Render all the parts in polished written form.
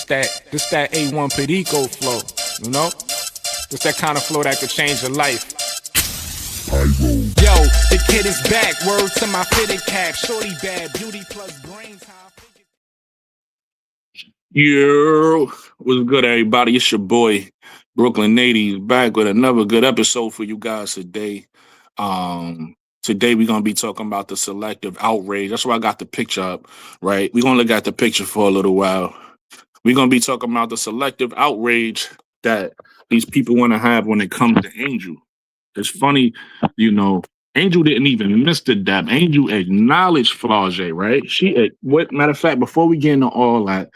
This that A1 Perico flow, you know? It's that kind of flow that could change your life. Yo, the kid is back. Word to my fitted cap. Shorty bad, beauty plus brains. Yo, what's good, everybody? It's your boy Brooklyn Natives back with another good episode for you guys today. Today we're gonna be talking about the selective outrage. That's why I got the picture up, right? We're gonna look at the picture for a little while. We're gonna be talking about the selective outrage that these people want to have when it comes to Angel. It's funny, you know, Angel didn't even miss the dab. Angel acknowledged Flaujae, right? Matter of fact, before we get into all that,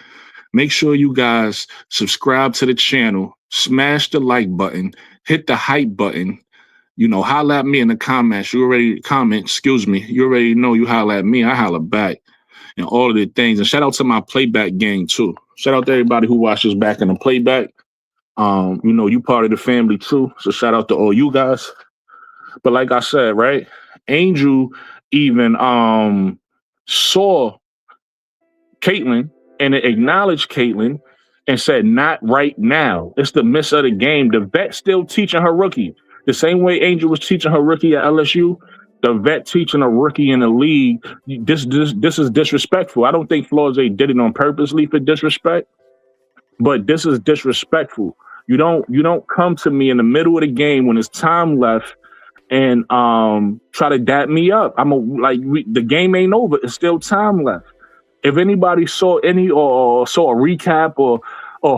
make sure you guys subscribe to the channel, smash the like button, hit the hype button. You know, holla at me in the comments. You already know you holla at me, I holla back, and all of the things. And shout out to my playback gang too. Shout out to everybody who watches back in the playback. You know, you part of the family too. So shout out to all you guys. But like I said, right, Angel even saw Caitlyn and acknowledged Caitlyn and said, not right now. It's the miss of the game. The vet still teaching her rookie. The same way Angel was teaching her rookie at LSU, the vet teaching a rookie in the league. This is disrespectful. I don't think Flaujae did it on purposely for disrespect, but this is disrespectful. You don't come to me in the middle of the game when it's time left and try to dap me up. The game ain't over. It's still time left. If anybody saw or saw a recap or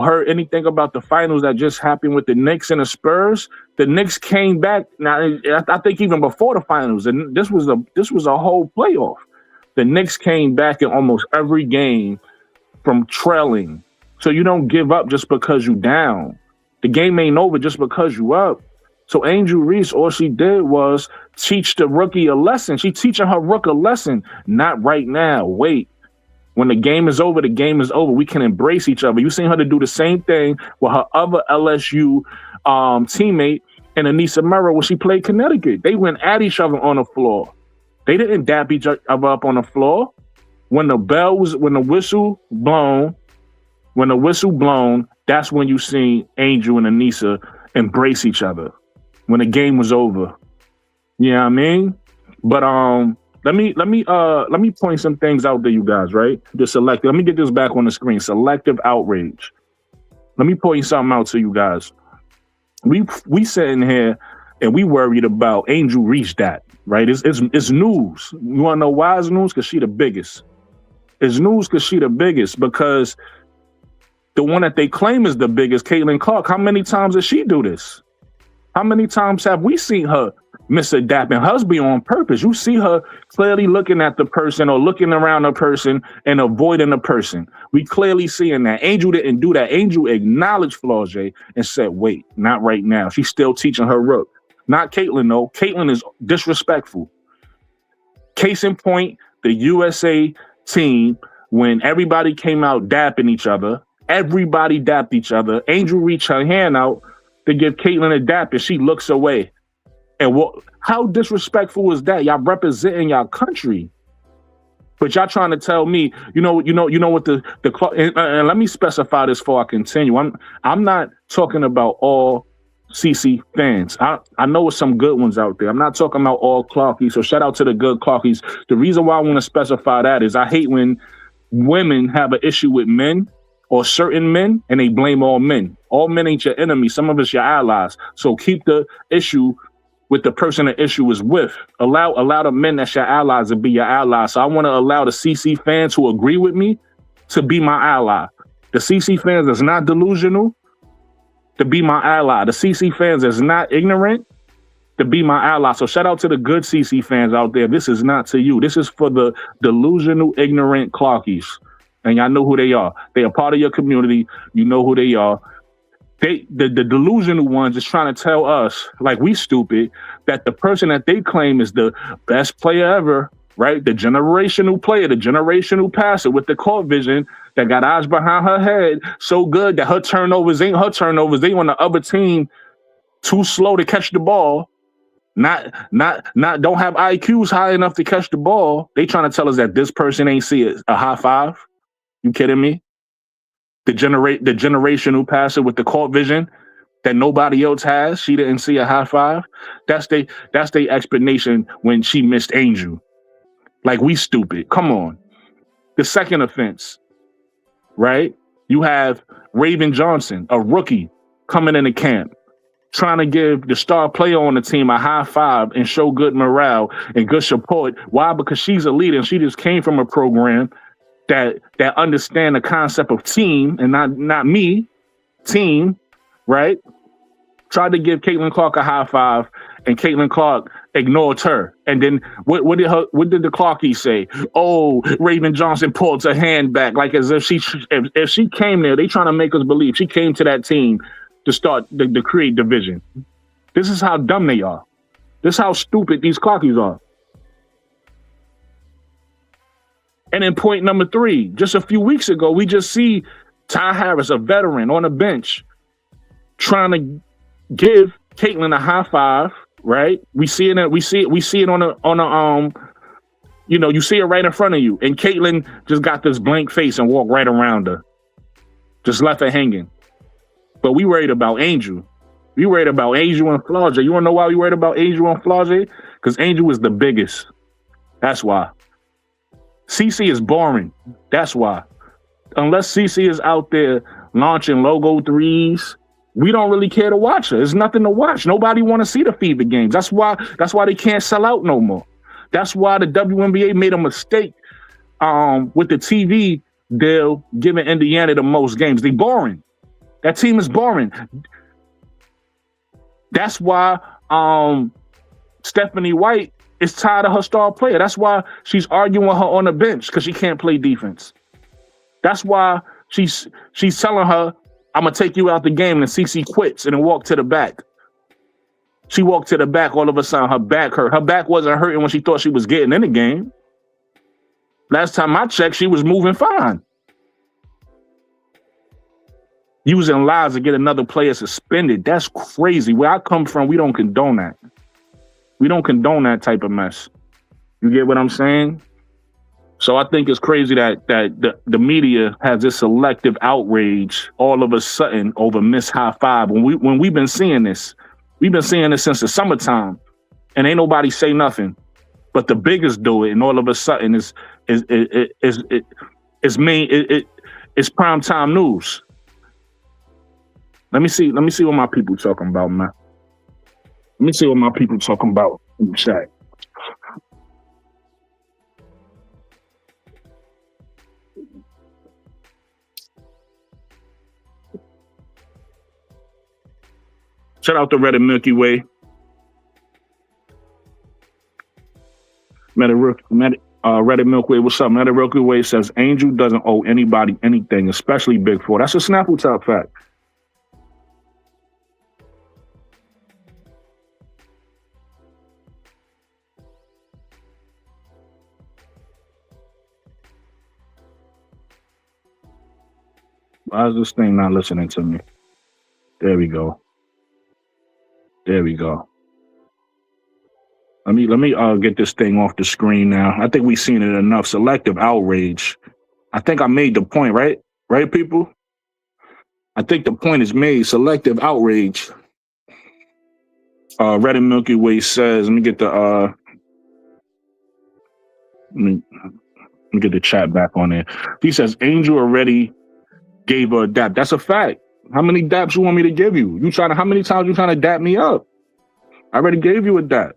heard anything about the finals that just happened with the Knicks and the Spurs, the Knicks came back. Now I think even before the finals, and this was a whole playoff. The Knicks came back in almost every game from trailing. So you don't give up just because you down. The game ain't over just because you up. So Angel Reese, all she did was teach the rookie a lesson. She teaching her rookie a lesson. Not right now. Wait. When the game is over, the game is over. We can embrace each other. You seen her to do the same thing with her other LSU teammate and Anissa Murrow when she played Connecticut. They went at each other on the floor. They didn't dap each other up on the floor. When the whistle blown, that's when you seen Angel and Anissa embrace each other. When the game was over. You know what I mean? But let me point some things out there, you guys, right? Let me get this back on the screen. Selective outrage. Let me point something out to you guys. We sitting here and we worried about Angel Reese that, right? It's news. You wanna know why it's news? Because she the biggest. It's news because she the biggest, because the one that they claim is the biggest, Caitlin Clark, how many times does she do this? How many times have we seen her miss a dap? And hers be on purpose. You see her clearly looking at the person or looking around the person and avoiding the person. We clearly seeing that. Angel didn't do that. Angel acknowledged Flaujae and said, wait, not right now. She's still teaching her rook. Not Caitlyn, though. Caitlyn is disrespectful. Case in point, the USA team, when everybody came out dapping each other, everybody dapped each other. Angel reached her hand out to give Caitlyn a dap and she looks away. And how disrespectful is that? Y'all representing y'all country, but y'all trying to tell me, you know what the and let me specify this before I continue. I'm not talking about all CC fans. I know there's some good ones out there. I'm not talking about all Clarkies. So shout out to the good Clarkies. The reason why I want to specify that is I hate when women have an issue with men or certain men and they blame all men. All men ain't your enemy. Some of us your allies. So keep the issue with the person the issue is with. Allow the men that's your allies to be your allies. So I want to allow the CC fans who agree with me to be my ally. The CC fans that's not delusional to be my ally. The CC fans that's not ignorant to be my ally. So shout out to the good CC fans out there. This is not to you. This is for the delusional, ignorant Clarkies. And y'all know who they are. They are part of your community. You know who they are. The delusional ones is trying to tell us, like we stupid, that the person that they claim is the best player ever, right? The generational player, the generational passer with the court vision that got eyes behind her head so good that her turnovers ain't her turnovers. They on the other team too slow to catch the ball. Not don't have IQs high enough to catch the ball. They trying to tell us that this person ain't see it. A high five. You kidding me? the generational passer with the court vision that nobody else has. She didn't see a high five. That's the explanation when she missed Angel. Like, we stupid. Come on. The second offense, right? You have Raven Johnson, a rookie, coming into camp, trying to give the star player on the team a high five and show good morale and good support. Why? Because she's a leader and she just came from a program that understand the concept of team and not me, team, right? Tried to give Caitlin Clark a high five, and Caitlin Clark ignored her. And then what did the Clarkie say? Oh, Raven Johnson pulled her hand back, like as if if she came there, they trying to make us believe she came to that team to start the create division. This is how dumb they are. This is how stupid these Clarkies are. And then point number 3, just a few weeks ago, we just see Ty Harris, a veteran on the bench, trying to give Caitlin a high five, right? We see it on a you see it right in front of you. And Caitlin just got this blank face and walked right around her. Just left her hanging. But we worried about Angel. We worried about Angel and Flaujae. You wanna know why we worried about Angel and Flaujae? Because Angel was the biggest. That's why. CC is boring. That's why. Unless CC is out there launching logo threes, we don't really care to watch her. There's nothing to watch. Nobody want to see the Fever games. That's why they can't sell out no more. That's why the WNBA made a mistake with the TV deal, giving Indiana the most games. They boring. That team is boring. That's why Stephanie White is tired of her star player. That's why she's arguing with her on the bench, because she can't play defense. That's why she's telling her, I'm going to take you out the game, and CC quits and then walk to the back. She walked to the back, all of a sudden her back hurt. Her back wasn't hurting when she thought she was getting in the game. Last time I checked, she was moving fine. Using lies to get another player suspended. That's crazy. Where I come from, we don't condone that. We don't condone that type of mess. You get what I'm saying? So I think it's crazy that the media has this selective outrage all of a sudden over missed high five. When we've been seeing this, since the summertime, and ain't nobody say nothing. But the biggest do it, and all of a sudden it's prime time news. Let me see what my people talking about, man. Let me see what my people talking about in the chat. Shout out to Red and Milky Way. Red and Milky Way, what's up? Red and Milky Way says Angel doesn't owe anybody anything, especially Big Four. That's a Snapple Top fact. Why is this thing not listening to me? There we go. There we go. Let me get this thing off the screen now. I think we've seen it enough. Selective outrage. I think I made the point, right? Right, people? I think the point is made. Selective outrage. Red and Milky Way says, let me get the let me get the chat back on there. He says Angel already gave her a dap. That's a fact. How many daps you want me to give you? How many times you trying to dap me up? I already gave you a dap.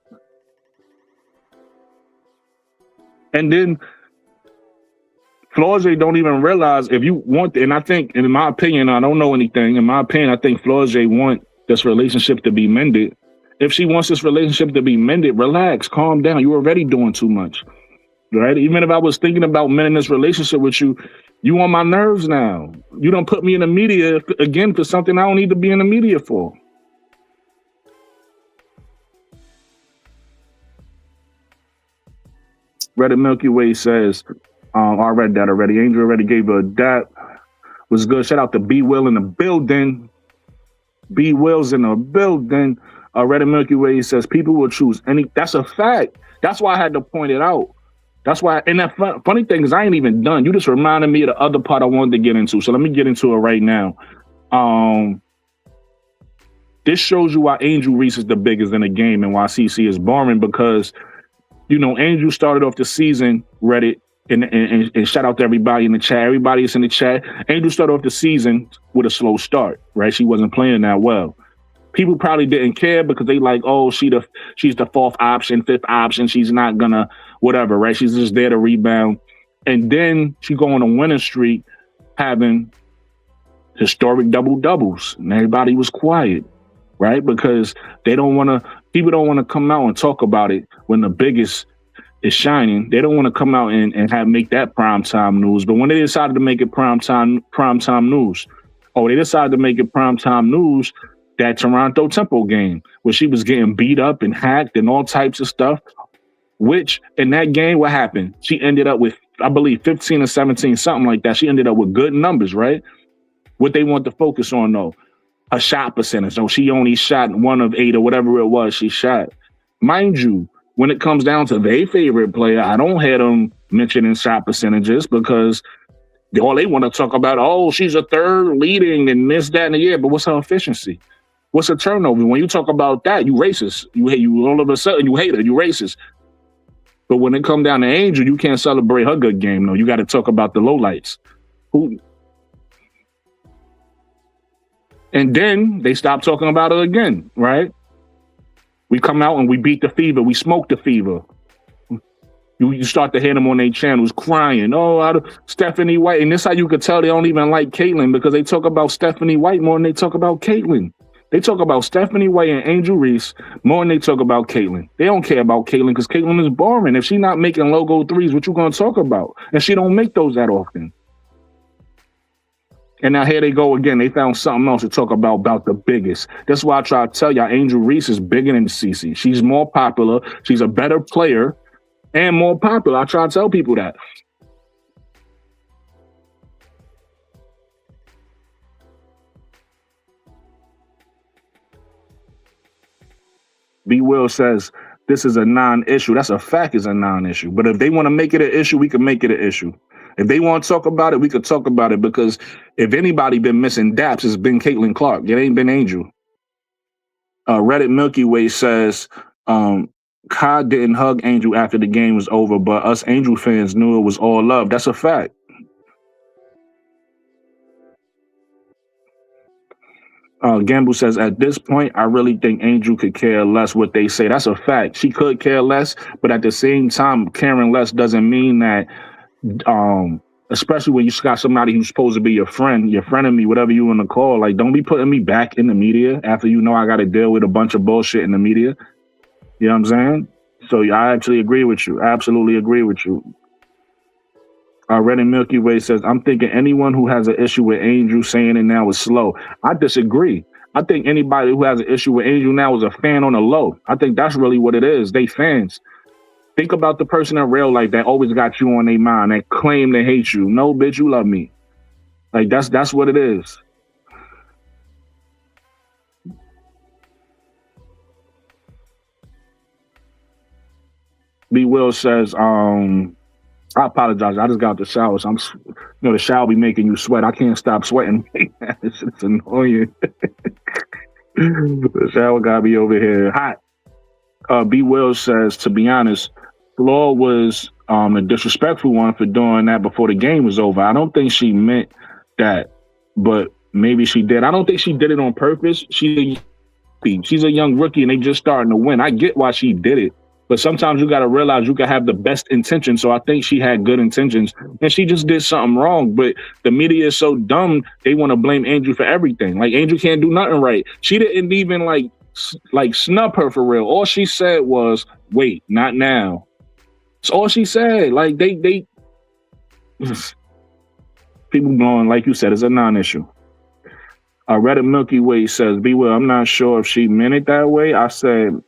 And then Flaujae don't even realize if you want, and I think, in my opinion, I don't know anything. In my opinion, I think Flaujae want this relationship to be mended. If she wants this relationship to be mended, relax, calm down. You're already doing too much, right? Even if I was thinking about mending this relationship with you, you on my nerves now. You don't put me in the media again for something I don't need to be in the media for. Red and Milky Way says, I read that already. Angel already gave her a dap. Was good. Shout out to B Will in the building. B Will's in the building. Red and Milky Way says people will choose any. That's a fact. That's why I had to point it out. That's why. And that funny thing is, I ain't even done. You just reminded me of the other part I wanted to get into. So let me get into it right now. This shows you why Angel Reese is the biggest in the game and why CC is boring, because Angel started off the season, Reddit, and shout out to everybody in the chat. Everybody that's in the chat. Angel started off the season with a slow start, right? She wasn't playing that well. People probably didn't care because they like, oh, she's the fourth option, fifth option. She's not gonna whatever, right? She's just there to rebound. And then she go on a winning streak, having historic double-doubles. And everybody was quiet, right? Because people don't want to come out and talk about it when the biggest is shining. They don't want to come out and make that primetime news. But when they decided to make it primetime news, they decided to make it primetime news, that Toronto Temple game where she was getting beat up and hacked and all types of stuff, which in that game, what happened? She ended up with, I believe, 15 or 17, something like that. She ended up with good numbers, right? What they want to focus on, though, a shot percentage. So she only shot 1 of 8 or whatever it was she shot. Mind you, when it comes down to their favorite player, I don't hear them mentioning shot percentages because all they want to talk about, she's a third leading and this, that, and the year. But what's her efficiency? What's her turnover? When you talk about that, you racist. You all of a sudden you hate her. You racist. But when it come down to Angel, you can't celebrate her good game. No, you got to talk about the lowlights. And then they stop talking about her again, right? We come out and we beat the Fever. We smoke the Fever. You start to hear them on their channels crying. Stephanie White. And this how you could tell they don't even like Caitlyn, because they talk about Stephanie White more than they talk about Caitlyn. They talk about Stephanie White and Angel Reese more than they talk about Caitlyn. They don't care about Caitlyn because Caitlyn is boring. If she's not making logo threes, what you going to talk about? And she don't make those that often. And now here they go again. They found something else to talk about the biggest. That's why I try to tell y'all Angel Reese is bigger than CC. She's more popular. She's a better player and more popular. I try to tell people that. B. Will says, this is a non-issue. That's a fact, it's a non-issue. But if they want to make it an issue, we can make it an issue. If they want to talk about it, we could talk about it, because if anybody been missing daps, it's been Caitlyn Clark. It ain't been Angel. Reddit Milky Way says, Kai didn't hug Angel after the game was over, but us Angel fans knew it was all love. That's a fact. Gamble says, at this point, I really think Angel could care less what they say. That's a fact. She could care less, but at the same time, caring less doesn't mean that, especially when you got somebody who's supposed to be your friend of me, whatever you want to call, like, don't be putting me back in the media after I got to deal with a bunch of bullshit in the media. You know what I'm saying? So I actually agree with you. I absolutely agree with you. Red and Milky Way says, I'm thinking anyone who has an issue with Angel saying it now is slow. I disagree. I think anybody who has an issue with Angel now is a fan on the low. I think that's really what it is. They fans. Think about the person in real life that always got you on their mind, that claim they hate you. No, bitch, you love me. Like, that's what it is. B. Will says, I apologize. I just got out the shower. So the shower be making you sweat. I can't stop sweating. It's annoying. The shower got me over here hot. B. Will says, to be honest, Flaw was a disrespectful one for doing that before the game was over. I don't think she meant that, but maybe she did. I don't think she did it on purpose. She's a young rookie and they just starting to win. I get why she did it. But sometimes you got to realize you can have the best intentions. So I think she had good intentions and she just did something wrong. But the media is so dumb, they want to blame Angel for everything. Like, Angel can't do nothing right. She didn't even like snub her for real. All she said was, wait, not now. That's all she said. Like, they people blowing, like you said, is a non-issue. Reddit Milky Way says, B. Will, I'm not sure if she meant it that way. I said,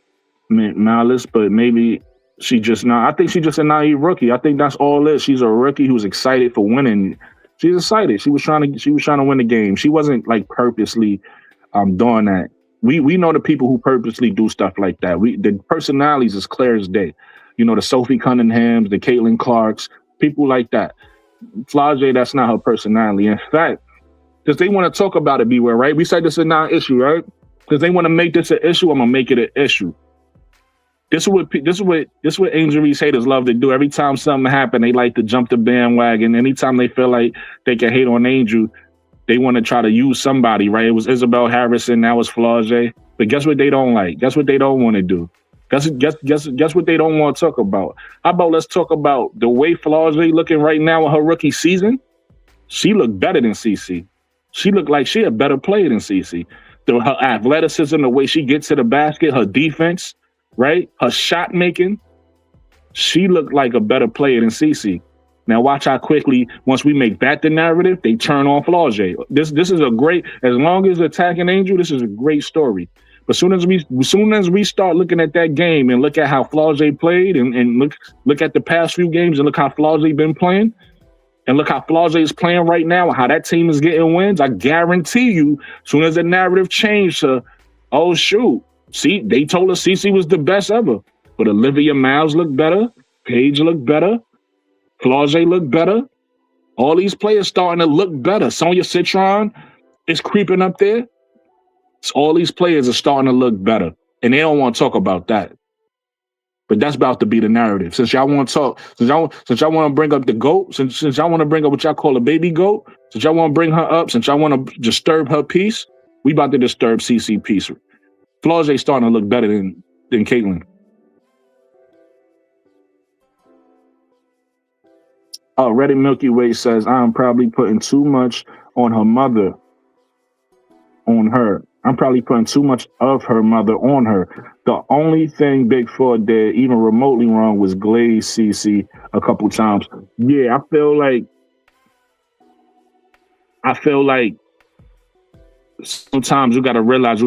malice, but maybe she just not. I think she's just a naive rookie. I think that's all it is. She's a rookie who's excited for winning. She's excited. She was trying to win the game. She wasn't like purposely doing that. We know the people who purposely do stuff like that. The personalities is clear as day. You know, the Sophie Cunninghams, the Caitlin Clarks, people like that. Flaujae, that's not her personality. In fact, because they want to talk about it, Beware, right? We said this is a non-issue, right? Because they want to make this an issue, I'm gonna make it an issue. This is what Angel Reese haters love to do. Every time something happens, they like to jump the bandwagon. Anytime they feel like they can hate on Angel, they want to try to use somebody, right? It was Isabel Harrison, now it's Flaujae. But guess what they don't like? Guess what they don't want to do? Guess what they don't want to talk about? How about let's talk about the way Flaujae looking right now in her rookie season? She looked better than CC. She looked like she a better player than CC. Her athleticism, the way she gets to the basket, her defense, right? Her shot making, she looked like a better player than CC. Now watch how quickly, once we make that the narrative, they turn on Flaujae. This is a great, as long as attacking Angel, this is a great story. But as soon as we start looking at that game and look at how Flaujae played and look at the past few games and look how Flaujae been playing, and look how Flaujae is playing right now, how that team is getting wins, I guarantee you, as soon as the narrative changed to, oh shoot, see, they told us CC was the best ever. But Olivia Miles looked better, Paige looked better, Flaujae looked better. All these players starting to look better. Sonia Citron is creeping up there. So all these players are starting to look better. And they don't want to talk about that. But that's about to be the narrative. Since y'all want to talk, since y'all want to bring up the GOAT, since y'all want to bring up what y'all call a baby GOAT, since y'all want to bring her up, since y'all want to disturb her peace, we about to disturb CC peace. Flaujae starting to look better than Caitlin. Reddit Milky Way says, I'm probably putting too much on her mother, on her. I'm probably putting too much of her mother on her. The only thing Big Four did even remotely wrong was glaze CC a couple times. Yeah, I feel like sometimes you got to realize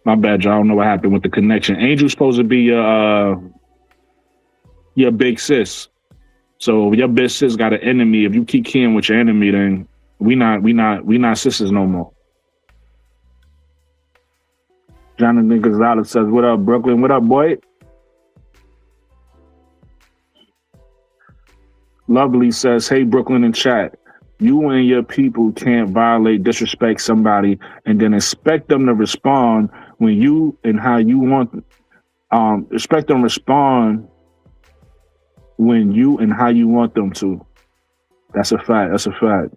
my bad, y'all. I don't know what happened with the connection. Angel's supposed to be your big sis. So if your big sis got an enemy, if you keep keying with your enemy, then we not sisters no more. Jonathan Gonzalez says, what up, Brooklyn? What up, boy? Lovely says, hey, Brooklyn in chat. You and your people can't violate, disrespect somebody, and then expect them to respond when you and how you want. Expect them to respond when you and how you want them to. That's a fact. That's a fact.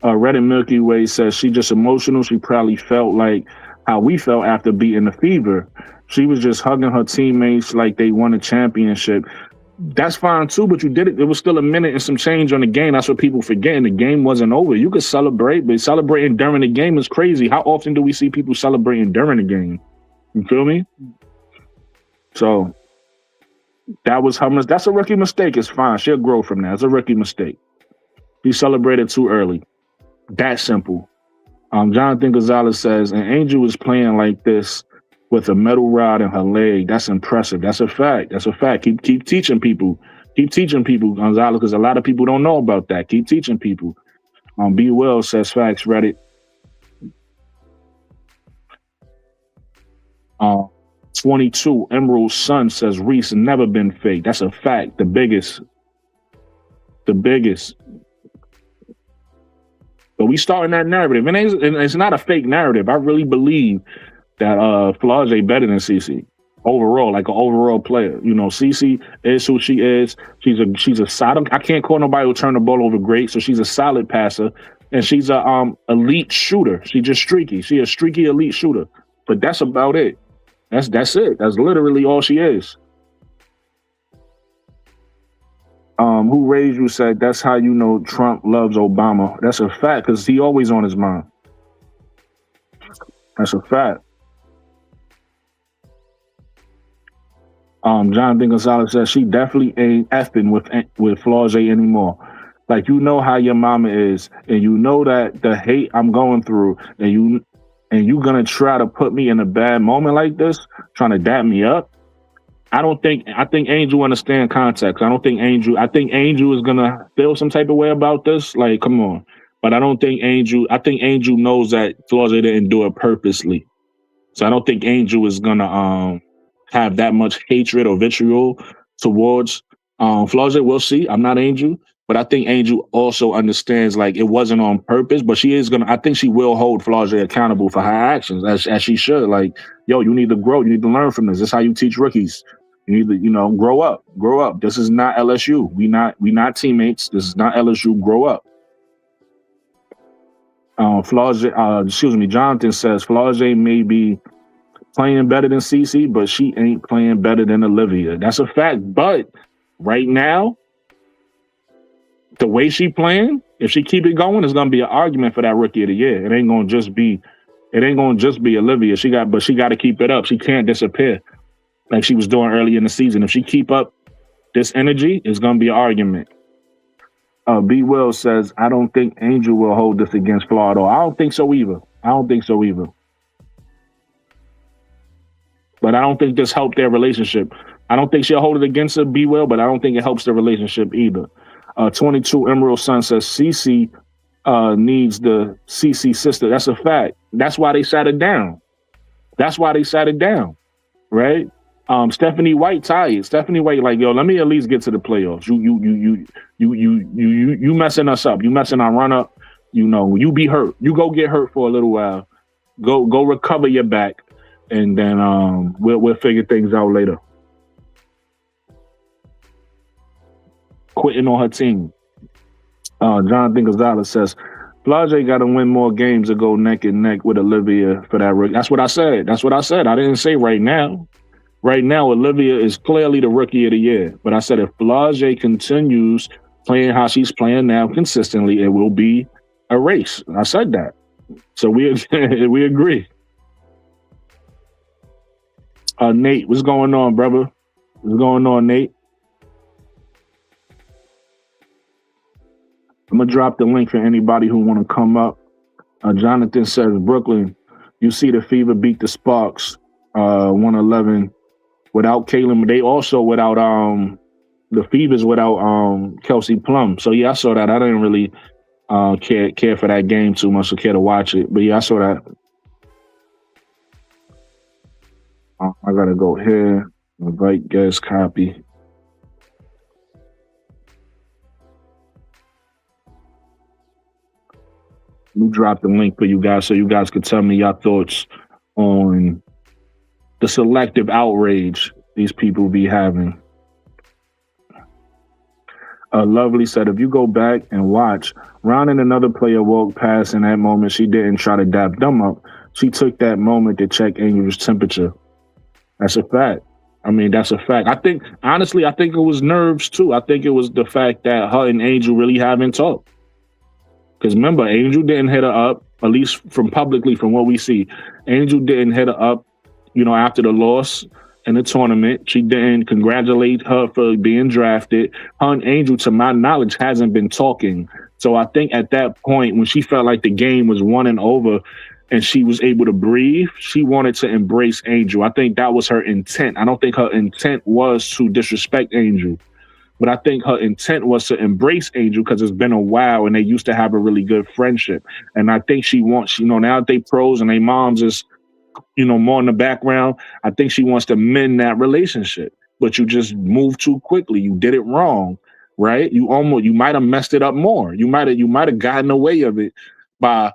Reddit Milky Way says she just emotional. She probably felt like how we felt after beating the Fever. She was just hugging her teammates like they won a championship. That's fine too, but you did it. It was still a minute and some change on the game. That's what people forgetting. The game wasn't over. You could celebrate, but celebrating during the game is crazy. How often do we see people celebrating during the game? You feel me? So that was her. That's a rookie mistake. It's fine. She'll grow from that. It's a rookie mistake. He celebrated too early. That simple. Jonathan Gonzalez says, an Angel was playing like this with a metal rod in her leg. That's impressive. That's a fact. That's a fact. Keep teaching people. Keep teaching people, Gonzalez, because a lot of people don't know about that. Keep teaching people. Be Well says facts, Reddit. 22, Emerald Sun says Reese never been fake. That's a fact. The biggest. But we starting that narrative. And it's not a fake narrative. I really believe that Flaujae better than CC overall, like an overall player. You know, CC is who she is. She's a solid. I can't call nobody who turn the ball over great. So she's a solid passer, and she's a elite shooter. She's just streaky. She's a streaky elite shooter. But that's about it. That's it. That's literally all she is. Who Raised You said that's how you know Trump loves Obama. That's a fact because he always on his mind. That's a fact. Jonathan Gonzalez says she definitely ain't effing with Flaujae anymore. Like, you know how your mama is, and you know that the hate I'm going through, and you gonna try to put me in a bad moment like this, trying to dap me up. I think Angel understand context. I think Angel is gonna feel some type of way about this. Like, come on. But I think Angel knows that Flaujae didn't do it purposely. So I don't think Angel is gonna have that much hatred or vitriol towards Flaujae. We'll see. I'm not Angel, but I think Angel also understands like it wasn't on purpose, but she is gonna. I think she will hold Flaujae accountable for her actions as she should. Like, yo, you need to grow. You need to learn from this. This is how you teach rookies. You need to, grow up. Grow up. This is not LSU. We not teammates. This is not LSU. Grow up. Flaujae, Jonathan says Flaujae may be playing better than CC, but she ain't playing better than Olivia. That's a fact. But right now, the way she playing, if she keep it going, it's gonna be an argument for that rookie of the year. It ain't gonna just be Olivia. She got to keep it up. She can't disappear like she was doing early in the season. If she keep up this energy, it's gonna be an argument. B. Will says, I don't think Angel will hold this against Flaw, though. I don't think so either. But I don't think this helped their relationship. I don't think she'll hold it against her, B. Will, but I don't think it helps the relationship either. 22 Emerald Sun says CC needs the CC sister. That's a fact. That's why they sat it down. Right? Stephanie White tired. Stephanie White like, yo, let me at least get to the playoffs. You messing us up. You messing our run up. You be hurt. You go get hurt for a little while. Go recover your back, and then we'll figure things out later. Quitting on her team. Jonathan Gonzalez says Flaujae got to win more games to go neck and neck with Olivia for that rookie. That's what I said. I didn't say right now. Right now, Olivia is clearly the rookie of the year. But I said if Flaujae continues playing how she's playing now consistently, it will be a race. I said that. So we agree. Nate, what's going on, brother? What's going on, Nate? I'm going to drop the link for anybody who want to come up. Jonathan says, Brooklyn, you see the Fever beat the Sparks 111 without Kaylin. They also without the Fevers without Kelsey Plum. So yeah, I saw that. I didn't really care for that game too much to care to watch it. But yeah, I saw that. I gotta go here. Invite guest copy. Let me drop the link for you guys so you guys could tell me your thoughts on the selective outrage these people be having. Lovely said, if you go back and watch, Ron and another player walked past in that moment. She didn't try to dap them up. She took that moment to check Angel's temperature. That's a fact. That's a fact. Honestly, I think it was nerves too. I think it was the fact that her and Angel really haven't talked. Because remember, Angel didn't hit her up, at least from publicly, from what we see. Angel didn't hit her up, after the loss in the tournament. She didn't congratulate her for being drafted. Her and Angel, to my knowledge, hasn't been talking. So I think at that point, when she felt like the game was won and over and she was able to breathe, she wanted to embrace Angel. I think that was her intent. I don't think her intent was to disrespect Angel. But I think her intent was to embrace Angel because it's been a while and they used to have a really good friendship. And I think she wants, now that they pros and they moms is, more in the background, I think she wants to mend that relationship. But you just moved too quickly. You did it wrong, right? You might have messed it up more. You might have gotten away of it by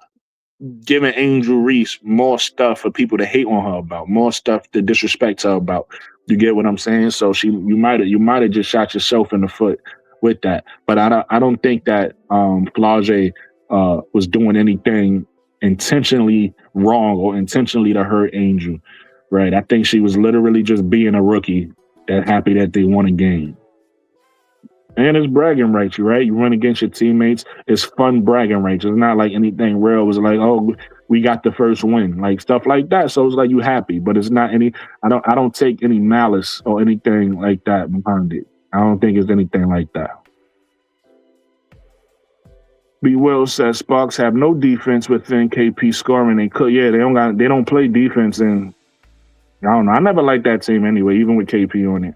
giving Angel Reese more stuff for people to hate on her about, more stuff to disrespect her about. You get what I'm saying? So you might have just shot yourself in the foot with that. But I don't think that Flaujae was doing anything intentionally wrong or intentionally to hurt Angel, right? I think she was literally just being a rookie that happy that they won a game. And it's bragging rights, right? You run against your teammates. It's fun bragging rights. It's not like anything real. It was like, oh, we got the first win, like stuff like that. So it's like you happy, but it's not any. I don't take any malice or anything like that behind it. I don't think it's anything like that. B. Will says Sparks have no defense within KP scoring. They don't play defense, and I don't know. I never liked that team anyway, even with KP on it.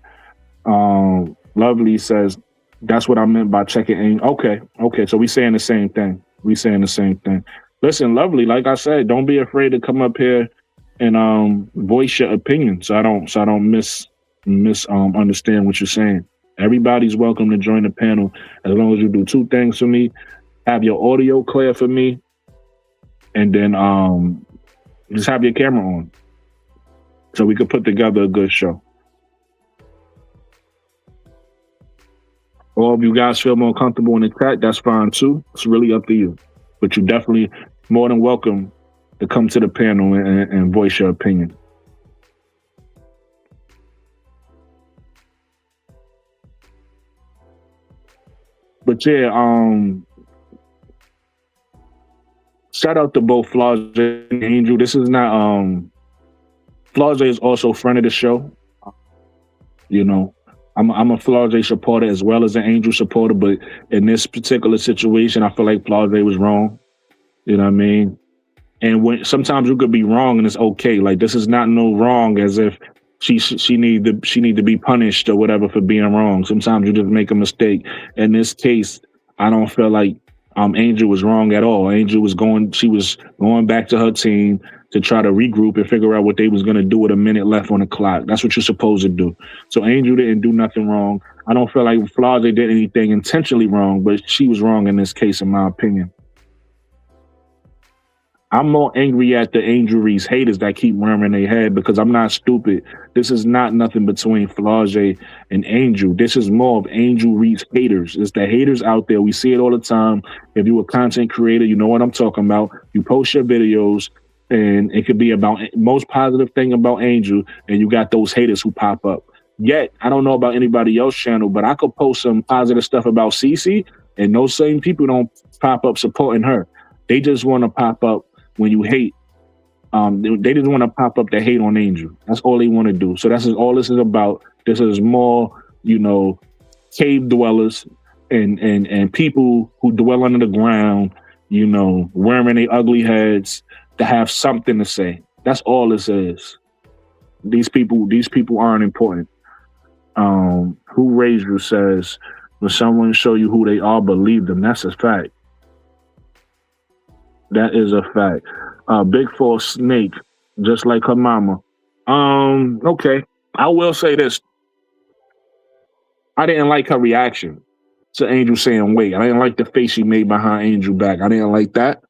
Lovely says that's what I meant by checking in. Okay. So we saying the same thing. Listen, Lovely, like I said, don't be afraid to come up here and voice your opinion. So I don't understand what you're saying. Everybody's welcome to join the panel as long as you do two things for me. Have your audio clear for me, and then just have your camera on so we could put together a good show. Or if you guys feel more comfortable in the chat, that's fine too. It's really up to you. But you're definitely more than welcome to come to the panel and voice your opinion. But yeah, shout out to both Flaujae and Angel. This is not Flaujae is also a friend of the show. You know, I'm a Flaujae supporter as well as an Angel supporter, but in this particular situation, I feel like Flaujae was wrong. You know what I mean? And when sometimes you could be wrong and it's okay. Like this is not no wrong as if she need to be punished or whatever for being wrong. Sometimes you just make a mistake. In this case, I don't feel like Angel was wrong at all. She was going back to her team to try to regroup and figure out what they was gonna do with a minute left on the clock. That's what you're supposed to do. So Angel didn't do nothing wrong. I don't feel like Flaujae did anything intentionally wrong, but she was wrong in this case, in my opinion. I'm more angry at the Angel Reese haters that keep rearing their head because I'm not stupid. This is not nothing between Flaujae and Angel. This is more of Angel Reese haters. It's the haters out there. We see it all the time. If you're a content creator, you know what I'm talking about. You post your videos and it could be about most positive thing about Angel and you got those haters who pop up. Yet, I don't know about anybody else's channel, but I could post some positive stuff about Cece and those same people don't pop up supporting her. They just want to pop up when you hate, they just want to pop up the hate on Angel. That's all they want to do. So that's all this is about. This is more, cave dwellers and people who dwell under the ground, wearing their ugly heads to have something to say. That's all this is. These people aren't important. Who Raised You says, when someone show you who they are, believe them. That's a fact. That is a fact. Big False Snake, just like her mama. Okay. I will say this. I didn't like her reaction to Angel saying wait. I didn't like the face she made behind Angel back. I didn't like that.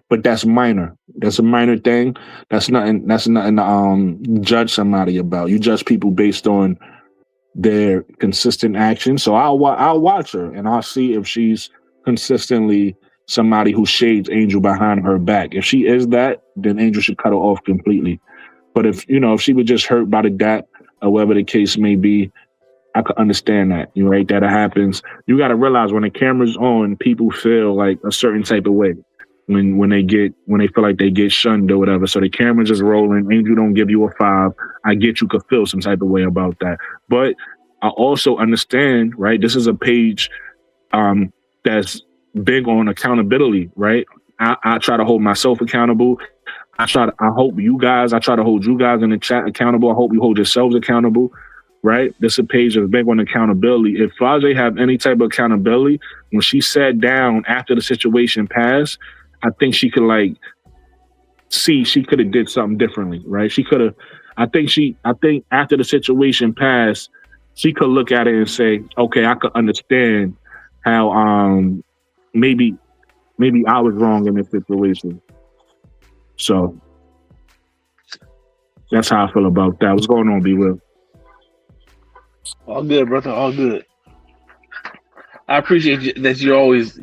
But that's minor. That's a minor thing. That's nothing to judge somebody about. You judge people based on their consistent action. So I'll watch her and I'll see if she's consistently somebody who shades Angel behind her back. If she is that, then Angel should cut her off completely. But if she was just hurt by the dap or whatever the case may be, I could understand that. Right? That happens. You got to realize when the camera's on, people feel like a certain type of way when they feel like they get shunned or whatever. So the camera's just rolling. Angel don't give you a 5. I get you could feel some type of way about that. But I also understand, right? This is a page that's big on accountability, right? I try to hold myself accountable. I try to hold you guys in the chat accountable. I hope you hold yourselves accountable, right? This is a page that's big on accountability. If Flaujae have any type of accountability, when she sat down after the situation passed, I think she could she could have did something differently, right? She could have, I think after the situation passed, she could look at it and say, okay, I could understand how, maybe I was wrong in this situation. So that's how I feel about that. What's going on, B Will? All good, brother. All good. I appreciate that you always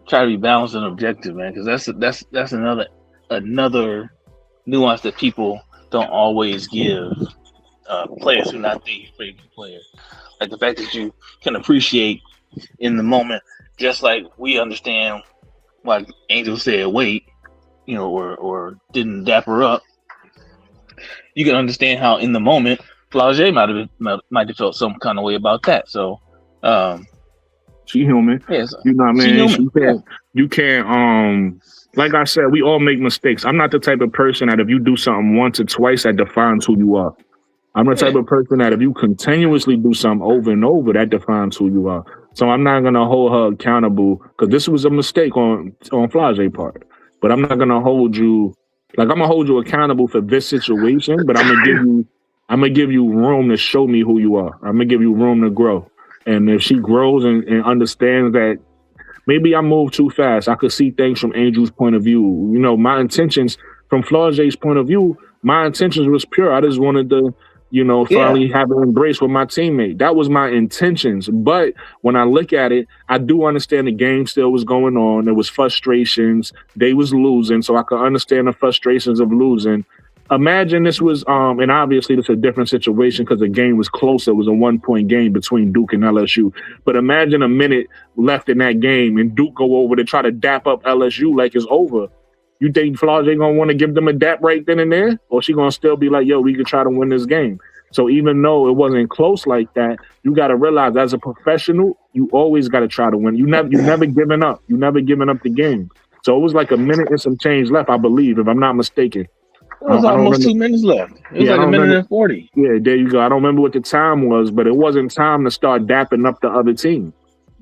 try to be balanced and objective, man, because that's another nuance that people don't always give players who are not the favorite players. Like the fact that you can appreciate in the moment, just like we understand why Angel said wait, or didn't dap her up. You can understand how in the moment Flaujae might have felt some kind of way about that. So She human. Yes, You know what I mean? human. You can't like I said, we all make mistakes. I'm not the type of person that if you do something once or twice, that defines who you are. I'm the type of person that if you continuously do something over and over, that defines who you are. So I'm not gonna hold her accountable because this was a mistake on Flaujae's part. But I'm not gonna hold you like I'm gonna hold you accountable for this situation, but I'm gonna give you room to show me who you are. I'm gonna give you room to grow. And if she grows and understands that maybe I move too fast, I could see things from Angel's point of view. You know, my intentions from Flaujae's point of view, my intentions was pure. I just wanted to, you know, finally have an embrace with my teammate. That was my intentions. But when I look at it, I do understand the game still was going on. There was frustrations. They was losing, so I could understand the frustrations of losing. Imagine this was, and obviously this is a different situation because the game was closer. It was a 1-point game between Duke and LSU. But imagine a minute left in that game and Duke go over to try to dap up LSU like it's over. You think Flaujae gonna want to give them a dap right then and there, or she gonna still be like, "Yo, we could try to win this game"? So even though it wasn't close like that, you got to realize as a professional, you always got to try to win. You never giving up. You never giving up the game. So it was like a minute and some change left, I believe, if I'm not mistaken. It was almost 2 minutes left. It was like a minute and 40. Yeah, there you go. I don't remember what the time was, but it wasn't time to start dapping up the other team.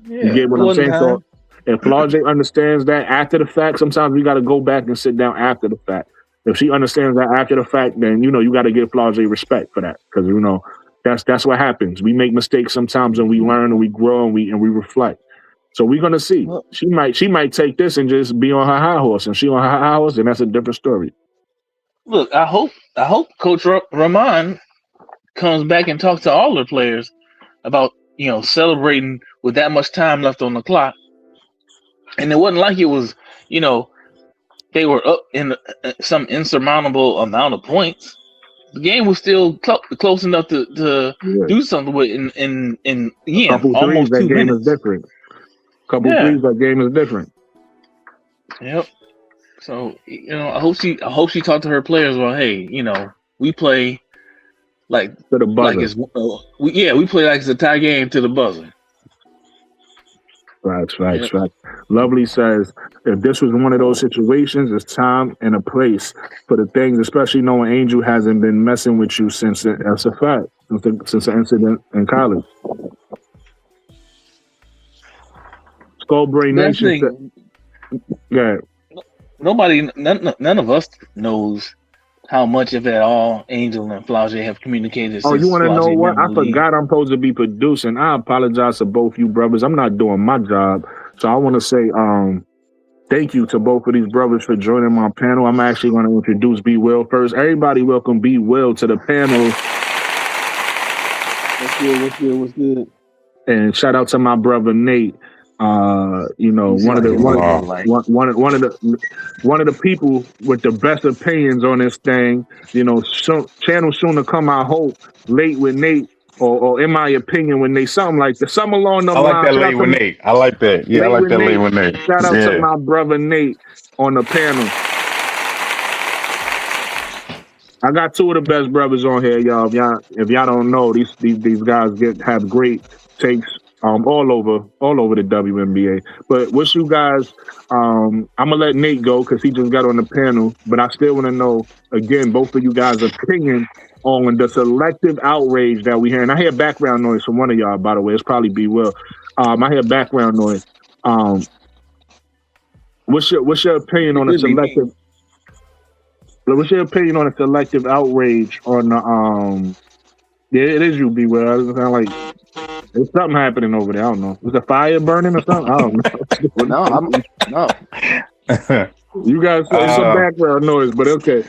Yeah, you get what I'm saying? So if Flaujae understands that after the fact, sometimes we got to go back and sit down after the fact. If she understands that after the fact, then, you know, you got to give Flaujae respect for that. Because, you know, that's what happens. We make mistakes sometimes and we learn and we grow and we reflect. So we're going to see. She might take this and just be on her high horse. And she on her high horse, and that's a different story. Look, I hope Coach Rahman comes back and talks to all their players about, you know, celebrating with that much time left on the clock. And it wasn't like it was, you know, they were up in some insurmountable amount of points. The game was still close enough to do something with in almost 2 minutes. Is different. Couple threes, that game is different. Yep. So, you know, I hope she talked to her players. Well, hey, you know, we play like to the buzzer. Like it's we play like it's a tie game to the buzzer. Facts. Lovely says, if this was one of those situations, it's time and a place for the things, especially knowing Angel hasn't been messing with you since that's a fact, since the incident in college. Skullbrain Nation said, yeah. None of us knows how much, if at all, Angel and Flaujae have communicated. Oh, you want to know what? I forgot I'm supposed to be producing. I apologize to both you brothers. I'm not doing my job. So I want to say thank you to both of these brothers for joining my panel. I'm actually going to introduce B. Will first. Everybody welcome B. Will to the panel. What's good? And shout out to my brother Nate. You know, one of the people with the best opinions on this thing. You know, channel soon to come, I hope, late with Nate, or in my opinion, when they something like that, something along the lines. I like that late with Nate. I like that. Yeah, I like that late with Nate. Shout out to my brother Nate on the panel. I got two of the best brothers on here, y'all. If y'all don't know, these guys have great takes. All over the WNBA. But what you guys, I'm gonna let Nate go because he just got on the panel. But I still want to know again, both of you guys' opinion on the selective outrage that we hear. And I hear background noise from one of y'all, by the way. It's probably B. Will. I hear background noise. What's your opinion on a selective? What's your opinion on a selective outrage on the Yeah, it is you, B. Will. It sound like there's something happening over there. I don't know. Was the fire burning or something? I don't know. No. You guys say some background noise, but okay.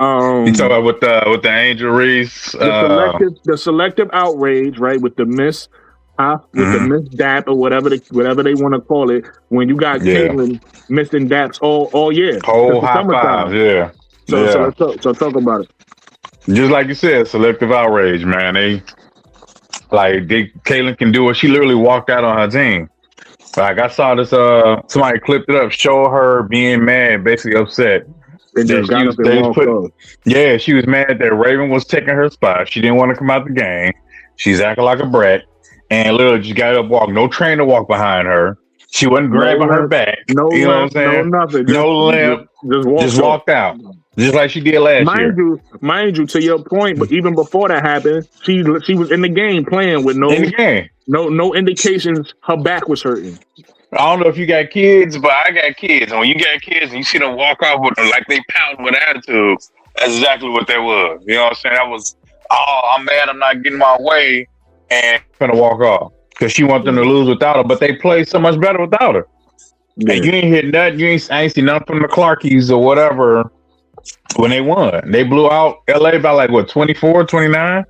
You talking about with the Angel Reese? The selective outrage, right? With the miss dap or whatever they want to call it. When you got Caitlin missing daps all year, whole high five, yeah. So talk about it. Just like you said, selective outrage, man. Caitlin can do it. She literally walked out on her team. Like I saw this, somebody clipped it up, show her being mad, basically upset. She was mad that Raven was taking her spot. She didn't want to come out the game. She's acting like a brat. and literally just got up, walk. No trainer walked behind her. She wasn't grabbing her back. No, you know what I'm saying? No nothing. No limp. Just walked out, just like she did last year. Mind you, to your point, but even before that happened, she was in the game playing with no indications her back was hurting. I don't know if you got kids, but I got kids. And when you got kids and you see them walk off with like they pouting with attitude, that's exactly what that was. You know what I'm saying? That was, I'm mad I'm not getting my way and gonna walk off. Because she wants them to lose without her, but they play so much better without her. Yeah. And you ain't hit nothing. I ain't seen nothing from the Clarkies or whatever when they won. They blew out LA by like, what, 24, 29?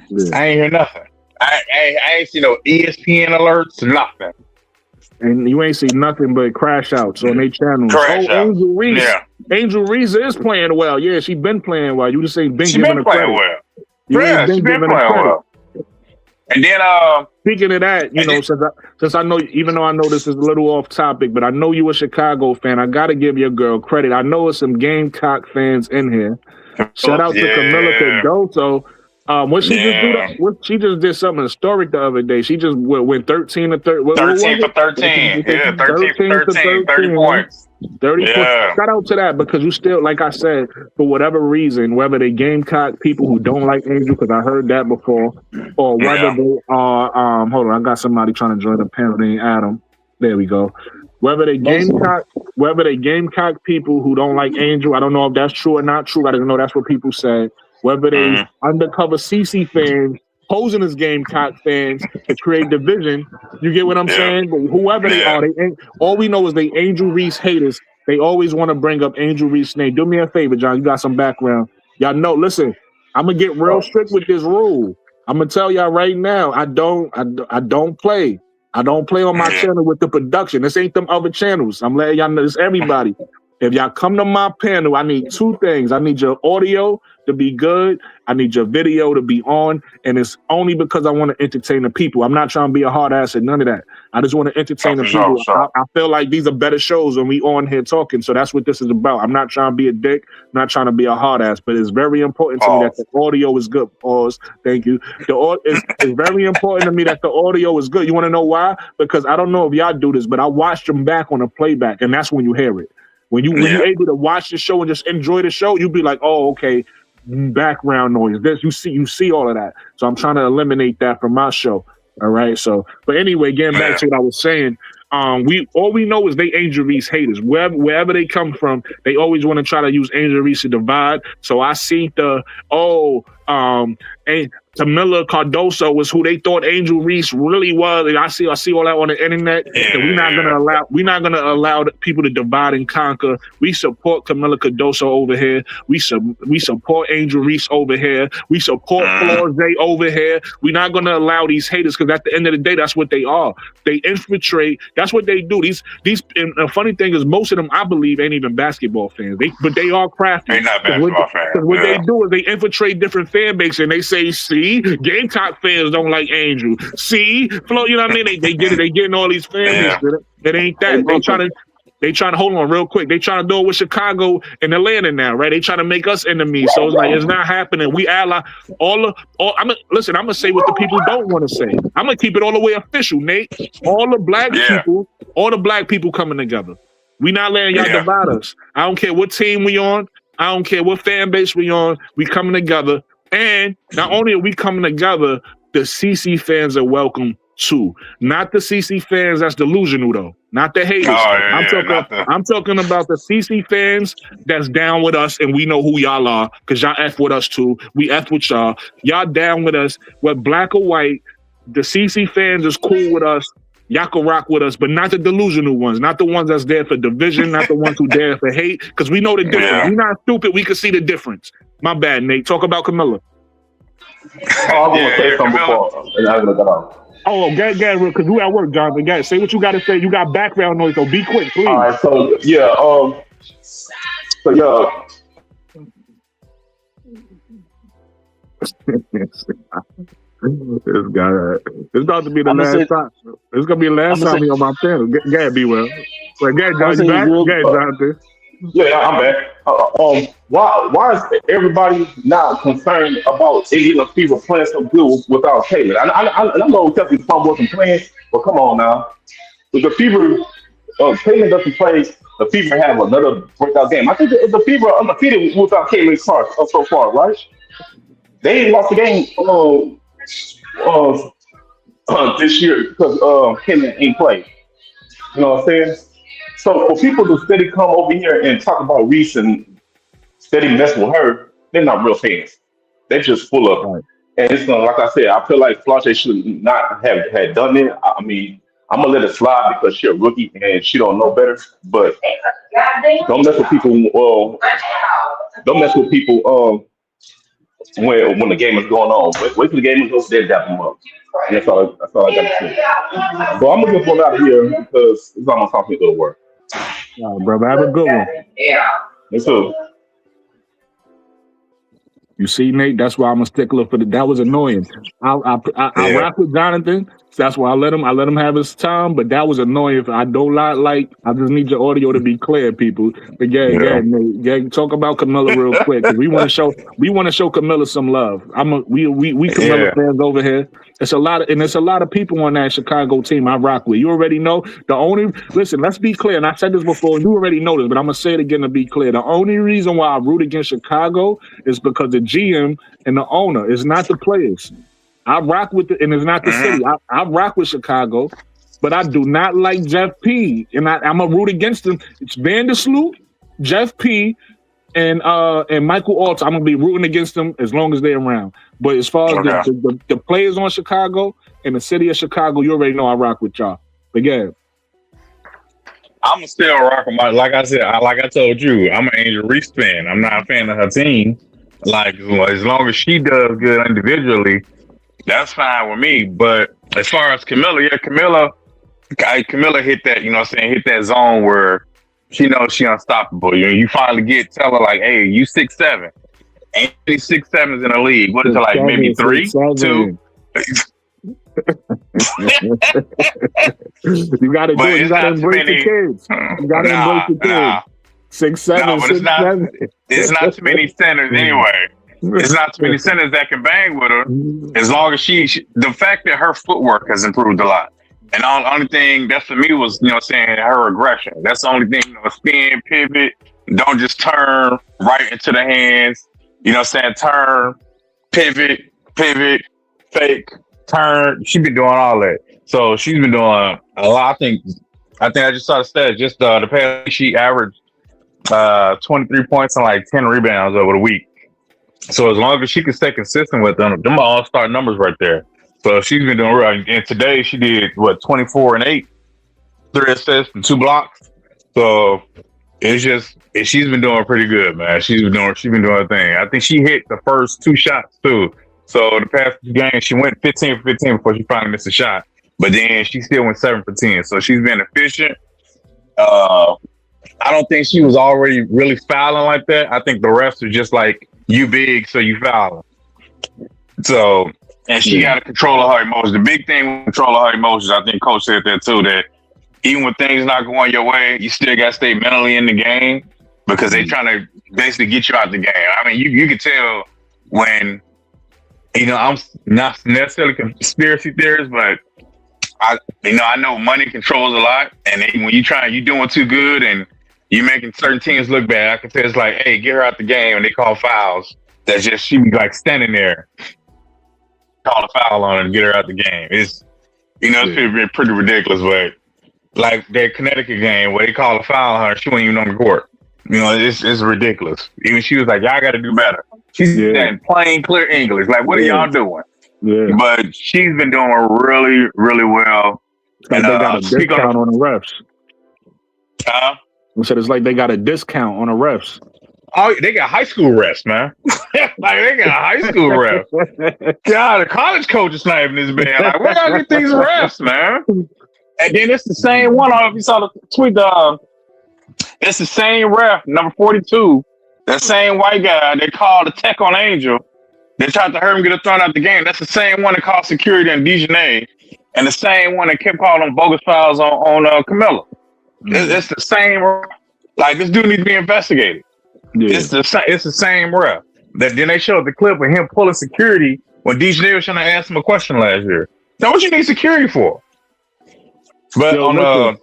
Yeah. I ain't hear nothing. I ain't seen no ESPN alerts, nothing. And you ain't seen nothing but crash outs on their channel. Angel Reese. Yeah. Angel Reese is playing well. Yeah, she been playing well. You just ain't been giving her credit. Well. Yeah, she been playing well. And then, speaking of that, you know, since I know, even though I know this is a little off topic, but I know you a Chicago fan, I got to give your girl credit. I know there's some Gamecock fans in here. Shout out to Camila Cardoso. What she just do? She just did something historic the other day. She just went 13 to 30. 13 for 13. Yeah, 13 for 13. 30 points. 30 points. Shout out to that, because you still, like I said, for whatever reason, whether they Gamecock people who don't like Angel, because I heard that before, or whether they are, hold on, I got somebody trying to join the panel named Adam. There we go. Whether they Gamecock people who don't like Angel, I don't know if that's true or not true. I didn't know that's what people said. Whether they undercover CC fans posing as Gamecock fans to create division, you get what I'm saying? But whoever they are, all we know is they Angel Reese haters. They always want to bring up Angel Reese's name. Do me a favor, John. You got some background. Y'all know. Listen, I'm gonna get real strict with this rule. I'm gonna tell y'all right now. I don't play. I don't play on my channel with the production. This ain't them other channels. I'm letting y'all know. This everybody. If y'all come to my panel, I need two things. I need your audio to be good. I need your video to be on. And it's only because I want to entertain the people. I'm not trying to be a hard ass and none of that. I just want to entertain the people. I feel like these are better shows when we on here talking. So that's what this is about. I'm not trying to be a dick. I'm not trying to be a hard ass. But it's very important to me that the audio is good. Pause. Thank you. It's very important to me that the audio is good. You want to know why? Because I don't know if y'all do this, but I watched them back on a playback, and that's when you hear it. When you're able to watch the show and just enjoy the show, you'll be like, oh, okay, background noise. This you see all of that. So I'm trying to eliminate that from my show. All right. So, but anyway, getting back to what I was saying, all we know is they Angel Reese haters. Wherever they come from, they always want to try to use Angel Reese to divide. So I see Camila Cardoso was who they thought Angel Reese really was. And I see all that on the internet. And we're not gonna allow people to divide and conquer. We support Camila Cardoso over here. We support Angel Reese over here. We support Flaujae over here. We're not gonna allow these haters, because at the end of the day, that's what they are. They infiltrate. That's what they do. These. And the funny thing is, most of them, I believe, ain't even basketball fans. But they are crafty. They're not basketball fans. What they do is they infiltrate different fan bases, and they say, "See, Gamecock fans don't like Angel. See, Flo, you know what I mean? They get it. They getting all these fan bases. It ain't that. They trying to hold on real quick. They trying to do it with Chicago and Atlanta now, right? They trying to make us enemies. So it's like it's not happening. We ally I'm gonna say what the people don't want to say. I'm gonna keep it all the way official, Nate. All the black people coming together. We not letting y'all divide us. I don't care what team we on. I don't care what fan base we on. We coming together. And not only are we coming together, the CC fans are welcome too. Not the CC fans that's delusional though. Not the haters. I'm talking about the CC fans that's down with us, and we know who y'all are, because y'all F with us too. We F with y'all. Y'all down with us, whether black or white. The CC fans is cool with us. Y'all can rock with us, but not the delusional ones, not the ones that's there for division, not the ones who there for hate, because we know the difference. We're not stupid. We can see the difference. My bad, Nate. Talk about Camila. I'm going to say something before, and I'm going to get off. Oh, get because you at work, Jonathan. Say what you got to say. You got background noise, so be quick, please. All right, so This guy, it's about to be the last time. It's gonna be the last time he on my panel. Be well. Well, Jonathan. Yeah, I'm back. Why is everybody not concerned about Indian people playing so good without Taylor? I know Kelsey Plum wasn't playing, but come on now. If the Fever, Taylor doesn't play, the Fever have another breakout game. I think the Fever are undefeated without Caitlin Clark so far, right? They ain't lost the game this year because Caitlin ain't played. You know what I'm saying? So for people to steady come over here and talk about Reese and steady mess with her, they're not real fans. They're just full of Right. and it's like I said, I feel like Flaujae should not have had done it. I mean, I'm gonna let it slide because she's a rookie and she don't know better. But don't mess with people. Don't mess with people. When the game is going on, wait till the game is over. Then dap them up. And That's all I got to say. So I'm gonna get one out of here because it's almost time for me to go to work. All right, brother. Have a good one. Yes, sir. You see, Nate, that's why I'm a stickler for that was annoying. I Yeah. rock with Jonathan. So that's why I let him have his time, but that was annoying. I don't like I just need your audio to be clear, people. But Yeah. Nate, talk about Camilla real quick because we want to show Camilla some love. We Camilla Yeah. fans over here. It's a lot of people on that Chicago team I rock with. You already know listen, let's be clear, and I said this before, and you already know this, but I'm gonna say it again to be clear. The only reason why I root against Chicago is because the GM and the owner is not the players. I rock with and it's not the city. I rock with Chicago, but I do not like Jeff P. And I'm a root against him. It's Vandersloot, Jeff P. and Michael Alt. I'm gonna be rooting against them as long as they're around. But as far as the players on Chicago and the city of Chicago, you already know I rock with y'all. But yeah. I'm still rocking my, like I said, like I told you, I'm an Angel Reese fan. I'm not a fan of her team. Like, as long as she does good individually, that's fine with me. But as far as Camilla, Camilla hit that, you know what I'm saying, hit that zone where she knows she unstoppable. You finally tell her like, hey, you 6'7". Ain't any 6'7s in the league. What is it, like maybe 3, 2? You gotta do it. You gotta embrace the kids. You gotta embrace the kids. 6'7", but it's not too many centers anyway. It's not too many centers that can bang with her. As long as she the fact that her footwork has improved a lot. And the only thing that for me was, you know what I'm saying, her aggression. That's the only thing, you know, spin, pivot, don't just turn right into the hands. You know what I'm saying? Turn, pivot, fake, turn. She's been doing all that. So she's been doing a lot. I think I just saw the stats. Just the past she averaged 23 points and like 10 rebounds over the week. So as long as she can stay consistent with them all-star numbers right there. So she's been doing real. And today she did 24 and 8, 3 assists and 2 blocks. So she's been doing pretty good, man. She's been doing her thing. I think she hit the first 2 shots too. So the past 2 games she went 15 for 15 before she finally missed a shot. But then she still went 7 for 10. So she's been efficient. I don't think she was already really fouling like that. I think the refs are just like, you big, so you fouling. So, and she got to control her emotions. The big thing with control her emotions, I think Coach said that too, that even when things not going your way, you still got to stay mentally in the game because they trying to basically get you out the game. I mean, you can tell when, you know, I'm not necessarily conspiracy theorist, but I know money controls a lot. And when you're doing too good and you're making certain teams look bad, I can tell it's like, hey, get her out the game, and they call fouls. That's just, she be like standing there, call a foul on her and get her out the game. It's, it's pretty ridiculous, but like that Connecticut game where they call a foul on her, she wasn't even on the court. You know, it's ridiculous. Even she was like, y'all got to do better. She's in plain, clear English. Like, what are y'all doing? Yeah. But she's been doing really, really well. And they got a discount on the refs. I said it's like they got a discount on the refs. Oh, they got high school refs, man. Like they got high school refs. God, the college coach is not even this bad. Like, where y'all get these refs, man? And then it's the same one. I don't know if you saw the tweet. It's the same ref, number 42. That same white guy they called a tech on Angel. They tried to hurt him, get a thrown out the game. That's the same one that called security on Dijonay, and the same one that kept calling bogus fouls on Camilla. It's the same. Like this dude needs to be investigated. Yeah. It's the same rep. That then they showed the clip of him pulling security when DJ was trying to ask him a question last year. So what you need security for? But Yo, on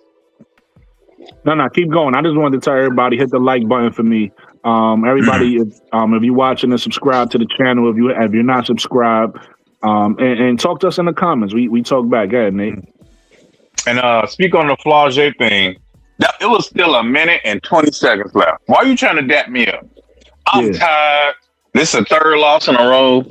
No, keep going. I just wanted to tell everybody, hit the like button for me. Everybody, if you're watching and subscribe to the channel, if you're not subscribed, and talk to us in the comments. We talk back. Go ahead, Nate. And speak on the Flaujae thing. It was still 1 minute and 20 seconds left. Why are you trying to dap me up? I'm tired. This is a third loss in a row.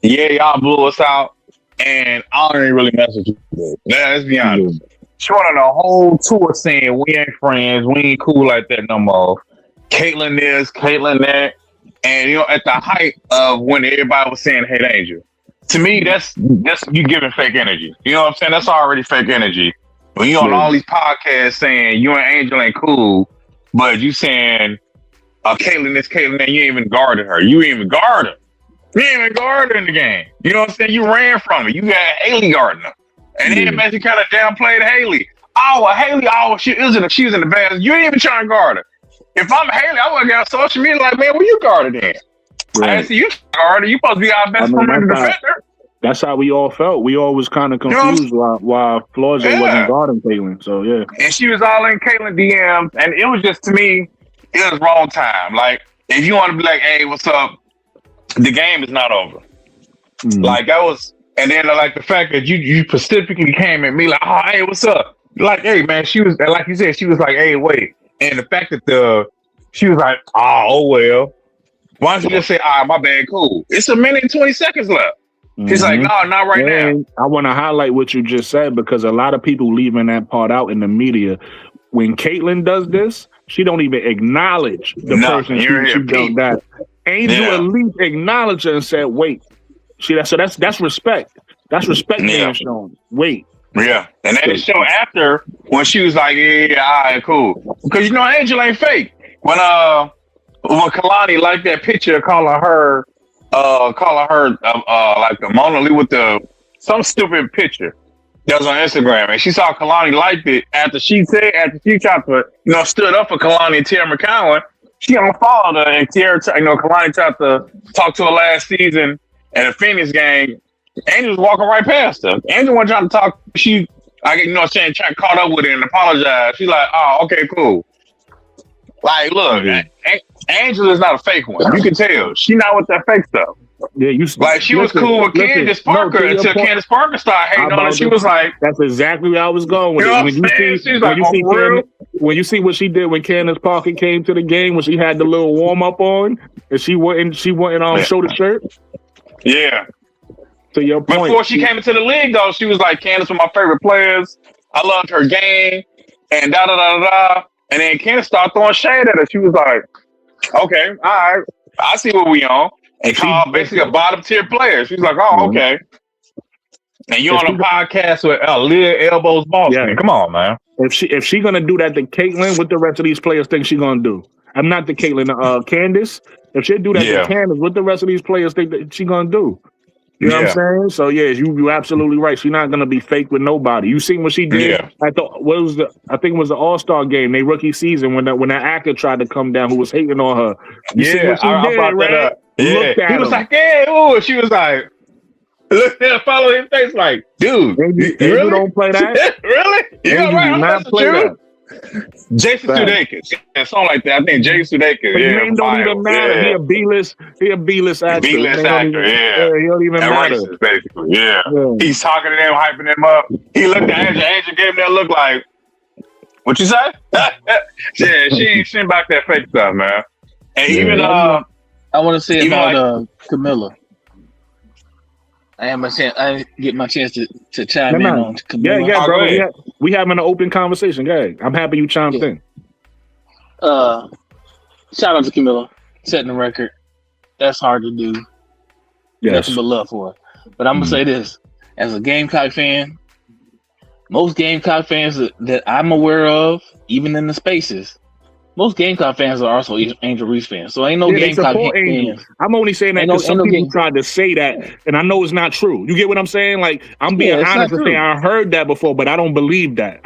Yeah, y'all blew us out, and I don't even really mess with you. Let's be honest. She went on a whole tour saying we ain't friends, we ain't cool like that no more. Caitlyn this, Caitlyn that, and at the height of when everybody was saying hate Angel. To me, that's you giving fake energy. You know what I'm saying? That's already fake energy. When you on all these podcasts saying you and Angel ain't cool, but you saying Caitlyn this, Caitlyn that, you ain't even guarded her. You ain't even guard her. You ain't even guard her in the game. You know what I'm saying? You ran from her. You got Haley guarding her. And then Messi kind of downplayed Haley. Haley, she was in the bad. You ain't even trying to guard her. If I'm Haley, I would have got social media like, man, where you guarded in? Right. I didn't see you guarded. You supposed to be our best perimeter defender. That's how we all felt. We all was kind of confused why Flaujae wasn't guarding Caitlyn. So yeah. And she was all in Caitlyn DMs, and it was just, to me, it was wrong time. Like, if you want to be like, hey, what's up? The game is not over. Like that was. And then like the fact that you specifically came at me like, oh, hey, what's up? Like, hey, man, she was, like you said, she was like, hey, wait. And the fact that she was like, oh, well, why don't you just say, all right, my bad, cool. It's 1 minute and 20 seconds left. He's like, no, not right now. I want to highlight what you just said because a lot of people leaving that part out in the media. When Caitlyn does this, she don't even acknowledge the person she dumped that. Angel at least acknowledged her and said, wait. So that's respect. That's respect being shown. Wait. Yeah. And then it showed after when she was like, yeah, all right, cool. Because Angel ain't fake. When Kalani liked that picture calling her like the Mona Lisa with some stupid picture that was on Instagram, and she saw Kalani liked it after she tried to stood up for Kalani and Tierra McCowan. She unfollowed her, and Tierra, Kalani tried to talk to her last season at a Phoenix game. Angel was walking right past her. Angel wasn't trying to talk. Trying to caught up with her and apologize. She's like, oh, okay, cool. Like, look, Angel is not a fake one. You can tell. She not with that fake stuff. Yeah, she was cool with Candace Parker until Candace Parker started hating on her. She was like, that's exactly where I was going with it. When you see what she did when Candace Parker came to the game, when she had the little warm up on and she wouldn't show the shirt. Yeah. To your point. Before she came into the league, though, she was like, Candace was my favorite players. I loved her game and da da da da. And then Candace started throwing shade at her. She was like, okay, all right, I see what we on. And called basically a bottom tier player. She's like, oh, okay. And you on a podcast with Leah Elbows Boston. Yeah. Come on, man. If she gonna do that to Caitlyn, what the rest of these players think she gonna do? I'm not the Caitlyn, Candace. If she do that to Candace, what the rest of these players think that she gonna do? You know what I'm saying? So yeah, you absolutely right. She's not gonna be fake with nobody. You seen what she did? Yeah. I think it was the All-Star game, they rookie season when that actor tried to come down who was hating on her. You see what she did, right? Yeah. He was like, yeah, ooh. She was like, look at follow his face like, dude, you really don't play that? Really? Yeah, right. I'm not play that. Jason Sudeikis, something like that. I think Jason Sudeikis. His name don't even matter. Yeah. He a B-list actor. B-list actor. He don't even matter. Racist, basically. Yeah. He's talking to them, hyping them up. He looked at Angel. Angel gave him that look like, what you say? Yeah, she ain't back that fake stuff, man. And even I want to say about Camilla. I didn't get my chance to chime in on Camilla. Yeah, bro. We having an open conversation. Go ahead. I'm happy you chimed in. Shout out to Camilla, setting the record. That's hard to do. Yes. Nothing but love for her. But I'm gonna say this: as a Gamecock fan, most Gamecock fans that I'm aware of, even in the spaces, most Gamecock fans are also Angel Reese fans. So ain't no They Gamecock support Angel. fans. I'm only saying that Ain't no- because some ain't no people Game- tried to say that, and I know it's not true. You get what I'm saying? Like, I'm being Yeah, it's honest not and saying true. I heard that before, but I don't believe that.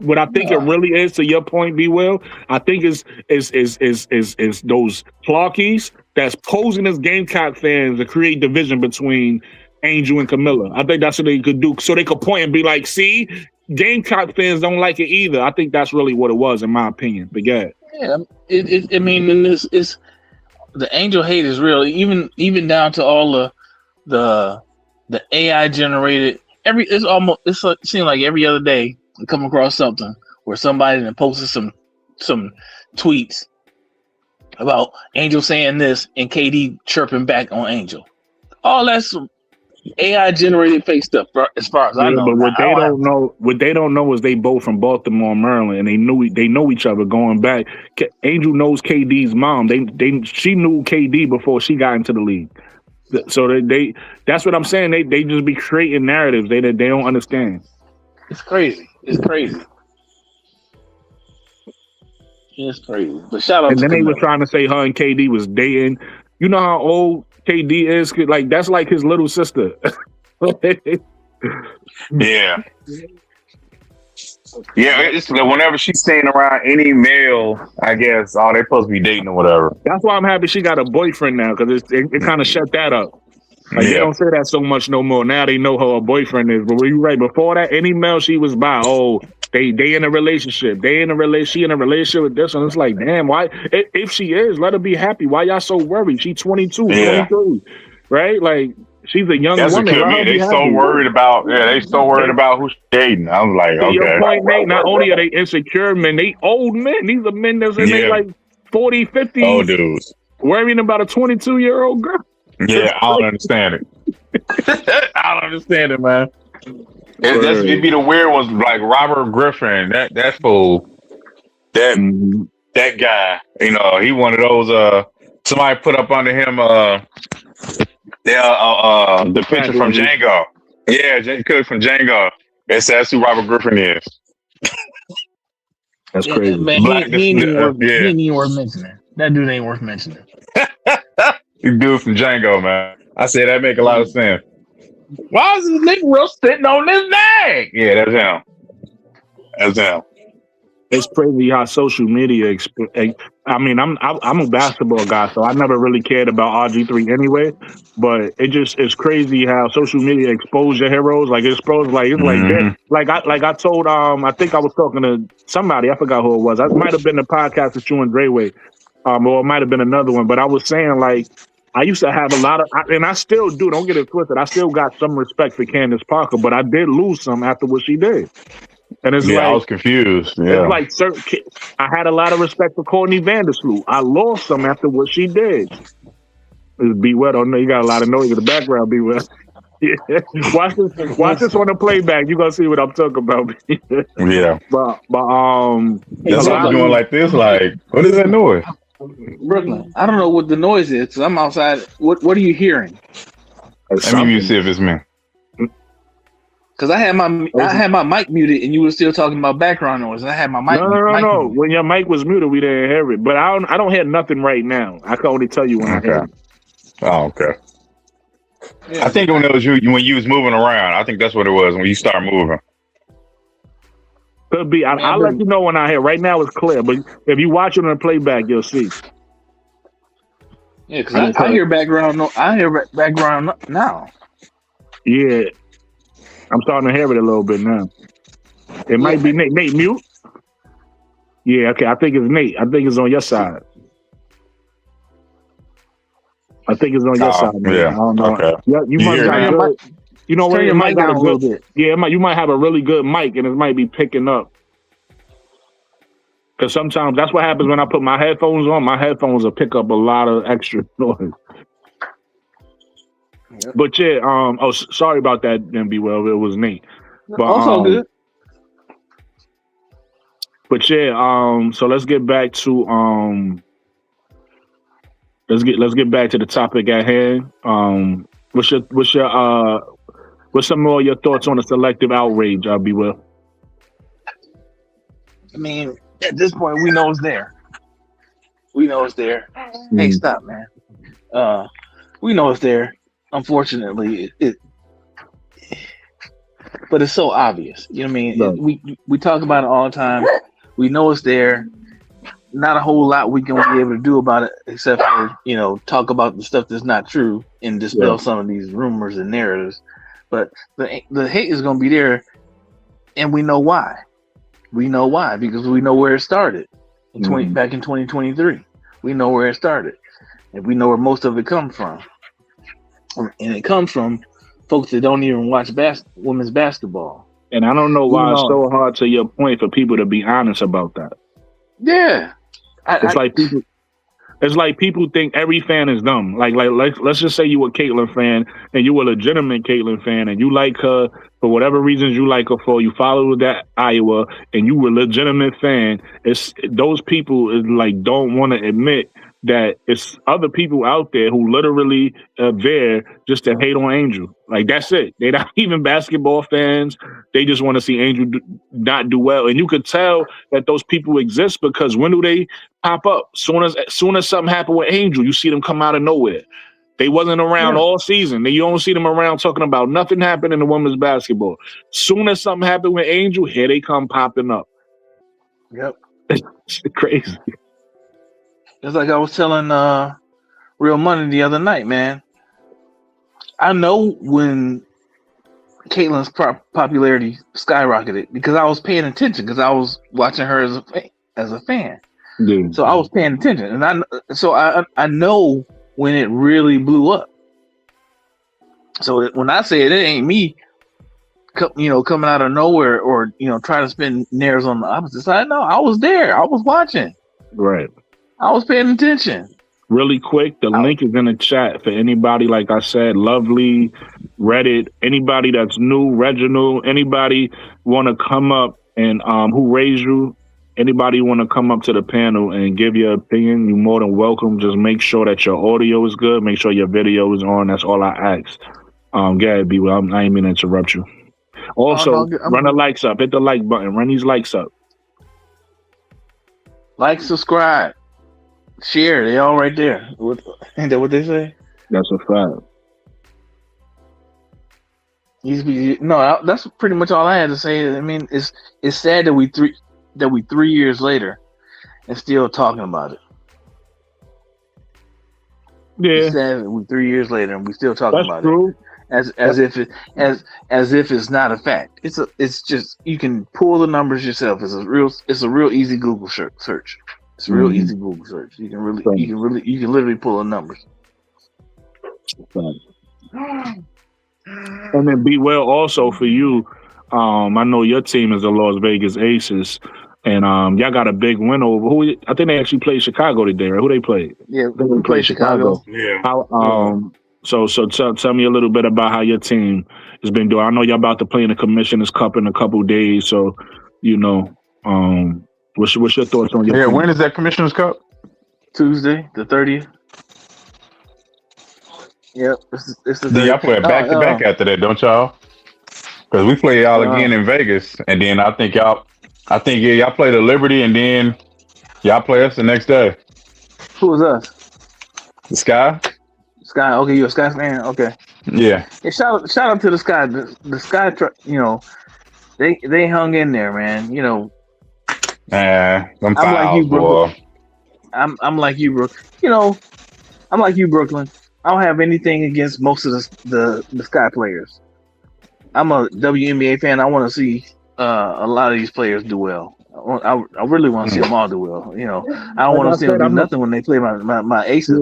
What I think it Nah. really is, to your point, B. Will, I think is those Clarkies that's posing as Gamecock fans to create division between Angel and Camilla. I think that's what they could do, so they could point and be like, "See, Gamecock fans don't like it either." I think that's really what it was, in my opinion. But yeah, I mean, and it's the Angel hate is real. Even down to all the AI generated. It seems like every other day we come across something where somebody then posted some tweets about Angel saying this and KD chirping back on Angel. All that's some AI generated fake stuff, as far as I know. but Now, what they don't know is they both from Baltimore, Maryland, and they know each other going back. Angel knows KD's mom. She knew KD before she got into the league. So they that's what I'm saying. They just be creating narratives they don't understand. It's crazy. It's crazy. It's crazy. But shout out And to then they Camilla. were trying to say her and KD was dating. You know how old KD is? Like, that's like his little sister. Yeah. Yeah, it's whenever she's staying around any male, I guess, they supposed to be dating or whatever. That's why I'm happy she got a boyfriend now, because it kind of shut that up. Like, they don't say that so much no more. Now they know who her boyfriend is. But you're right, before that, any male she was by, they in a relationship. She in a relationship with this one. It's like, damn, why? If she is, let her be happy. Why y'all so worried? She 22, 23, right? Like, she's a young That's what woman. killed me. They so worried about who she's dating. I was like, to okay. your point, Nate, not only are they insecure men, they old men. These are men that's in their like 40, 50. Oh, dudes. Worrying about a 22-year-old girl. Yeah, I don't understand it. I don't understand it, man. It'd be the weird ones like Robert Griffin. That fool. That guy. You know, he one of those. Somebody put up under him. The picture from Django. Yeah, Cook from Django. That's who Robert Griffin is. That's crazy. Man, he ain't even worth mentioning. That dude ain't worth mentioning. You dude from Django, man. I said that make a lot of sense. Why is this nigga sitting on this bag? Yeah, that's him. That's him. It's crazy how social media. I mean, I'm a basketball guy, so I never really cared about RG3 anyway. But it's crazy how social media expose your heroes. Like it's like I told I think I was talking to somebody, I forgot who it was. It might have been the podcast with you and Drayway, or it might have been another one. But I was saying, like, I used to have a lot of, and I still do. Don't get it twisted. I still got some respect for Candace Parker, but I did lose some after what she did. And it's I was confused. Yeah. It's like I had a lot of respect for Courtney Vandersloot. I lost some after what she did. Be well, don't know. You got a lot of noise in the background. Be well. Yeah. Watch this on the playback. You gonna see what I'm talking about. Yeah. But that's what I'm doing like this. Like, what is that noise? Brooklyn, I don't know what the noise is because I'm outside. What are you hearing? Let me see if it's me. Because I had my mic muted and you were still talking about background noise, and I had my mic. No. When your mic was muted, we didn't hear it. But I don't hear nothing right now. I can only tell you when I hear it. Oh, okay. Yeah. I think when it was when you was moving around, I think that's what it was when you start moving. Could be. I'll let you know when I hear. Right now it's clear, but if you watch it on the playback, you'll see. Yeah, because I hear background. I hear background now. Yeah, I'm starting to hear it a little bit now. It might be Nate. Nate, mute. Yeah, okay. I think it's Nate. I think it's on your side. I think it's on your side. Man. Yeah. I don't know. Okay. Yeah, you must got good. You know what? Turn your mic down a little bit. Yeah, you might have a really good mic, and it might be picking up. Because sometimes that's what happens when I put my headphones on. My headphones will pick up a lot of extra noise. Yep. But yeah, sorry about that, Wnba. Well, it was Nate. But also good. But yeah, so let's get back to let's get back to the topic at hand. What's some more of your thoughts on the selective outrage, Wnba? I mean, at this point, we know it's there. We know it's there. Hey, stop, man. We know it's there. Unfortunately, but it's so obvious. You know what I mean? Right. We talk about it all the time. We know it's there. Not a whole lot we can be able to do about it, except for talk about the stuff that's not true and dispel some of these rumors and narratives. But the hate is going to be there, and we know why. We know why because we know where it started back in 2023. We know where it started, and we know where most of it comes from. And it comes from folks that don't even watch women's basketball. And I don't know why it's so hard, to your point, for people to be honest about that. Yeah, it's like people think every fan is dumb. Like let's just say you a Caitlyn fan and you a legitimate Caitlyn fan and you like her for whatever reasons you like her for. You follow that Iowa and you a legitimate fan. It's those people is like don't want to admit that it's other people out there who literally are there just to hate on Angel. Like that's it. They're not even basketball fans. They just want to see Angel not do well. And you could tell that those people exist because when do they pop up? Soon as something happened with Angel, you see them come out of nowhere. They wasn't around all season. You don't see them around talking about nothing happened in the women's basketball. Soon as something happened with Angel, here they come popping up. Yep. It's crazy. It's like I was telling Real Money the other night, man. I know when Caitlyn's popularity skyrocketed because I was paying attention because I was watching her as a fan. Yeah. So I was paying attention, and I know when it really blew up. So when I say it ain't me, coming out of nowhere or trying to spin narratives on the opposite side. No, I was there. I was watching. Right. I was paying attention. Really quick, the link is in the chat for anybody, like I said, Lovely, Reddit, anybody that's new, Reginald, anybody want to come up and who raised you, anybody want to come up to the panel and give your opinion, you're more than welcome. Just make sure that your audio is good, make sure your video is on. That's all I ask. Gary B, well, I ain't mean to interrupt you. Also, run the likes up, hit the like button, run these likes up. Like, subscribe. Share, they all right there. Ain't that what they say? That's a fact. No, that's pretty much all I had to say. I mean, it's sad that we 3 years later and still talking about it. Yeah, it's sad that we 3 years later and we still talking about true. it as if it's not a fact. It's just you can pull the numbers yourself. It's a real easy Google search. It's a real easy Google search. You can literally pull the numbers. And then be well also for you. I know your team is the Las Vegas Aces, and y'all got a big win over who? I think they actually played Chicago today, right? Who they played? Yeah, they played Chicago. Yeah. How, so tell me a little bit about how your team has been doing. I know y'all about to play in the Commissioner's Cup in a couple days, so what's your thoughts on your team? When is that Commissioner's Cup? Tuesday, the 30th. Yep, it's the 30th. Y'all play back to back after that, don't y'all? Because we play y'all again in Vegas, and then I think y'all play the Liberty, and then y'all play us the next day. Who is us? The Sky. Sky. Okay, you a Sky fan? Okay. Yeah. Shout out to the Sky. The Sky. They hung in there, man. I'm like you, Brooklyn. I'm like you, Brooklyn. I'm like you, Brooklyn. I don't have anything against most of the Sky players. I'm a WNBA fan. I want to see a lot of these players do well. I really want to see them all do well. I don't want to see them do nothing when they play my Aces.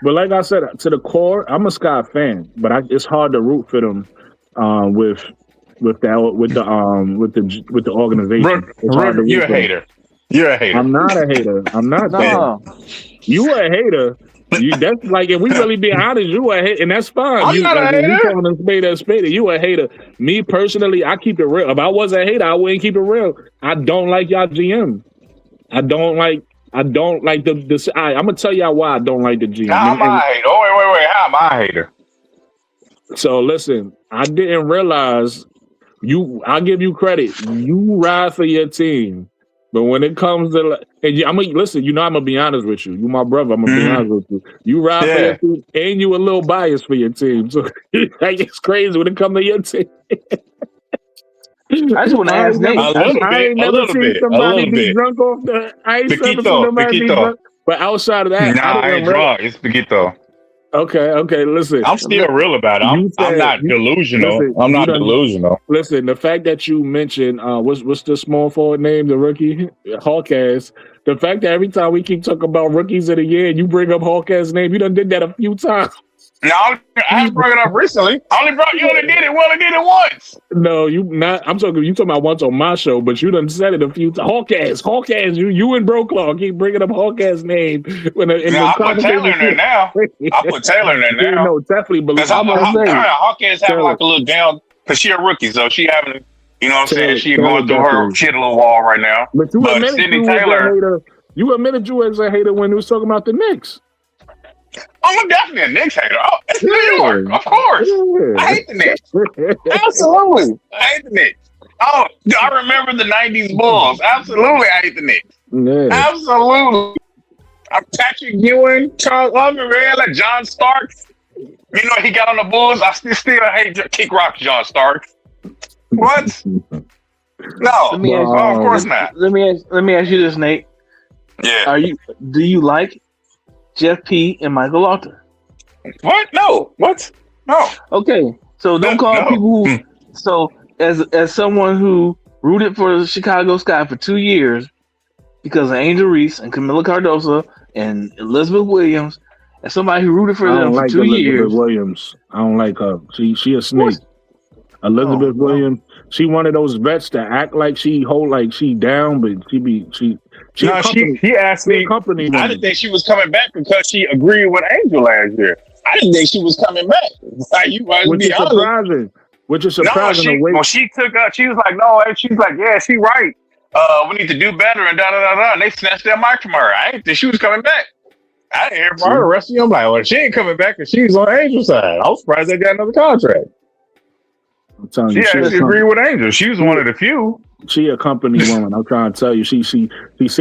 But like I said, to the core, I'm a Sky fan, but it's hard to root for them with the organization. You're a hater. You're a hater. I'm not a hater. I'm not. No. You a hater. That's like, if we really be honest, you a hater, and that's fine. I'm not a hater. You calling a spade. You a hater. Me personally, I keep it real. If I was a hater, I wouldn't keep it real. I don't like y'all GM. I don't like the. I'm gonna tell y'all why I don't like the GM. How am I a hater? Oh, wait. How am I a hater? So listen, I didn't realize I'll give you credit. You ride for your team, But when it comes to, I'm gonna listen. You know, I'm gonna be honest with you. You my brother. I'm gonna be honest with you. You ride for your team, and you a little biased for your team. So like, it's crazy when it comes to your team. I just want to ask Nate. I ain't never seen somebody be drunk off the ice. Never seen somebody be drunk. But outside of that, I ain't drunk. It's Piquito. Okay. Listen, I'm still real about it. I'm not delusional. Listen, I'm not delusional. Listen, the fact that you mentioned what's the small forward name, the rookie Hawkins. The fact that every time we keep talking about rookies of the year, you bring up Hawkins' name. You done did that a few times. No, I haven't brought it up recently. You only did it once. No, you not. You talking about once on my show, but you done said it a few times. Hawkins, you and Broclaw keep bringing up Hawkins' name. I put Taylor in there now. No, definitely. Because Hawkins having like a little down, because she a rookie, so she having, you know what I'm saying? She going through her shit a little wall right now. But you admitted you was a hater when you was talking about the Knicks. I'm definitely a Knicks hater. Oh, it's New York, of course. Yeah. I hate the Knicks. Absolutely. I hate the Knicks. Oh, I remember the 90s Bulls. Absolutely, I hate the Knicks. Yeah. Absolutely. I'm Patrick Ewing, Charles Wnba, John Starks. You know, he got on the Bulls. I still hate kick rock John Starks. What? No. Of course not. Let me ask you this, Nate. Yeah. Do you like Jeff P. and Michael Alter? What? No. What? No. Okay. So don't call people who. So as someone who rooted for the Chicago Sky for 2 years because of Angel Reese and Camila Cardoso and Elizabeth Williams, as somebody who rooted for them for 2 years. Williams. I don't like her. She a snake. Elizabeth Williams. She one of those vets that act like she down, but she asked me. I didn't think she was coming back because she agreed with Angel last year. I didn't think she was coming back. Which is surprising. She took up. She was like, no. She's like, yeah, she right. We need to do better and da da da da. And they snatched that mic from her. I didn't think she was coming back. I didn't hear from her. The rest of them like, well, she ain't coming back because she's on Angel's side. I was surprised they got another contract. I'm telling you, she agreed with Angel. She was one of the few. She a company woman. I'm trying to tell you, she say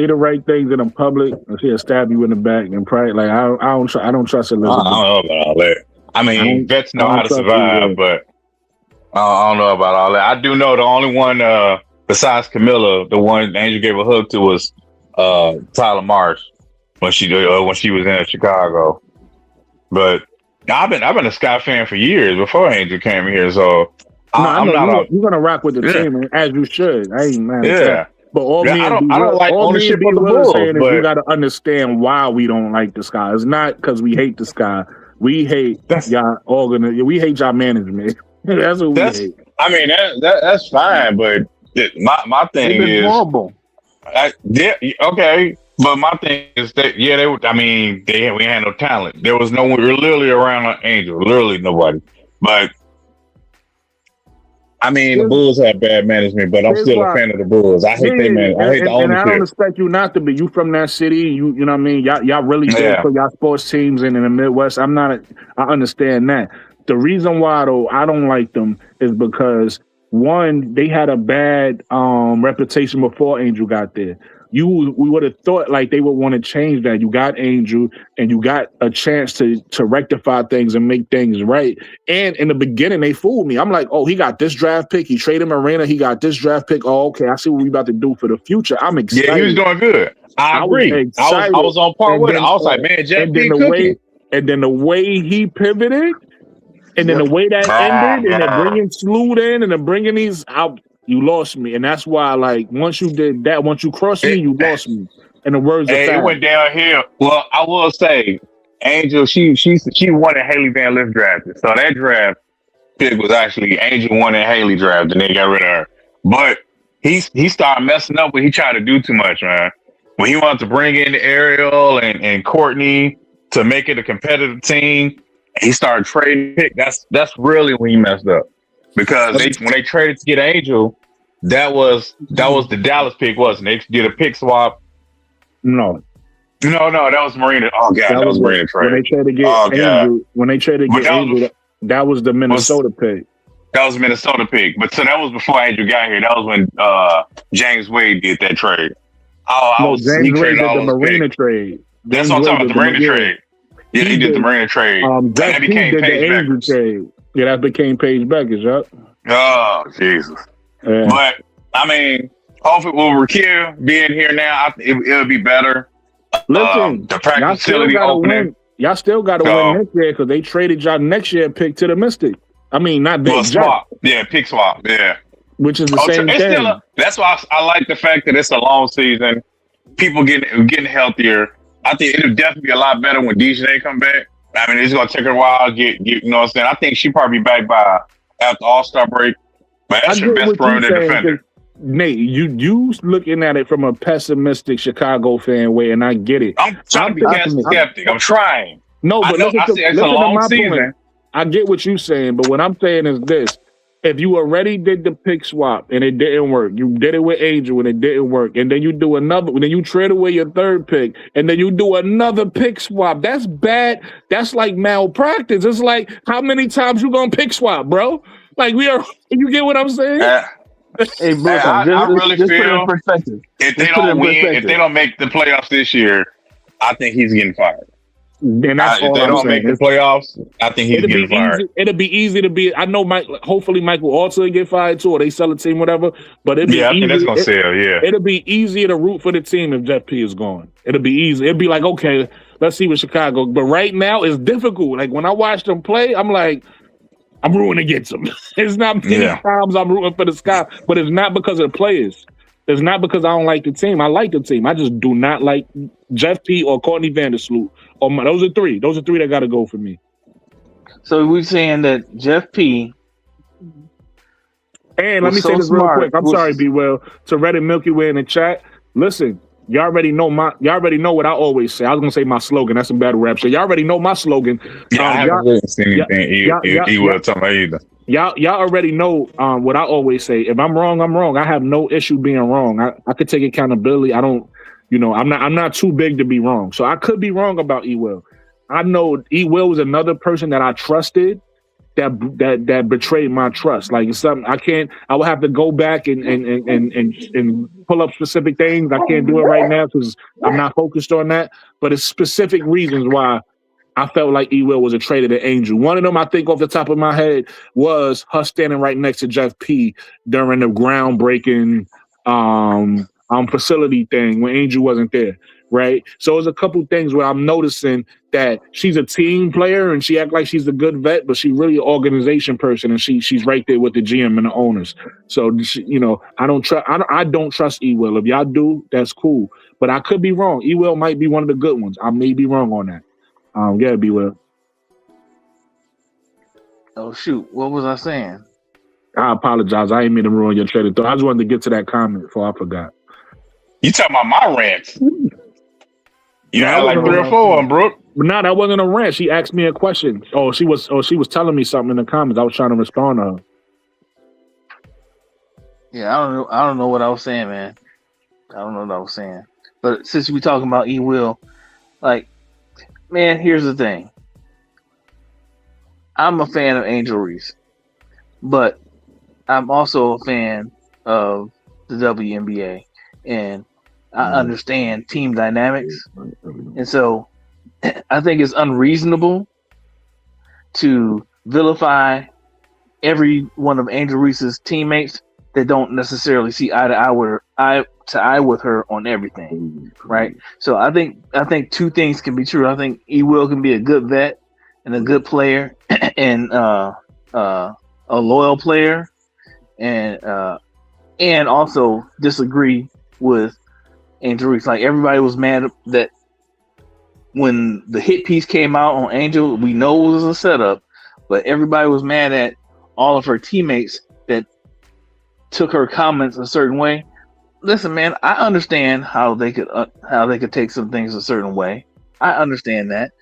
the right things in public, and she'll stab you in the back and probably like I don't trust Elizabeth. I don't know about all that. I mean, vets know how to survive, but I don't know about all that. I do know the only one besides Camilla, the one Angel gave a hug to was Tyler Marsh when she was in Chicago. But I've been a Sky fan for years before Angel came here, so. You're gonna rock with the team, as you should. I ain't mad at that. But I don't like ownership of the Bulls. But you got to understand why we don't like the Sky. It's not because we hate the Sky. We hate y'all we hate y'all management. That's what we hate. I mean, that's fine, but my thing is horrible. Okay, but my thing is that we had no talent. There was no one literally around Angel, literally nobody. But I mean, the Bulls have bad management, but I'm still a fan of the Bulls. I hate their management. I hate the ownership. And I don't expect you not to be. You from that city. You know what I mean? Y'all really good for y'all sports teams in the Midwest. I understand that. The reason why, though, I don't like them is because, one, they had a bad reputation before Angel got there. We would have thought like they would want to change that. You got Angel and you got a chance to rectify things and make things right. And in the beginning, they fooled me. I'm like, oh, he got this draft pick. He traded Marina. He got this draft pick. Oh, okay. I see what we about to do for the future. I'm excited. Yeah, he was doing good. I agree. I was on par with it. I was like, man, Jack B. cooking. And then the way he pivoted, and then the way that ended, and then bringing Sloot in, and then bringing these out. You lost me, and that's why, like, once you did that, once you crossed me, you lost me. In the words of it went downhill. Well, I will say, Angel, she wanted Haley Van Lith drafted, so that draft pick was actually Angel wanted Haley drafted, and they got rid of her. But he started messing up when he tried to do too much, man. When he wanted to bring in Ariel and Courtney to make it a competitive team, he started trading pick. That's really when he messed up. Because when they traded to get Angel, that was the Dallas pick, wasn't it? They did a pick swap. No, that was Marina. Oh god, that was Marina trade. When they traded to get Angel, that was the Minnesota pick. That was the Minnesota pick. But so that was before Angel got here. That was when James Wade did that trade. No, He James Ray traded did all the those Marina picks. trade. That's James what I'm Ray talking about, did the Marina trade. Yeah, he did the Marina trade. And Jeff that P became did the Paige Angel Beckers. trade. Yeah, that became Paige Beckers, yup. Oh, Jesus. Yeah. But, I mean, hopefully with Rakia being here now, it'll be better. Listen, The y'all practice still facility gotta opening. win. Y'all still gotta So- win next year because they traded y'all next year pick to the Mystic. I mean, not Well, Jeff, swap. Yeah, pick swap. Yeah. which is the same It's thing. that's why I like the fact that it's a long season. People getting healthier. I think it'll definitely be a lot better when DJ come back. I mean, it's gonna take her a while to get you know what I'm saying. I think she probably be back by after All-Star break. But that's your best perimeter defender. Nate, you looking at it from a pessimistic Chicago fan way, and I get it. I'm trying to be skeptic. I'm trying. No, but listen to it's a long season. point. I get what you're saying, but what I'm saying is this. If you already did the pick swap and it didn't work, you did it with Angel and it didn't work, and then you do another, then you trade away your third pick, and then you do another pick swap. That's bad. That's like malpractice. It's like, how many times you gonna pick swap, bro? Like you get what I'm saying? Hey, bro, I really just put it feel in perspective. If they don't win, if they don't make the playoffs this year, I think he's getting fired. Then that's all if they I'm don't saying. make the playoffs, I think he's getting fired. It'll be easy to be. I know hopefully Mike will also get fired too, or they sell the team, whatever. But I think that's gonna sell. Yeah, it'll be easier to root for the team if Jeff P is gone. It'll be easy. It'll be like, okay, let's see what Chicago. But right now it's difficult. Like when I watch them play, I'm like, I'm rooting against them. It's not many times I'm rooting for the Sky, but it's not because of the players. It's not because I don't like the team. I like the team. I just do not like Jeff P or Courtney Vandersloot. Those are three. Those are three that got to go for me. So we're saying that Jeff P. And let me say this real quick. I'm sorry, B. Will, to Reddit Milky Way in the chat. Listen, y'all already know what I always say. I was gonna say my slogan. That's some battle rap shit. Y'all already know my slogan. I haven't really seen anything he will tell me either. Y'all already know what I always say. If I'm wrong, I'm wrong. I have no issue being wrong. I could take accountability. I don't, I'm not too big to be wrong. So I could be wrong about E. Will. I know E. Will was another person that I trusted that betrayed my trust. Like it's something I will have to go back and pull up specific things. I can't do it right now because I'm not focused on that. But it's specific reasons why I felt like E. Will was a traitor to Angel. One of them, I think, off the top of my head, was her standing right next to Jeff P. during the groundbreaking facility thing when Angel wasn't there, right? So there's a couple things where I'm noticing that she's a team player and she act like she's a good vet, but she's really an organization person and she's right there with the GM and the owners. So I don't trust E. Will. If y'all do, that's cool, but I could be wrong. E. Will might be one of the good ones. I may be wrong on that. Yeah, be well. Oh shoot, what was I saying? I apologize. I ain't mean to ruin your trade of thought. I just wanted to get to that comment before I forgot. You talking about my rants? You had like 3 or 4 on Brooke. But no, that wasn't a rant. She asked me a question. She was telling me something in the comments. I was trying to respond to her. Yeah, I don't know what I was saying, man. I don't know what I was saying. But since we talking about E. Will, like, man, here's the thing. I'm a fan of Angel Reese, but I'm also a fan of the WNBA, and I understand team dynamics, and so I think it's unreasonable to vilify every one of Angel Reese's teammates that don't necessarily see eye to eye with her on everything, right? So I think 2 things can be true. I think E. Will can be a good vet and a good player and a loyal player, and also disagree with Angel Reese. Like, everybody was mad that when the hit piece came out on Angel, we know it was a setup, but everybody was mad at all of her teammates that took her comments a certain way. Listen, man, I understand how they could take some things a certain way. I understand that,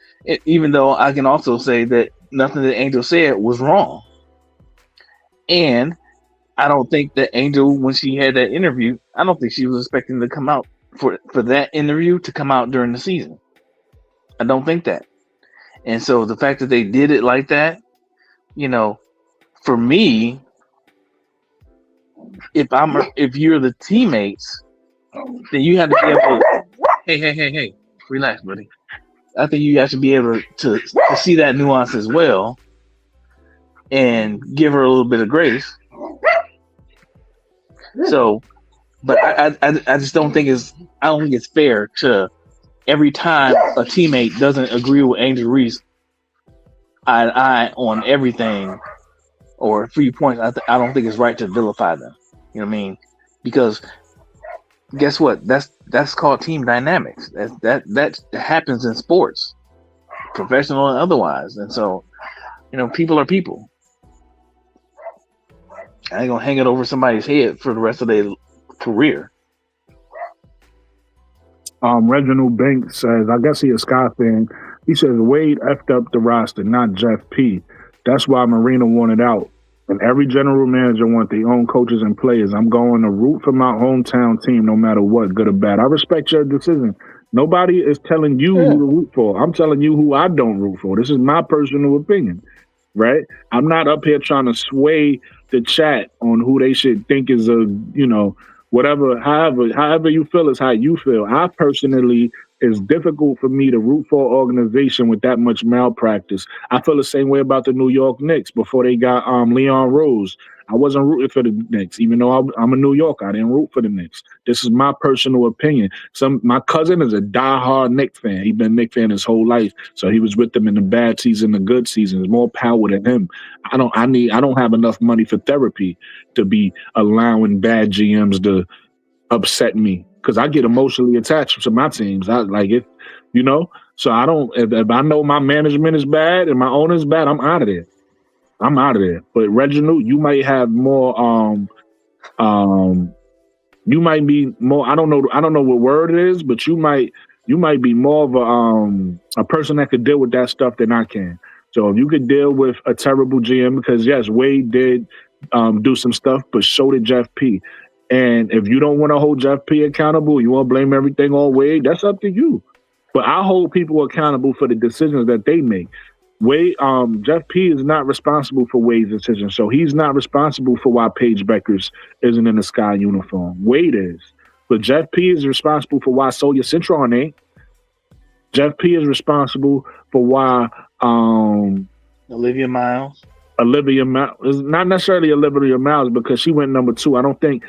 even though I can also say that nothing that Angel said was wrong. And I don't think that Angel, when she had that interview, I don't think she was expecting to come out for that interview to come out during the season. I don't think that. And so the fact that they did it like that, for me, if you're the teammates then you have to be able to, hey, relax, buddy. I think you have to be able to see that nuance as well and give her a little bit of grace. So, but I just don't think it's fair to every time a teammate doesn't agree with Angel Reese eye to eye on everything or 3 points. I don't think it's right to vilify them. You know what I mean? Because guess what? That's called team dynamics. That happens in sports, professional and otherwise. And so, people are people. I ain't gonna hang it over somebody's head for the rest of their career. Reginald Banks says, I guess he a Sky fan. He says Wade effed up the roster, not Jeff P. That's why Marina wanted out. And every general manager want their own coaches and players. I'm going to root for my hometown team no matter what, good or bad. I respect your decision. Nobody is telling you who to root for. I'm telling you who I don't root for. This is my personal opinion, right? I'm not up here trying to sway the chat on who they should think is whatever, however you feel is how you feel. I personally, it's difficult for me to root for an organization with that much malpractice. I feel the same way about the New York Knicks before they got Leon Rose. I wasn't rooting for the Knicks, even though I'm a New Yorker. I didn't root for the Knicks. This is my personal opinion. My cousin is a diehard Knicks fan. He's been a Knicks fan his whole life, so he was with them in the bad season, the good seasons. More power to him. I don't have enough money for therapy to be allowing bad GMs to upset me because I get emotionally attached to my teams. I like it, So I don't. If I know my management is bad and my owner's bad, I'm out of there. But Reginald, you might have more. You might be more. I don't know what word it is, but you might be more of a person that could deal with that stuff than I can. So if you could deal with a terrible GM, because yes, Wade did do some stuff, but so did Jeff P. And if you don't want to hold Jeff P accountable, you want to blame everything on Wade, that's up to you. But I hold people accountable for the decisions that they make. Wade, Jeff P is not responsible for Wade's decisions, so he's not responsible for why Paige Beckers isn't in the Sky uniform. Wade is. But Jeff P is responsible for why Solia Citron ain't. Jeff P is responsible for why Olivia Miles is not necessarily Olivia Miles because she went number 2. I don't think.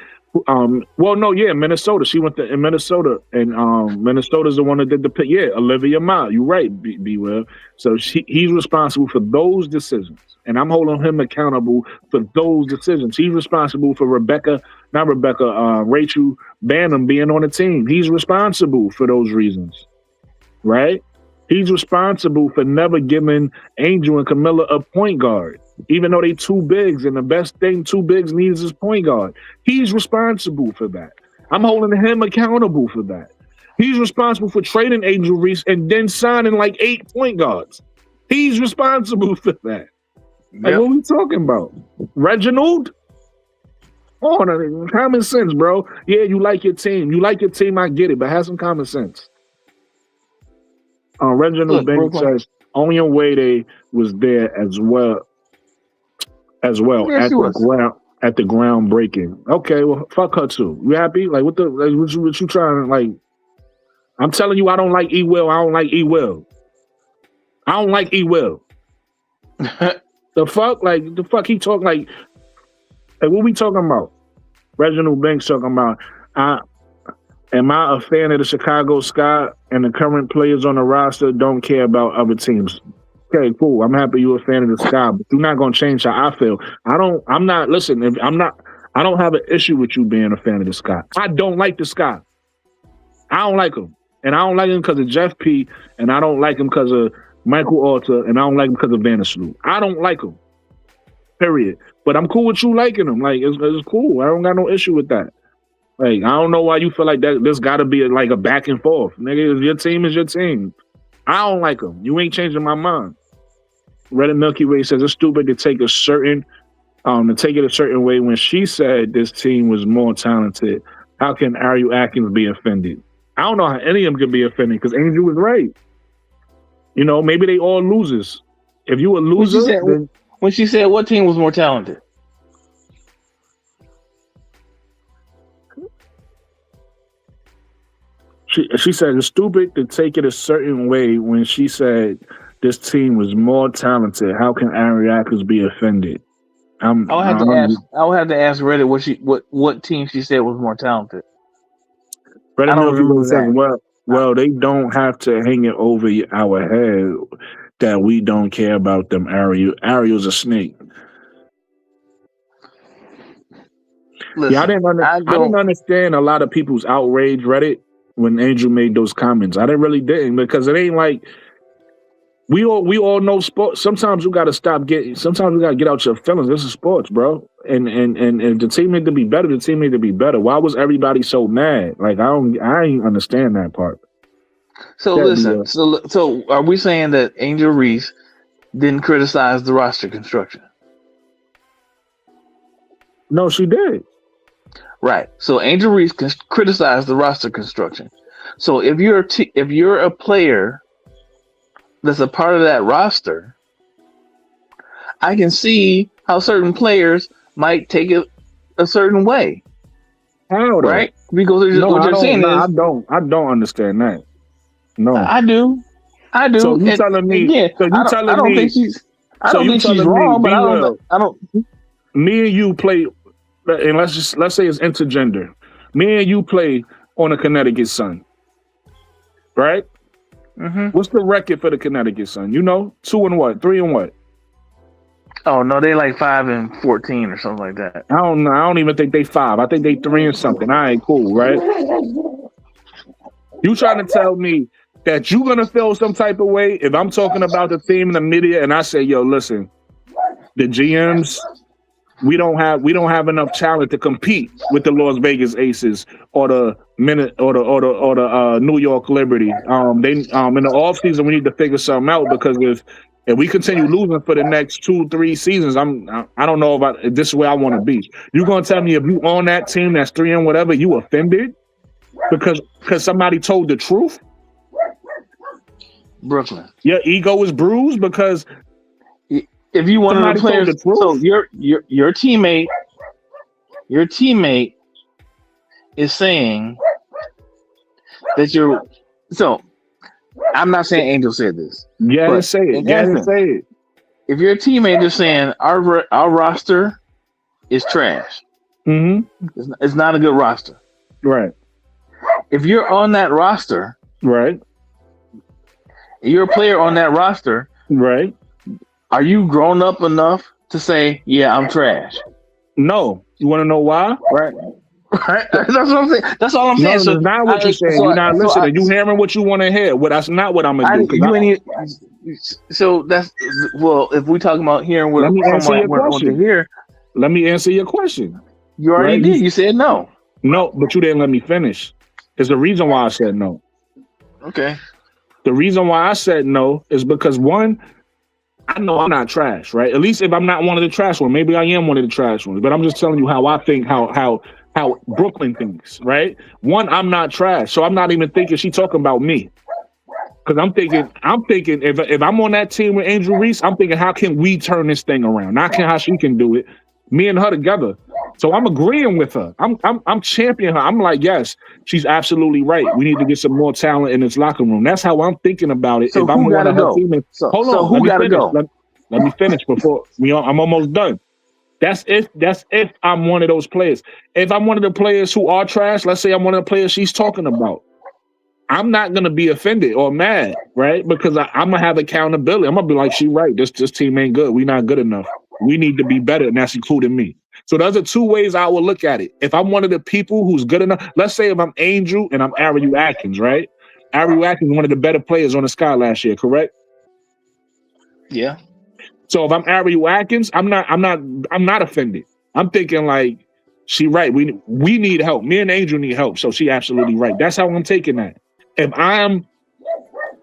Minnesota. She went in Minnesota, and Minnesota's the one that did the pick. Yeah, Olivia Miles. You're right, B. Will. So he's responsible for those decisions, and I'm holding him accountable for those decisions. He's responsible for Rachel Banham being on the team. He's responsible for those reasons, right? He's responsible for never giving Angel and Camilla a point guard. Even though they two bigs, and the best thing two bigs needs is point guard. He's responsible for that. I'm holding him accountable for that. He's responsible for trading Angel Reese and then signing like 8 point guards. He's responsible for that. Like, what are we talking about? Reginald? Oh, common sense, bro. Yeah, you like your team. I get it, but have some common sense. Reginald Banks says Onion Wade was there as well at the groundbreaking. Okay, well, fuck her too. You happy? Like, what you trying to, like? I'm telling you, I don't like E. Will. I don't like E. Will. The fuck he talking like what we talking about? Reginald Banks talking about, am I a fan of the Chicago Sky and the current players on the roster don't care about other teams? Okay, cool. I'm happy you're a fan of the Sky, but you're not gonna change how I feel. I don't have an issue with you being a fan of the Sky. I don't like the Sky. I don't like him. And I don't like him because of Jeff P. And I don't like him because of Michael Alter. And I don't like him because of Vandersloot. I don't like him. Period. But I'm cool with you liking him. Like, it's cool. I don't got no issue with that. Like, I don't know why you feel like that. There's got to be like a back and forth. Nigga, your team is your team. I don't like him. You ain't changing my mind. Reddit Milky Way says it's stupid to take it a certain way when she said this team was more talented. How can Ariel Atkins be offended? I don't know how any of them can be offended because Angel was right. Maybe they all losers. If you a loser, when she said what team was more talented? She said it's stupid to take it a certain way when she said this team was more talented. How can Ariakis be offended? I would have to ask. I would have to ask Reddit what team she said was more talented. Reddit Milky was saying, well, they don't have to hang it over our head that we don't care about them. Ariel's a snake. Listen, I didn't understand a lot of people's outrage Reddit when Angel made those comments. I didn't because it ain't like we all know sports. Sometimes you gotta sometimes you gotta get out your feelings. This is sports, bro. And the team need to be better, the team need to be better. Why was everybody so mad? Like I ain't understand that part. So listen, so are we saying that Angel Reese didn't criticize the roster construction? No, she did. Right. So Angel Reese criticized the roster construction. So if you're a player that's a part of that roster, I can see how certain players might take it a certain way. How, right? Because they're saying is, I don't understand that. No, I do. So you telling me? Yeah, so you telling me? I don't think she's wrong, but I don't. Me and you play, and let's say it's intergender. Me and you play on a Connecticut Sun, right? Mm-hmm. What's the record for the Connecticut Sun? You know, 2 and what? 3 and what? Oh no, they like 5 and 14 or something like that. I don't know. I don't even think they 5. I think they 3 and something. I ain't cool, right? You trying to tell me that you gonna feel some type of way if I'm talking about the team in the media and I say, yo, listen, the GMs, we don't have enough talent to compete with the Las Vegas Aces or the New York Liberty. In the offseason we need to figure something out because if we continue losing for the next 2-3 seasons, I don't know if this is where I want to be. You gonna tell me if you on that team that's 3 and whatever, you offended because somebody told the truth? Brooklyn, your ego is bruised because if you want to play, so your teammate is saying that you're. So I'm not saying Angel said this. Yeah, say it. Yeah, say it. If your teammate is saying our roster is trash, it's not a good roster, right? If you're on that roster, right? You're a player on that roster, right? Are you grown up enough to say, "Yeah, I'm trash"? No. You want to know why? Right. Right. That's what I'm saying. That's all I'm saying. No, that's not what you're saying. You're not listening. You hearing what you want to hear. Well, that's not what I'm gonna do. So that's if we talking about hearing what someone wants to hear. Let me answer your question. You already did. You said no. No, but you didn't let me finish. There's a reason why I said no. Okay. The reason why I said no is because one, I know I'm not trash, right? At least if I'm not one of the trash ones, maybe I am one of the trash ones. But I'm just telling you how I think, how Brooklyn thinks, right? One, I'm not trash, so I'm not even thinking she talking about me. Because I'm thinking if I'm on that team with Angel Reese, I'm thinking how can we turn this thing around? Not how she can do it. Me and her together. So I'm agreeing with her. I'm championing her. I'm like, yes, she's absolutely right. We need to get some more talent in this locker room. That's how I'm thinking about it. So if I'm gotta go? Hold on. Who gotta go? Let me finish before I'm almost done. That's if I'm one of those players. If I'm one of the players who are trash, let's say I'm one of the players she's talking about, I'm not gonna be offended or mad, right? Because I'm gonna have accountability. I'm gonna be like, she right. This team ain't good. We not good enough. We need to be better, and that's including me. So those are 2 ways I will look at it. If I'm one of the people who's good enough, let's say if I'm Angel and I'm Ariel Atkins, right? Ariel Atkins is one of the better players on the Sky last year, correct? Yeah. So if I'm Ariel Atkins, I'm not offended. I'm thinking like, she right. We need help. Me and Angel need help. So she absolutely right. That's how I'm taking that. If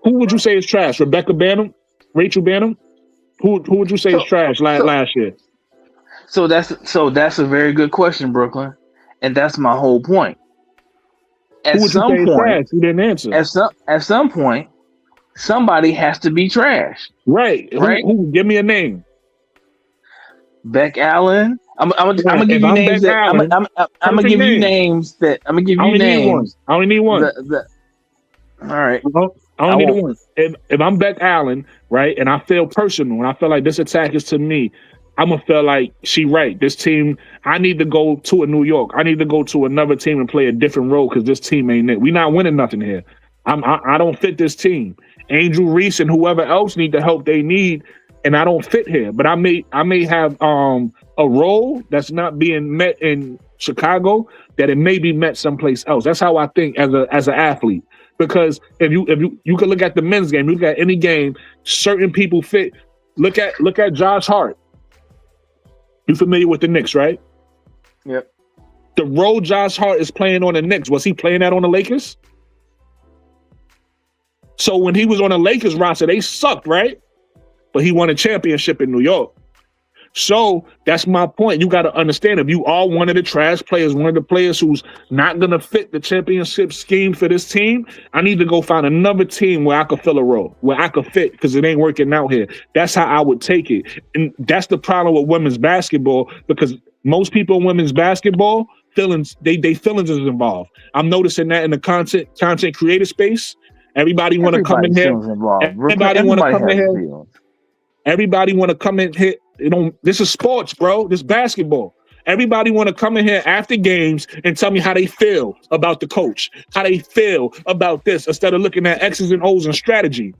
who would you say is trash? Rebecca Banham? Rachel Banham? Who would you say is trash last year? So that's a very good question, Brooklyn, and that's my whole point. At some point, you didn't answer. At some point, somebody has to be trash. Right. Who? Give me a name. Beck Allen. I'm gonna give you names. I'm gonna give you names that I'm gonna give you names. I only need one. All right. I only need the one. If I'm Beck Allen, right, and I feel personal, and I feel like this attack is to me, I'm gonna feel like she right. This team, I need to go to a New York. I need to go to another team and play a different role because this team ain't it. We not winning nothing here. I don't fit this team. Angel Reese and whoever else need the help they need, and I don't fit here. But I may have a role that's not being met in Chicago that it may be met someplace else. That's how I think as an athlete. Because if you can look at the men's game, you look at any game, certain people fit. Look at Josh Hart. You familiar with the Knicks, right? Yep. The role Josh Hart is playing on the Knicks, was he playing that on the Lakers? So when he was on the Lakers roster, they sucked, right? But he won a championship in New York. So that's my point. You got to understand, if you are one of the trash players, one of the players who's not going to fit the championship scheme for this team, I need to go find another team where I could fill a role, where I could fit, because it ain't working out here. That's how I would take it. And that's the problem with women's basketball, because most people in women's basketball, feelings, they feelings is involved. I'm noticing that in the content creator space. Everybody want to come in here. Everybody want to come in here. Everybody want to come in here. This is sports, bro. This is basketball. Everybody want to come in here after games and tell me how they feel about the coach, how they feel about this, instead of looking at X's and O's and strategy.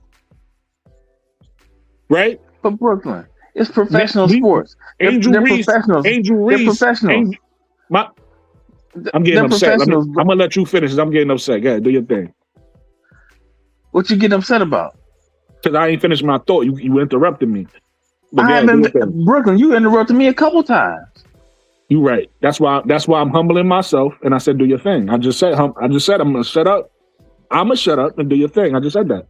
Right? But Brooklyn, it's professional sports. Angel Reese. They're professionals. I'm getting upset. I'm gonna let you finish. I'm getting upset. Go ahead, do your thing. What you getting upset about? Because I ain't finished my thought. You interrupted me. Brooklyn, you interrupted me a couple times. You right. That's why I'm humbling myself, and I said, "Do your thing." I just said I'm gonna shut up. I'm gonna shut up and do your thing. I just said that.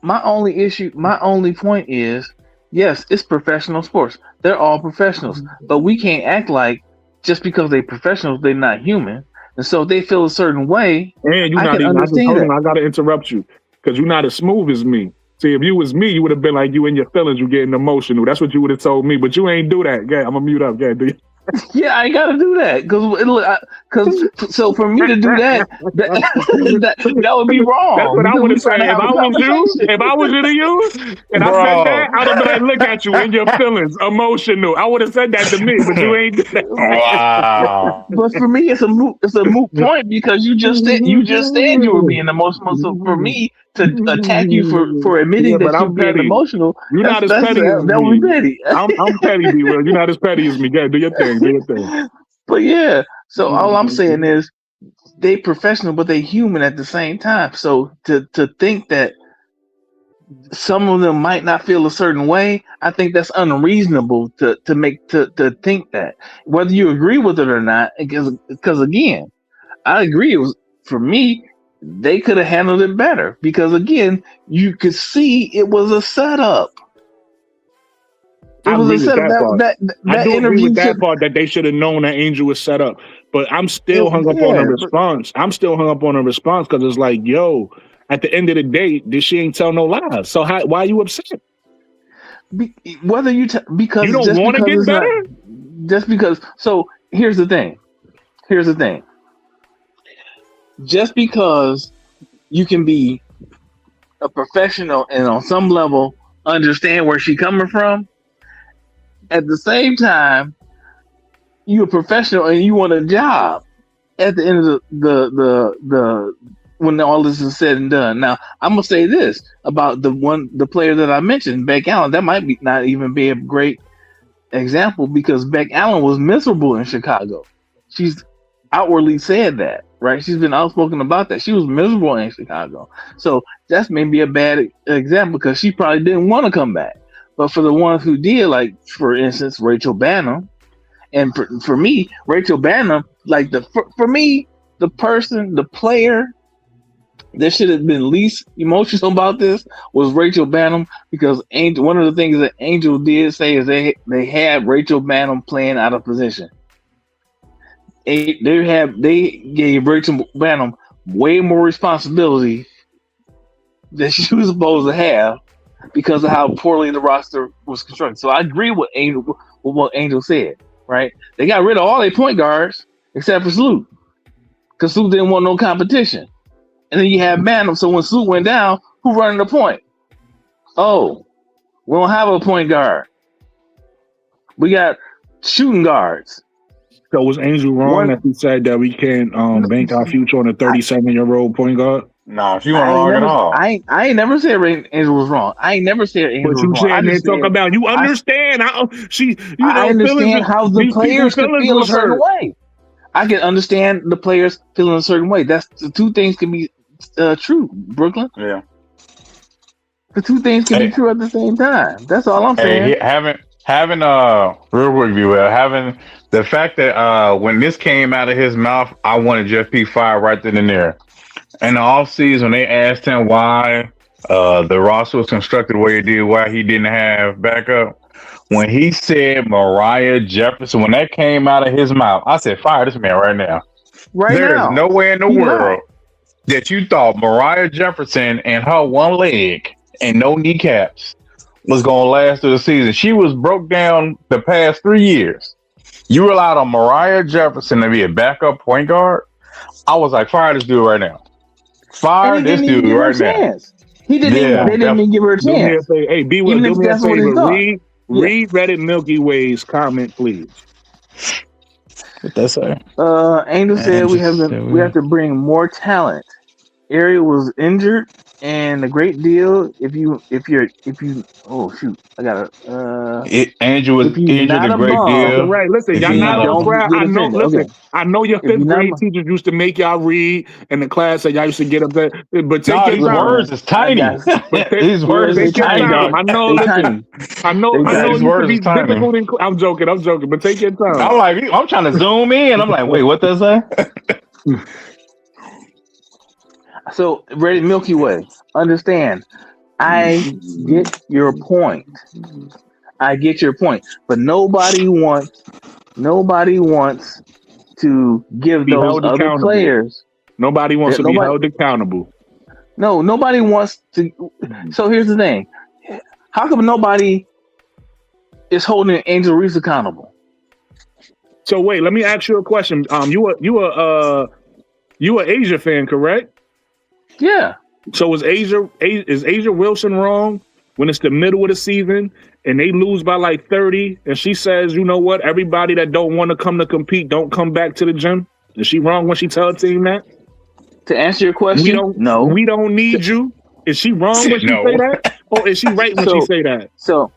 My only point is, yes, it's professional sports. They're all professionals, but we can't act like just because they're professionals, they're not human. And so if they feel a certain way, and I gotta interrupt you because you're not as smooth as me. See, if you was me, you would have been like, you in your feelings, you getting emotional. That's what you would have told me, but you ain't do that. Yeah, I'm gonna mute up. Yeah, do you? Yeah, I ain't gotta do that because so for me to do that would be wrong. That's what I would have said. If I was you, and I said that, I'd have been like, look at you in your feelings, emotional. I would have said that to me, but you ain't. Wow. But for me, it's a moot point because you just said you were being emotional. So for me to attack you for admitting that you're being emotional, you're not as petty as me. That would be petty. I'm petty, B-Will. You're not as petty as me. Yeah, do your thing. Do your thing. But yeah, so all I'm saying is they professional, but they human at the same time. So to think that some of them might not feel a certain way, I think that's unreasonable to think that, whether you agree with it or not. Because again, I agree. It was, for me, they could have handled it better because again, you could see it was a setup. I agree with that part that they should have known that Angel was set up. But I'm still hung up on a response. I'm still hung up on a response because it's like, yo, at the end of the day, she ain't tell no lies. So why are you upset? Because you don't want to get better? Just because. So here's the thing. Just because you can be a professional and on some level understand where she's coming from, at the same time, you're a professional and you want a job at the end of the when all this is said and done. Now, I'm gonna say this about the player that I mentioned, Beck Allen. That might not even be a great example because Beck Allen was miserable in Chicago. She's outwardly said that, right? She's been outspoken about that. She was miserable in Chicago. So that's maybe a bad example because she probably didn't want to come back. But for the ones who did, like, for instance, Rachel Bannum, and for me, Rachel Bannum, like, for me, the player that should have been least emotional about this was Rachel Bannum because one of the things that Angel did say is they had Rachel Bannum playing out of position. They gave Rachel Bannum way more responsibility than she was supposed to have because of how poorly the roster was constructed. So I agree with what Angel said, right? They got rid of all their point guards except for Sloot because Sloot didn't want no competition. and then you have Bantam. So when Sue went down, who running the point? Oh, we don't have a point guard. We got shooting guards. So was Angel wrong that he said that we can't bank our future on a 37-year-old point guard? No, she wasn't wrong at all. I ain't never said Angel was wrong. I ain't never said Angel was wrong. But you said they talk about you understand how she. I understand how the players can feel a certain way. I can understand the players feeling a certain way. That's the two things can be true, Brooklyn. Yeah, the two things can be true at the same time. That's all I'm saying. Having real quick view, having the fact that when this came out of his mouth, I wanted Jeff P fired right then and there. In the offseason, when they asked him why the roster was constructed the way it did, why he didn't have backup, when he said Mariah Jefferson, when that came out of his mouth, I said, fire this man right now. There's no way in the world that you thought Mariah Jefferson and her one leg and no kneecaps was going to last through the season. She was broke down the past 3 years. You relied on Mariah Jefferson to be a backup point guard. I was like, fire this dude right now. Fire this dude right now. He didn't even, they didn't even give her a chance. Hey, B Will, do me a favor. Read Reddit Milky Way's comment, please. What that say? Angel said we have to bring more talent. Ariel was injured, and a great deal if you oh shoot, I gotta Angel was injured a great deal. Right, listen, y'all not on crowd. I know. Listen, I know your fifth grade teachers used to make y'all read in the class that y'all used to get up there. But take these words is tiny. These words is tiny. I know. Listen, I know. These words is tiny. I'm joking. But take your time. I'm trying to zoom in. I'm like, wait, what does that? So, Reddit Milky Way, understand, I get your point. But nobody wants to give those other players. Nobody wants to be held accountable. No, nobody wants to. So here's the thing. How come nobody is holding Angel Reese accountable? So wait, let me ask you a question. You a Asia fan, correct? Yeah. So is Asia Wilson wrong when it's the middle of the season and they lose by like 30 and she says, you know what, everybody that don't want to come to compete don't come back to the gym? Is she wrong when she tell a team that? To answer your question, we don't need you. Is she wrong when she say that? Or is she right when she say that? So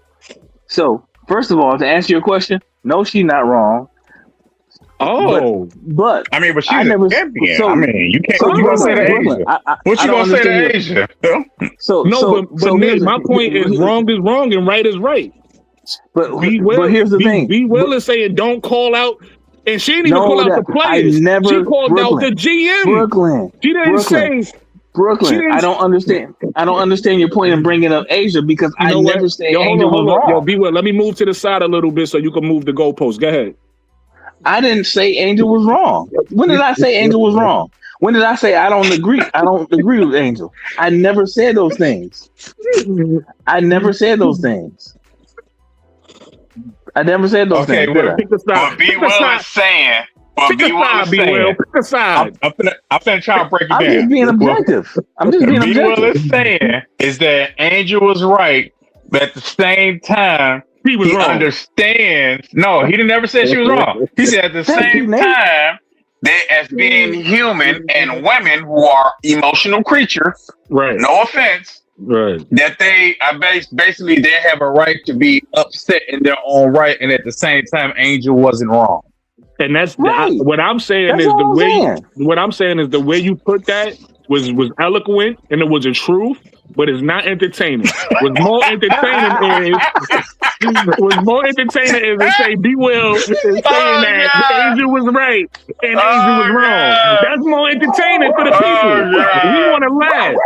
first of all, to answer your question, no, she's not wrong. Oh, but I mean, but she's a champion. So, I mean, you can't. What you gonna say to Asia? What you gonna say to Asia? But my point is wrong and right is right. But here's the thing: B Will is saying don't call out, and she didn't even call out the players. She called out the GM. Brooklyn. She didn't say. Brooklyn, I don't understand. I don't understand your point in bringing up Asia because I never said Angel was wrong. Yo, B Will, let me move to the side a little bit so you can move the goalpost. Go ahead. I didn't say Angel was wrong. When did I say Angel was wrong? When did I say I don't agree? I don't agree with Angel. I never said those things. I never said those things. But B Will is saying. Pick a side. I'm finna try to break it down. I'm just being objective. B Will is saying is that Angel was right, but at the same time, he understands. No, he didn't ever say she was wrong. He said at the same time, they as being human and women who are emotional creatures. Right. No offense. Right. That they basically they have a right to be upset in their own right, and at the same time, Angel wasn't wrong. And that's what I'm saying. What I'm saying is the way you put that was eloquent and it was a truth, but it's not entertaining. What's more entertaining is to say B Will is saying that Angel was right and Angel was wrong. That's more entertaining for the people. We want to laugh.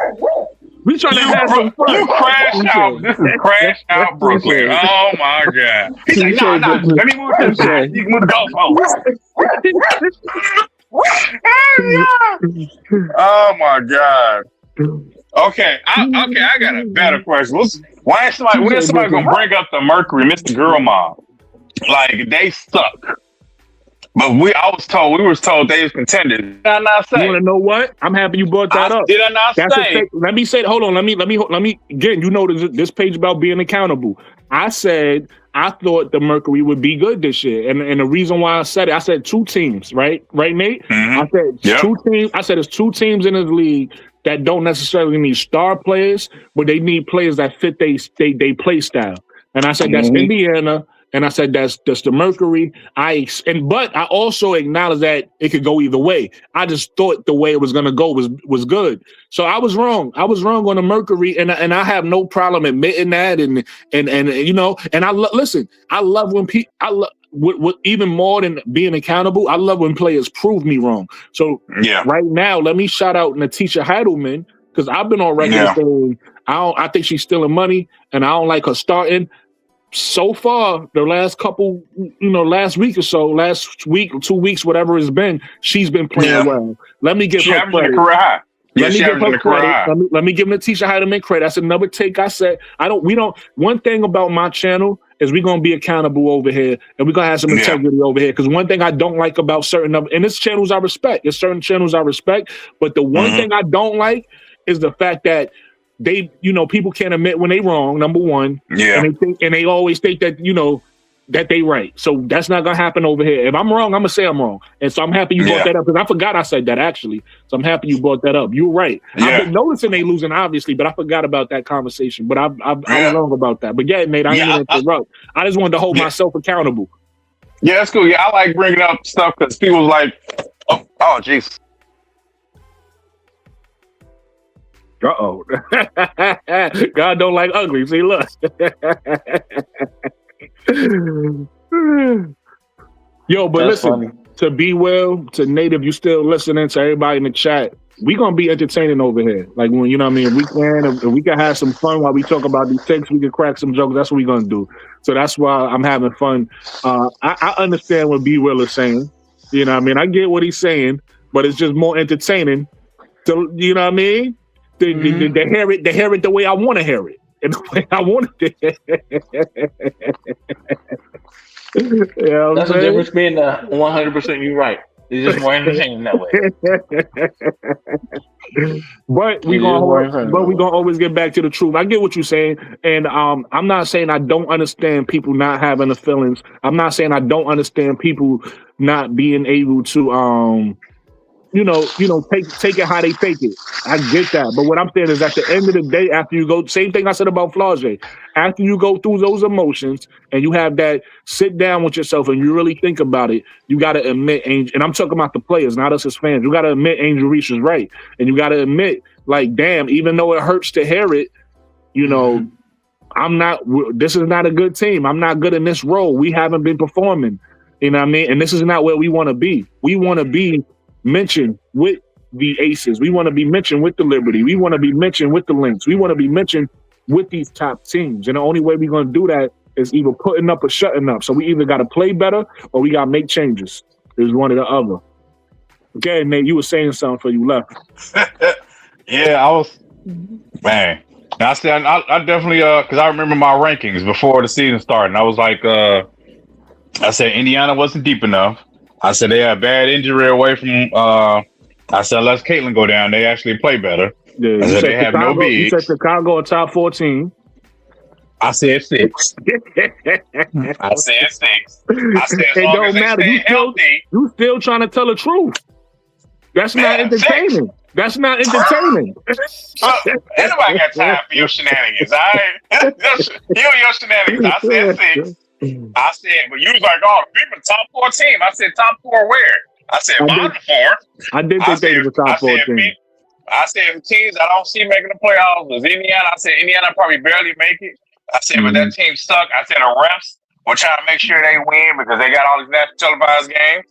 We trying to have some fun. You crashed out. This is crash out Brooklyn. Oh my God. He's like, no. Let me move to the side. You can move the goalpost. Oh my God. Okay, I got a better question. When is somebody gonna bring up the Mercury, Mr. Girl Mom? Like they suck. But we was told they was contenders. Did I not You say? want to know what? I'm happy you brought that up. Did I not That's a say? thing. Let me say. Hold on. Let me again. You know this page about being accountable. I said I thought the Mercury would be good this year, and the reason why I said it, I said 2 teams, right, Nate? I said 2 teams. I said there's 2 teams in the league that don't necessarily need star players, but they need players that fit they play style. And I said that's Indiana. And I said that's the Mercury. But I also acknowledge that it could go either way. I just thought the way it was gonna go was good. So I was wrong. I was wrong on the Mercury, and I have no problem admitting that. And you know, and listen. I love when people. Even more than being accountable. I love when players prove me wrong. So right now, let me shout out Natisha Heidelman because I've been on record saying I think she's stealing money, and I don't like her starting. So far, the last couple, last week or so, last week or 2 weeks, whatever it's been, she's been playing well. Let me give her credit. Let me give her credit. Let me give Natisha Heidemann credit. That's another take I said. One thing about my channel is we're going to be accountable over here, and we're going to have some integrity over here. Because one thing I don't like about and it's channels I respect. There's certain channels I respect, but the one thing I don't like is the fact that they, people can't admit when they wrong, number one. Yeah. And they always think that, that they right. So that's not gonna happen over here. If I'm wrong, I'm gonna say I'm wrong. And so I'm happy you brought that up because I forgot I said that actually. So I'm happy you brought that up. You're right. I've been noticing they losing, obviously, but I forgot about that conversation. But I was wrong about that. But yeah, Nate, I didn't interrupt. I just wanted to hold myself accountable. Yeah, that's cool. Yeah, I like bringing up stuff because people like, oh, jeez. Uh-oh. God don't like ugly. See, look. Yo, but that's listen, funny. To Be Well, to Native, you still listening, to everybody in the chat, we gonna be entertaining over here. Like, when, you know what I mean? If we can have some fun while we talk about these takes, we can crack some jokes, that's what we gonna do. So that's why I'm having fun. I understand what Be Well is saying. You know what I mean? I get what he's saying, but it's just more entertaining to, you know what I mean? To hear it the way I want to hear it. And the way I want it. You know that's the difference being 100% you're right. It's just more entertaining that way. But we gonna always get back to the truth. I get what you're saying, and I'm not saying I don't understand people not having the feelings. I'm not saying I don't understand people not being able to take it how they take it. I get that. But what I'm saying is at the end of the day, after you go, same thing I said about Flaujae, after you go through those emotions and you have that sit down with yourself and you really think about it, you got to admit, and I'm talking about the players, not us as fans, you got to admit Angel Reese is right. And you got to admit, like, damn, even though it hurts to hear it, this is not a good team. I'm not good in this role. We haven't been performing. You know what I mean? And this is not where we want to be. We want to be mentioned with the Aces. We want to be mentioned with the Liberty. We want to be mentioned with the Lynx. We want to be mentioned with these top teams. And the only way we're going to do that is either putting up or shutting up. So we either got to play better or we got to make changes. There's one or the other. Okay, Nate, you were saying something before you left. Yeah, I was, man. I said I definitely because I remember my rankings before the season started. And I was like, I said Indiana wasn't deep enough. I said they had bad injury away from. I said let's Caitlin go down. They actually play better. Yeah, I said they have no bigs. You said Chicago a top 14. I said 6. I said 6. I said it don't matter. You still trying to tell the truth. That's not entertaining. 6. That's not entertaining. Anybody got time for your shenanigans? All right, you and your shenanigans. I said 6. I said, but you was like, oh, people top 4 team. I said, top 4 where? I said, bottom 4. I did think they were top 4 team. I said, teams I don't see making the playoffs was Indiana. I said, Indiana probably barely make it. I said, but that team suck. I said, the refs were trying to make sure they win because they got all these national televised games.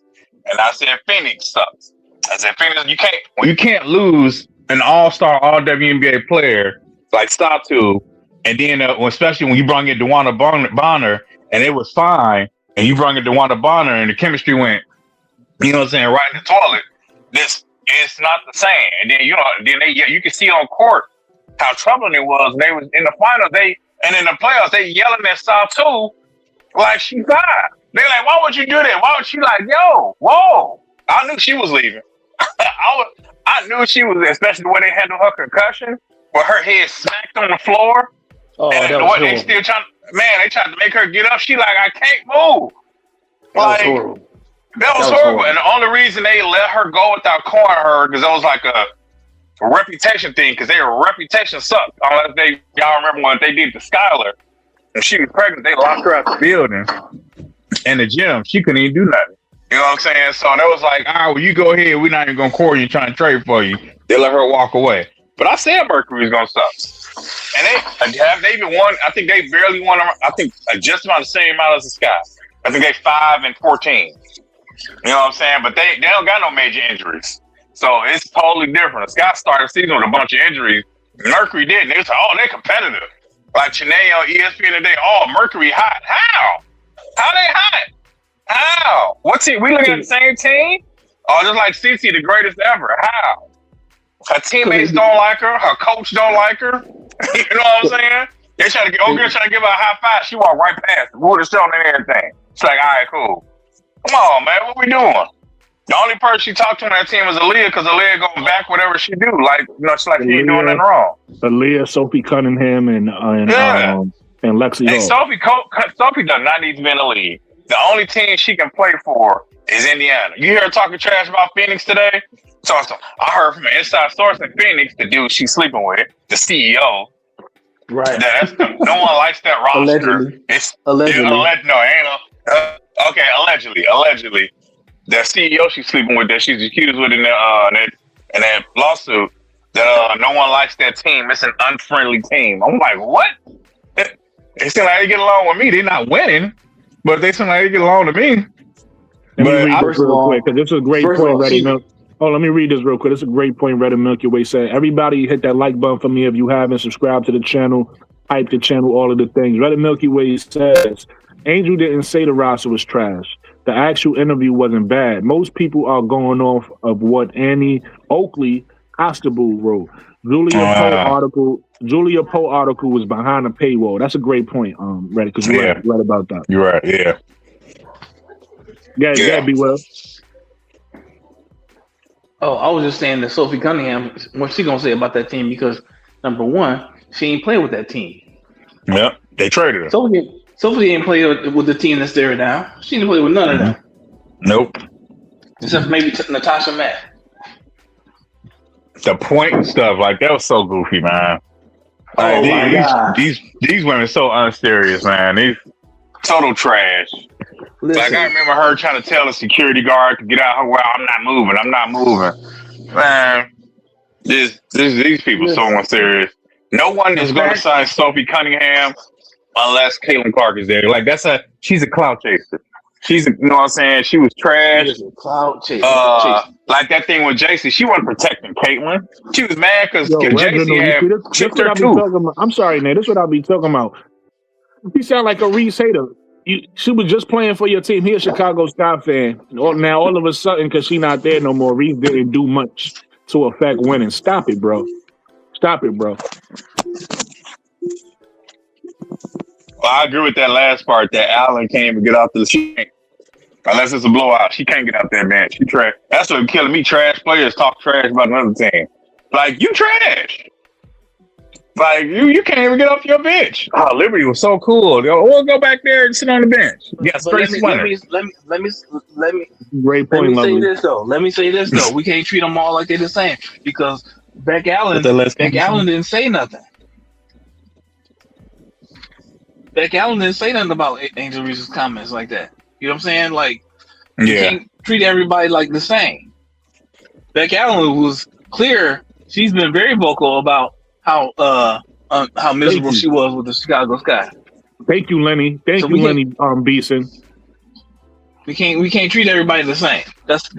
And I said, Phoenix sucks. I said, Phoenix, you can't lose an all-star, all-WNBA player like Statu, and then especially when you bring in DeWanna Bonner, and it was fine, and you brought in DeWanna Bonner, and the chemistry went, you know what I'm saying, right in the toilet. It's not the same. And then you can see on court how troubling it was. They was in the finals, and in the playoffs, they yelling at Statu like she's high. They're like, why would you do that? Why would she like, yo, whoa? I knew she was leaving. I knew she was, especially the way they handled her concussion, where her head smacked on the floor. Oh, and that was horrible. they still trying. Man, they tried to make her get up. She like, I can't move. That Like, was horrible. that was horrible. And the only reason they let her go without calling her, because that was like a reputation thing, because their reputation sucked. Unless y'all remember when they did to Skylar, and she was pregnant, they locked her out the building in the gym. She couldn't even do nothing. You know what I'm saying? So they was like, all right, well, you go ahead. We're not even going to call you trying to trade for you. They let her walk away. But I said Mercury was going to suck. And they even won. I think they barely won. I think just about the same amount as the Sky. I think they 5-14. You know what I'm saying? But they don't got no major injuries. So it's totally different. The Sky started the season with a bunch of injuries. Mercury didn't. They was like, oh, they're competitive. Like Chennai on ESPN today, oh, Mercury hot. How? How they hot? How? What team? We looking at the same team? Oh, just like CC, the greatest ever. How? Her teammates don't like her. Her coach don't like her. You know what I'm saying? They trying to girl trying to give her a high five. She walked right past, moved the show and everything. It's like, all right, cool. Come on, man. What we doing? The only person she talked to on that team was Aaliyah, because Aaliyah go back whatever she do. Like, you know, it's like she ain't doing nothing wrong. Aaliyah, Sophie Cunningham, and Lexi Hall. Sophie does not need to be in the league. The only team she can play for is Indiana. You hear her talking trash about Phoenix today? So I heard from an inside source in Phoenix, the dude she's sleeping with, the CEO. Right. No one likes that roster. Allegedly. Allegedly. The CEO she's sleeping with, that she's accused with in that lawsuit, that no one likes that team. It's an unfriendly team. I'm like, what? They seem like they get along with me. They're not winning, but they seem like they get along to me. Let me read this real quick, because this is a great point, Ready Milk. Oh, let me read this real quick. This is a great point, Red and Milky Way said. Everybody hit that like button for me if you haven't. Subscribe to the channel, hype the channel, all of the things. Red and Milky Way says, Angel didn't say the roster was trash. The actual interview wasn't bad. Most people are going off of what Annie Oakley Costabile wrote. Julia Poe article was behind a paywall. That's a great point, Ready, because you're right about that. You're right, yeah. Yeah, be well. Oh, I was just saying that Sophie Cunningham, what's she gonna say about that team? Because number one, she ain't played with that team. Yep, they traded her. Sophie ain't played with the team that's there now. She didn't play with none of them. Nope. Except maybe Natasha Mack. The point and stuff, like, that was so goofy, man. Like, these women so unserious, man. These total trash. Listen. Like, I remember her trying to tell the security guard to get out her way. I'm not moving. Man, these people so unserious. No one is going to sign Sophie Cunningham unless Caitlin Clark is there. Like, she's a clout chaser. You know what I'm saying? She was trash. She was a clout chaser. Like that thing with JC, she wasn't protecting Caitlin. She was mad because JC had chipped her too. I'm sorry, Nate. That's what I'll be talking about. You sound like a Reese hater. She was just playing for your team. He's a Chicago Sky fan. Now, all of a sudden, because she's not there no more, Reese didn't do much to affect winning. Stop it, bro. Well, I agree with that last part, that Allen can't even get off the bench. Unless it's a blowout. She can't get out that bench. She trash. That's what's killing me. Trash players talk trash about another team. Like, you trash. Like, you can't even get off your bench. Oh, Liberty was so cool. We'll go back there and sit on the bench. Yeah, straight let me Great point, let me say this though. We can't treat them all like they're the same, because Beck Allen didn't say nothing. Beck Allen didn't say nothing about Angel Reese's comments like that. You know what I'm saying? Like, you can't treat everybody like the same. Beck Allen was clear. She's been very vocal about how miserable she was with the Chicago Sky. Thank you, Lenny. Thank you, Lenny Beeson. We can't treat everybody the same. That's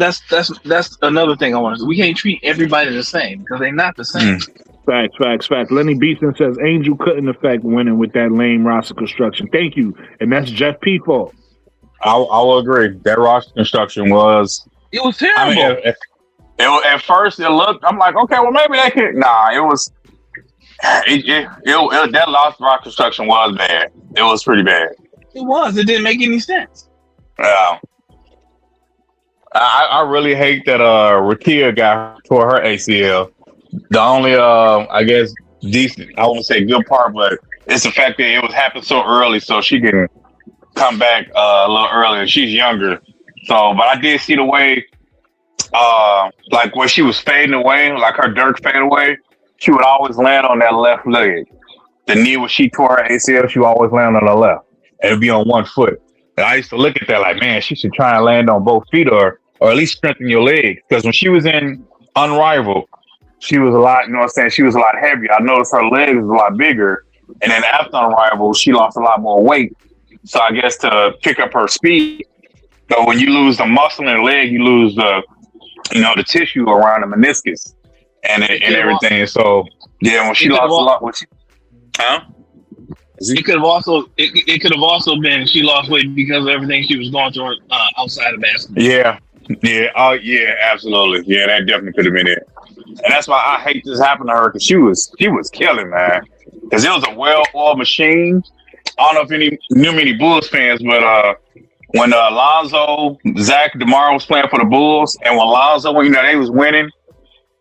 another thing I want to say. We can't treat everybody the same because they're not the same. Facts. Lenny Beeson says Angel couldn't affect winning with that lame roster construction. Thank you. And that's Jeff P. fault. I will agree. That roster construction was... It was terrible. I mean, at first, it looked... I'm like, okay, well, maybe they could... Nah, it was... that lost roster construction was bad. It was pretty bad. It was. It didn't make any sense. Yeah. I really hate that Rakia tore her ACL. The only I guess decent, I won't say good part, but it's the fact that it was happened so early, so she can come back a little earlier. She's younger, so but I did see the way, like when she was fading away, like her Dirk fade away, she would always land on that left leg. The knee when she tore her ACL, she would always land on the left, and it'd be on one foot. And I used to look at that like, man, she should try and land on both feet, or at least strengthen your legs, because when she was in Unrivaled, she was a lot, you know what I'm saying? She was a lot heavier. I noticed her legs was a lot bigger. And then after Unrivaled, she lost a lot more weight. So I guess to pick up her speed. So when you lose the muscle in the leg, you lose the, the tissue around the meniscus and everything. So yeah, when she lost a lot, It could have also been she lost weight because of everything she was going through outside of basketball. Yeah. Oh yeah, absolutely. Yeah, that definitely could have been it. And that's why I hate this happened to her, because she was killing, man. Because it was a well-oiled machine. I don't know if any knew many Bulls fans, but when Alonzo, Zach, DeMar was playing for the Bulls, and when Alonzo, they was winning,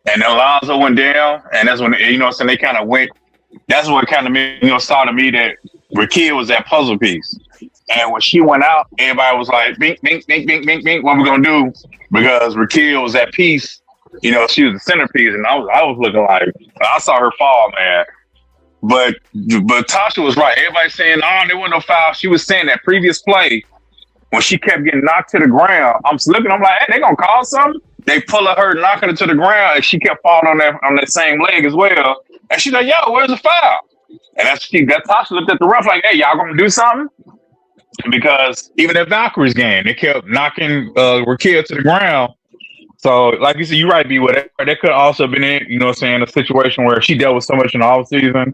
and then Alonzo went down, and that's when so they kind of went. That's what kind of saw to me that Rakia was that puzzle piece. And when she went out, everybody was like, bink, bink, bink, bink, bink, bink, what we gonna do? Because Rakia was that piece. She was the centerpiece, and I was looking like, I saw her fall, man. But Tasha was right. Everybody saying, oh, there wasn't no foul. She was saying that previous play, when she kept getting knocked to the ground, I'm like, hey, they gonna call something? They pull her, knocking her to the ground, and she kept falling on that same leg as well. And she's like, yo, where's the foul? And that Tasha looked at the ref like, hey, y'all gonna do something? Because even at Valkyrie's game, they kept knocking Rakia to the ground. So, like you said, you're right, B. That could also have been in, a situation where she dealt with so much in the offseason,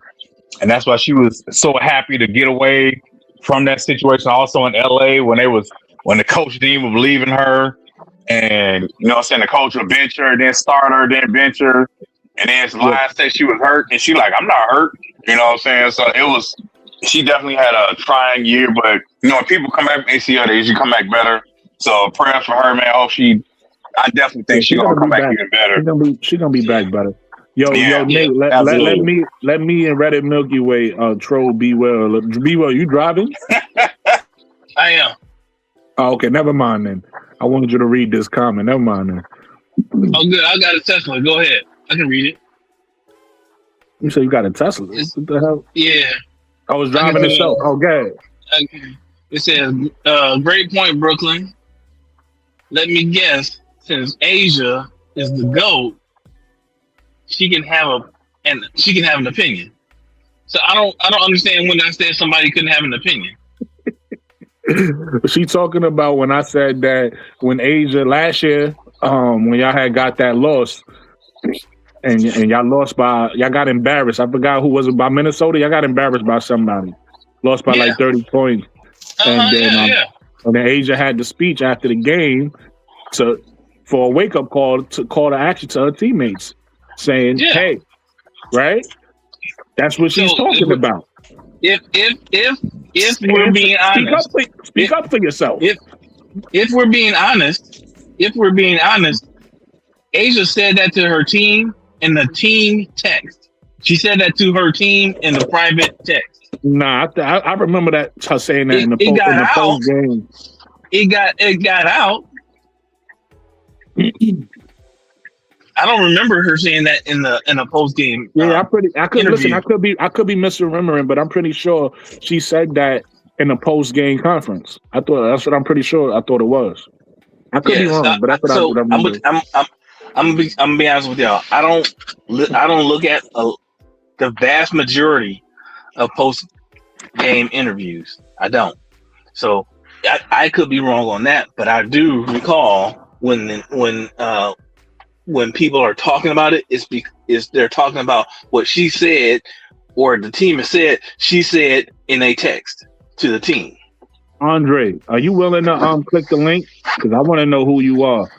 and that's why she was so happy to get away from that situation. Also in LA, when the coach didn't even believe in her, and the coach would bench her, then start her, then bench her, and then Lion said she was hurt, and she like, I'm not hurt. So she definitely had a trying year, but when people come back from ACL, they usually come back better. So prayers for her, man. I definitely think she's gonna come back even better. She's gonna be back better. Yo, Nate, let me and Reddit Milky Way troll Be Well. Be Well, you driving? I am. Oh, okay, never mind then. I wanted you to read this comment. Never mind then. Oh, good. I got a Tesla. Go ahead. I can read it. You say you got a Tesla? What the hell? Yeah. I was driving itself. Oh, good. It says, great point, Brooklyn. Let me guess. Since Asia is the GOAT, she can have an opinion. So I don't understand when I said somebody couldn't have an opinion. She talking about when I said that when Asia last year, when y'all had got that loss, and y'all got embarrassed. I forgot who was it, by Minnesota. Y'all got embarrassed by somebody, lost by like 30 points, and then Asia had the speech after the game for a wake-up call to action to her teammates, saying, hey, right? That's what she's talking about. If we're being honest, speak up for yourself. If we're being honest, Asia said that to her team in the team text. She said that to her team in the private text. Nah, I remember that her saying that in the post game. It got out. I don't remember her saying that in a post game. Yeah, I could be misremembering, but I'm pretty sure she said that in a post game conference. That's what I'm pretty sure. I thought it was. I could be wrong, but that's what I remember. I'm gonna be honest with y'all. I don't look at the vast majority of post game interviews. I don't. So I could be wrong on that, but I do recall when people are talking about it, they're talking about what she said or the team has said. She said in a text to the team. Andre, are you willing to click the link? Because I want to know who you are.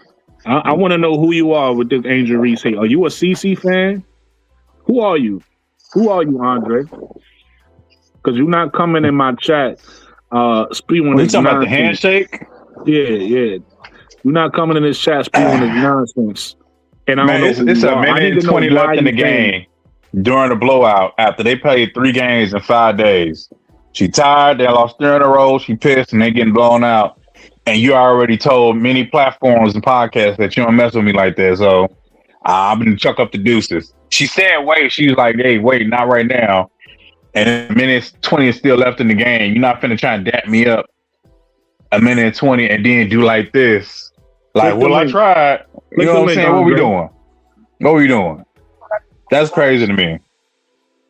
I want to know who you are with this Angel Reese hate. Are you a CC fan? Who are you? Who are you, Andre? Because you're not coming in my chat. We talking about the handshake? Yeah. You're not coming in this chat spewing this nonsense. And I don't know it's a minute and 20 left in the game during the blowout after they played 3 games in 5 days. She tired, they lost 3 in a row, she pissed, and they getting blown out. And you already told many platforms and podcasts that you don't mess with me like that. So I'm going to chuck up the deuces. She said, wait. She was like, hey, wait, not right now. And a minute 20 is still left in the game. You're not finna try and dap me up a minute and 20 and then do like this. Like, well, I tried. You know what I'm saying? What we doing? What we doing? That's crazy to me.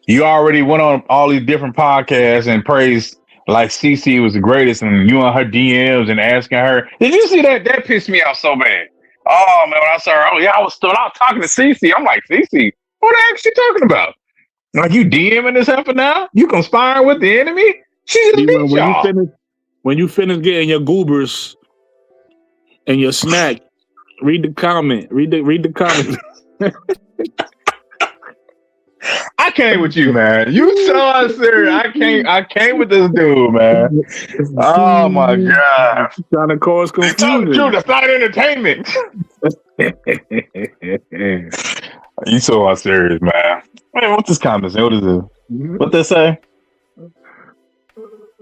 You already went on all these different podcasts and praised like CC was the greatest, and you on her DMs and asking her. Did you see that? That pissed me off so bad. Oh man, when I saw her, I was still out talking to CC. I'm like, CC, what the heck is she talking about? Like, you DMing this heifer now? You conspiring with the enemy? She just beat y'all. When you finish getting your goobers and your snack, read the comment. Read the comment. I came with you, man. You so serious. I came with this dude, man. Oh my god. Trying to cause confusion. Tell the truth, that's not entertainment. You so serious, man. Man, what's this comment say? What is it? What they say?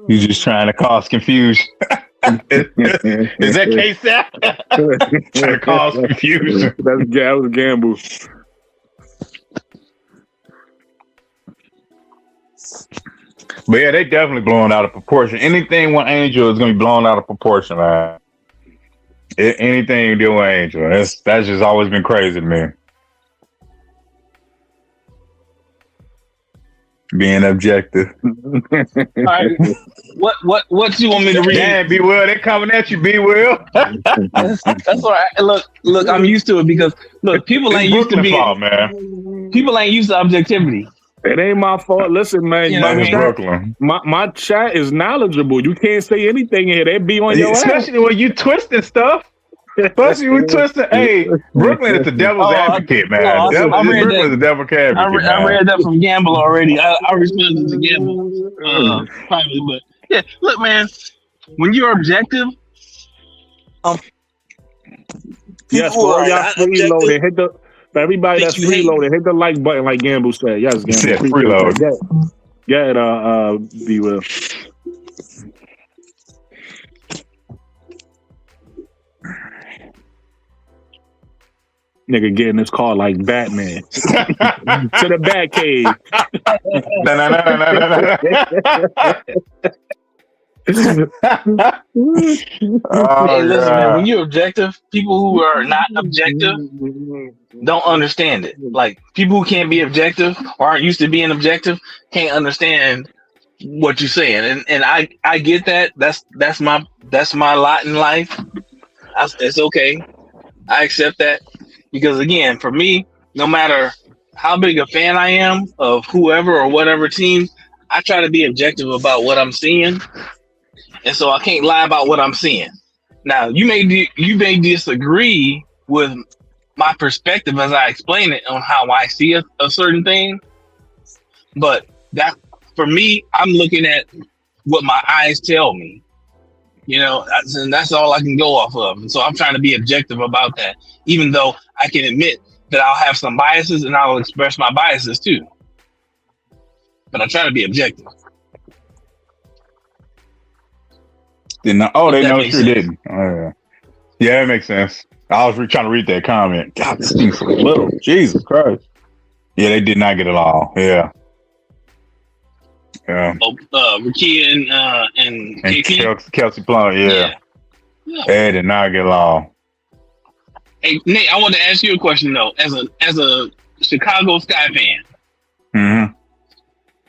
You just trying to cause confusion. Is that K-Sap? Trying to cause confusion. That was gamble. But yeah, they definitely blown out of proportion. Anything with Angel is gonna be blown out of proportion, man. Anything you do with Angel, that's just always been crazy to me. Being objective. All right. What you want me to read? Damn, B Will, they coming at you, B Will. That's all right. Look, I'm used to it because people ain't used to being fault, man. People ain't used to objectivity. It ain't my fault. Listen, man, you know my chat is knowledgeable. You can't say anything here. They be on your ass. Especially when you twisting stuff. Especially when twisting. Hey, Brooklyn is the devil's advocate, man. Brooklyn is the devil's advocate. I read that from Gamble already. I responded to Gamble privately, but yeah, look, man. When you're objective, yes, for all y'all freeloaded, hit the. For everybody that's freeloaded, hit the like button, like Gamble said. Yes, Gamble. Yeah, freeload. Yeah, B Will. Nigga getting his car like Batman to the Batcave. Hey, listen, man. When you're objective, people who are not objective don't understand it. Like people who can't be objective or aren't used to being objective can't understand what you're saying, and I get that. That's my lot in life. It's okay. I accept that. Because again, for me, no matter how big a fan I am of whoever or whatever team, I try to be objective about what I'm seeing, and so I can't lie about what I'm seeing. Now, you may disagree with my perspective as I explain it on how I see a certain thing, but that for me, I'm looking at what my eyes tell me. You know, and that's all I can go off of. And so I'm trying to be objective about that, even though I can admit that I'll have some biases and I'll express my biases too. But I try to be objective. They know sure didn't. Yeah, that makes sense. I was trying to read that comment. God, this thing's so little. Jesus Christ. Yeah, they did not get along. Yeah. Yeah. Ricky and KP? Kelsey Plum, yeah. They did not get along. Hey Nate, I want to ask you a question though. As a Chicago Sky fan,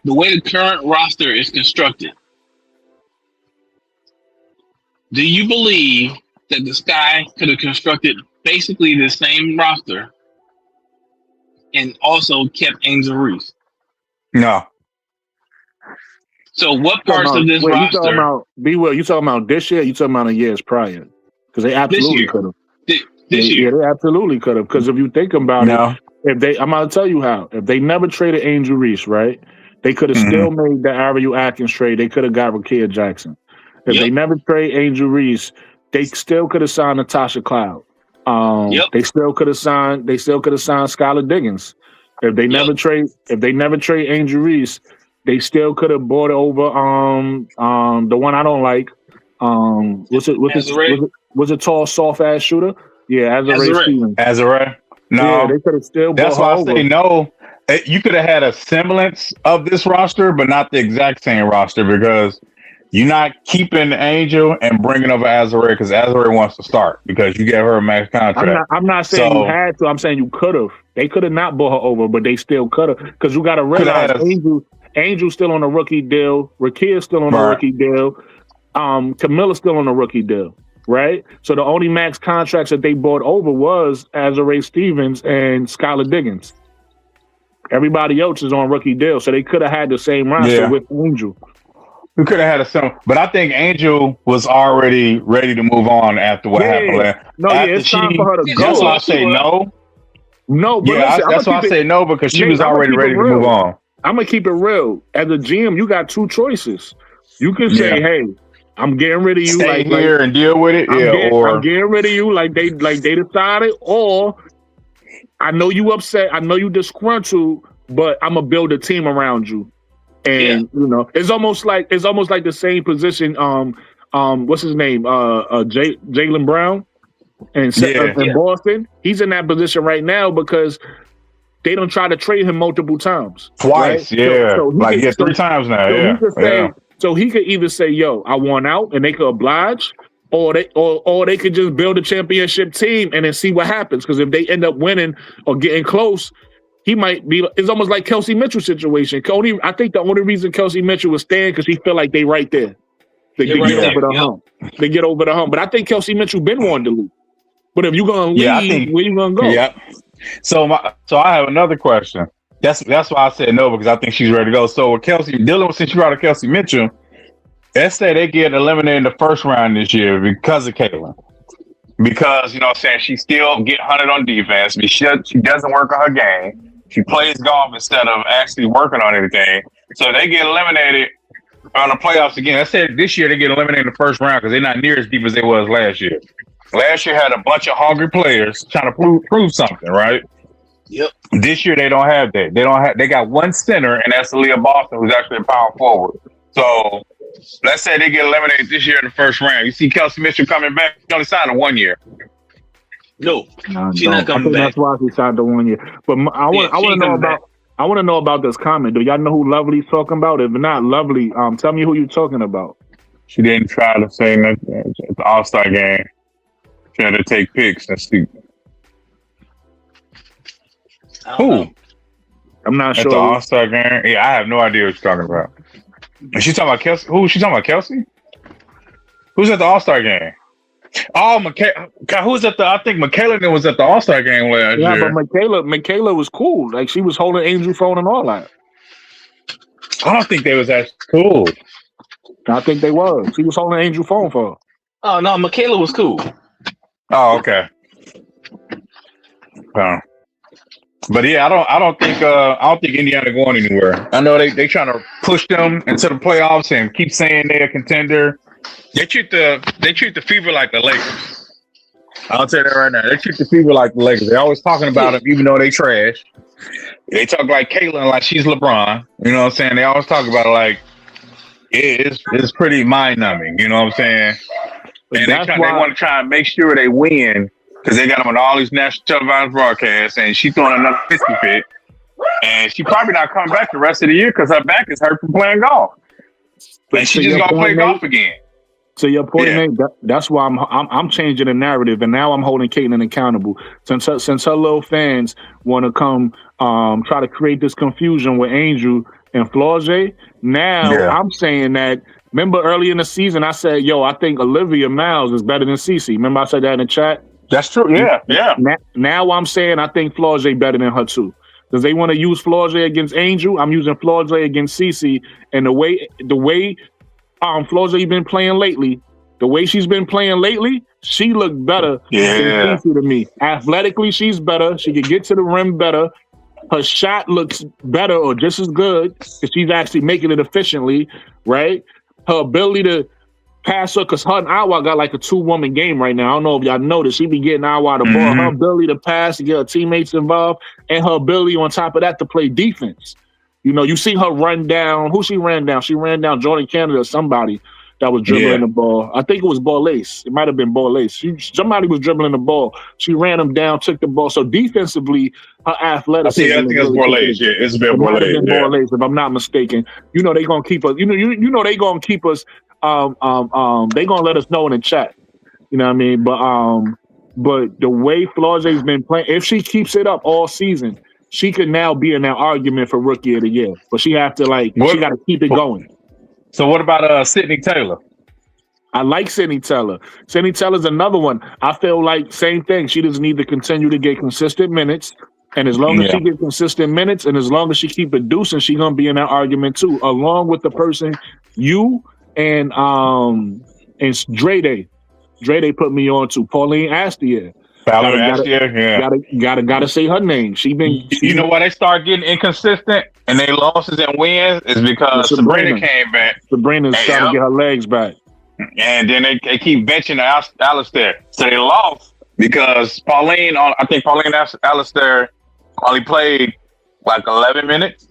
the way the current roster is constructed, do you believe that the Sky could have constructed basically the same roster and also kept Angel Reese? No. So what parts of this roster? You talking about B-Will? You talking about this year? You talking about the years prior? Because they absolutely could have. This year, yeah, they absolutely could have. Because if you think about it, I'm gonna tell you how. If they never traded Angel Reese, right? They could have still made the Ariel Atkins trade. They could have got Rakia Jackson. If they never trade Angel Reese, they still could have signed Natasha Cloud. They still could have signed Skylar Diggins. If they never trade Angel Reese, they still could have bought over the one I don't like. Was it tall, soft ass shooter? Yeah, Azure. No, yeah, they could have still. That's why I say no. You could have had a semblance of this roster, but not the exact same roster because you're not keeping Angel and bringing over Azure because Azure wants to start because you gave her a max contract. I'm not saying you had to. I'm saying you could have. They could have not bought her over, but they still could have because you got to realize Angel's still on a rookie deal. Rakia's still on a rookie deal. Camilla's still on a rookie deal. Right? So the only max contracts that they bought over was Azure Stevens and Skylar Diggins. Everybody else is on rookie deal. So they could have had the same roster with Angel. We could have had but I think Angel was already ready to move on after what happened. It's time for her to go. That's why I say no. No, but that's why I say no because she was already ready to move on. I'm gonna keep it real. As a GM, you got two choices. You can say, "Hey, I'm getting rid of you." Stay here and deal with it. I'm getting rid of you, like they decided. Or I know you upset. I know you disgruntled, but I'm gonna build a team around you. And it's almost like the same position. What's his name? Jaylen Brown, in Boston. He's in that position right now because they don't try to trade him multiple times. Twice, right? So 3 times now. So he could either say, "Yo, I want out," and they could oblige, or they could just build a championship team and then see what happens. Because if they end up winning or getting close, he might be. It's almost like Kelsey Mitchell situation. I think the only reason Kelsey Mitchell was staying because he feel like they right there. They get over the hump. They get over the hump. But I think Kelsey Mitchell been wanting to leave. But if you're gonna leave, where you gonna go? Yeah. So I have another question. That's why I said no because I think she's ready to go. So with Kelsey, dealing with since you brought up Kelsey Mitchell, let's say they get eliminated in the first round this year because of Caitlin. Because what I'm saying, she still get hunted on defense. She doesn't work on her game. She plays golf instead of actually working on anything. So they get eliminated on the playoffs again. Let's say this year they get eliminated in the first round because they're not near as deep as they was last year. Last year had a bunch of hungry players trying to prove something, right? Yep. This year they don't have that. They got one center, and that's Aaliyah Boston, who's actually a power forward. So let's say they get eliminated this year in the first round. You see Kelsey Mitchell coming back. She only signed a 1 year. No, she's not coming back. That's why she signed the 1 year. But I want to know about this comment. Do y'all know who Lovely's talking about? If not Lovely, tell me who you're talking about. She didn't try to say nothing at the All-Star game. She had to take pics and see. Who? I'm not sure. At the All-Star game? Yeah, I have no idea what you're talking about. Is she talking about Kelsey? Who is she talking about? Kelsey? Who's at the All-Star game? Oh, who's at the? I think Michaela was at the All-Star game last year. Yeah, but Michaela was cool. Like she was holding Angel phone and all that. I don't think they was that cool. I think they was. She was holding Angel phone for her. Oh no, Michaela was cool. Oh, okay. But yeah, I don't think Indiana going anywhere. I know they trying to push them into the playoffs and keep saying they're a contender. They treat the Fever like the Lakers. I'll tell you that right now. They treat the Fever like the Lakers. They're always talking about them, even though they trash. They talk like Caitlin, like she's LeBron. You know what I'm saying? They always talk about it like it's pretty mind numbing. You know what I'm saying? And they want to try and make sure they win because they got them on all these national television broadcasts. And she's throwing another 50 fit, and she probably not coming back the rest of the year because her back is hurt from playing golf. And she just gonna play golf again. To your point, Nate, that's why I'm changing the narrative, and now I'm holding Caitlin accountable. Since her little fans want to come try to create this confusion with Angel and Flaujae, now I'm saying that. Remember early in the season, I said, "Yo, I think Olivia Miles is better than Cece." Remember I said that in the chat. That's true. Yeah. Now I'm saying I think Flaujae better than her too. Because they want to use Flaujae against Angel, I'm using Flaujae against Cece, and the way Flaujae been playing lately, she looked better than Cece to me. Athletically, she's better. She can get to the rim better. Her shot looks better or just as good because she's actually making it efficiently, right? Her ability to pass her because her and Awa got like a 2-woman game right now. I don't know if y'all noticed. She be getting Awa the ball. Her ability to pass, to get her teammates involved, and her ability on top of that to play defense. You know, you see her run down. Who she ran down? She ran down Jordan Canada or somebody that was dribbling the ball. I think it was Borlace. It might have been Borlace. Somebody was dribbling the ball. She ran him down, took the ball. So defensively, her athleticism. I think it's Borlace. Yeah, it's been Borlace, if I'm not mistaken. You know, they gonna keep us. You know, they gonna keep us. They gonna let us know in the chat. You know what I mean? But the way Flaujae's been playing, if she keeps it up all season, she could now be in that argument for Rookie of the Year. But she have to she got to keep it going. So what about Sydney Taylor? I like Sydney Taylor. Sydney Taylor's another one. I feel like same thing. She just need to continue to get consistent minutes. And as long as she gets consistent minutes and as long as she keep producing, she's gonna be in that argument too, along with the person you and Dre Day. Dre Day put me on to Pauline Astier. Gotta say her name. You know why they start getting inconsistent and they losses and wins is because Sabrina came back. Sabrina's trying to get her legs back. And then they keep benching Alistair. So they lost because Pauline Alistair only played like 11 minutes.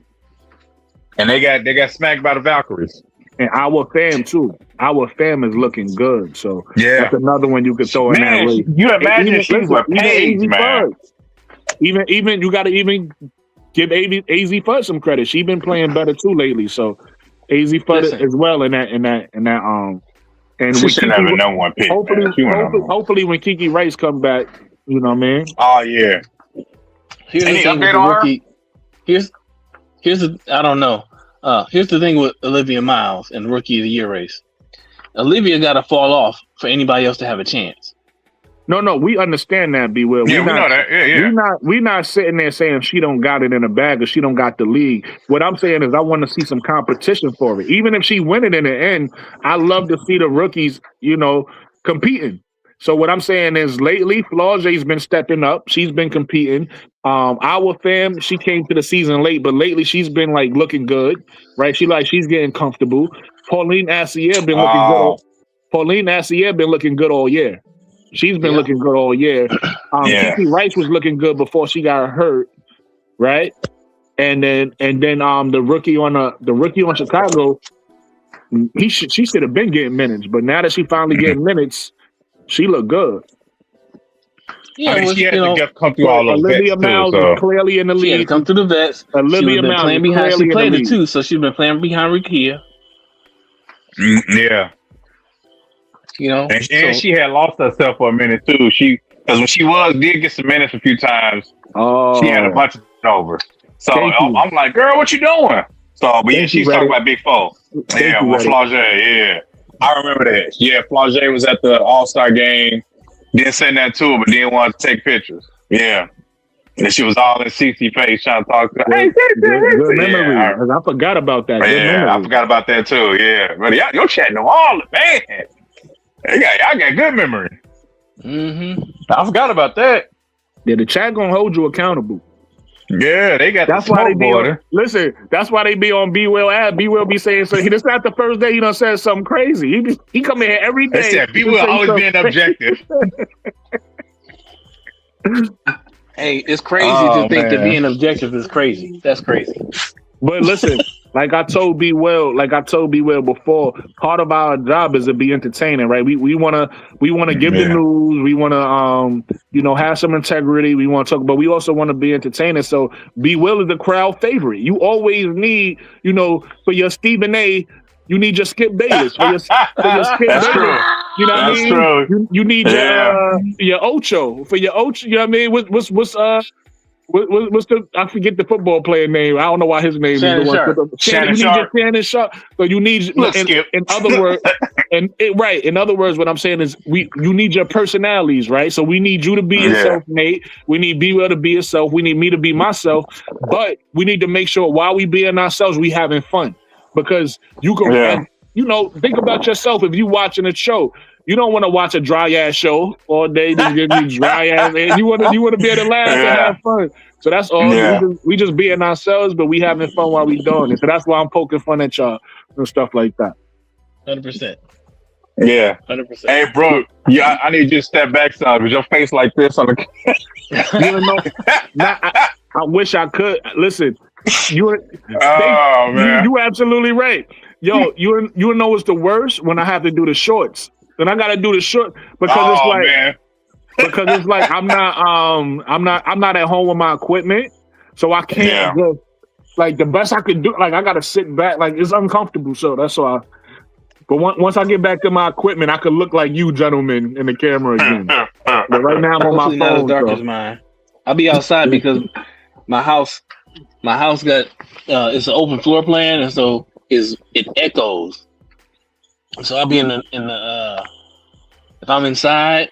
And they got smacked by the Valkyries. And our fam too. Our fam is looking good. So that's another one you could throw in that way. You imagine she's with Paige, man. Even you gotta even give AZ Fudd some credit. She's been playing better too lately. So AZ Fudd as well in that and she should have a number one pick. Hopefully when Kiki Rice come back, you know what I mean? Oh yeah. Here's the thing with the rookie. I don't know. Here's the thing with Olivia Miles and Rookie of the Year race. Olivia got to fall off for anybody else to have a chance. No, we understand that, B. Will. We know that. Yeah. We not sitting there saying she don't got it in a bag or she don't got the league. What I'm saying is I want to see some competition for it. Even if she win it in the end, I love to see the rookies, competing. So what I'm saying is lately, Flaujae's been stepping up. She's been competing. Our fam, she came to the season late, but lately she's been looking good, right? She's getting comfortable. Pauline Astier been looking good. Pauline Astier been looking good all year. She's been looking good all year. Kiki Rice was looking good before she got hurt, right? And then the rookie on Chicago, she should have been getting minutes, but now that she finally getting minutes, she looked good. Yeah, she had to come through all those Olivia Miles is clearly in the league. She had to come through the vets. Olivia Miles playing behind. She played it too, so she's been playing behind Rukia. Yeah. And she had lost herself for a minute too. Because when she did get some minutes a few times, she had a bunch of over. So I'm like, girl, what you doing? So, but she's talking about Big Four. With Flaujae, I remember that. Yeah, Flaujae was at the All-Star game. Didn't send that to her, but didn't want to take pictures. Yeah. And she was all in CC face trying to talk to her. Hey, good memory. I forgot about that. I forgot about that too. Yeah. But y'all chatting all the man. Y'all got good memory. I forgot about that. Yeah, the chat gonna hold you accountable. Yeah, they got that's why they be on, listen, that's why they be on B Will ad. B Will be saying so this not the first day he done said something crazy. He come in here every day. Said, B Will always being objective. Hey, it's crazy to think that being objective is crazy. That's crazy. But listen, like I told B Will before, part of our job is to be entertaining, right? We wanna give the news, we wanna have some integrity, we wanna talk, but we also want to be entertaining. So B Will is the crowd favorite. You always need, for your Stephen A, you need your Skip Bayless. For your Skip Bayless. True. You know what I mean? True. You need your Ocho. For your Ocho, you know what I mean? What's the? I forget the football player name. I don't know why his name Shannon is the Sharp. one. Shannon Sharp. So you need, in other words, in other words, what I'm saying is you need your personalities, right? So we need you to be yourself, Nate. We need B-Will to be yourself. We need me to be myself. But we need to make sure while we being ourselves, we having fun. Because you can, think about yourself if you watching a show. You don't want to watch a dry ass show all day. Just give me dry ass, and you want to be able to laugh and have fun. So that's all. Yeah. We just being ourselves, but we having fun while we doing it. So that's why I'm poking fun at y'all and stuff like that. 100%. Yeah. 100%. Hey, bro. Yeah, I need you to step back some because your face like this on the. You know, I wish I could. Listen, Oh man. you absolutely right. Yo, you know what's the worst when I have to do the shorts. Then I got to do the short because it's like I'm not at home with my equipment, so I can't just like the best I could do. Like I got to sit back. Like it's uncomfortable. So that's why. But once I get back to my equipment, I could look like you gentlemen in the camera again. But right now I'm on my phone. Not as dark as mine. I'll be outside because my house got it's an open floor plan, and so it echoes. So I'll be in the if I'm inside,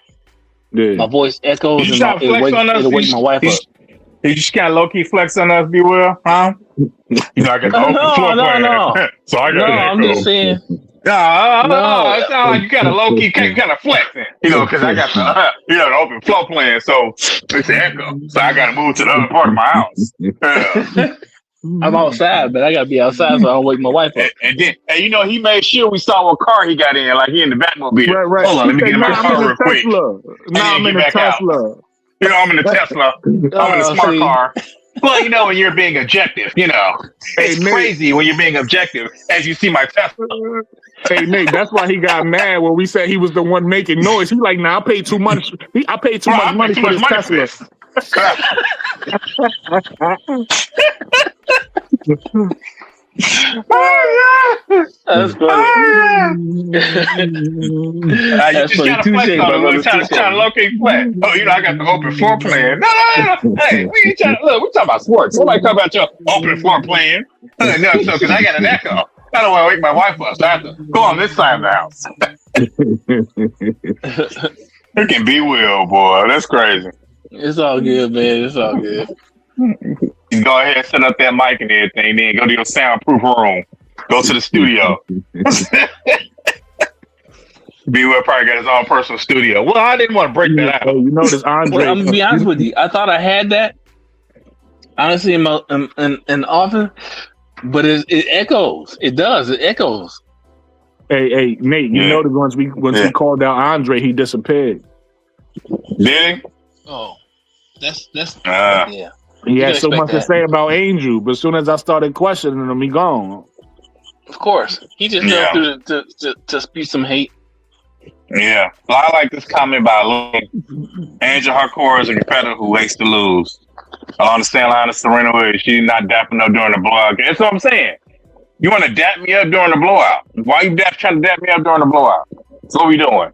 my voice echoes and it'll wake my wife up. You just got low key flex on us, be well, huh? You know, I got the open floor plan. No. So I got I'm just saying. No, it sounds like you got a low key, kind of flexing, you know, because I got the the open floor plan, so it's the echo. So I got to move to the other part of my house. Yeah. I'm outside, but I gotta be outside so I don't wake my wife up. And then, you know, he made sure we saw what car he got in, like he in the Batmobile. Right. Hold on, let me get in my car real quick. I'm in the Tesla. You know, I'm in the Tesla. I'm in the smart car. Well, you know, when you're being objective, you know, it's crazy when you're being objective. As you see my Tesla. Hey Nate, that's why he got mad when we said he was the one making noise. He like, nah, I paid too much. I paid too much money for this Tesla. That's funny. That's funny. Trying to locate flat. Oh, you know, I got the open floor plan. No. Hey, we ain't trying to look. We talking about sports. Somebody talk about your open floor plan. No, so because I got an echo. I don't want to wake my wife up. So I have to go on this side of the house. It can be Will, boy. That's crazy. It's all good, man. It's all good. You go ahead and set up that mic and everything, then go to your soundproof room. Go to the studio. B Will probably got his own personal studio. Well, I didn't want to break that out. You know this Andre. Well, I'm gonna be honest with you. I thought I had that. Honestly, in the office, but it echoes. It does. It echoes. Hey, Nate. You know that once we called out Andre, he disappeared. Did he? Oh, that's yeah. He had so much to say about Angel, but as soon as I started questioning him, he gone. Of course, he just jumped through to spew some hate. Yeah, well, I like this comment by Angel Harcourt is a competitor who hates to lose. Along the same line of Serena Williams, she's not dapping up during the blowout. That's what I'm saying. You want to dap me up during the blowout? Why you trying to dap me up during the blowout? So what we doing?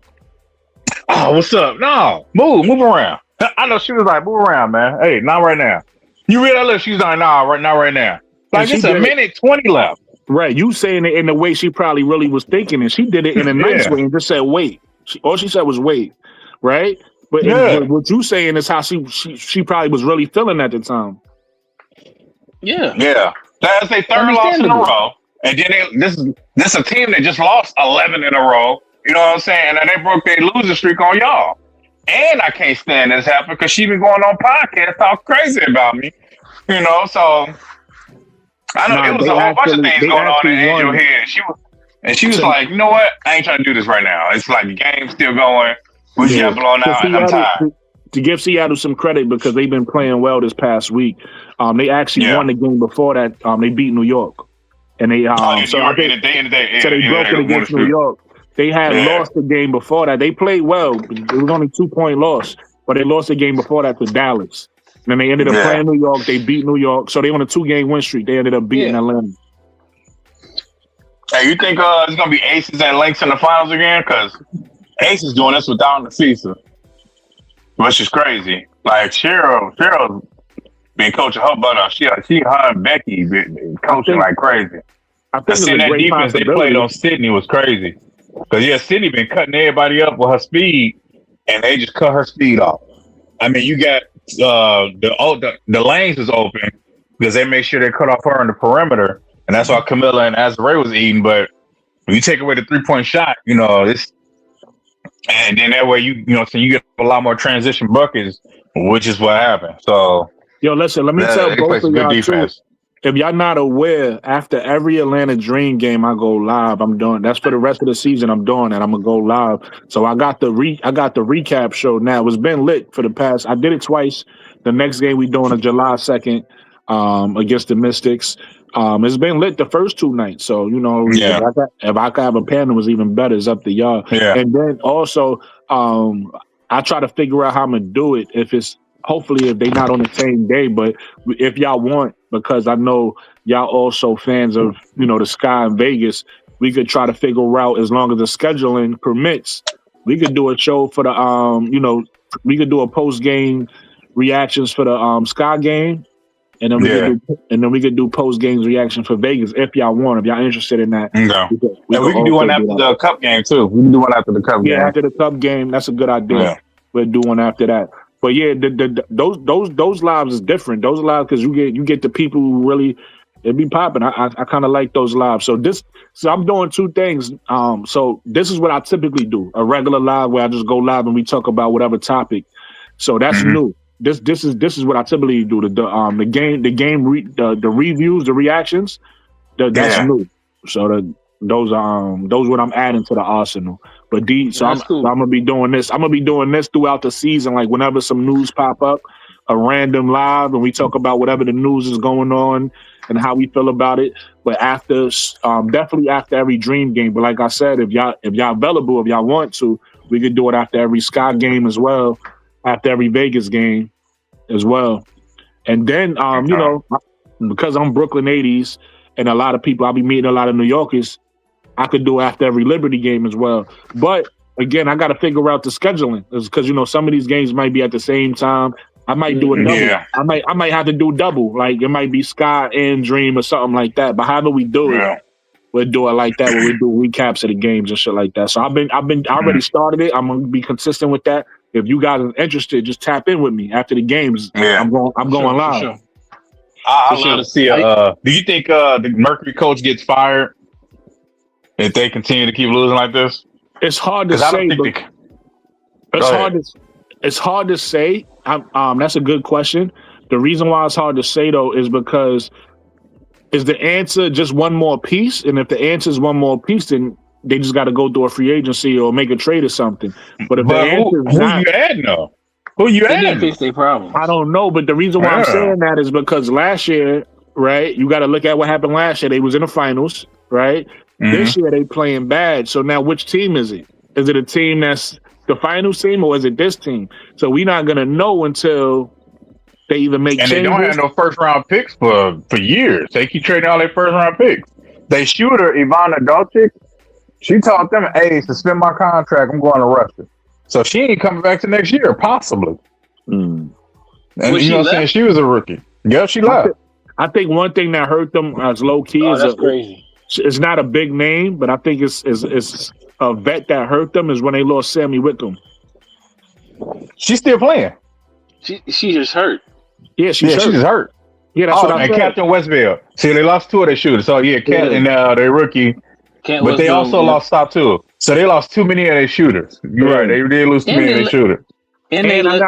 Oh, what's up? No, move around. I know she was like, move around, man. Hey, not right now. You read that list? She's like, nah, right now. Like it's a minute 20 left. Right, you saying it in the way she probably really was thinking, and she did it in a nice way and just said, wait. All she said was wait, right? But what you saying is how she probably was really feeling at the time. Yeah. That's their third loss in a row. And then this is a team that just lost 11 in a row. You know what I'm saying? And they broke their losing streak on y'all. And I can't stand this happen because she been going on podcasts talk crazy about me. You know, so I know it was a whole bunch of things going on in Angel's head. She was like, you know what? I ain't trying to do this right now. It's like the game's still going. We got blown out and I'm tired. To give Seattle some credit because they've been playing well this past week. They actually won the game before that. They beat New York. And they so they broke it against New York. They had lost the game before that. They played well. It was only 2-point loss, but they lost the game before that to Dallas. And then they ended up playing New York. They beat New York. So they on a 2-game win streak. They ended up beating Atlanta. Hey, you think it's going to be Aces and Lynx in the finals again? Because Aces doing this without the season, which is crazy. Like Cheryl's been coaching her butt off. She her and Becky been coaching like crazy. I think seeing that defense they played on Sydney was crazy. Because Sydney been cutting everybody up with her speed, and they just cut her speed off. I mean, you got the lanes is open because they make sure they cut off her on the perimeter, and that's why Camilla and Azare was eating. But when you take away the 3-point shot, you know this, and then that way so you get a lot more transition buckets, which is what happened. So listen, let me tell both of y'all too. if y'all not aware, after every Atlanta Dream game, I go live. I'm doing that's for the rest of the season. I'm doing that. I'm gonna go live. So I got the recap show now. It's been lit for the past. I did it twice. The next game we doing on July 2nd against the Mystics. It's been lit the first 2 nights. So if I could have a panel, it's even better. It's up to y'all. Yeah. And then also, I try to figure out how I'm gonna do it. Hopefully if they not on the same day, but if y'all want, because I know y'all also fans of the Sky in Vegas, we could try to figure out, as long as the scheduling permits, we could do a show for the we could do a post game reactions for the Sky game, and then we could do post games reaction for Vegas if y'all want. If y'all interested in that, we can do one after the Cup game too. We can do one after the Cup game. Yeah, after the Cup game, that's a good idea. Yeah. We'll do one after that. But yeah, those lives is different. Those lives, because you get the people who really it be popping. I kind of like those lives. So I'm doing 2 things. So this is what I typically do: a regular live where I just go live and we talk about whatever topic. So that's new. This is what I typically do. The reviews, the reactions. That's new. So those what I'm adding to the arsenal. But I'm gonna be doing this. I'm gonna be doing this throughout the season. Like whenever some news pop up, a random live, and we talk about whatever the news is going on and how we feel about it. But after, definitely after every Dream game. But like I said, if y'all available, if y'all want to, we could do it after every Sky game as well, after every Vegas game as well. And then because I'm Brooklyn 80s and a lot of people, I'll be meeting a lot of New Yorkers, I could do after every Liberty game as well. But again, I got to figure out the scheduling, because some of these games might be at the same time. I might do a double. Yeah. I might have to do double. Like it might be Sky and Dream or something like that. But however we do it, we'll do it like that. Where we do recaps of the games and shit like that. So I already started it. I'm gonna be consistent with that. If you guys are interested, just tap in with me after the games. Yeah. I'm going live. Sure. I want to see. Do you think the Mercury coach gets fired if they continue to keep losing like this? It's hard to say. It's hard to say. That's a good question. The reason why it's hard to say though is because is the answer just one more piece, and if the answer is one more piece, then they just got to go through a free agency or make a trade or something. But if the answer is not, you adding though? Who you adding? Fix their problems. I don't know, but the reason why I'm saying that is because last year, right? You got to look at what happened last year. They was in the finals, right? This year they playing bad. So now, which team is it? Is it a team that's the finals team, or is it this team? So we're not gonna know until they either make changes. And they don't have no first round picks for years. They keep trading all their first round picks. They shooter Ivana Dolcic. She told them, "Hey, suspend my contract. I'm going to Russia." So she ain't coming back to next year, possibly. And saying? She was a rookie. Yeah, she left. I think one thing that hurt them as low key is crazy. It's not a big name, but I think it's a vet that hurt them is when they lost Sammy Wickham. She's still playing. She just hurt. Yeah, she's just hurt. Yeah, that's what I said. And Captain Westfield. See, they lost 2 of their shooters. So Cat and their rookie. But they also lost top 2. So they lost too many of their shooters. You're right. They did lose too many of their shooters. And they let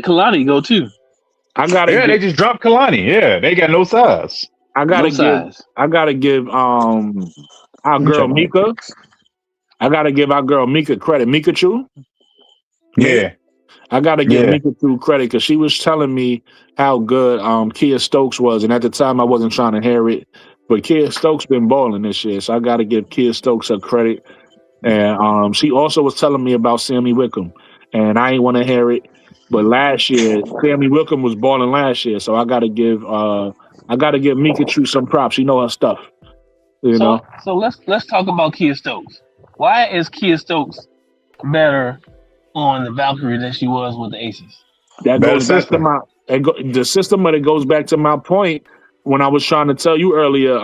Kalani go too. They just dropped Kalani. Yeah, they got no size. I gotta give our girl Mika. I gotta give our girl Mika credit. Mikachu. Yeah. I gotta give Mikachu credit because she was telling me how good Kia Stokes was, and at the time I wasn't trying to hear it. But Kia Stokes been balling this year, so I gotta give Kia Stokes her credit. And she also was telling me about Sammy Wickham, and I ain't want to hear it. But last year, Sammy Wickham was balling last year, so I gotta give Mikachu some props. She know her stuff. You know. So let's talk about Kia Stokes. Why is Kia Stokes better on the Valkyrie than she was with the Aces? That goes back to the system, but it goes back to my point when I was trying to tell you earlier,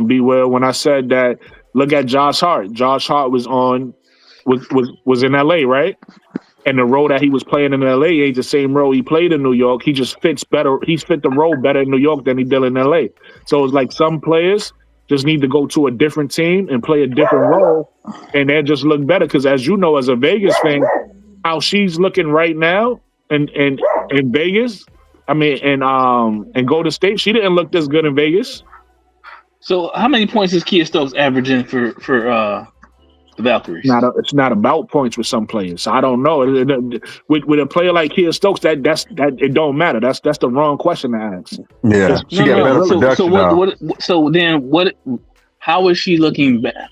Beware, when I said that look at Josh Hart. Josh Hart was in LA, right? And the role that he was playing in LA ain't the same role he played in New York. He just fits better. He's fit the role better in New York than he did in LA. So it's like some players just need to go to a different team and play a different role, and they just look better. Because as you know, as a Vegas fan, how she's looking right now in Vegas, I mean, and Golden State, she didn't look this good in Vegas. So how many points is Kia Stokes averaging for the Valkyries? It's not about points with some players. So I don't know. With a player like Kia Stokes, that it don't matter. That's the wrong question to ask. Yeah, she got better production. So then what? How is she looking back?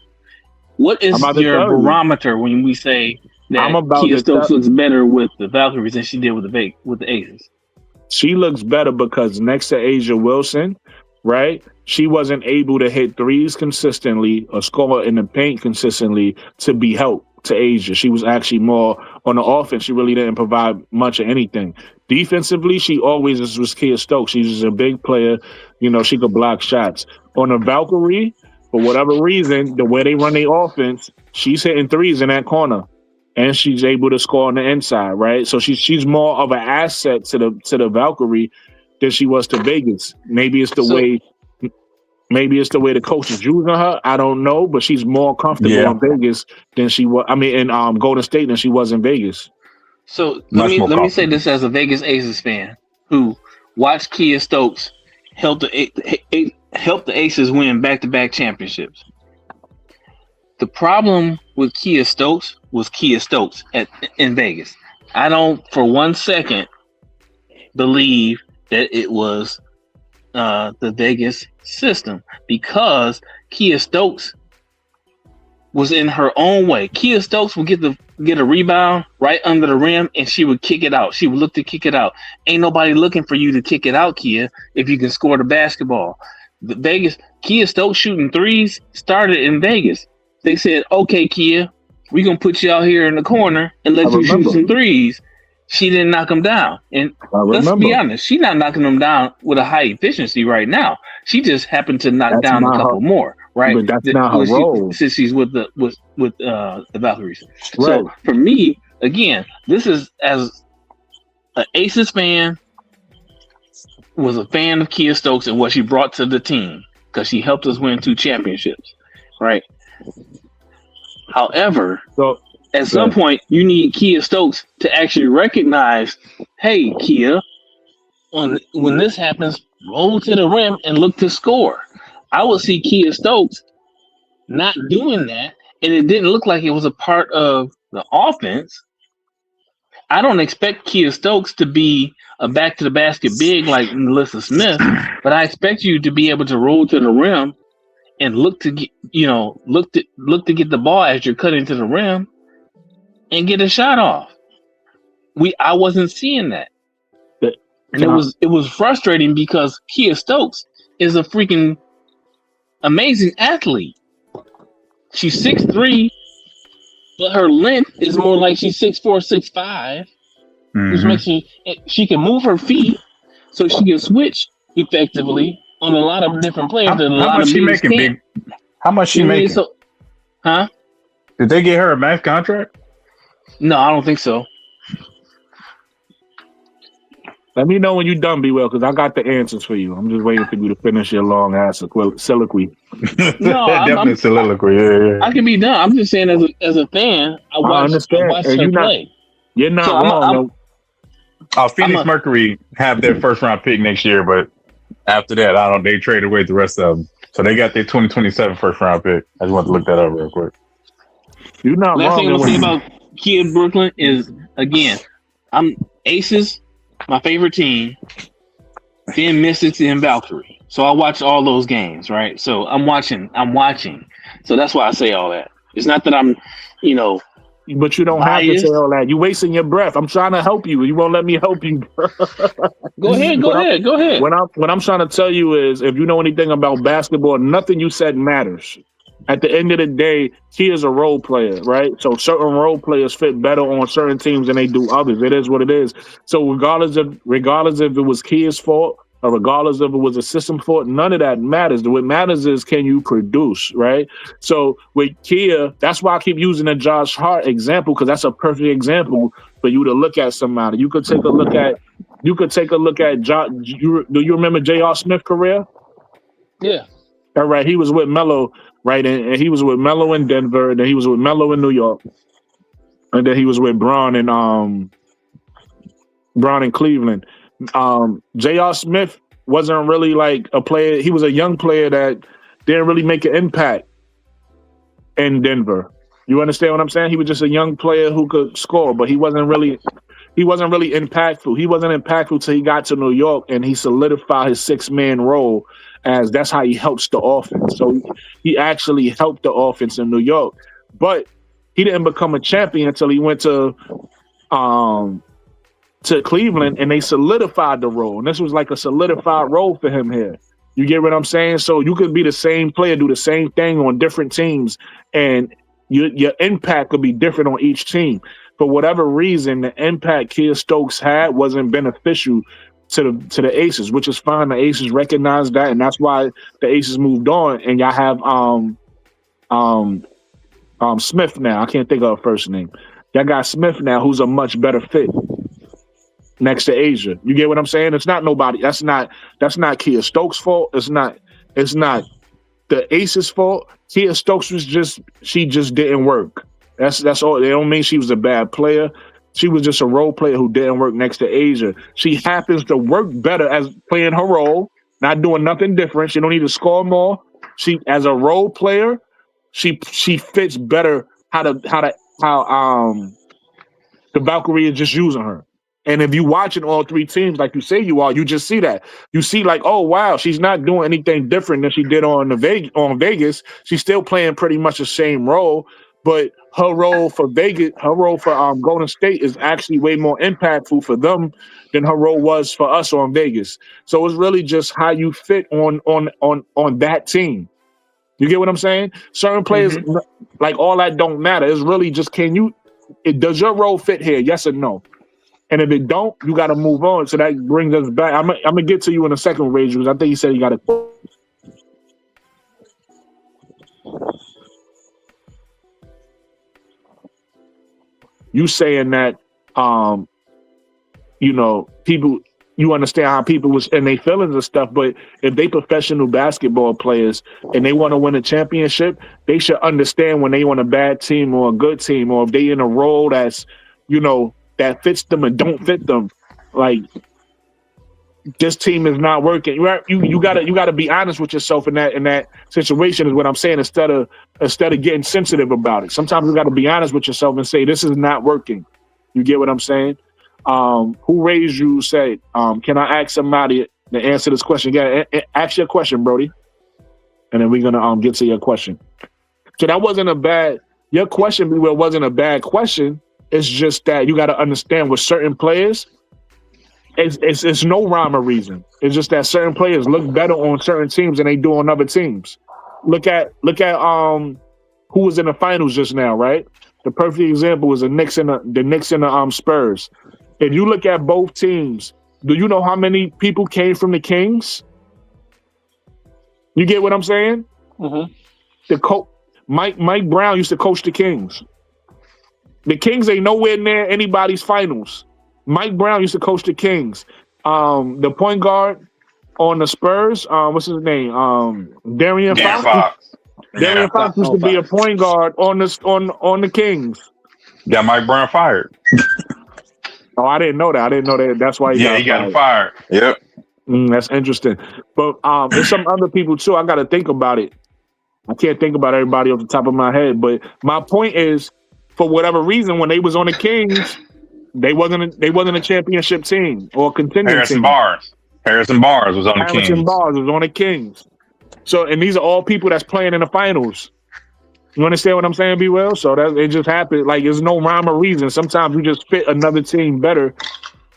What is your barometer when we say that Kia Stokes looks better with the Valkyries than she did with the Aces? She looks better because next to Asia Wilson, right? She wasn't able to hit threes consistently or score in the paint consistently to be helped to Asia. She was actually more on the offense. She really didn't provide much of anything. Defensively, she always was Kia Stokes. She was a big player. You know, she could block shots. On the Valkyrie, for whatever reason, the way they run their offense, she's hitting threes in that corner. And she's able to score on the inside, right? So she's more of an asset to the Valkyrie than she was to Vegas. Maybe it's the way the coach is using her. I don't know, but she's more comfortable in Vegas than she was. I mean, in Golden State than she was in Vegas. So let me say this as a Vegas Aces fan who watched Kia Stokes help the Aces win back-to-back championships. The problem with Kia Stokes was Kia Stokes in Vegas. I don't for 1 second believe that it was the Vegas system because Kia Stokes was in her own way. Kia Stokes would get a rebound right under the rim and she would kick it out. She would look to kick it out. Ain't nobody looking for you to kick it out, Kia, if you can score the basketball. Kia Stokes shooting threes started in Vegas. They said, okay, Kia, we're going to put you out here in the corner and let you shoot some threes. She didn't knock them down. And let's be honest, she's not knocking them down with a high efficiency right now. She just happened to knock down a couple more, right? But that's not her role. Since she's with the Valkyries. Right. So for me, again, this is as an Aces fan, was a fan of Kia Stokes and what she brought to the team because she helped us win 2 championships, right? However, at some point, you need Kia Stokes to actually recognize, hey, Kia, when this happens, roll to the rim and look to score. I would see Kia Stokes not doing that, and it didn't look like it was a part of the offense. I don't expect Kia Stokes to be a back-to-the-basket big like Melissa Smith, but I expect you to be able to roll to the rim and look to get the ball as you're cutting to the rim and get a shot off. I wasn't seeing that. And it was frustrating because Kia Stokes is a freaking amazing athlete. She's 6'3", but her length is more like she's 6'4", 6'5", which makes she can move her feet so she can switch effectively on a lot of different players. How much she making? How much she making? Huh? Did they get her a max contract? No, I don't think so. Let me know when you're done, B-Well, because I got the answers for you. I'm just waiting for you to finish your long ass soliloquy. No, definitely soliloquy. Yeah. I can be done. I'm just saying, as a fan, I watch her play. You're not wrong. Phoenix Mercury have their first round pick next year, but after that, they traded away the rest of them. So they got their 2027 first round pick. I just want to look that up real quick. You're not Last wrong. thing I'm gonna say about Kia Brooklyn is, again, I'm Aces, my favorite team, then Mystics and Valkyrie. So I watch all those games, right? So I'm watching. So that's why I say all that. It's not that I'm, But you don't biased. have to say all that. You're wasting your breath. I'm trying to help you. You won't let me help you. Go ahead. What I'm trying to tell you is, if you know anything about basketball, nothing you said matters. At the end of the day, he is a role player, right? So certain role players fit better on certain teams than they do others. It is what it is. So regardless if it was Kia's fault or regardless if it was a system fault, none of that matters. What matters is, can you produce, right? So with Kia, that's why I keep using the Josh Hart example, because that's a perfect example for you to look at somebody. You could take a look at Josh. Do you remember J.R. Smith's career? Yeah. All right. He was with Melo. Right, and he was with Melo in Denver, and then he was with Melo in New York, and then he was with Braun in Cleveland. J.R. Smith wasn't really like a player. He was a young player that didn't really make an impact in Denver. You understand what I'm saying? He was just a young player who could score, but he wasn't really impactful. He wasn't impactful till he got to New York and he solidified his 6-man role as that's how he helps the offense. So he actually helped the offense in New York. But he didn't become a champion until he went to Cleveland and they solidified the role. And this was like a solidified role for him here. You get what I'm saying? So you could be the same player, do the same thing on different teams, and your impact could be different on each team. For whatever reason, the impact Kia Stokes had wasn't beneficial to the Aces, which is fine. The Aces recognized that, and that's why the Aces moved on. And y'all have Smith now. I can't think of her first name. Y'all got Smith now, who's a much better fit next to Asia. You get what I'm saying? It's not nobody. That's not Kia Stokes' fault. It's not the Aces' fault. Kia Stokes she just didn't work. That's all. It don't mean she was a bad player. She was just a role player who didn't work next to Asia. She happens to work better as playing her role, not doing nothing different. She don't need to score more. She, as a role player, she fits better how the Valkyrie is just using her. And if you watching all three teams like you say you are, you just see that. You see like, oh wow, she's not doing anything different than she did on Vegas. She's still playing pretty much the same role, but her role for Golden State is actually way more impactful for them than her role was for us on Vegas. So it's really just how you fit on that team. You get what I'm saying? Certain players, like all that don't matter. It's really just does your role fit here? Yes or no? And if it don't, you got to move on. So that brings us back. I'm gonna get to you in a second, Ray Jules. I think you said you got to. You saying that, people. You understand how people was in their feelings and stuff, but if they professional basketball players and they want to win a championship, they should understand when they on a bad team or a good team, or if they in a role that's, that fits them and don't fit them. Like, this team is not working. You gotta be honest with yourself in that situation is what I'm saying, instead of getting sensitive about it. Sometimes you gotta be honest with yourself and say this is not working. You get what I'm saying? Who raised you? Say, can I ask somebody to answer this question? Yeah, ask your question, Brody, and then we're gonna get to your question. So that wasn't your question wasn't a bad question. It's just that you got to understand with certain players, it's no rhyme or reason. It's just that certain players look better on certain teams than they do on other teams. Look at who was in the finals just now, right? The perfect example was the Knicks and the Spurs. If you look at both teams, do you know how many people came from the Kings? You get what I'm saying? Mm-hmm. Mike Brown used to coach the Kings. The Kings ain't nowhere near anybody's finals. Mike Brown used to coach the Kings. The point guard on the Spurs, what's his name? Darian Fox. Darian Fox used to be a point guard on the Kings. Got Mike Brown fired. Oh, I didn't know that. That's why he got him fired. Yep. That's interesting. But there's some other people too. I got to think about it. I can't think about everybody off the top of my head. But my point is, for whatever reason, when they was on the Kings, they wasn't a championship team or a contending team. Harrison Barnes was on the Kings. Harrison Barnes was on the Kings. So, and these are all people that's playing in the finals. You understand what I'm saying, B. Will? So that it just happened. Like, there's no rhyme or reason. Sometimes you just fit another team better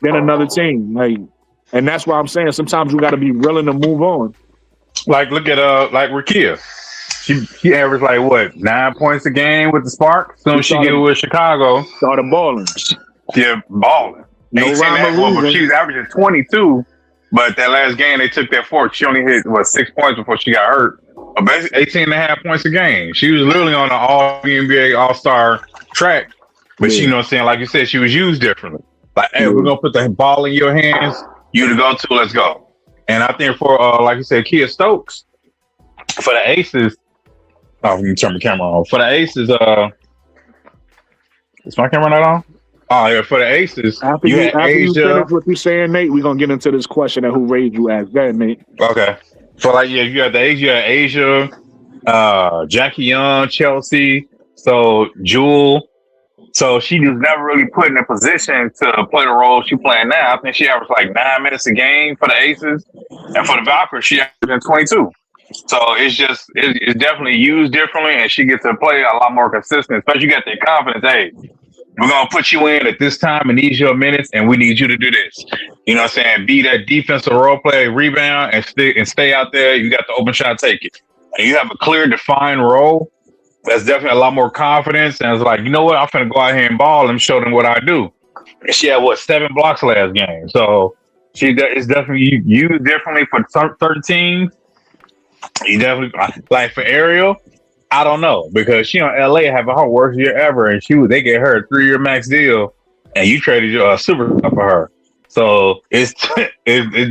than another team. Like, and that's why I'm saying sometimes you got to be willing to move on. Like, look at like Rakia. She averaged like what, 9 points a game with the Spark. As soon as she get with Chicago, started balling. Yeah, balling. No rhyme or reason. She was averaging 22, but that last game they took that fork. She only hit 6 points before she got hurt. Basically 18.5 points a game. She was literally on an all NBA All-Star track, but she, you know what I'm saying, like you said, she was used differently. Like, hey, we're gonna put the ball in your hands. You to go to, let's go. And I think for like you said, Kia Stokes, for the Aces. Oh, let me turn the camera on. For the Aces, is my camera not on? Oh yeah, for the Aces, After you you had after you finish Asia. what you saying, Nate, we're gonna get into this question of who raised you as. Go ahead, Nate. Okay. So like yeah, you had Asia, Jackie Young, Chelsea, so Jewel. So she was never really put in a position to play the role she playing now. I think she averaged like 9 minutes a game for the Aces, and for the Valkyries, she averaged 22. So it's definitely used differently, and she gets to play a lot more consistent. Especially you got that confidence. Hey, we're gonna put you in at this time and these your minutes, and we need you to do this. You know what I'm saying? Be that defensive role play, rebound, and stay out there. You got the open shot, take it. And you have a clear, defined role. That's definitely a lot more confidence. And it's like, you know what? I'm finna go out here and ball and show them what I do. And she had 7 blocks last game. So it's definitely used differently for certain teams. You definitely like for Ariel. I don't know because she on LA having her worst year ever, and they gave her a 3-year max deal, and you traded your super for her. So it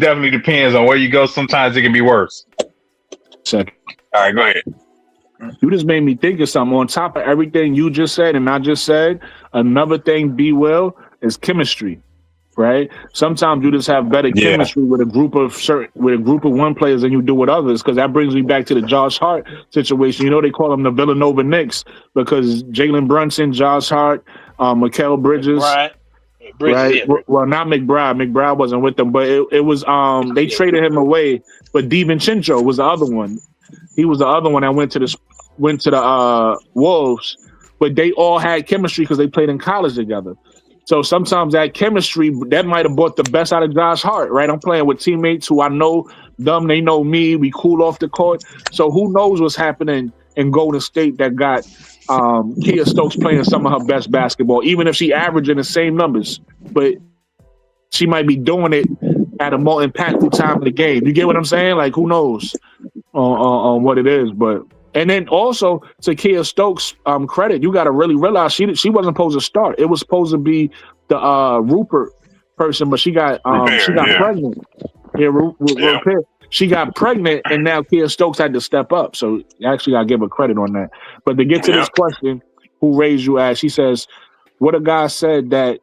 definitely depends on where you go. Sometimes it can be worse. Second. All right, go ahead. You just made me think of something. On top of everything you just said and I just said, another thing, B Will, is chemistry. Right? Sometimes you just have better chemistry with a group of one players than you do with others. Because that brings me back to the Josh Hart situation. You know they call them the Villanova Knicks because Jalen Brunson, Josh Hart, Mikal Bridges, right? Yeah. Well, not McBride. McBride wasn't with them, but it was they traded him away. But DiVincenzo was the other one. He was the other one that went to the Wolves. But they all had chemistry because they played in college together. So sometimes that chemistry, that might have brought the best out of Josh Hart, right? I'm playing with teammates who I know them, they know me, we cool off the court. So who knows what's happening in Golden State that got Kia Stokes playing some of her best basketball, even if she averaging the same numbers. But she might be doing it at a more impactful time in the game. You get what I'm saying? Like, who knows on what it is, but... And then also to Kia Stokes' credit, you got to really realize she wasn't supposed to start. It was supposed to be the Rupert person, but she got pregnant. Yeah, she got pregnant, and now Kia Stokes had to step up. So actually, I give her credit on that. But to get to this question, who raised you as? She says, "What a guy said that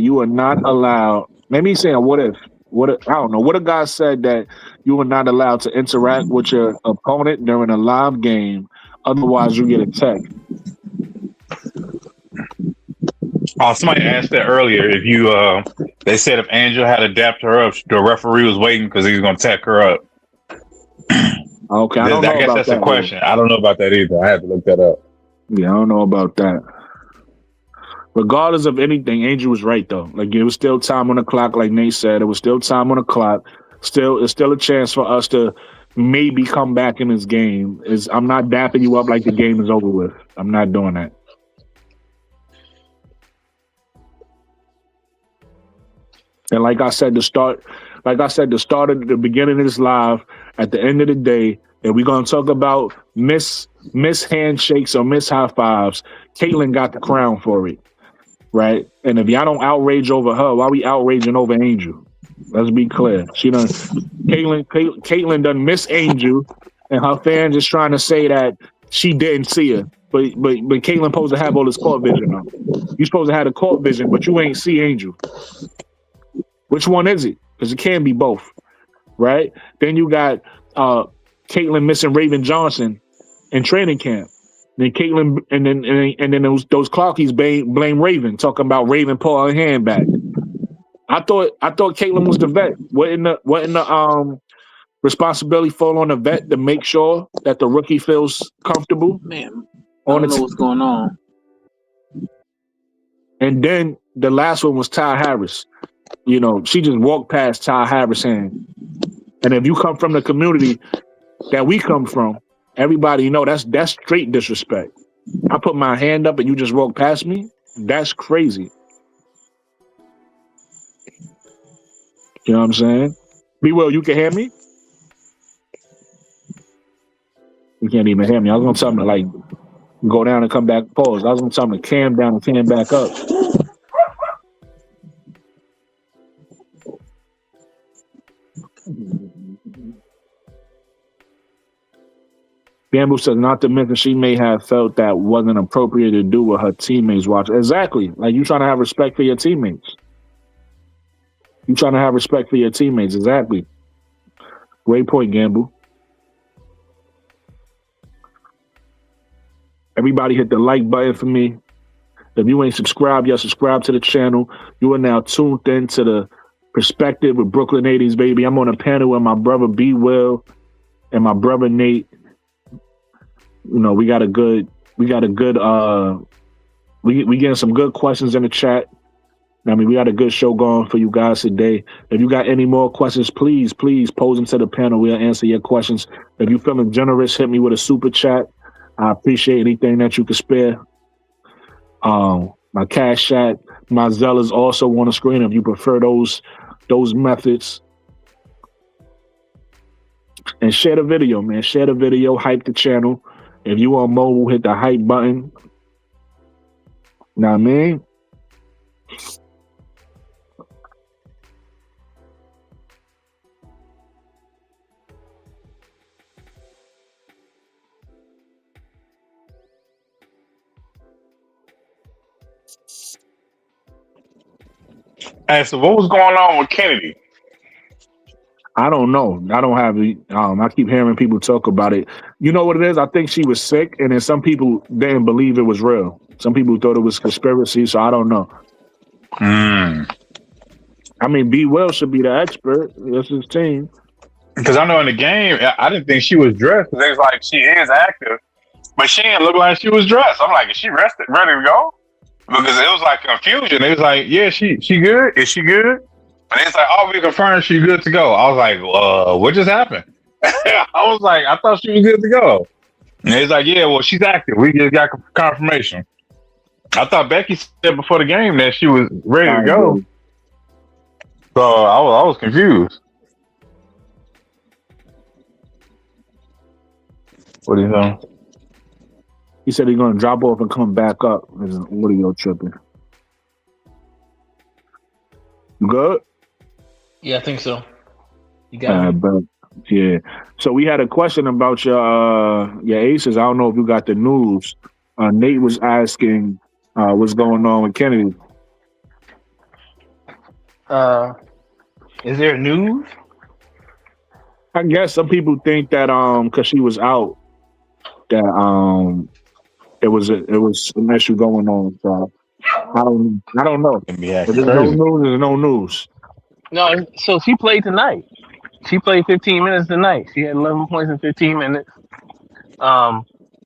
you are not allowed." Maybe he's saying, "What if?" I don't know. What a guy said that you are not allowed to interact with your opponent during a live game, otherwise you get a tech. Somebody asked that earlier. If you, they said if Angela had to dap her up, the referee was waiting because he was going to tech her up. Okay, I guess that's a question. I don't know about that either. I have to look that up. Yeah, I don't know about that. Regardless of anything, Angel was right though. Like it was still time on the clock, like Nate said. It was still time on the clock. It's still a chance for us to maybe come back in this game. I'm not dapping you up like the game is over with. I'm not doing that. And like I said, the beginning of this live, at the end of the day, and we're gonna talk about miss handshakes or miss high fives. Caitlyn got the crown for it. Right, and if y'all don't outrage over her, why we outraging over Angel? Let's be clear. Caitlyn done miss Angel, and her fans is trying to say that she didn't see her. But Caitlyn supposed to have all this court vision on. You supposed to have the court vision, but you ain't see Angel. Which one is it? Because it can be both, right? Then you got Caitlyn missing Raven Johnson in training camp. Then Caitlyn and then those Clarkies blame Raven, talking about Raven pull her hand back. I thought Caitlyn was the vet. Wouldn't the responsibility fall on the vet to make sure that the rookie feels comfortable? Man, I don't know what's going on. And then the last one was Ty Harris. You know, she just walked past Ty Harris' hand. And if you come from the community that we come from, everybody, you know, that's straight disrespect. I put my hand up and you just walk past me. That's crazy. You know what I'm saying? Be well, you can hear me? You can't even hear me. I was gonna tell him to like go down and come back. Pause. I was gonna tell him to cam down and cam back up. Bamboo says, not to mention she may have felt that wasn't appropriate to do with her teammates watching. Exactly. Like, you trying to have respect for your teammates. You trying to have respect for your teammates. Exactly. Great point, Gamble. Everybody hit the like button for me. If you ain't subscribed yet, subscribe to the channel. You are now tuned in to the Perspective with Brooklyn 80s, baby. I'm on a panel with my brother B. Will and my brother Nate. You know, we getting some good questions in the chat. I mean, we got a good show going for you guys today. If you got any more questions, please pose them to the panel. We'll answer your questions. If you feeling generous, hit me with a super chat. I appreciate anything that you can spare. My Cash App, my Zelle is also on the screen if you prefer those methods. And share the video, man. Share the video, hype the channel. If you on mobile, hit the hype button. Know what I mean? Hey, so what was going on with Kennedy? I don't know. I don't have the. I keep hearing people talk about it. You know what it is? I think she was sick, and then some people didn't believe it was real. Some people thought it was conspiracy, so I don't know. I mean, B. Will should be the expert. That's his team. Because I know in the game, I didn't think she was dressed. Because it's like she is active, but she didn't look like she was dressed. I'm like, is she rested, ready to go? Because it was like confusion. It was like, yeah, she good? Is she good? And it's like, oh, we confirmed she's good to go. I was like, what just happened? I was like, I thought she was good to go. And it's like, yeah, well, she's active. We just got confirmation. I thought Becky said before the game that she was ready to go. So I was confused. What do you know? He said he's going to drop off and come back up. There's an audio tripping. You good? Yeah, I think so. You got it. Yeah. So we had a question about your aces. I don't know if you got the news. Nate was asking what's going on with Kennedy. Is there news? I guess some people think that because she was out, that it was an issue going on. So I don't know. If there's no news, there's no news. No, so she played tonight. She played 15 minutes tonight. She had 11 points in 15 minutes.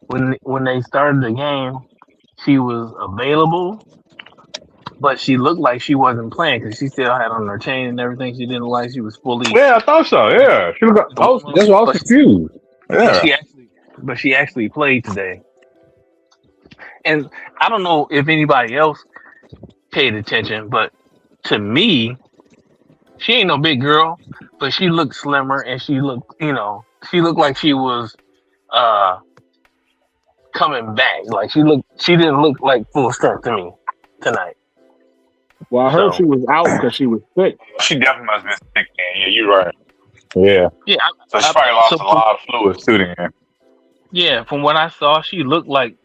When they started the game, she was available, but she looked like she wasn't playing because she still had on her chain and everything. She didn't look like she was fully. Yeah, I thought so. Yeah, she looked. That's why I was confused. Yeah, but she actually played today. And I don't know if anybody else paid attention, but to me, she ain't no big girl, but she looked slimmer and she looked like she was coming back. Like she didn't look like full strength to me tonight. Well, I heard she was out because she was sick. She definitely must have been sick, man. Yeah, you're right. Yeah. Yeah. So she probably lost a lot of fluids too then. Yeah, from what I saw, she looked like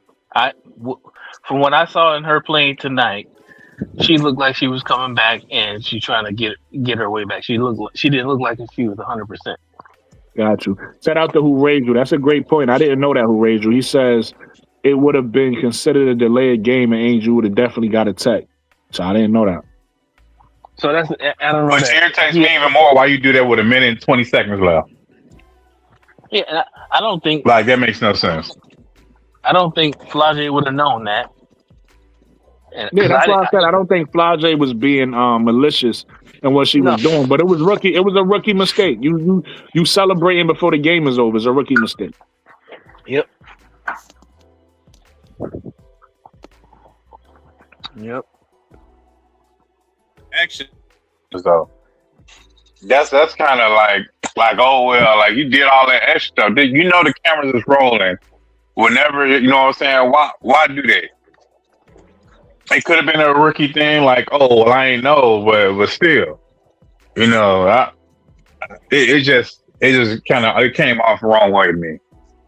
from what I saw in her playing tonight, she looked like she was coming back and she's trying to get her way back. She didn't look like she was 100%. Got you. Shout out to Who Raised You. That's a great point. I didn't know that Who Raised You. He says it would have been considered a delayed game and Angel would have definitely got a tech. So I didn't know that. So I don't know. Which irritates me even more why you do that with 1 minute and 20 seconds left. Yeah, I don't think like that makes no sense. I don't think Flaujae would have known that. And, yeah, that's why I said I don't think Flaujae was being malicious in what she was doing, but it was rookie. It was a rookie mistake. You celebrating before the game is over is a rookie mistake. Yep. Action. So that's kind of like oh well, like you did all that extra stuff. You know the cameras is rolling. Whenever you know what I'm saying, why do that? It could have been a rookie thing, like oh well, I ain't know, but still, you know, it just kind of came off the wrong way to me.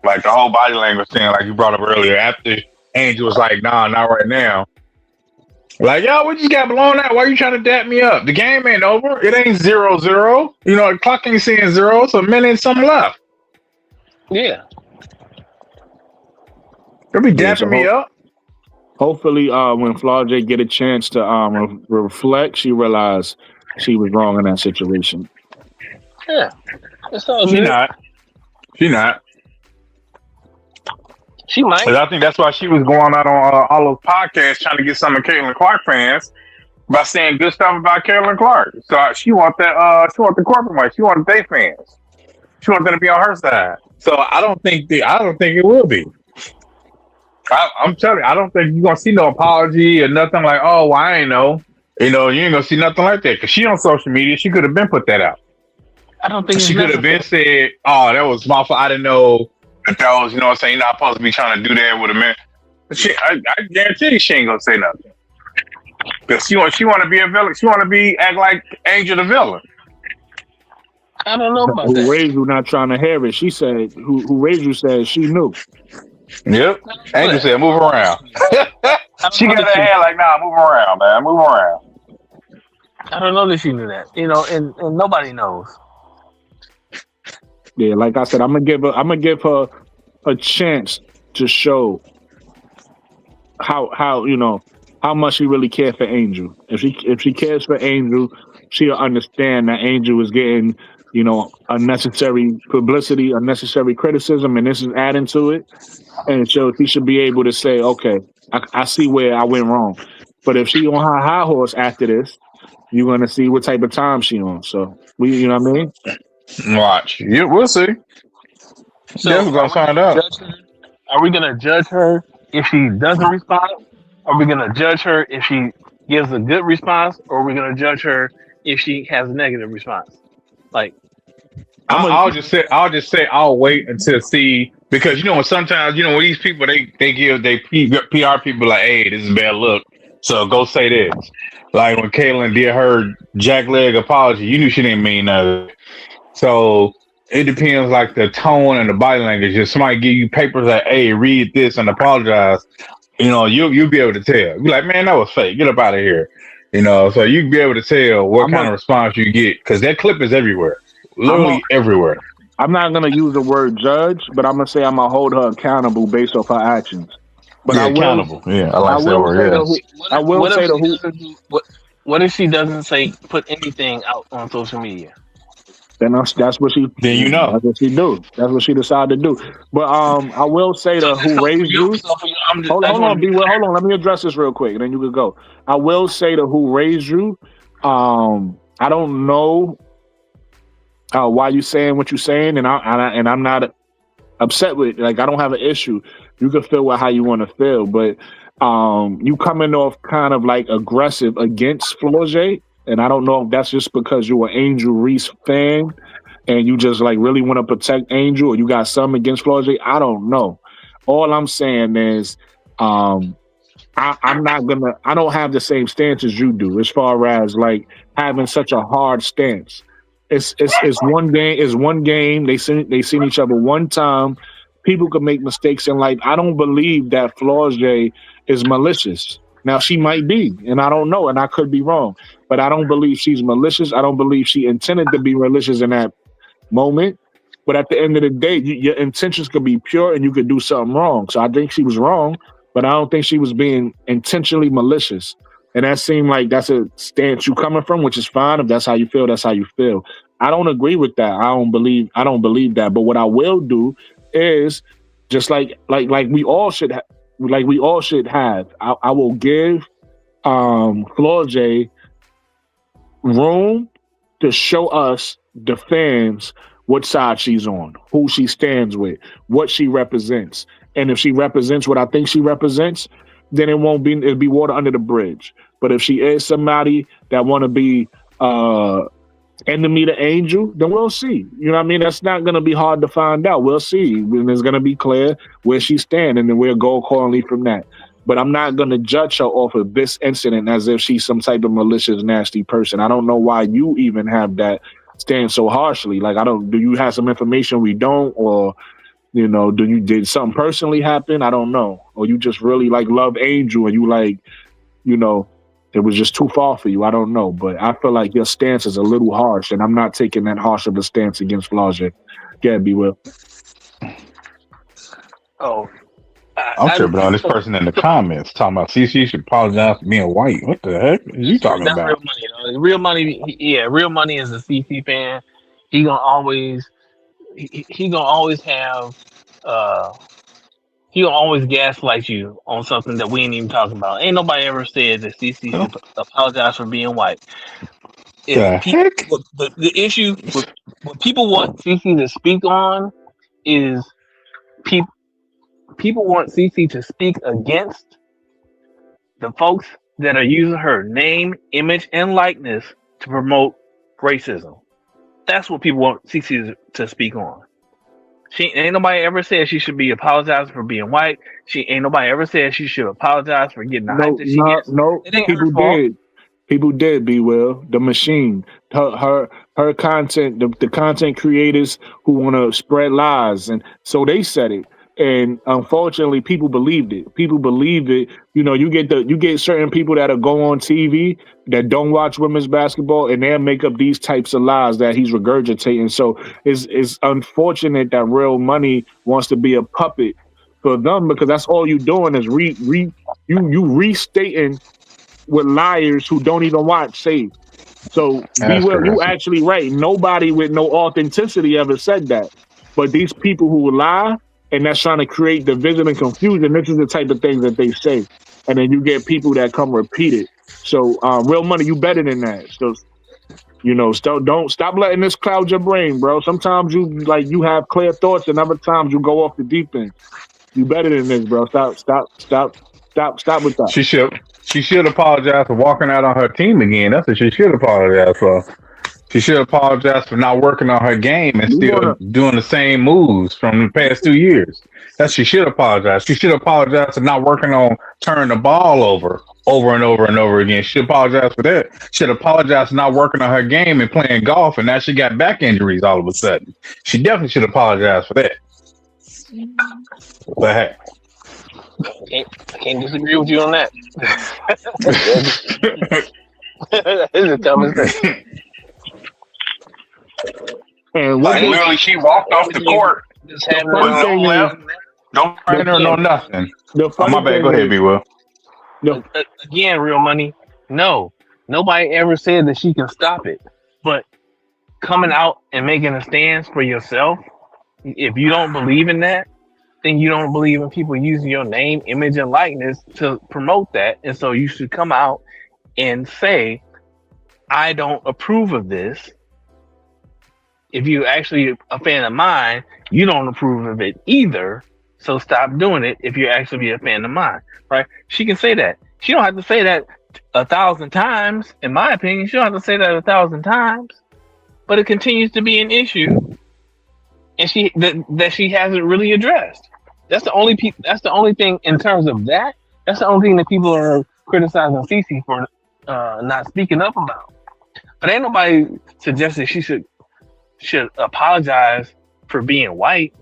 Like the whole body language thing, like you brought up earlier. After Angel was like, "Nah, not right now." Like, yo, we just got blown out. Why you trying to dap me up? The game ain't over. It ain't 0-0. You know, the clock ain't saying 0. It's a minute and something left. Yeah. They'll be dapping me up. Hopefully, when Flaujae get a chance to reflect, she realized she was wrong in that situation. Yeah. It's all She good. not. She not. She might. But I think that's why she was going out on all those podcasts trying to get some of Caitlin Clark fans by saying good stuff about Caitlin Clark. So she want that. She want the corporate money. She want their fans. She want them to be on her side. So I don't think it will be. I'm telling you, I don't think you're gonna see no apology or nothing like, oh, well, I ain't know. You know, you ain't gonna see nothing like that because she on social media. She could have been put that out. I don't think she could have been said, oh, that was my fault. I didn't know that was, you know what I'm saying, you're not supposed to be trying to do that with a man. But I guarantee you she ain't gonna say nothing. Because she want to be a villain. She want to act like Angel the villain. I don't know about who that. Who raised you not trying to hear it? She said, who raised you said she knew. Yep. Angel said, move around. She got her hand like, nah, move around, man. Move around. I don't know that she knew that. You know, and nobody knows. Yeah, like I said, I'm gonna give her a chance to show how you know how much she really cares for Angel. If she cares for Angel, she'll understand that Angel is getting, you know, unnecessary publicity, unnecessary criticism, and this is adding to it. And so she should be able to say, okay, I see where I went wrong. But if she on her high horse after this, you're gonna see what type of time she on. So you know what I mean? Watch. We'll see. So yeah, we're gonna find out. Are we gonna judge her if she doesn't respond? Are we gonna judge her if she gives a good response, or are we gonna judge her if she has a negative response? Like, I'll just say I'll wait until see, because you know when sometimes, you know, when these people they give they PR people like, hey, this is bad look, so go say this. Like when Caitlin did her jackleg apology, you knew she didn't mean nothing. So it depends, like the tone and the body language. If somebody give you papers like, hey, read this and apologize, you know, you'll be able to tell. Be like, man, that was fake. Get up out of here. You know, so you can be able to tell what kind of response you get, because that clip is everywhere. Literally everywhere. I'm not gonna use the word judge, but I'm gonna say I'm gonna hold her accountable based off her actions. But I will, accountable. Yeah, I like that word. I will say the who. What if she doesn't say put anything out on social media? Then that's what she. Then you know. That's what she do. That's what she decided to do. But I will say the who raised you. Hold on, B. Hold on. Let me address this real quick, and then you can go. I will say the who raised you. I don't know why you saying what you're saying, and I'm not upset with it. Like, I don't have an issue. You can feel how you want to feel, but you coming off kind of like aggressive against Flaujae. And I don't know if that's just because you're an Angel Reese fan and you just like really want to protect Angel, or you got something against Flaujae. I don't know. All I'm saying is I don't have the same stance as you do as far as like having such a hard stance. It's one game. It's one game. They seen each other one time. People could make mistakes in life. I don't believe that Flaujae is malicious. Now, she might be, and I don't know, and I could be wrong, but I don't believe she's malicious. I don't believe she intended to be malicious in that moment. But at the end of the day, your intentions could be pure and you could do something wrong. So I think she was wrong, but I don't think she was being intentionally malicious. And that seemed like that's a stance you coming from, which is fine. If that's how you feel, that's how you feel. I don't agree with that. I don't believe that. But what I will do is just like we all should have. I will give Flaujae room to show us, the fans, what side she's on, who she stands with, what she represents. And if she represents what I think she represents, then it'll be water under the bridge. But if she is somebody that want to be enemy to Angel, then we'll see. You know what I mean? That's not going to be hard to find out. We'll see. And it's going to be clear where she stands, and then we'll go accordingly from that. But I'm not going to judge her off of this incident as if she's some type of malicious, nasty person. I don't know why you even have that stand so harshly. Like, do you have some information we don't, or, You know, did something personally happen? I don't know. Or you just really like love Angel and you like, you know, it was just too far for you. I don't know. But I feel like your stance is a little harsh, and I'm not taking that harsh of a stance against Flaujae. Yeah, be Will. Oh, I'm tripping on this person in the comments talking about CC should apologize for being white. What the heck are you talking that's about? Real Money. You know? Real Money, yeah, Real Money is a CC fan. He gonna always, he gonna always have, he gonna always gaslight you on something that we ain't even talking about. Ain't nobody ever said that CC should apologize for being white. The heck? The issue with what people want CC to speak on is people want CC to speak against the folks that are using her name, image, and likeness to promote racism. That's what people want CC to speak on. She ain't nobody ever said she should be apologizing for being white. Ain't nobody ever said she should apologize for getting the hype that she gets. No, It ain't people her fault. did. People did, be Will. The machine, her content, the content creators who want to spread lies, and so they said it. And unfortunately, people believed it. People believed it. You know, you get certain people that'll go on TV that don't watch women's basketball, and they'll make up these types of lies that he's regurgitating. So it's unfortunate that Real Money wants to be a puppet for them, because that's all you doing is you restating what liars who don't even watch say. So be Will, you actually right. Nobody with no authenticity ever said that. But these people who lie and that's trying to create division and confusion, this is the type of things that they say. And then you get people that come repeat it. So Real Money, you better than that. So you know, don't stop letting this cloud your brain, bro. Sometimes you have clear thoughts, and other times you go off the deep end. You better than this, bro. Stop with that. She should apologize for walking out on her team again. That's what she should apologize for. She should apologize for not working on her game and still doing the same moves from the past 2 years. She should apologize. She should apologize for not working on turning the ball over and over and over again. She should apologize for that. She should apologize for not working on her game and playing golf, and now she got back injuries all of a sudden. She definitely should apologize for that. What the heck? I can't disagree with you on that. That is the dumbest thing. And literally, she walked off the court. Don't train her, no nothing. My bad. Go ahead, B. Will. Again, Real Money. No, nobody ever said that she can stop it. But coming out and making a stance for yourself, if you don't believe in that, then you don't believe in people using your name, image, and likeness to promote that. And so you should come out and say, I don't approve of this. If you're actually a fan of mine, you don't approve of it either. So stop doing it if you're actually a fan of mine, right? She can say that. She don't have to say that 1,000 times, in my opinion. She don't have to say that 1,000 times. But it continues to be an issue, and that she hasn't really addressed. That's the only thing in terms of that. That's the only thing that people are criticizing CeCe for not speaking up about. But ain't nobody suggesting she should apologize for being white.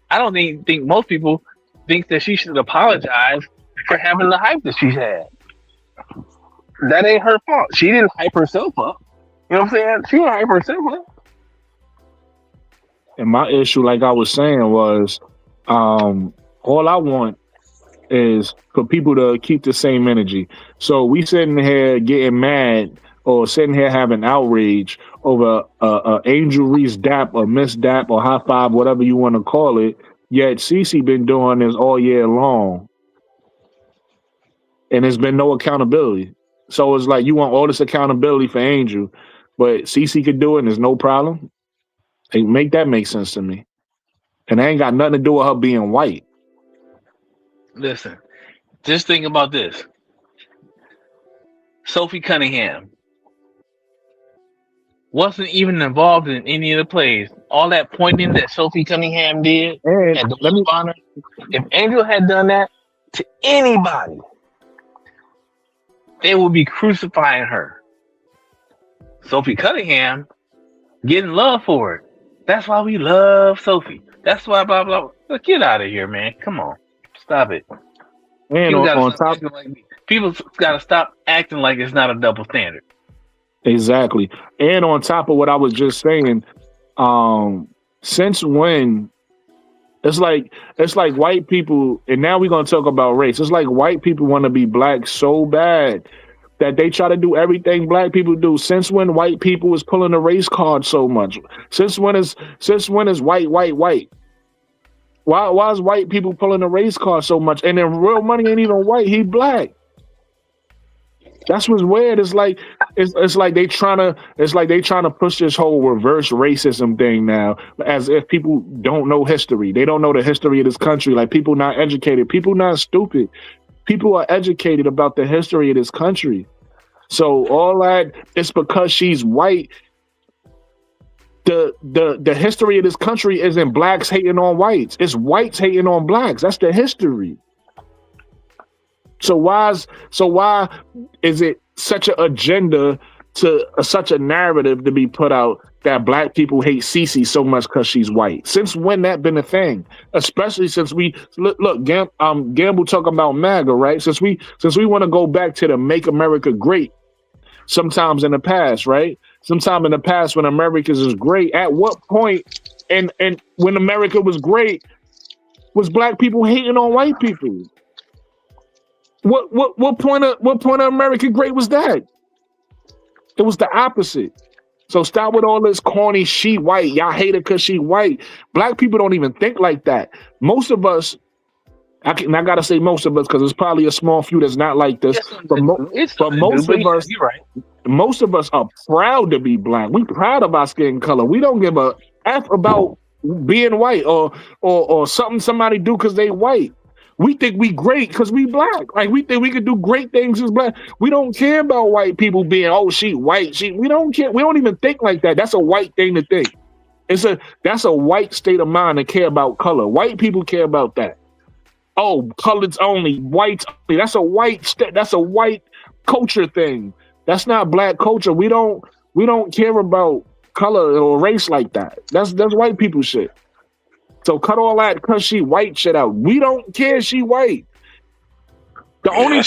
I don't think most people think that she should apologize for having the hype that she's had. That ain't her fault. She didn't hype herself up. You know what I'm saying? She didn't hype herself up. And my issue, like I was saying, was all I want is for people to keep the same energy. So we sitting here getting mad or sitting here having outrage over Angel Reese dap or Miss Dap or high five, whatever you want to call it. Yet CeCe been doing this all year long, and there's been no accountability. So it's like you want all this accountability for Angel, but CeCe could do it and there's no problem. Make that make sense to me. And it ain't got nothing to do with her being white. Listen, just think about this. Sophie Cunningham wasn't even involved in any of the plays. All that pointing that Sophie Cunningham did at the honor, if Angel had done that to anybody, they would be crucifying her. Sophie Cunningham getting love for it. That's why we love Sophie. That's why blah blah. Look, get out of here, man. Come on, stop it. And People gotta on stop top, acting like people gotta stop acting like it's not a double standard. exactly. And on top of what I was just saying, since when it's like white people, and now we're gonna talk about race. It's like white people want to be black so bad that they try to do everything black people do. Since when white people is pulling the race card so much? Since when is white? Why is white people pulling the race card so much? And then Real Money ain't even white; he black. That's what's weird. It's like they trying to push this whole reverse racism thing now, as if people don't know history. They don't know the history of this country. Like, people not educated, people not stupid. People are educated about the history of this country. So all that, it's because she's white. The history of this country isn't blacks hating on whites. It's whites hating on blacks. That's the history. So why is it such an agenda such a narrative to be put out that black people hate Cece so much because she's white? Since when that been a thing? Especially since we look Gamble talking about MAGA, right? Since we want to go back to the Make America Great, sometimes in the past, right? Sometime in the past when America's is great. At what point and when America was great was black people hating on white people? What point of America great was that? It was the opposite. So stop with all this corny, she white. Y'all hate her because she white. Black people don't even think like that. Most of us, I gotta say most of us because there's probably a small few that's not like this. But most of us are proud to be black. We proud of our skin color. We don't give a F about being white or something somebody do because they white. We think we great because we black. Like, we think we could do great things as black. We don't care about white people being, oh, she white. We don't care. We don't even think like that. That's a white thing to think. That's a white state of mind to care about color. White people care about that. Oh, colors only, whites only. That's a white culture thing. That's not black culture. We don't care about color or race like that. That's white people shit. So cut all that because she white shit out. We don't care she white. The only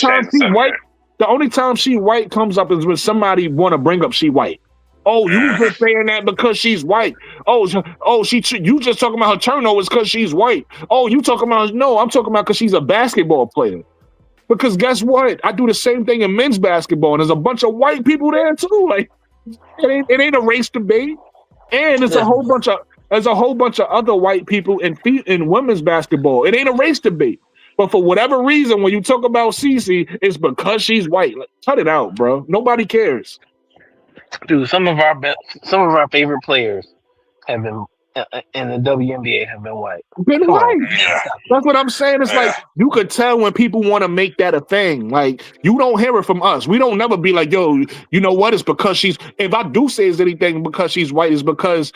time she white comes up is when somebody want to bring up she white. Oh, you just saying that because she's white. Oh, you just talking about her turnovers because she's white. Oh, you talking about, no, I'm talking about because she's a basketball player. Because guess what? I do the same thing in men's basketball, and there's a bunch of white people there too. Like, it ain't a race debate, and there's a whole bunch of other white people in women's basketball. It ain't a race debate. But for whatever reason, when you talk about Cece, it's because she's white. Like, cut it out, bro. Nobody cares. Dude, some of our favorite players have been in the WNBA have been white. Been white. That's what I'm saying. It's like, you could tell when people want to make that a thing. Like, you don't hear it from us. We don't never be like, yo, you know what? It's because she's. If I do say it's anything because she's white, it's because,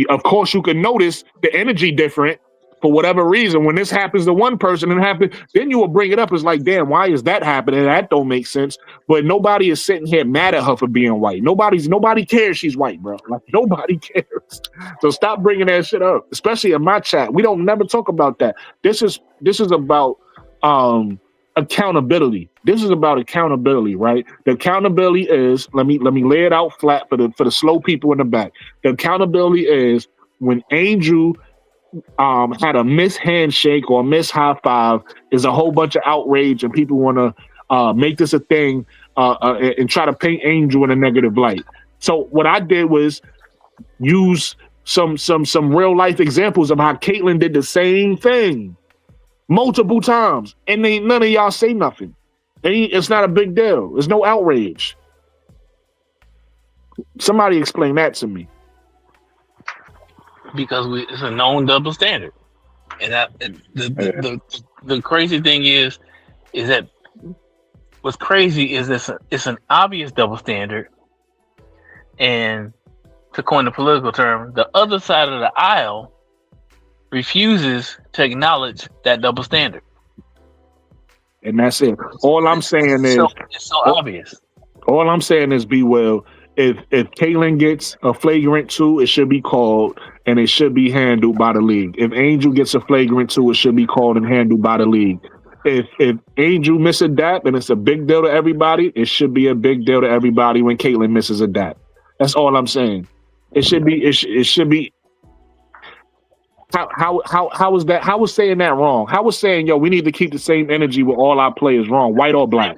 of course, you can notice the energy different for whatever reason. When this happens to one person and happen, then you will bring it up. It's like, damn, why is that happening? That don't make sense. But nobody is sitting here mad at her for being white. Nobody cares she's white, bro. Like, nobody cares. So stop bringing that shit up, especially in my chat. We don't never talk about that. This is about accountability. This is about accountability, right? The accountability is, let me lay it out flat for the slow people in the back. The accountability is when Angel had a miss handshake or a miss high five, is a whole bunch of outrage and people want to make this a thing and try to paint Angel in a negative light. So what I did was use some real life examples of how Caitlyn did the same thing multiple times, and none of y'all say nothing. It's not a big deal. There's no outrage. Somebody explain that to me. Because it's a known double standard, and the crazy thing is that what's crazy is it's an obvious double standard, and to coin a political term, the other side of the aisle refuses to acknowledge that double standard, and that's it. All I'm saying is it's so obvious. All I'm saying is, B. Will, if Caitlyn gets a flagrant 2, it should be called and it should be handled by the league. If Angel gets a flagrant 2, it should be called and handled by the league. If Angel misses a dap and it's a big deal to everybody, it should be a big deal to everybody when Caitlyn misses a dap. That's all I'm saying. It should be. It should be. How was that? How was saying that wrong? How was saying, yo, we need to keep the same energy with all our players wrong? White or black?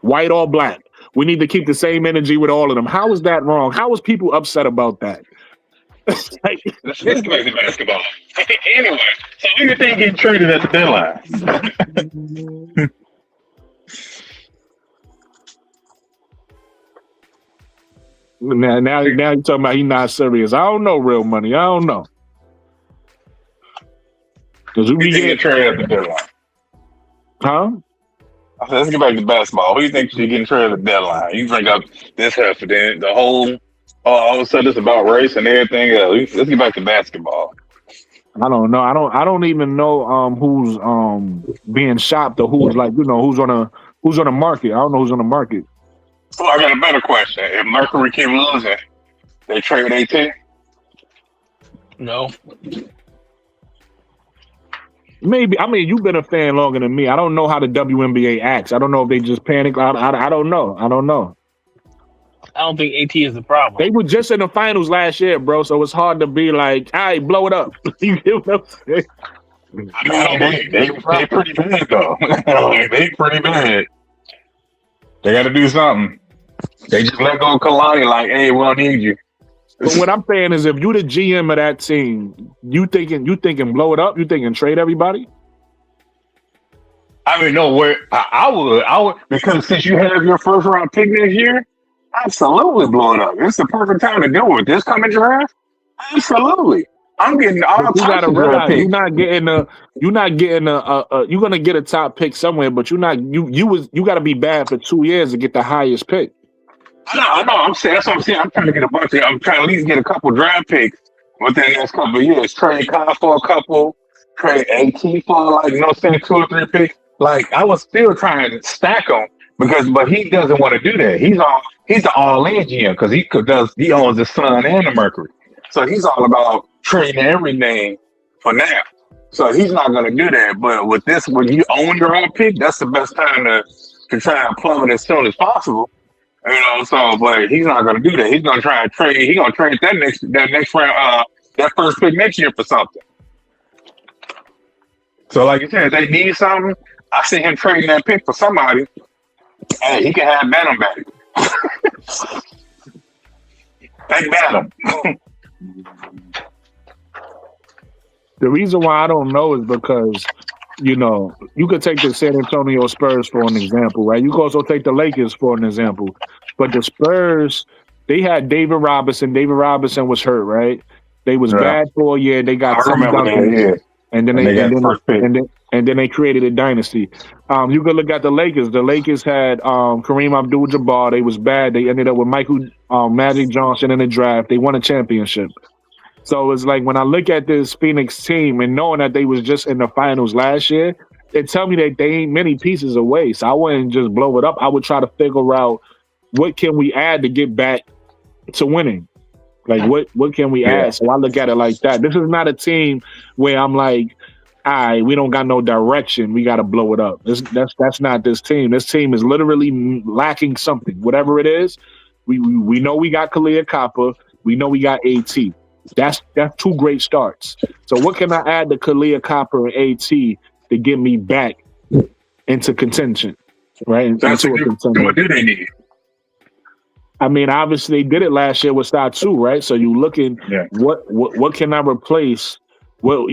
White or black? We need to keep the same energy with all of them. How is that wrong? How was people upset about that? Let's get back to basketball. Anyway, so who do you think getting traded at the deadline? Now you're talking about he's not serious. I don't know, real money. I don't know. Because we get traded at the deadline. Huh? I said, let's get back to basketball. Who do you think should get traded at the deadline? You bring up this half of the whole. All of a sudden, it's about race and everything else. Let's get back to basketball. I don't know. I don't even know who's being shopped or who's like, who's on the market. I don't know who's on the market. Well, I got a better question. If Mercury keep losing, they trade AT? No. Maybe. I mean, you've been a fan longer than me. I don't know how the WNBA acts. I don't know if they just panic. I don't know. I don't know. I don't think AT is the problem. They were just in the finals last year, bro. So it's hard to be like, all right, blow it up. You get what I'm saying? I mean, they pretty bad though. They pretty bad. They got to do something. They just let go of Kalani like, hey, we don't need you. But what I'm saying is, if you the GM of that team, you thinking blow it up? You thinking trade everybody? I mean, no, where I would because since you have your first round pick next year, absolutely blow it up. It's the perfect time to do it. This coming draft, absolutely. I'm getting all types of draft picks. You're gonna get a top pick somewhere, but you got to be bad for 2 years to get the highest pick. I know. I'm saying that's what I'm saying. I'm trying to get a bunch of. I'm trying to at least get a couple draft picks within the next couple of years. Trade Kyle for a couple. Trade AT for like 2 or 3 picks. Like I was still trying to stack them but he doesn't want to do that. He's the all-in GM because he owns the Sun and the Mercury, so he's all about trading everything for now. So he's not going to do that. But with this, when you own your own pick, that's the best time to try and plumb it as soon as possible. So but he's not going to do that. He's going to try and trade. He's going to trade that next round, that first pick next year for something. So like you said, if they need something, I see him trading that pick for somebody. Hey, he can have Bantam back. Take Bantam. The reason why I don't know is because, you could take the San Antonio Spurs for an example, right? You could also take the Lakers for an example. But the Spurs, they had David Robinson. David Robinson was hurt, right? They was bad for a year. They got Tim Duncan. And then they created a dynasty. You could look at the Lakers. The Lakers had Kareem Abdul-Jabbar. They was bad. They ended up with Michael Magic Johnson in the draft. They won a championship. So it's like when I look at this Phoenix team and knowing that they was just in the finals last year, it tell me that they ain't many pieces away. So I wouldn't just blow it up. I would try to figure out what can we add to get back to winning. Like what can we add? So I look at it like that. This is not a team where I'm like, all right, we don't got no direction. We got to blow it up. That's not this team. This team is literally lacking something. Whatever it is, we know we got Kalia Kappa. We know we got AT. That's 2 great starts. So what can I add to Kalia Kappa and AT to get me back into contention? Right? What do they need? I mean, obviously they did it last year with Satu, right? So you looking what can I replace? Well,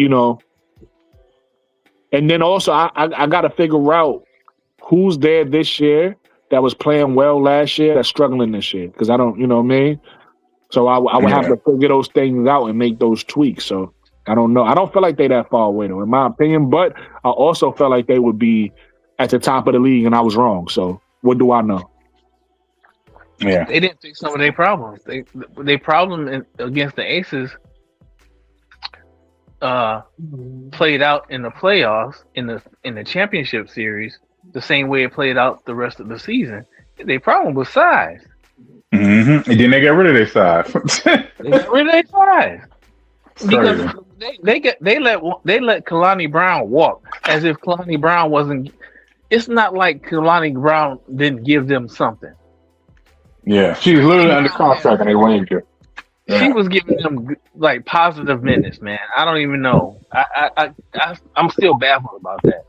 and then also I got to figure out who's there this year that was playing well last year that's struggling this year because I don't, you know what I mean? So I would have to figure those things out and make those tweaks. So I don't know. I don't feel like they that far away though, in my opinion. But I also felt like they would be at the top of the league, and I was wrong. So what do I know? Yeah, they didn't fix some of their problems. Their problem against the Aces played out in the playoffs in the championship series the same way it played out the rest of the season. Their problem was size. And then they got rid of their size. They got rid of their size because Crazy. they let Kalani Brown walk as if Kalani Brown wasn't. It's not like Kalani Brown didn't give them something. Yeah, she's literally under contract and they waived her. She was giving them like positive minutes, man. I don't even know. I'm still baffled about that.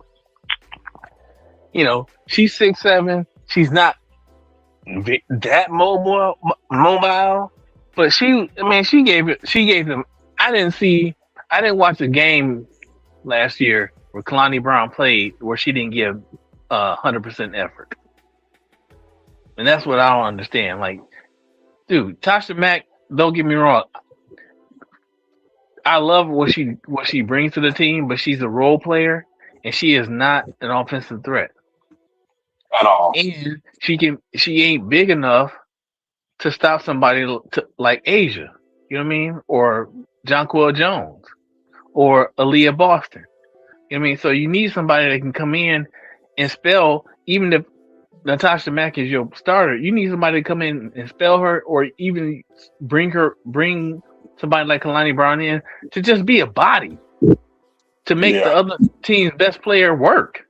You know, she's 6'7". She's not that mobile, but she gave them. I didn't watch a game last year where Kalani Brown played where she didn't give 100% effort, and that's what I don't understand. Like, dude, Tasha Mack. Don't get me wrong. I love what she brings to the team, but she's a role player, and she is not an offensive threat at all. And she ain't big enough to stop somebody like Asia. You know what I mean? Or Jonquel Jones, or Aaliyah Boston. You know what I mean? So you need somebody that can come in and spell, even if Natasha Mack is your starter, you need somebody to come in and spell her, or even bring somebody like Kalani Brown in to just be a body to make the other team's best player work.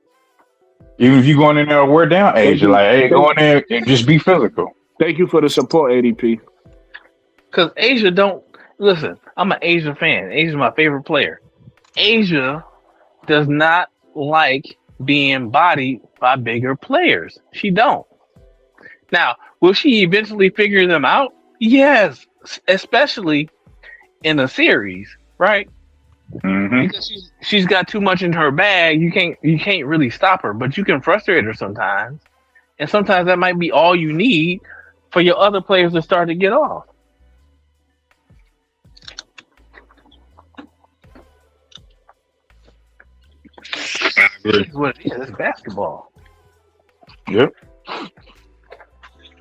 Even if you going in there to wear down Asia, like, hey, go in there and just be physical. Thank you for the support, ADP. Because Asia don't listen. I'm an Asia fan. Asia's my favorite player. Asia does not like being bodied by bigger players. She don't. Now, will she eventually figure them out? Yes, especially in a series, right? Mm-hmm. Because she's got too much in her bag. You can't really stop her, but you can frustrate her sometimes. And sometimes that might be all you need for your other players to start to get off. I agree. It's what it is. It's basketball. Yep.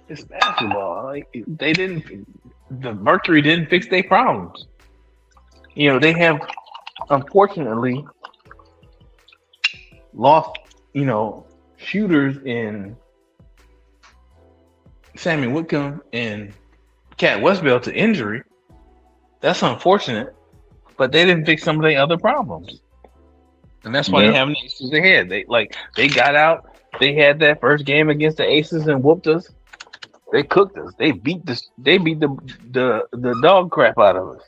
It's basketball. Like, the Mercury didn't fix their problems. You know, they have, unfortunately, lost, shooters in Sammy Whitcomb and Cat Westbell to injury. That's unfortunate, but they didn't fix some of their other problems. And that's why they have issues ahead. They got out. They had that first game against the Aces and whooped us. They cooked us. They beat the dog crap out of us.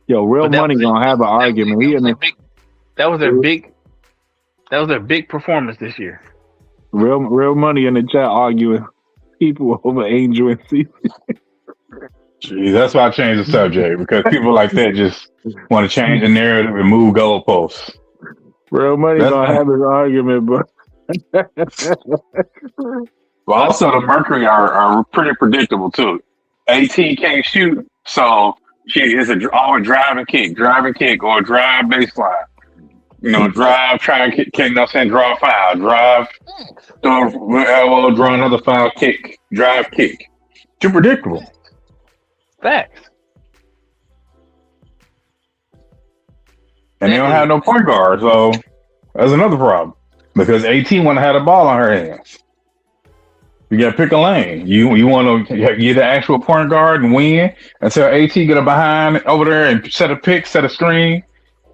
Yo, Real Money gonna have an argument. That was their big performance this year. Real Money in the chat arguing people over Angel and C. Gee, that's why I changed the subject, because people like that just want to change the narrative and move goalposts. Real Money gonna have his argument, but Well, also the Mercury are pretty predictable too. AT can't shoot, so it's always drive and kick, or drive baseline. Drive, try and kick, draw a foul, drive, throw elbow, draw another foul, kick, drive, kick. Too predictable. Facts. And they don't have no point guard, so that's another problem. Because AT want to have the ball on her hands. You got to pick a lane. You want to get the actual point guard and win until AT get a behind over there and set a pick, set a screen.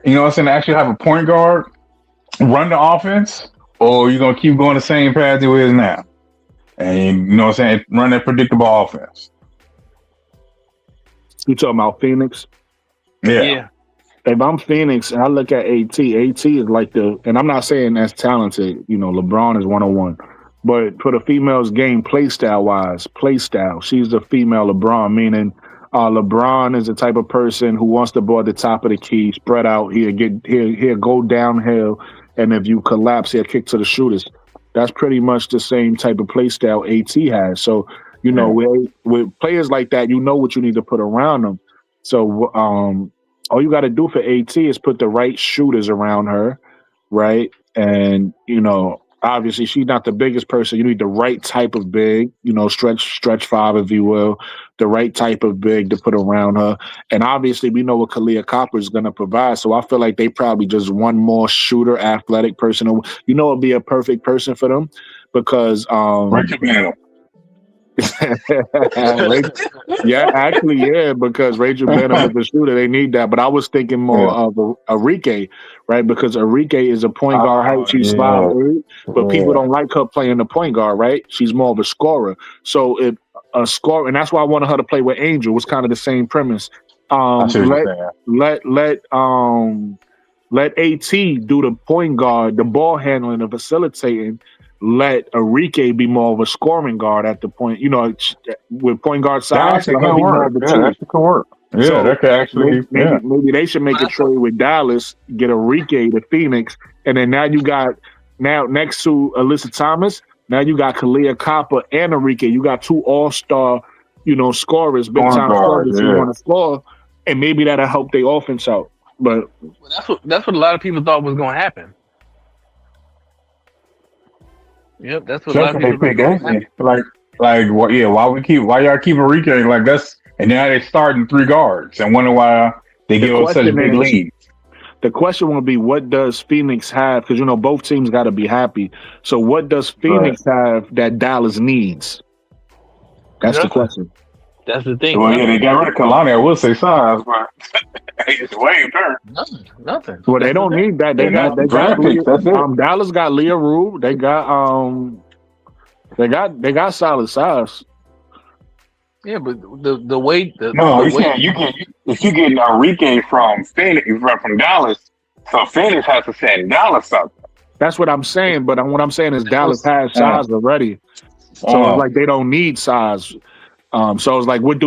You know what I'm saying? Actually have a point guard, run the offense, or you're going to keep going the same path you is now. And you know what I'm saying? Run that predictable offense. You talking about Phoenix? Yeah. If I'm Phoenix and I look at AT is like and I'm not saying that's talented, LeBron is 101. But for the females game, play style, she's the female LeBron, meaning LeBron is the type of person who wants the ball at the top of the key, spread out, he'll go downhill, and if you collapse, he'll kick to the shooters. That's pretty much the same type of play style AT has. So, with players like that, you know what you need to put around them. So, all you got to do for AT is put the right shooters around her, right? And, obviously she's not the biggest person. You need the right type of big, stretch five, if you will, the right type of big to put around her. And obviously we know what Kalia Copper is going to provide. So I feel like they probably just one more shooter, athletic person. It'd be a perfect person for them because Richard Mantle. Yeah, actually, yeah, because Rachel Bennett is a shooter. They need that. But I was thinking more of Enrique, right? Because Enrique is a point guard. Right? She's 5'8", but people don't like her playing the point guard, right? She's more of a scorer. So if a scorer, and that's why I wanted her to play with Angel. Was kind of the same premise. Let AT do the point guard, the ball handling, the facilitating. Let Enrique be more of a scoring guard at the point. You know, with point guard size, that could work. That could work. Yeah, so that could actually. Maybe they should make a trade with Dallas, get Enrique to Phoenix, and then now you got next to Alyssa Thomas. Now you got Kalia Copper and Enrique. You got two all-star, scorers, big time scorers who want to score, and maybe that'll help their offense out. But that's what a lot of people thought was going to happen. Yep, that's what a lot of people thought. Why y'all keep Enrique like that's, and now they starting 3 guards and wonder why they give us such a big lead. The question will be, what does Phoenix have? Because both teams got to be happy. So what does Phoenix have that Dallas needs? That's the question. That's the thing. Well, they got rid of Kalani. I will say size, but it's way better. Nothing. Well, they don't need that. They got Dallas got Leah Rube. They got solid size. Yeah, but the way if you get Enrique from Phoenix from Dallas, so Phoenix has to send Dallas something. That's what I'm saying. But what I'm saying is Dallas has size already, so it's like they don't need size. So it's like what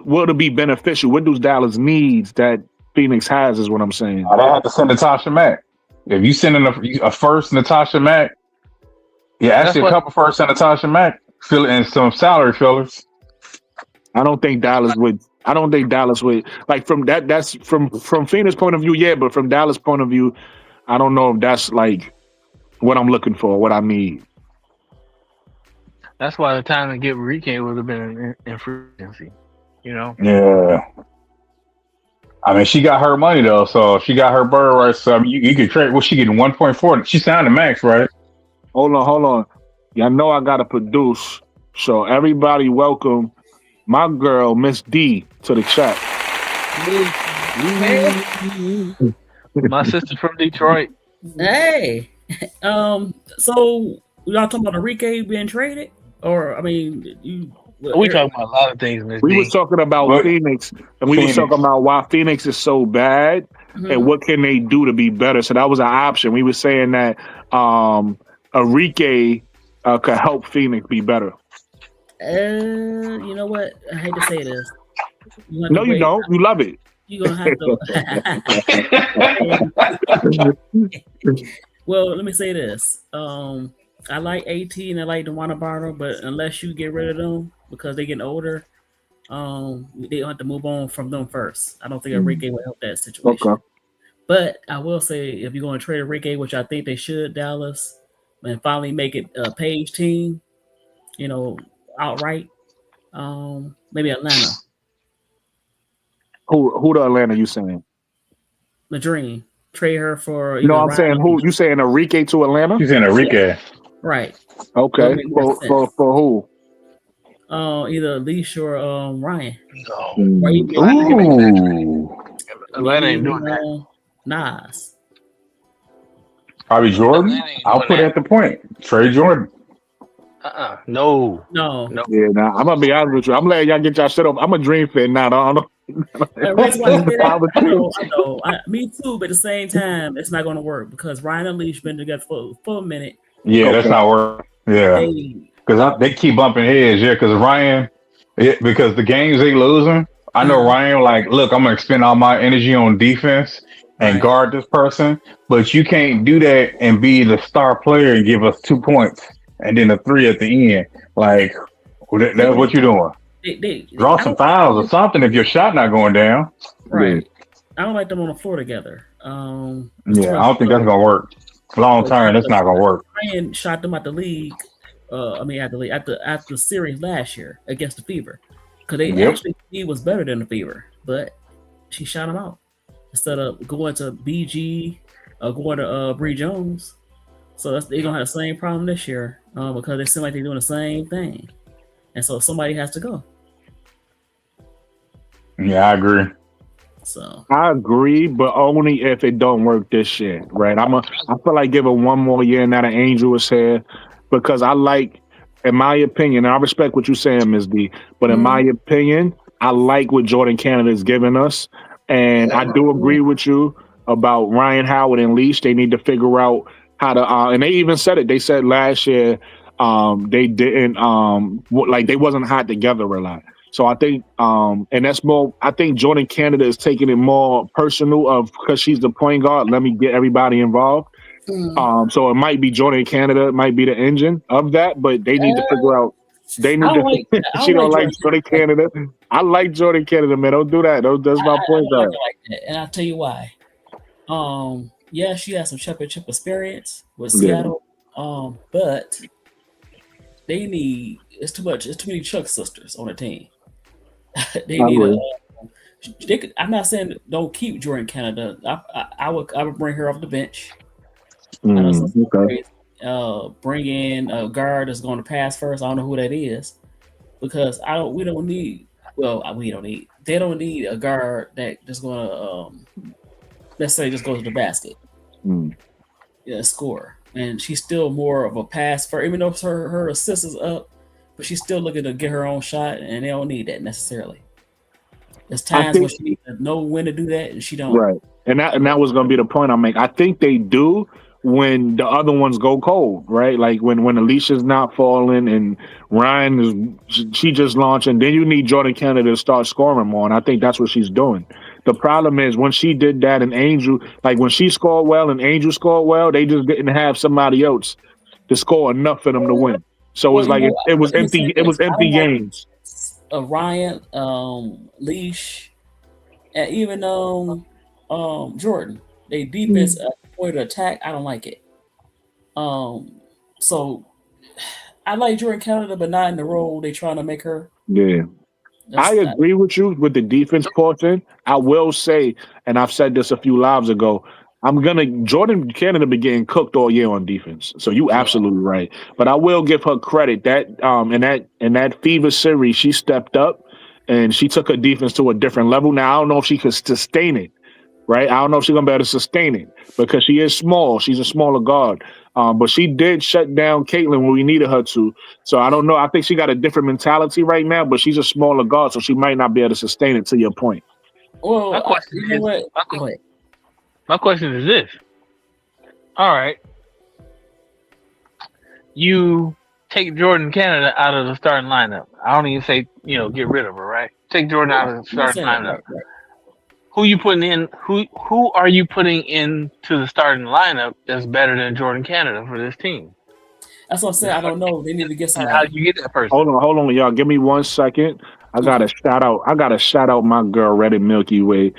would be beneficial? What does Dallas needs that Phoenix has is what I'm saying. They have to send Natasha Mack. If you send in a first Natasha Mack, actually a couple first and Natasha Mack, fill in some salary fillers. I don't think Dallas would like from that. That's from Phoenix point of view, yeah. But from Dallas point of view, I don't know if that's like what I'm looking for, what I need. That's why the time to get Enrique would have been in free agency, Yeah. I mean, she got her money though, so if she got her bird right, so I mean, you could trade. Well, she getting 1.4. She signed the max, right? Hold on. Y'all know I gotta produce, so everybody welcome my girl Miss D to the chat. My sister from Detroit. Hey, so y'all talking about Enrique being traded, or I mean, we talking about a lot of things. Ms. We D. was talking about Phoenix, and we was talking about why Phoenix is so bad, and what can they do to be better. So that was an option. We were saying that Enrique could help Phoenix be better. You know what? I hate to say this. No, you don't. You love it. You're gonna have to. Well, let me say this. I like AT and I like Wnba, but unless you get rid of them because they're getting older, they have to move on from them first. I don't think Enrique will help that situation. Okay. But I will say, if you're going to trade Enrique, which I think they should, Dallas, and finally make it a Page team, outright, maybe Atlanta. Who the Atlanta you saying? The Dream. Trade her for. I'm Ryan saying who? You saying Enrique to Atlanta? You saying Enrique? Right. Okay. For who? Either Alicia or Ryan. Ooh. Atlanta ain't doing that. Nas. Probably Jordan. I'll put at the point. Trade Jordan. No. Yeah, I'm gonna be honest with you. I'm letting y'all get y'all shit up. I'm a Dream fan now. I don't know. Me too, but at the same time, it's not going to work because Ryan and Leash been together for a minute. Yeah, that's not working. Yeah, because they keep bumping heads. Yeah, because Ryan, because the games they losing, I know Ryan. Like, look, I'm gonna expend all my energy on defense and guard this person, but you can't do that and be the star player and give us 2 points and then a 3 at the end. Like, that's what you're doing. Draw some fouls or something if your shot not going down. Right. I don't like them on the floor together. I don't think that's gonna work. Long term, that's not gonna work. Ryan shot them out the league. At the series last year against the Fever, because actually he was better than the Fever, but she shot him out instead of going to BG or going to Bree Jones. So they're gonna have the same problem this year because they seem like they're doing the same thing. and so somebody has to go. Yeah, I agree. So I agree, but only if it don't work this year, right? I feel like give it one more year now that Angel is here, because I like, in my opinion, and I respect what you're saying, Ms. D, but in my opinion, I like what Jordan Canada is giving us, and I do agree with you about Ryan Howard and Leash. They need to figure out how to, and they even said it. They said last year they didn't like they wasn't hot together a lot. So I think, and that's more. I think Jordan Canada is taking it more personal of because she's the point guard. Let me get everybody involved. So it might be Jordan Canada, it might be the engine of that, but they need to figure out. They need to. She don't like Jordan Canada. I like Jordan Canada, man. Don't do that. That's my point. I like that. And I'll tell you why. Yeah, she has some championship experience with Seattle. But they need it's too much. It's too many Chuck sisters on the team. They need I'm not saying don't keep Jordan Canada. I would bring her off the bench. Bring in a guard that's going to pass first. I don't know who that is because they don't need a guard that just going to let's say just goes to the basket. Score. And she's still more of a pass for even though her assist is up, but she's still looking to get her own shot, and they don't need that necessarily. There's times where she needs to know when to do that, and she don't. Right, and that was going to be the point I make. I think they do when the other ones go cold, right? Like when Alicia's not falling and Ryan she just launching. Then you need Jordan Canada to start scoring more, and I think that's what she's doing. The problem is when she did that and Angel, like when she scored well and Angel scored well, they just didn't have somebody else to score enough for them to win. So it's like it was empty. It was empty games. Ryan, Leash, and even Jordan, they defense point of attack. I don't like it. So I like Jordan Canada, but not in the role they trying to make her. Yeah. I agree with you with the defense portion. I will say, and I've said this a few lives ago, Jordan Canada been getting cooked all year on defense. So you absolutely right. But I will give her credit that in that Fever series, she stepped up and she took her defense to a different level. Now I don't know if she could sustain it, right? I don't know if she's gonna be able to sustain it because she is small. She's a smaller guard. But she did shut down Caitlin when we needed her to. So I don't know. I think she got a different mentality right now, but she's a smaller guard, so she might not be able to sustain it to your point. Well, my question is this. All right. You take Jordan Canada out of the starting lineup. I don't even say, get rid of her, right? Take Jordan out of the starting lineup. Right. Who you putting in? Who are you putting into the starting lineup that's better than Jordan Canada for this team? That's what I'm saying. I don't know. They need to get somebody. How do you get that person? Hold on, y'all. Give me 1 second. I gotta shout out my girl, Reddit Milky Way.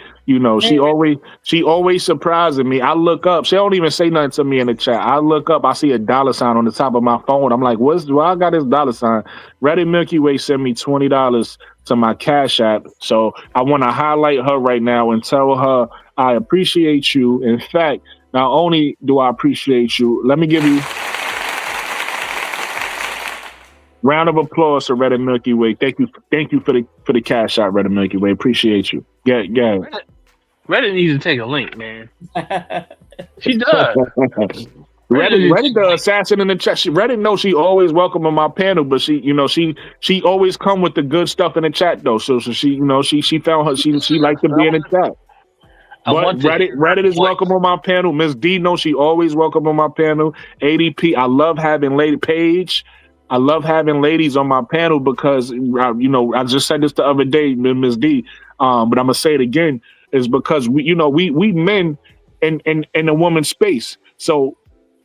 She always surprising me. I look up. She don't even say nothing to me in the chat. I look up. I see a $sign on the top of my phone. I'm like, why I got this $sign? Reddit Milky Way sent me $20 to my Cash App. So I want to highlight her right now and tell her I appreciate you. In fact, not only do I appreciate you, let me give you round of applause to Reddit Milky Way. Thank you for the Cash App, Reddit Milky Way. Appreciate you. Yeah. Reddit needs to take a link, man. She does. Reddit the assassin in the chat. Reddit knows she always welcome on my panel, but she always come with the good stuff in the chat though. So she found her she liked to be in the chat. But Reddit is welcome on my panel. Miss D knows she always welcome on my panel. ADP, I love having Lady Page. I love having ladies on my panel because I just said this the other day, Miss D. But I'm gonna say it again, is because we men in a woman's space. So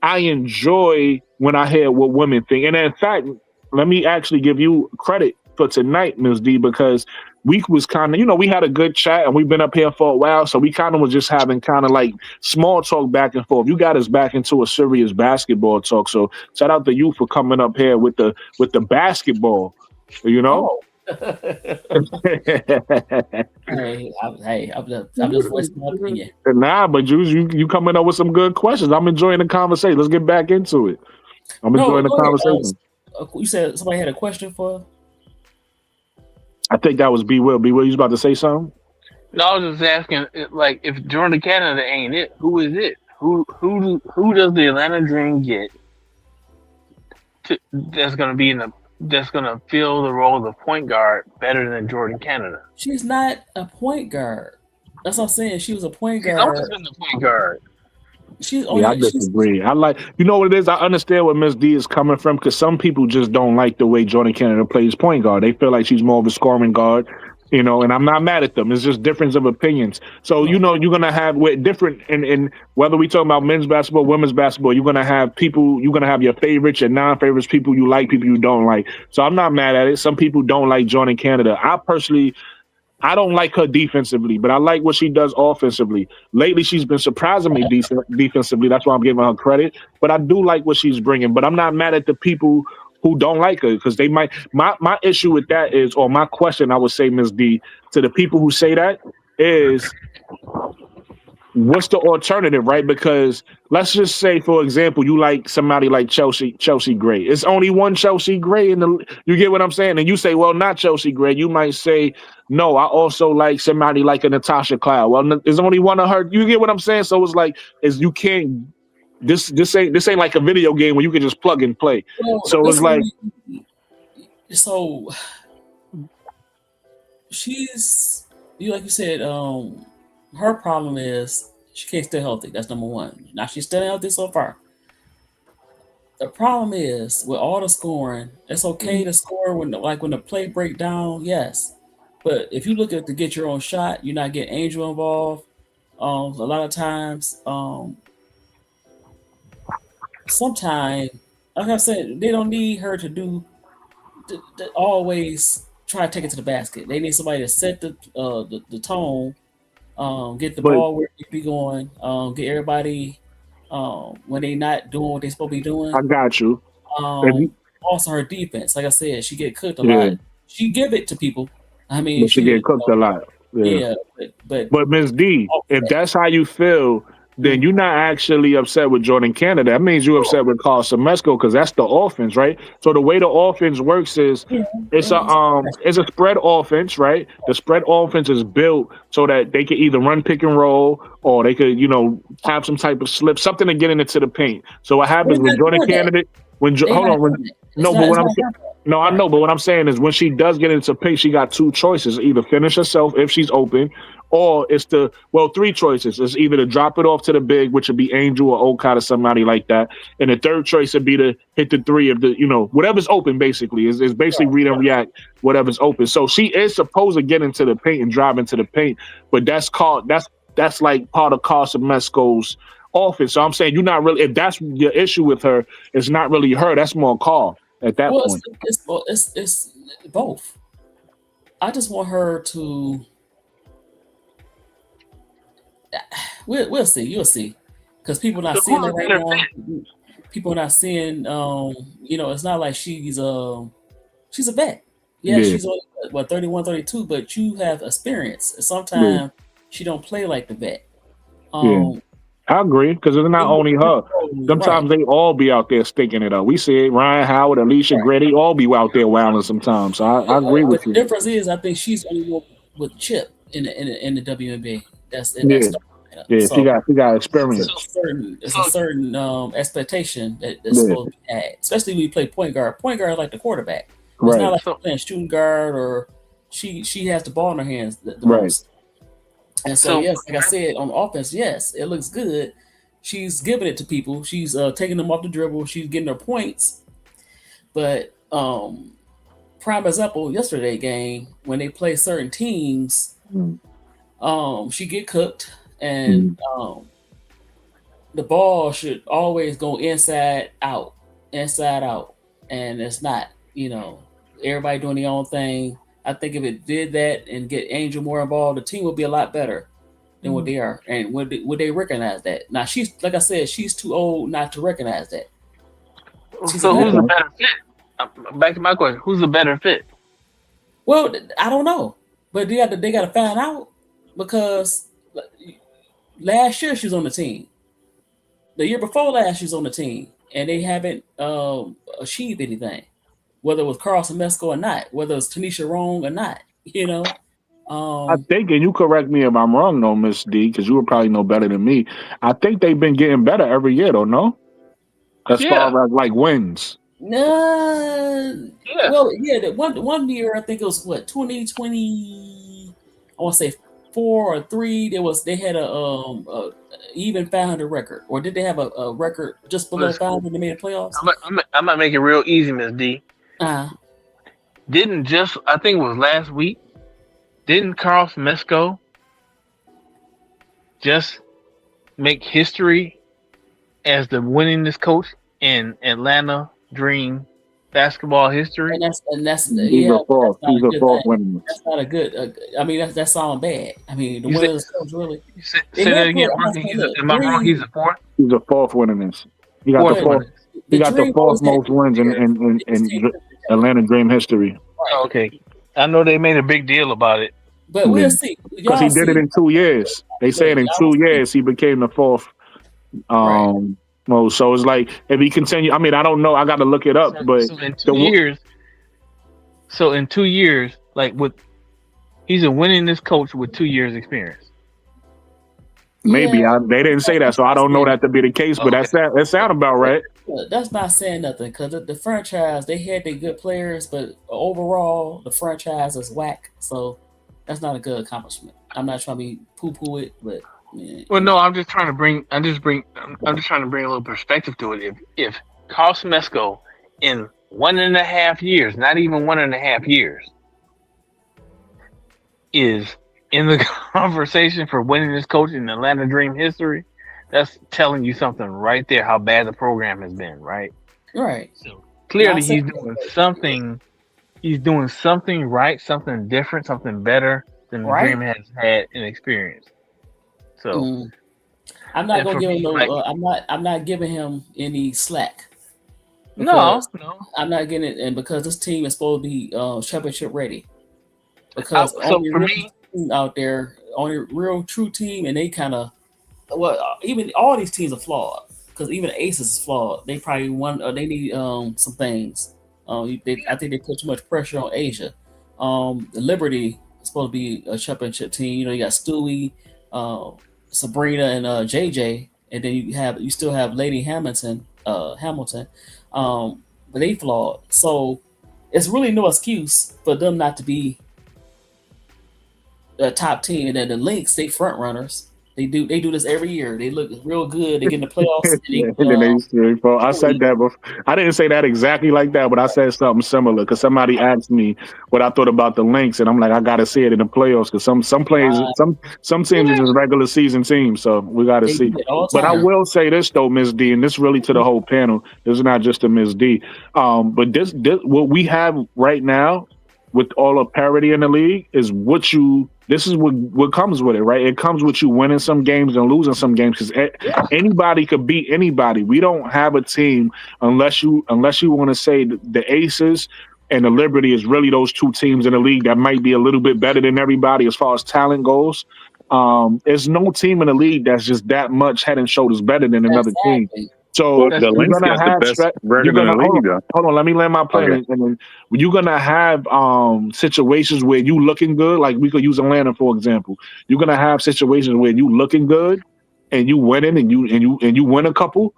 I enjoy when I hear what women think. And in fact, let me actually give you credit for tonight, Ms. D, because we was kind of, we had a good chat and we've been up here for a while. So we kind of was just having kind of like small talk back and forth. You got us back into a serious basketball talk. So shout out to you for coming up here with the basketball, Oh. I'm just voicing my opinion. Nah, but you coming up with some good questions. I'm enjoying the conversation. Let's get back into it. I'm enjoying the conversation. You said somebody had a question for? I think that was B Will. B Will, you was about to say something? No, I was just asking, like, if Jordan Canada ain't it, who is it? Who does the Atlanta Dream get? That's gonna be that's gonna fill the role of the point guard better than Jordan Canada. She's not a point guard. That's what I'm saying. She was a point She's guard. always been the point guard. She's Yeah, I disagree. I like, you know what it is? I understand where Miss D is coming from because some people just don't like the way Jordan Canada plays point guard. They feel like she's more of a scoring guard, you know, and I'm not mad at them. It's just difference of opinions. So, you know, you're going to have with different, and whether we talking about men's basketball, women's basketball, you're going to have people, you're going to have your favorites, your non-favorites, people you like, people you don't like. So I'm not mad at it. Some people don't like Jordan Canada. I don't like her defensively, but I like what she does offensively. Lately, she's been surprisingly decent defensively. That's why I'm giving her credit. But I do like what she's bringing. But I'm not mad at the people who don't like her because they might. My issue with that is, or my question, I would say, Ms. D, to the people who say that is, what's the alternative, right? Because let's just say, for example, you like somebody like Chelsea Gray. It's only one Chelsea Gray you get what I'm saying? And you say, well, not Chelsea Gray. You might say, no, I also like somebody like a Natasha Cloud. Well, there's only one of her. You get what I'm saying? So it's like, you can't. This ain't like a video game where you can just plug and play. Well, so it's like, so she's like you said. Her problem is she can't stay healthy. That's number one. Now she's still healthy so far. The problem is with all the scoring, it's okay to score when the play break down, yes. But if you look at to get your own shot, you're not getting Angel involved. A lot of times, sometimes, like I said, they don't need her to do to always try to take it to the basket. They need somebody to set the tone. Get the ball where it be going. Get everybody when they not doing what they supposed to be doing. I got you. Also, her defense, like I said, she get cooked a lot. She give it to people. I mean, but she get cooked a lot. Yeah, but Ms. D, if that's how you feel, then you're not actually upset with Jordan Canada. That means you're upset with Carl Semesco because that's the offense, right? So the way the offense works is it's a spread offense, right? The spread offense is built so that they can either run pick and roll or they could, have some type of slip, something to get into the paint. So what happens with Jordan Canada? I know, but what I'm saying is when she does get into paint, she got two choices: either finish herself if she's open, or it's three choices. It's either to drop it off to the big, which would be Angel or Okada, somebody like that, and the third choice would be to hit the three of the, whatever's open. Basically, is basically read and react whatever's open. So she is supposed to get into the paint and drive into the paint, but that's like part of Carl Semesco's offense. So I'm saying you're not really. If that's your issue with her, it's not really her. That's more Carl. At that point, it's both. I just want her to. We'll see. You'll see, because people not seeing it right now. People are not seeing. It's not like she's a vet. Yeah, she's only 31, 32, but you have experience. And sometimes she don't play like the vet. I agree, because it's not only her. Sometimes they all be out there stinking it up. We see it, Ryan Howard, Alicia Gray, they all be out there wilding sometimes. So I agree with you. The difference is, I think she's only with Chip in the WNBA. That's she got experience. It's a certain expectation that's supposed to be had, especially when you play point guard. Point guard is like the quarterback. It's not like playing shooting guard or she has the ball in her hands the most. And so, yes, like I said, on offense, yes, it looks good. She's giving it to people. She's taking them off the dribble. She's getting her points. But prime example, yesterday game, when they play certain teams, she get cooked. And the ball should always go inside out. And it's not, everybody doing their own thing. I think if it did that and get Angel more involved, the team would be a lot better than what they are. And would they recognize that? Now, she's, like I said, she's too old not to recognize that. So who's the better fit? Back to my question. Who's the better fit? Well, I don't know. But they got to find out, because last year she was on the team. The year before last she was on the team. And they haven't achieved anything. Whether it was Carl Semesco or not, whether it's Tanisha Wrong or not. You know, I think, and you correct me if I'm wrong, though, Miss D, because you would probably know better than me. I think they've been getting better every year, though. No, as Yeah. far as like wins. no. Yeah. Well, yeah, the one year I think it was what 2020. I want to say 4 or 3. They had a even 500 record, or did they have a record just below Listen, 500 and they made the playoffs? I'm gonna make it real easy, Miss D. Uh, I think it was last week. Didn't Carl Smesco just make history as the winningest coach in Atlanta Dream basketball history? and that's He's yeah, a fourth. that's not He's a a good fourth thing. winner. That's not a good. I mean, that sounds bad. I mean, the You said- winners coach really. Say They that had again, put- Mark. look, Am I wrong? Dream- He's a fourth. He's a fourth winningest. He got Fourth the fourth. winner. He got the Dream fourth always had most wins in Atlanta Dream history Okay, I know they made a big deal about it. But we'll see. because he did it in 2 years. They said in 2 years he became the fourth. Well, so it's like if he continue. I mean, I don't know. I got to look it up. But So in 2 years, like he's a winningest coach with 2 years experience. maybe they didn't say that, so I don't know that to be the case. But that sound about right. That's not saying nothing because the franchise, they had their good players, but overall the franchise is whack. So that's not a good accomplishment. I'm not trying to be poo-poo it, but Well, no, I'm just trying to bring a little perspective to it. If Carl Smesco in 1.5 years, not even 1.5 years, is in the conversation for winning this coach in Atlanta Dream history, that's telling you something right there how bad the program has been, right? right. So clearly he's doing something. He's doing something right, something different, something better than the Dream has had in experience. So I'm not gonna give him no. I'm not giving him any slack. No. I'm not getting it, and because this team is supposed to be championship ready. Because for me, out there, only real true team, and they kind of even all these teams are flawed. Because even Aces is flawed. They probably they need some things. I think they put too much pressure on Asia. The Liberty is supposed to be a championship team. You know, you got Stewie, Sabrina, and JJ, and then you still have Lady Hamilton. But they flawed. So it's really no excuse for them not to be a top team. And then the Lynx, they front runners. They do this every year. They look real good. They get in the playoffs. I said that before. I didn't say that exactly like that, but I said something similar because somebody asked me what I thought about the Lynx, and I'm like, I gotta see it in the playoffs because some players, some teams are just regular season teams, so we gotta see. But I will say this though, Ms. D, and this really to the whole panel. This is not just to Ms. D. But this what we have right now with all the parity in the league is this is what comes with it, right? It comes with you winning some games and losing some games because anybody could beat anybody. We don't have a team unless you want to say the Aces and the Liberty is really those two teams in the league that might be a little bit better than everybody as far as talent goes. There's no team in the league that's just that much head and shoulders better than another team. So the Lynx got the best record in the league. Hold on, let me land my plan. Okay. And then you're gonna have situations where you looking good, like we could use Atlanta for example. You're gonna have situations where you looking good and you winning and you win a couple.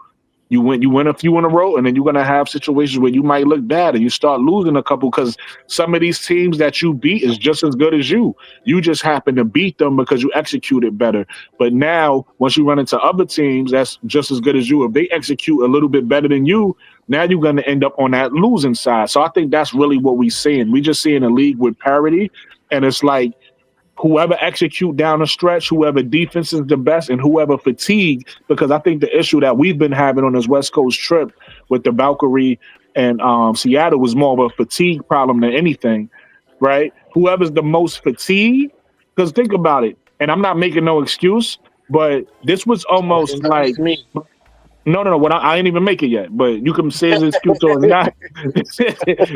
You win a few in a row, and then you're gonna have situations where you might look bad and you start losing a couple because some of these teams that you beat is just as good as you. You just happen to beat them because you executed better. But now, once you run into other teams that's just as good as you, if they execute a little bit better than you, now you're gonna end up on that losing side. So I think that's really what we're seeing. We just seeing a league with parity, and it's like whoever execute down the stretch, whoever defense is the best, and whoever fatigue, because I think the issue that we've been having on this West Coast trip with the Valkyrie and Seattle was more of a fatigue problem than anything, right? Whoever's the most fatigued, because think about it, and I'm not making no excuse, but this was almost like me. No. Well, I ain't even make it yet. But you can say it's an excuse or it's not.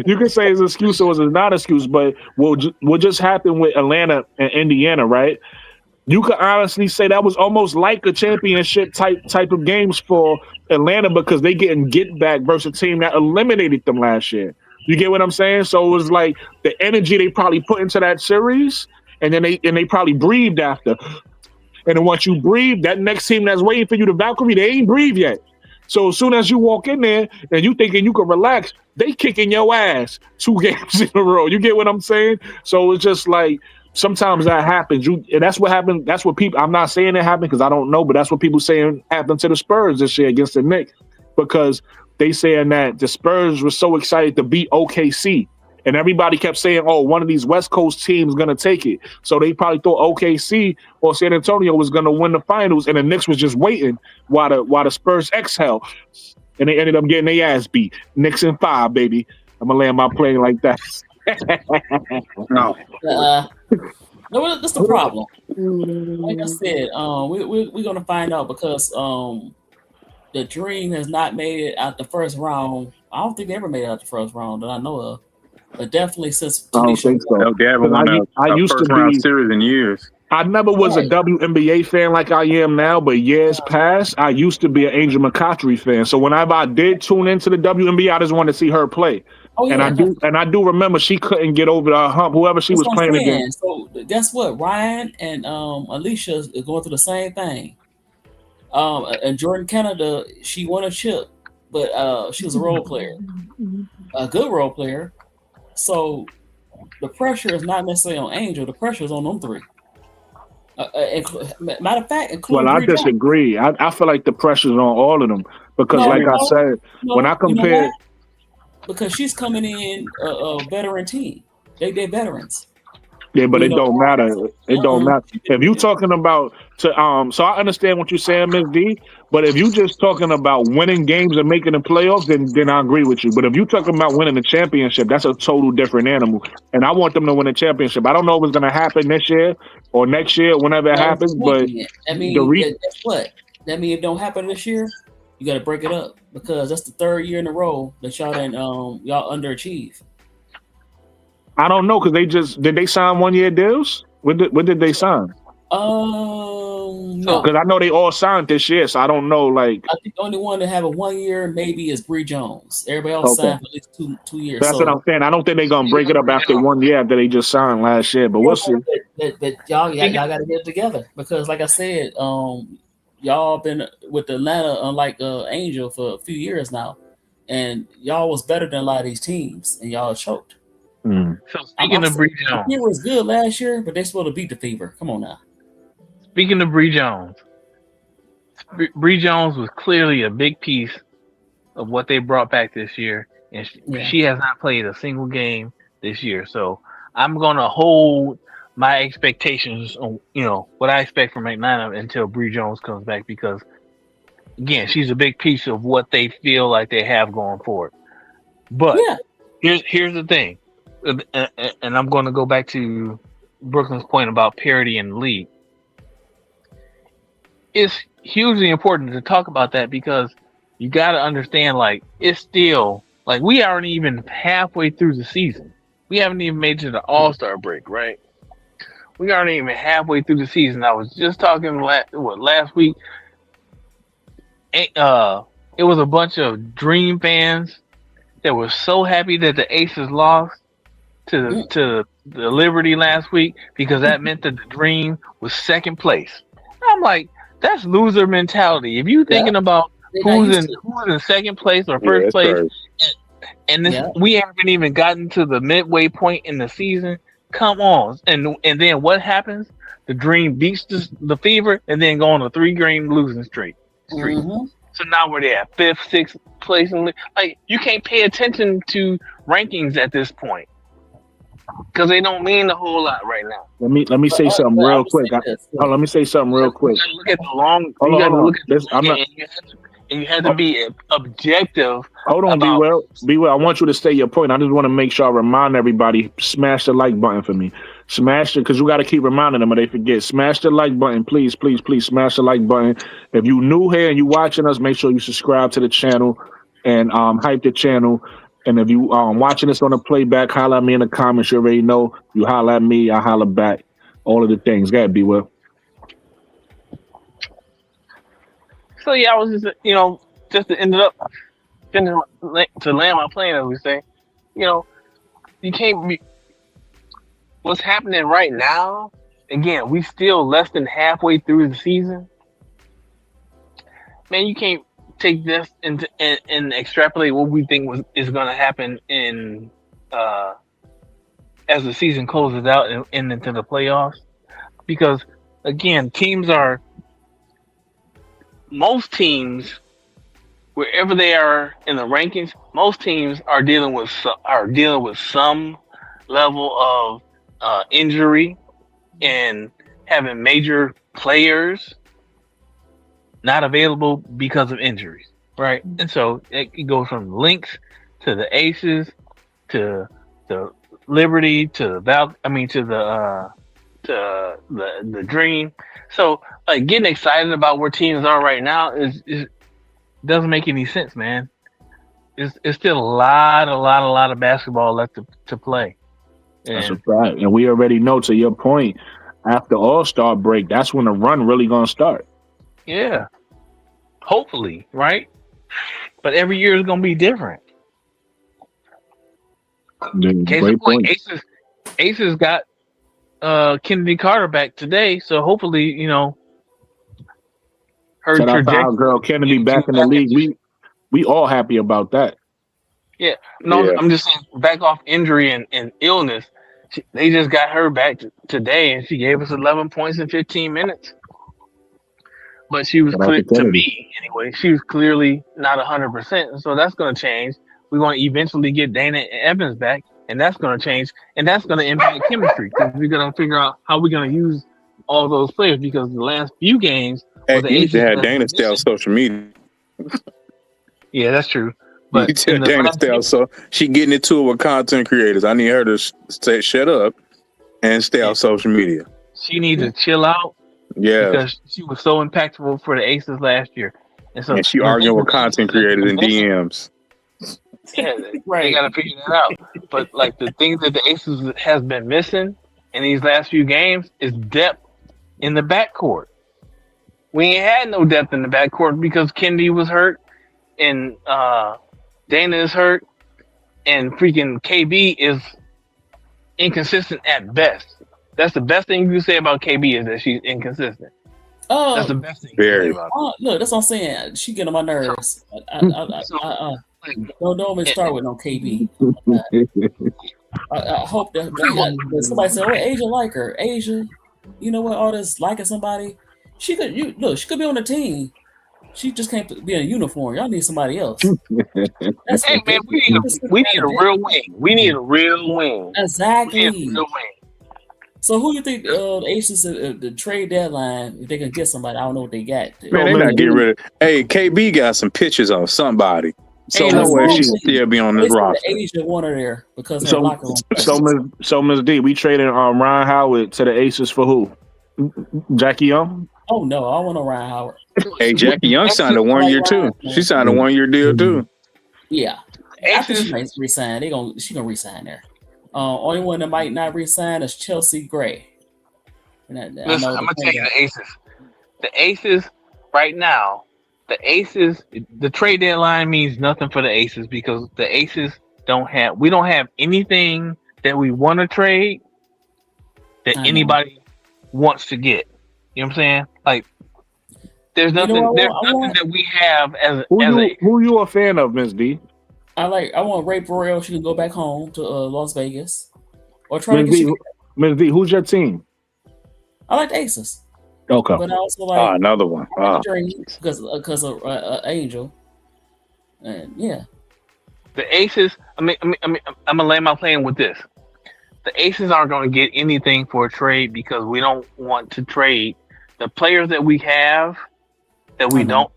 You can say it's an excuse or it's not an excuse. But what just happened with Atlanta and Indiana, right? You could honestly say that was almost like a championship type of games for Atlanta because they getting get back versus a team that eliminated them last year. You get what I'm saying? So it was like the energy they probably put into that series, and then they probably breathed after. And then once you breathe, that next team that's waiting for you to Valkyrie, they ain't breathe yet. So as soon as you walk in there and you thinking you can relax, they kicking your ass 2 games in a row. You get what I'm saying? So it's just like sometimes that happens. And that's what happened. That's what people. I'm not saying it happened because I don't know, but that's what people saying happened to the Spurs this year against the Knicks because they saying that the Spurs were so excited to beat OKC. And everybody kept saying, "Oh, one of these West Coast teams gonna take it." So they probably thought OKC or San Antonio was gonna win the finals, and the Knicks was just waiting while the Spurs exhale, and they ended up getting their ass beat. Knicks in 5, baby. I'm gonna land my plane like that. No. No, that's the problem. Like I said, we're gonna find out because the Dream has not made it out the first round. I don't think they ever made it out the first round that I know of. But definitely since I don't think so. No, they haven't won a used first to round be. series in years. I never was a WNBA fan like I am now, but years past, I used to be an Angel McCoughtry fan. So whenever I did tune into the WNBA, I just wanted to see her play. Oh, yeah, and I do remember she couldn't get over the hump, whoever she was playing against. So guess what? Ryan and Alicia is going through the same thing. And Jordan Canada, she won a chip, but she was a role player, a good role player. So the pressure is not necessarily on Angel. The pressure is on them 3. Matter of fact, including I disagree. I feel like the pressure's on all of them because, I said, when I compare, because she's coming in a veteran team. They're veterans. Yeah, but it don't matter. It don't matter. If you talking about so I understand what you're saying, Ms. D. But if you just talking about winning games and making the playoffs, then I agree with you. But if you talking about winning the championship, that's a total different animal. And I want them to win the championship. I don't know if it's going to happen this year or next year, whenever it happens. But I mean, guess what? That means if it don't happen this year, you got to break it up because that's the 3rd year in a row that y'all underachieve. I don't know because did they sign 1-year deals? When did they sign? No. Because I know they all signed this year, so I don't know. Like, I think the only one to have a 1 year maybe is Bree Jones. Everybody else signed for at least two years. That's what I'm saying. I don't think they're gonna break it up after 1 year after they just signed last year. But we'll see. But y'all got to get it together because, like I said, y'all been with Atlanta, unlike Angel, for a few years now, and y'all was better than a lot of these teams, and y'all choked. So speaking of Bree Jones, the Fever was good last year, but they supposed to beat the Fever. Come on now. Speaking of Bree Jones, Bree Jones was clearly a big piece of what they brought back this year, and she has not played a single game this year. So I'm gonna hold my expectations on what I expect from Atlanta until Bree Jones comes back because again, she's a big piece of what they feel like they have going forward. But here's the thing. And I'm going to go back to Brooklyn's point about parity in the league. It's hugely important to talk about that because you got to understand, like, it's still, like, we aren't even halfway through the season. We haven't even made it to the All-Star break, right? We aren't even halfway through the season. I was just talking last week. It was a bunch of Dream fans that were so happy that the Aces lost to the Liberty last week because that meant that the Dream was second place. I'm like, that's loser mentality. If you thinking about who's in second place or first place, and we haven't even gotten to the midway point in the season. Come on, and then what happens? The Dream beats the Fever and then go on a 3-game losing streak. Mm-hmm. So now we're there, 5th, 6th place. Like, you can't pay attention to rankings at this point because they don't mean a whole lot right now. Let me say something real quick. Let me say something real quick. You gotta look at the long. You got to look at this. And you have to be objective. Hold on, Be well. I want you to say your point. I just want to make sure I remind everybody, smash the like button for me. Smash it, because you got to keep reminding them or they forget. Smash the like button, please, please, please. Smash the like button. If you new here and you watching us, make sure you subscribe to the channel and hype the channel. And if you watching this on the playback, holler at me in the comments. You already know. You holler at me, I holler back. All of the things. Go ahead, Be well. So I was just to end it up, to land my plane, as we say. You know, you can't be. What's happening right now? Again, we still less than halfway through the season. Man, you can't take this and extrapolate what we think is going to happen in as the season closes out and into the playoffs, because again, most teams, wherever they are in the rankings, most teams are dealing with some level of injury and having major players not available because of injuries, right? And so it goes from the Lynx to the Aces to the Liberty to the the Dream. So like getting excited about where teams are right now is doesn't make any sense, man. It's still a lot of basketball left to play. That's a fact. And we already know, to your point, after All-Star break, that's when the run really gonna start. Yeah. Hopefully, right? But every year is gonna be different. Case in point, Aces got Kennedy Carter back today, so hopefully, you know, her Shout out to our trajectory. girl Kennedy back in the league. We all happy about that. Yeah, no, Yeah. I'm just saying, back off injury and illness, they just got her back today, and she gave us 11 points in 15 minutes. But she was Shout out clear to to Kennedy. me anyway. She was clearly not 100%, so that's going to change. We're going to eventually get Dana Evans back, and that's going to change, and that's going to impact chemistry because we're going to figure out how we're going to use all those players, because the last few games, Hey, where the you need to Aces have have Dana been stay on missing. social media. Yeah, that's true. You But tell in the Dana last stay few, on, so she getting into it with content creators. I need her to stay shut up and stay on social media. she needs to chill out Yeah, because she was so impactful for the Aces last year. And so and she the arguing thing with that the content Aces have creators in been missing, DMs. yeah, they Right. got to figure that out. But like the thing that the Aces has been missing in these last few games is depth in the backcourt. We ain't had no depth in the backcourt because Kennedy was hurt and Dana is hurt and freaking KB is inconsistent at best. That's the best thing you can say about KB is that she's inconsistent. That's the best thing you can say Very. about her. Look, that's what I'm saying. She get on my nerves. So, like, Don't even start with no KB. I hope that somebody said, "Oh, Asia like her." Asia, you know what? All this liking somebody, she could. She could be on the team. She just can't be in a uniform. Y'all need somebody else. That's hey man, we need a real wing. We need a real wing. Exactly. We need a real wing. So who you think the Aces the trade deadline, if they can get somebody? I don't know what they got. Man, they not getting rid of. Hey, KB got some pictures on somebody. So Ain't no way she Exactly. still be on They this said roster. Asia wanted there because her locker room. So Ms. D, we traded Ryan Howard to the Aces for who? Jackie Young? Oh no, I want to Ryan Howard. Hey, Jackie Young signed a 1 year too. She signed a 1 year deal too. Yeah, I think Aces, she might resign. She gonna resign there. Only one that might not resign is Chelsea Gray. listen, I'm gonna tell you the Aces. The Aces right now, the trade deadline means nothing for the Aces because the Aces we don't have anything that we want to trade that I know. anybody wants to get. You know what I'm saying? Like there's nothing that we have as Who you a fan of, Ms. D? I want Ray Burrell. She can go back home to Las Vegas, or try to Ms. get. D, Ms. D, who's your team? I like the Aces, Okay. but I also like Another one. because of Angel, and yeah. the Aces. I'm gonna lay my plan with this. The Aces aren't going to get anything for a trade because we don't want to trade the players that we have that we don't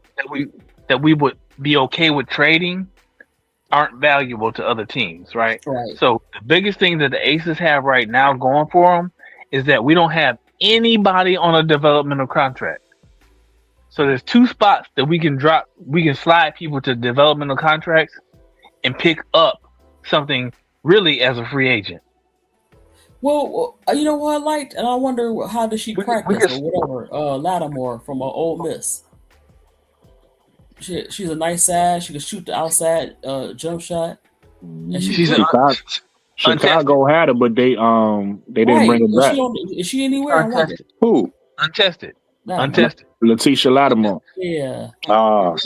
that we would be okay with trading aren't valuable to other teams, right? Right. So the biggest thing that the Aces have right now going for them is that we don't have anybody on a developmental contract. So there's two spots that we can slide people to developmental contracts and pick up something really as a free agent. Well, you know what I liked, and I wonder how does she practice or whatever. Lattimore from Ole Miss. She's a nice size. She can shoot the outside jump shot. And She's Chicago had her, but they didn't bring it back. Is she anywhere? untested. Who? Untested. Lattimore. Untested. Letitia Lattimore. Yeah. So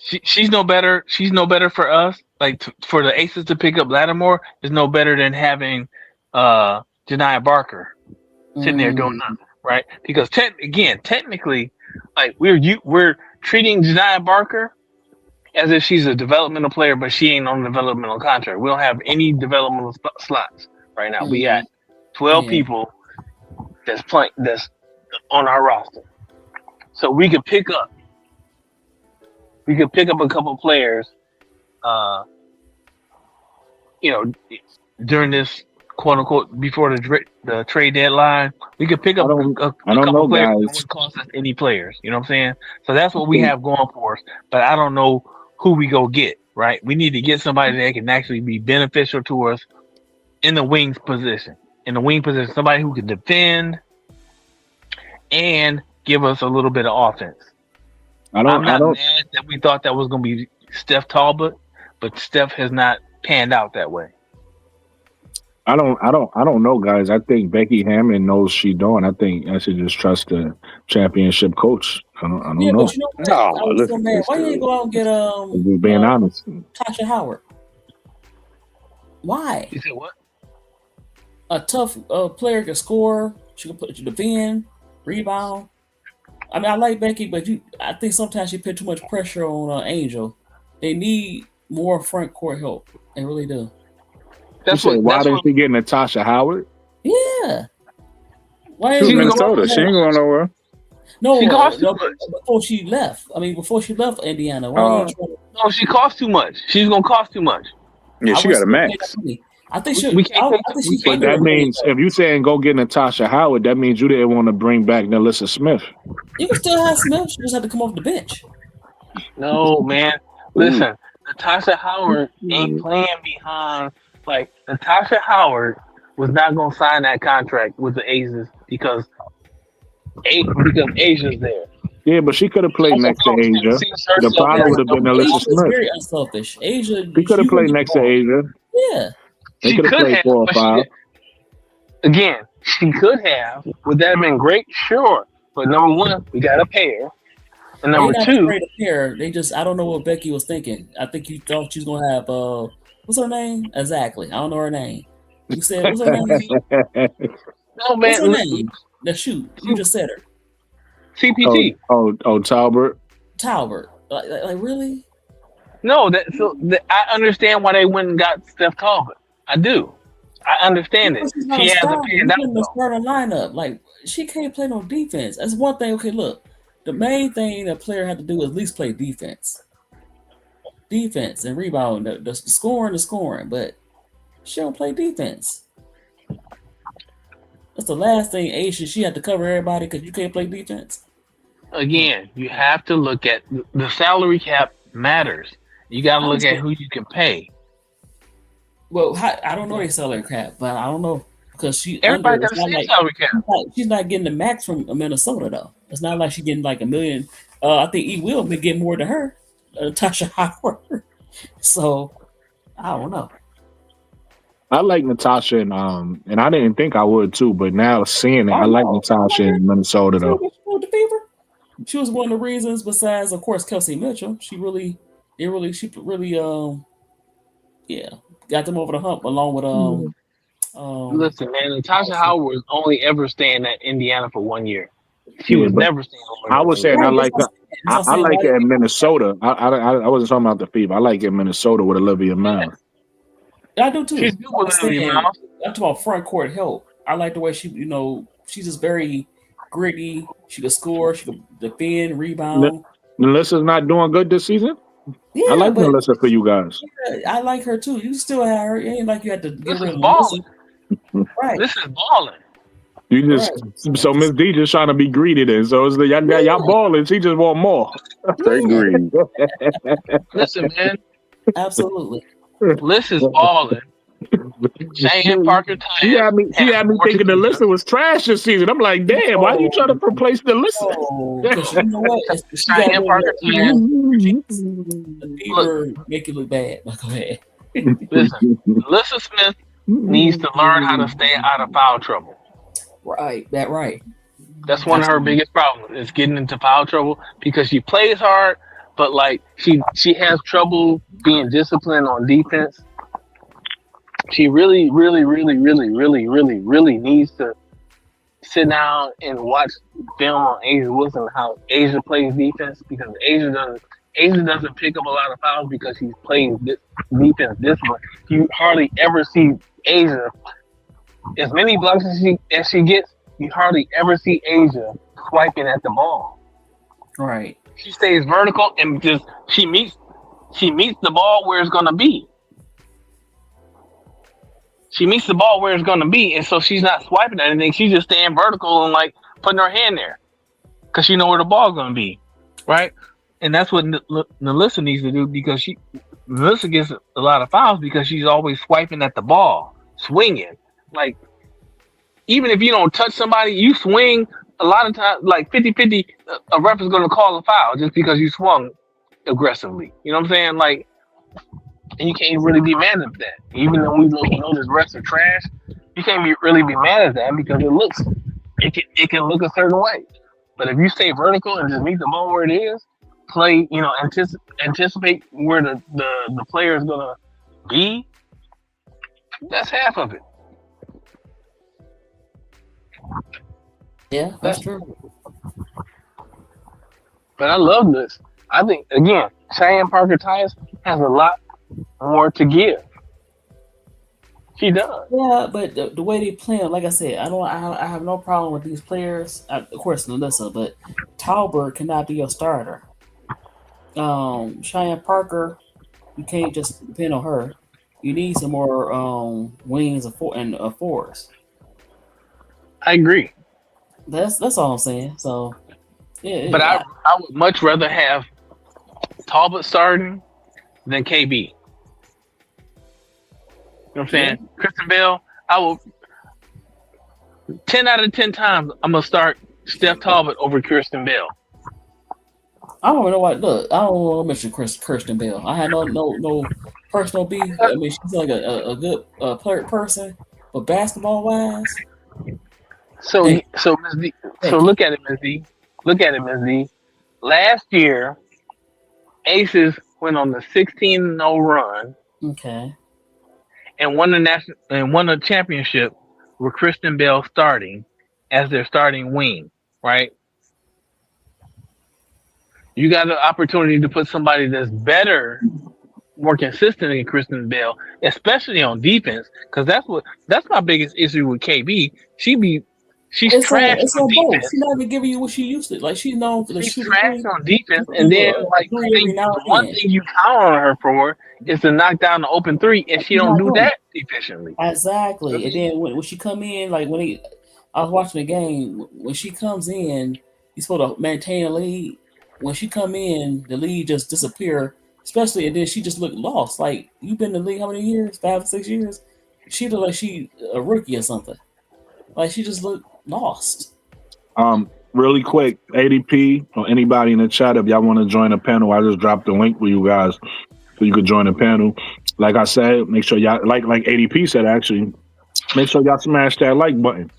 she's no better. She's no better for us. Like for the Aces to pick up Lattimore is no better than having Janiah Barker sitting there doing nothing, right? Because technically, like we're treating Janiah Barker as if she's a developmental player, but she ain't on a developmental contract. We don't have any developmental slots right now. We got 12 people that's on our roster. So we could pick up a couple players, during this quote unquote before the trade deadline. We could pick up a couple players that wouldn't cost us any players. You know what I'm saying? So that's what we have going for us. But I don't know who we go get. Right? We need to get somebody that can actually be beneficial to us in the wings position. In the wing position, somebody who can defend and give us a little bit of offense. I'm not mad that we thought that was going to be Steph Talbot, but Steph has not panned out that way. I don't know, guys. I think Becky Hammond knows she's doing. I think I should just trust the championship coach. I don't know. But you know what? I was so mad. Why didn't you go out and get being honest, Tasha Howard? Why? You said what? A tough player can score. She can defend, rebound. I mean, I like Becky, but I think sometimes she put too much pressure on Angel. They need more front court help. They really do. Why didn't she get Natasha Howard? Yeah. Why she's Minnesota. She ain't going nowhere. No, before she left. I mean, before she left Indiana. No, she costs too much. She's gonna cost too much. Yeah, she got a max. I think she. That means if you saying go get Natasha Howard, that means you didn't want to bring back Nalissa Smith. You can still have Smith. She just had to come off the bench. No, man. Listen, Natasha Howard ain't playing behind. Like Natasha Howard was not gonna sign that contract with the Aces because Asia's there. Yeah, but she could have played next to Asia. The problem would have been Nalissa Smith. Very unselfish. Asia. She could have played next to Asia. Yeah. They could have played 4 or 5. Again, she could have. Would that have been great? Sure. But number one, we got to pay her. And number two, I don't know what Becky was thinking. I think you thought she was gonna have what's her name? Exactly. I don't know her name. You said what's her name? No, man. What's her name? Shoot. You just said her. CPT. Oh, Talbot. Like really? No, I understand why they went and got Steph Talbot. I do. I understand it. She has a pin in the starting lineup. Like she can't play no defense. That's one thing. Okay, look. The main thing a player had to do is at least play defense. Defense and rebound. The scoring, but she don't play defense. That's the last thing Asia. She had to cover everybody because you can't play defense. Again, you have to look at the salary cap matters. You got to look at who you can pay. Well, I don't know their salary cap, but I don't know because everybody got the same salary cap. She's not getting the max from Minnesota though. It's not like she's getting like $1 million. I think E will be getting more than her, Tasha Howard. So I don't know. I like Natasha and I didn't think I would too, but now seeing it, I like Natasha in Minnesota though. She was one of the reasons, besides of course Kelsey Mitchell. She really got them over the hump along with Listen, man, Natasha Howard was only ever staying at Indiana for 1 year. She was never staying. I was saying I like it in Minnesota. I wasn't talking about the fever. I like it in Minnesota with Olivia Miles. I do too. She's good with Olivia Miles. I'm talking about front court help. I like the way she, she's just very gritty. She could score. She could defend, rebound. Melissa's not doing good this season. Yeah, I like Melissa for you guys. Yeah, I like her too. You still have her. It ain't like you had to get rid of balling. Right. This is balling. You just so Miss D just trying to be greedy then. So it's y'all balling. She just want more. They greedy. Listen, man. Absolutely. Liz is balling. Jane Parker. She had me thinking the Lissa was trash this season. I'm like, damn, why are you trying to replace the Lissa? You know what? Jane Parker. The fever make it look bad. Go ahead. Listen, Melissa Smith needs to learn how to stay out of foul trouble. Right. That's one of her biggest problems is getting into foul trouble because she plays hard, but like she has trouble being disciplined on defense. She really needs to sit down and watch film on Asia Wilson how Asia plays defense because Asia doesn't pick up a lot of fouls because she's playing defense discipline. You hardly ever see Asia as many blocks as she gets. You hardly ever see Asia swiping at the ball. Right. She stays vertical and just she meets the ball where it's gonna be. She meets the ball where it's gonna be, and so she's not swiping at anything. She's just staying vertical and like putting her hand there because she know where the ball's gonna be, right? And that's what Melissa needs to do because Melissa gets a lot of fouls because she's always swiping at the ball, swinging. Like, even if you don't touch somebody, you swing a lot of times, like 50-50, a ref is going to call a foul just because you swung aggressively. You know what I'm saying? Like, and you can't really be mad at that. Even though we know this refs are trash, you can't really be mad at that because it can look a certain way. But if you stay vertical and just meet the ball where it is, play, anticipate where the player is gonna be, that's half of it. Yeah, that's true. But I love this. I think again, Cheyenne Parker Tyus has a lot more to give. She does. Yeah, but the way they play, like I said, I have no problem with these players. Of course, Melissa, but Talbert cannot be your starter. Cheyenne Parker, you can't just depend on her. You need some more wings and fours. I agree. That's all I'm saying. So, yeah. But I would much rather have Talbot starting than KB. You know what I'm saying? Yeah. Kristen Bell, I will 10 out of 10 times I'm gonna start Steph Talbot over Kristen Bell. I don't know why. Look, I don't want to mention Kirsten Bell. I had no personal beef. I mean, she's like a good person, but basketball wise. So Ms. D. So look at it, Ms. D. Look at it, Ms. D. Last year, Aces went on the 16-0 run. Okay. And won the championship with Kristen Bell starting as their starting wing, right? You got the opportunity to put somebody that's better, more consistent than Kristen Bell, especially on defense, because that's my biggest issue with KB. She's trash on defense. She's not even giving you what she used to. Like she's known for the shooting. She's trash on defense, and then the one thing you count on her for is to knock down the open three, and she don't do that efficiently. Exactly. And then when she come in, like I was watching the game, when she comes in, you're supposed to maintain a lead. When she come in, the lead just disappear. Especially, and then she just looked lost. Like, you've been in the league how many years? 5 or 6 years? She looked like she a rookie or something. Like, she just looked lost. Really quick, ADP or anybody in the chat, if y'all want to join the panel, I just dropped the link for you guys so you could join the panel. Like I said, make sure y'all, like ADP said, actually, make sure y'all smash that like button.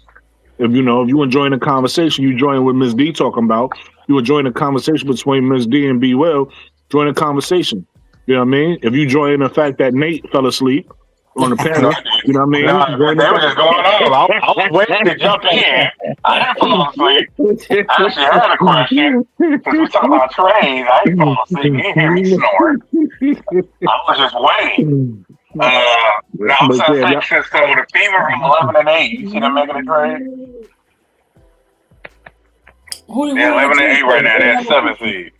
If you enjoying the conversation, you join what Ms. D talking about. You enjoying the conversation between Ms. D and B Will, join the conversation. You know what I mean? If you join the fact that Nate fell asleep on the panel, you know what I mean? They were just going on. I was waiting to jump in. I didn't fall asleep. I actually had a question. Because we talking about trains. I didn't fall asleep. You didn't hear me snoring. I was just waiting. Now I'm saying since with a fever of 11-8. You see them making a trade? They're 11-8 right now. They're 7th seed.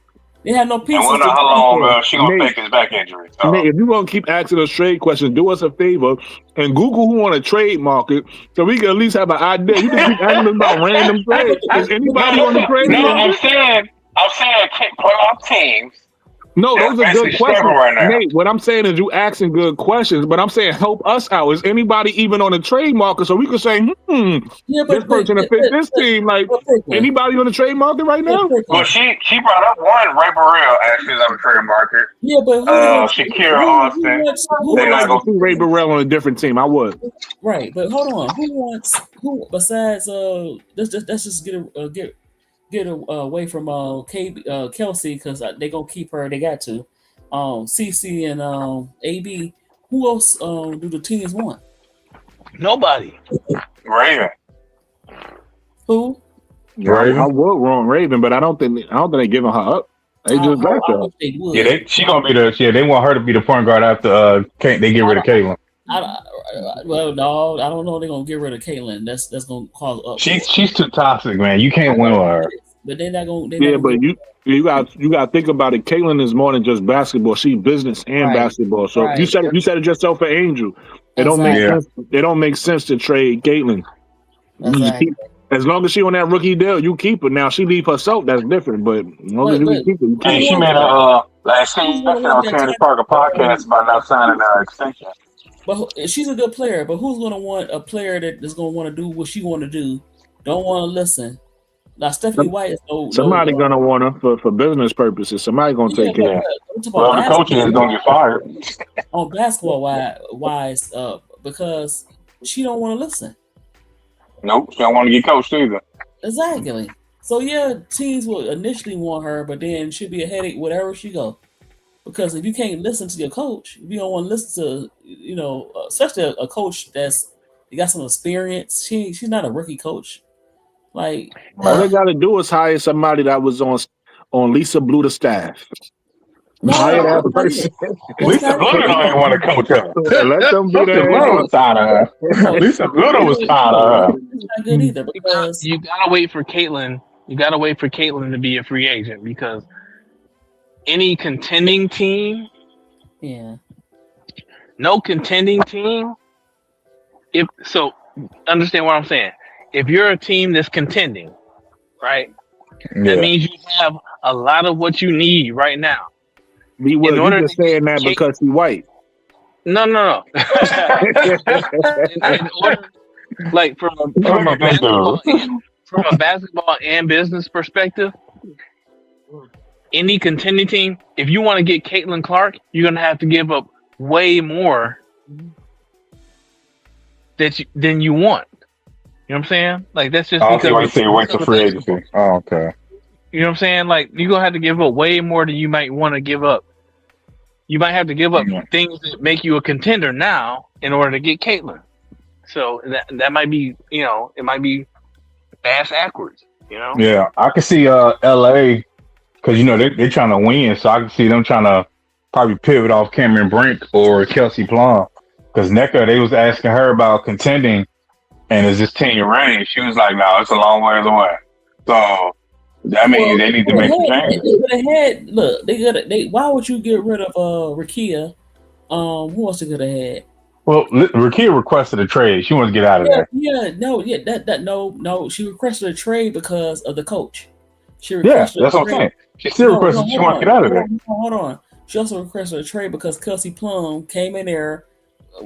They had no pieces. I wonder how long she gonna fake his back injury. So. Nate, if you gonna keep asking us trade questions, do us a favor and Google who on a trade market so we can at least have an idea. You can keep asking us about random trades. Is anybody on the trade market? I'm saying playoff teams No, That's those are basically good questions, struggling right now. Nate. What I'm saying is you asking good questions, but I'm saying help us out. Is anybody even on the trade market so we can say, Yeah, this person to fit this team? Like anybody on the trade market right now? Well, she brought up one Ray Burrell actually is on the trade market. Yeah, but Shakira Austin. They like to see Ray Burrell on a different team. I would. Right, but hold on. Who besides let's just get away from Kelsey because they gonna keep her. They got to. CC and AB. Who else do the teams want? Nobody. Raven. Who? Raven. I would wrong Raven, but I don't think they're giving her up. They just got her. Yeah, she gonna be the. Yeah, they want her to be the point guard after they get rid of Caitlin. Well, no, I don't know. They're gonna get rid of Caitlin. That's gonna cause up. She's too toxic, man. You can't win with her. But they're not gonna. You got to think about it. Caitlin is more than just basketball. She's business and basketball. So you said it yourself for Angel. It don't make sense. It don't make sense to trade Caitlin. As long as she on that rookie deal, you keep her. Now she leave herself. That's different. But as long as you keep her, you keep her. She made a Candy Parker podcast about not signing her extension. But she's a good player. But who's gonna want a player that is gonna want to do what she want to do? Don't want to listen. Now Stephanie White is somebody gonna want her for business purposes. Somebody gonna take care. Well, the coach is gonna get fired. On basketball wise, because she don't want to listen. Nope, she don't want to get coached either. Exactly. So yeah, teams will initially want her, but then she'll be a headache wherever she go. Because if you can't listen to your coach, if you don't want to listen to, especially a coach that's got some experience, she's not a rookie coach. Like all they got to do is hire somebody that was on Lisa Bluter's staff. Hire that person. Lisa Bluter don't even want to coach her. Let them be there. Lisa Bluter was tired of her. It's not good either because you gotta wait for Caitlin. You gotta wait for Caitlin to be a free agent because any contending team, no contending team. Understand what I'm saying. If you're a team that's contending, right, that means you have a lot of what you need right now. You're just saying that because she's white. No. in order, like from a basketball and business perspective, any contending team, if you want to get Caitlin Clark, you're gonna have to give up way more than you want. You know what I'm saying? Like that's just because you say wait to free agency. Oh, okay. You know what I'm saying? Like you're gonna have to give up way more than you might want to give up. You might have to give up things that make you a contender now in order to get Caitlin. So that might be, it might be ass backwards. Yeah, I can see LA because they're trying to win, so I can see them trying to probably pivot off Cameron Brink or Kelsey Plum because NECA they was asking her about contending. And is this 10-year range? She was like, no, it's a long way away. So that means they need to make a change. Why would you get rid of Rakia? Who else they could have had? Well, Rakia requested a trade. She wants to get out of there. No. She requested a trade because of the coach. That's what I'm saying. She still requested she wants to get out of there. Hold on. She also requested a trade because Kelsey Plum came in there.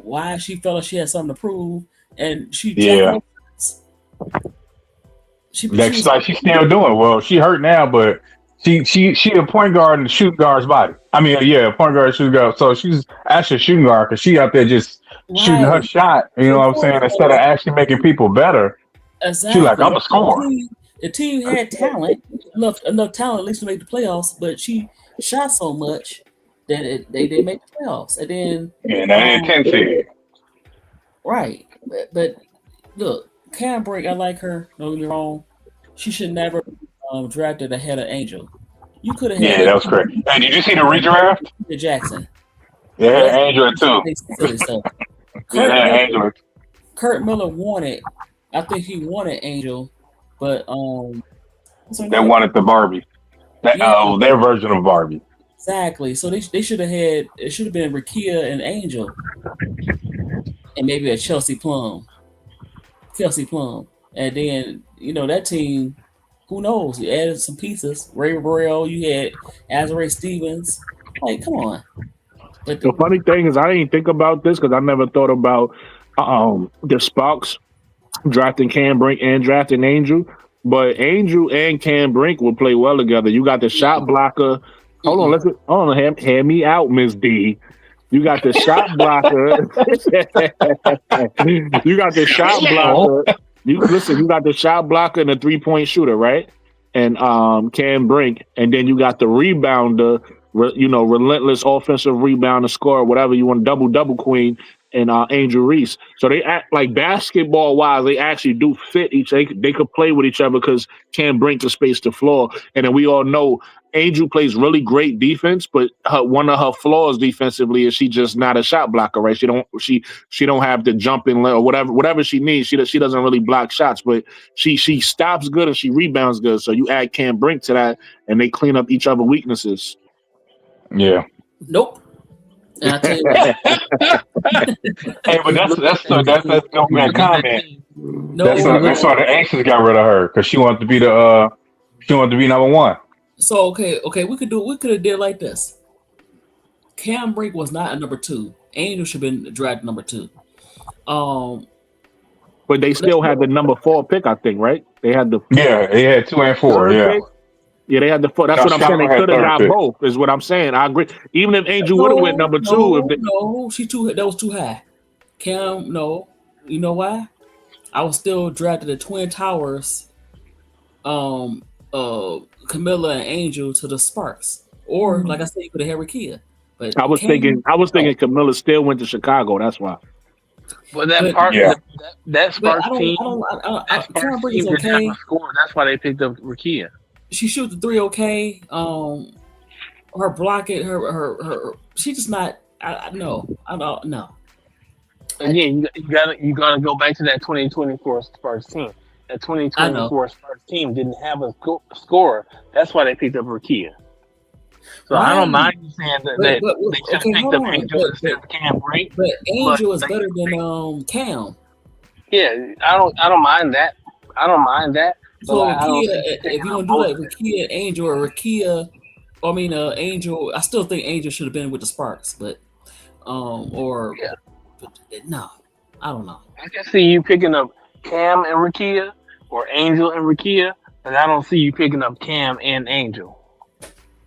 Why she felt like she had something to prove. And she's still doing well. She hurt now, but she a point guard and shoot guard's body. I mean, a point guard, shoot guard. So she's actually a shooting guard because she out there just shooting her shot. You know what I'm saying? Instead of actually making people better, she's like, I'm a scorer. The team had talent, enough talent at least to make the playoffs, but she shot so much that they didn't make the playoffs. And then that intensity. Right. But look, Cam Break, I like her. Don't get me wrong. She should never drafted ahead of Angel. You could have. Yeah, that was correct. Hey, did you see the redraft? Jackson. Yeah, Angel too. Angel. Kurt Miller wanted. I think he wanted Angel, but they wanted the Barbie. Their version of Barbie. Exactly. So they should have had. It should have been Rakia and Angel. And maybe a Kelsey Plum. And then, that team, who knows? You added some pieces. Ray Burrell, you had Azare Stevens. Like, come on. But The funny thing is, I didn't think about this because I never thought about the Sparks drafting Cam Brink and drafting Angel. But Angel and Cam Brink will play well together. You got the shot blocker. Hold on, hear me out, Miss D. You got the shot blocker. You got the shot blocker. You got the shot blocker and the 3-point shooter, right? And Cam Brink, and then you got the rebounder, relentless offensive rebounder, scorer, whatever you want, double queen, and Angel Reese. So they act like basketball wise, they actually do fit each. They could play with each other because Cam Brink can space the floor, and then we all know Angel plays really great defense, but one of her flaws defensively is she just not a shot blocker, right? She don't have the jumping or whatever she needs. She doesn't really block shots, but she stops good and she rebounds good. So you add Cam Brink to that, and they clean up each other's weaknesses. Yeah. Nope. And I tell you what, Hey, but that's no man comment. no, That's why the Ancients got rid of her because she wanted to be number one. So okay, we could have did like this. Cam Brink was not a number 2. Angel should have been drafted number 2. But they still had the number 4 pick, I think, right? They had the They had 2 and 4. Yeah. pick. Yeah, they had the 4. That's what I'm saying. They could have got both, is what I'm saying. I agree. Even if Angel would have went number 2, that was too high. Cam, no. You know why? I was still drafted the Twin Towers, Camilla and Angel to the Sparks. Or like I said, you could have had Rakia. But I was thinking Camilla still went to Chicago. That's why. Well, that Sparks team, Cam Brink is okay. Score. That's why they picked up Rakia. She shoots the 3 okay. Her blocking, her she's just not. I don't know. Again, you gotta go back to that 2024 Sparks team. That 2024 Sparks team didn't have a scorer. That's why they picked up Rakia. So I don't mind you saying that they should have picked up Angel instead of Cam Brink. But Angel is better than Cam. Yeah, I don't mind that. So Rakia, if you're gonna do like Rakia, Angel, or Rakia, Angel, I still think Angel should have been with the Sparks, but no, I don't know. I can see you picking up Cam and Rakia or Angel and Rakia, but I don't see you picking up Cam and Angel.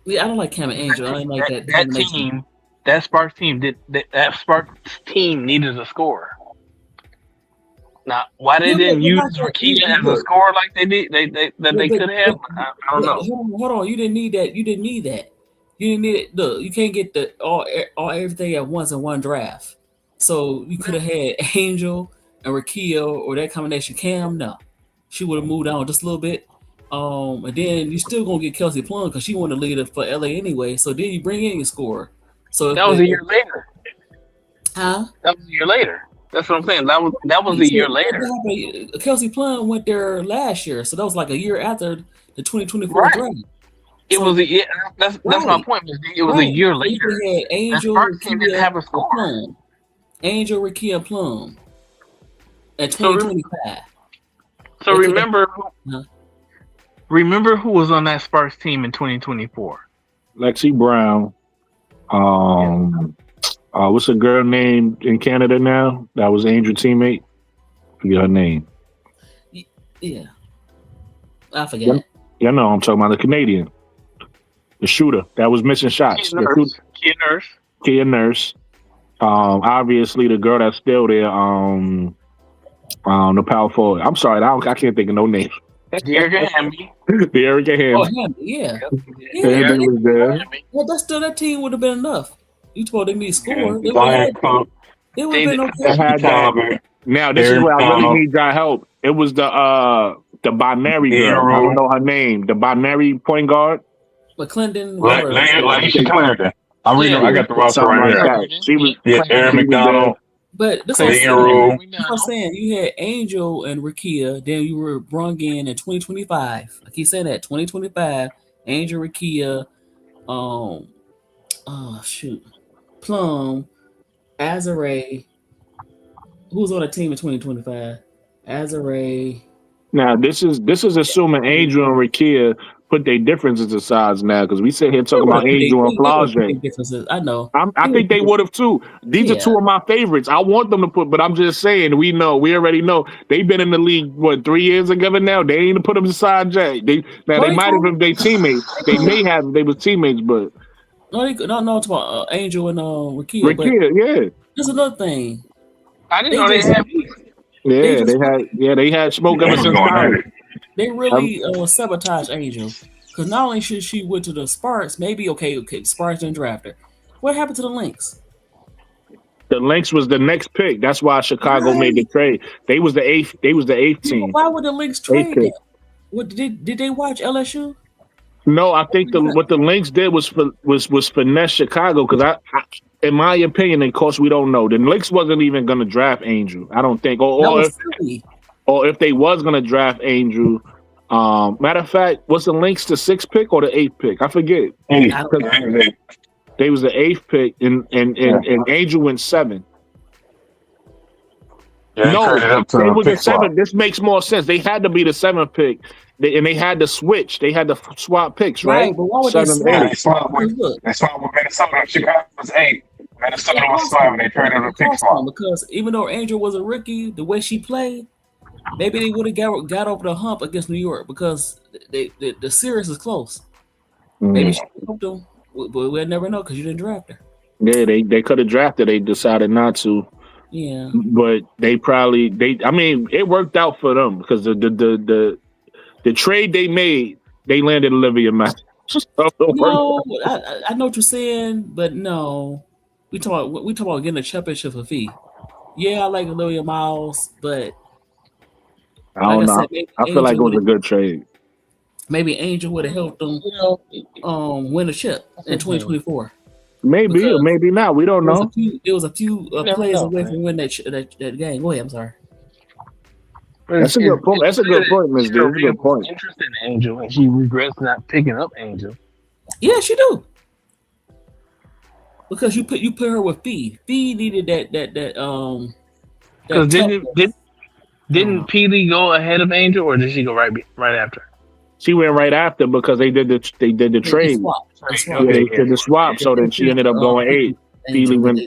Yeah, I don't like Cam and Angel. I don't like that. That team, that Sparks team that Sparks team needed a scorer. Now, why they didn't use Rakia as a scorer like they did, they could have? I don't know. Hold on, you didn't need that. You didn't need that. You didn't need it. Look, you can't get the all everything at once in one draft. So you could have had Angel and Rakia or that combination. Cam, no, she would have moved on just a little bit. And then you still gonna get Kelsey Plum because she wanted to lead it for LA anyway. So then you bring in your scorer. So that was a year later. Huh? That was a year later. That's what I'm saying. That was a year later. Kelsey Plum went there last year, so that was like a year after the 2024 draft. It was that's my point. It was a year later. Had Angel, Rakia, didn't have a score. Plum. Angel, Rakia, Plum at 2025. So remember who was on that Sparks team in 2024? Lexi Brown. What's a girl named in Canada now? That was Angel teammate. Forget her name. Yeah, I forget. Yeah, no, I'm talking about the Canadian, the shooter that was missing shots. Kia Nurse. Obviously the girl that's still there. The power forward. I'm sorry, I can't think of no name. Erica Hamby. Erica Hamby. Oh, Hamby, yeah. Hamby was there. Well, that team would have been enough. You told them to score. It would have been okay. Now this is where I really need your help. It was the binary girl. I don't know her name. The binary point guard. McClendon. Laisha Clarendon. I'm reading. I got the roster right here. She was. Aaron McDonald. But this is what I'm saying. You had Angel and Rakia, then you were brung in 2025. I keep saying that 2025. Angel, Rakia, Plum, Azare. Who's on the team in 2025? Azare. Now this is assuming Angel and Rakia put their differences aside now because we sit here talking about Angel and Flaujae. I know. I think they would have too. These are two of my favorites. I want them to put, but I'm just saying, we already know they've been in the league 3 years together now. They ain't put them aside yet. They might have been their teammates. They may have. They were teammates, but no, it's about Angel and Rakia. Rakia, yeah. There's another thing. I didn't know they had. They had smoke ever since college. They really sabotaged Angel because not only should she went to the Sparks, maybe okay, Sparks didn't draft her. What happened to the Lynx? The Lynx was the next pick. That's why Chicago made the trade. They was the eighth team. Why would the Lynx trade them? What did they watch LSU? No, I think what the Lynx did was finesse Chicago because in my opinion, of course, we don't know. The Lynx wasn't even going to draft Angel. I don't think, or if they was going to draft Angel. Matter of fact, was the Lynx the 6th pick or the 8th pick? I forget. They was the 8th pick, and Angel went 7. Yeah, no, they was the 7th. This makes more sense. They had to be the 7th pick, and they had to switch. They had to swap picks, right? But why would they swap with Minnesota. Chicago was 8. Minnesota was 7. They traded a pick swap. Because even though Angel was a rookie, the way she played, maybe they would have got over the hump against New York because the series is close. Maybe she helped them, but we'll never know because you didn't draft her. Yeah, they could have drafted. They decided not to. Yeah, but they probably I mean, it worked out for them because the trade they made, they landed Olivia Matthews. No, I know what you're saying, but no, we talk about getting a championship for fee. Yeah, I like Olivia Miles, but I don't know. I feel like it was a good trade. Maybe Angel would have helped them, win a chip in 2024. Maybe or maybe not. We don't know. There was a few plays away from winning that game. Go ahead. I'm sorry. That's a good point. That's a good point, Ms. D. That's a good point. Interested in Angel, and she regrets not picking up Angel. Yeah, she do. Because you put her with Fee. Fee needed that. Because didn't Peely go ahead of Angel, or did she go right after? She went right after because they did the trade. They did the swap. So then she ended up going 8. Peely went.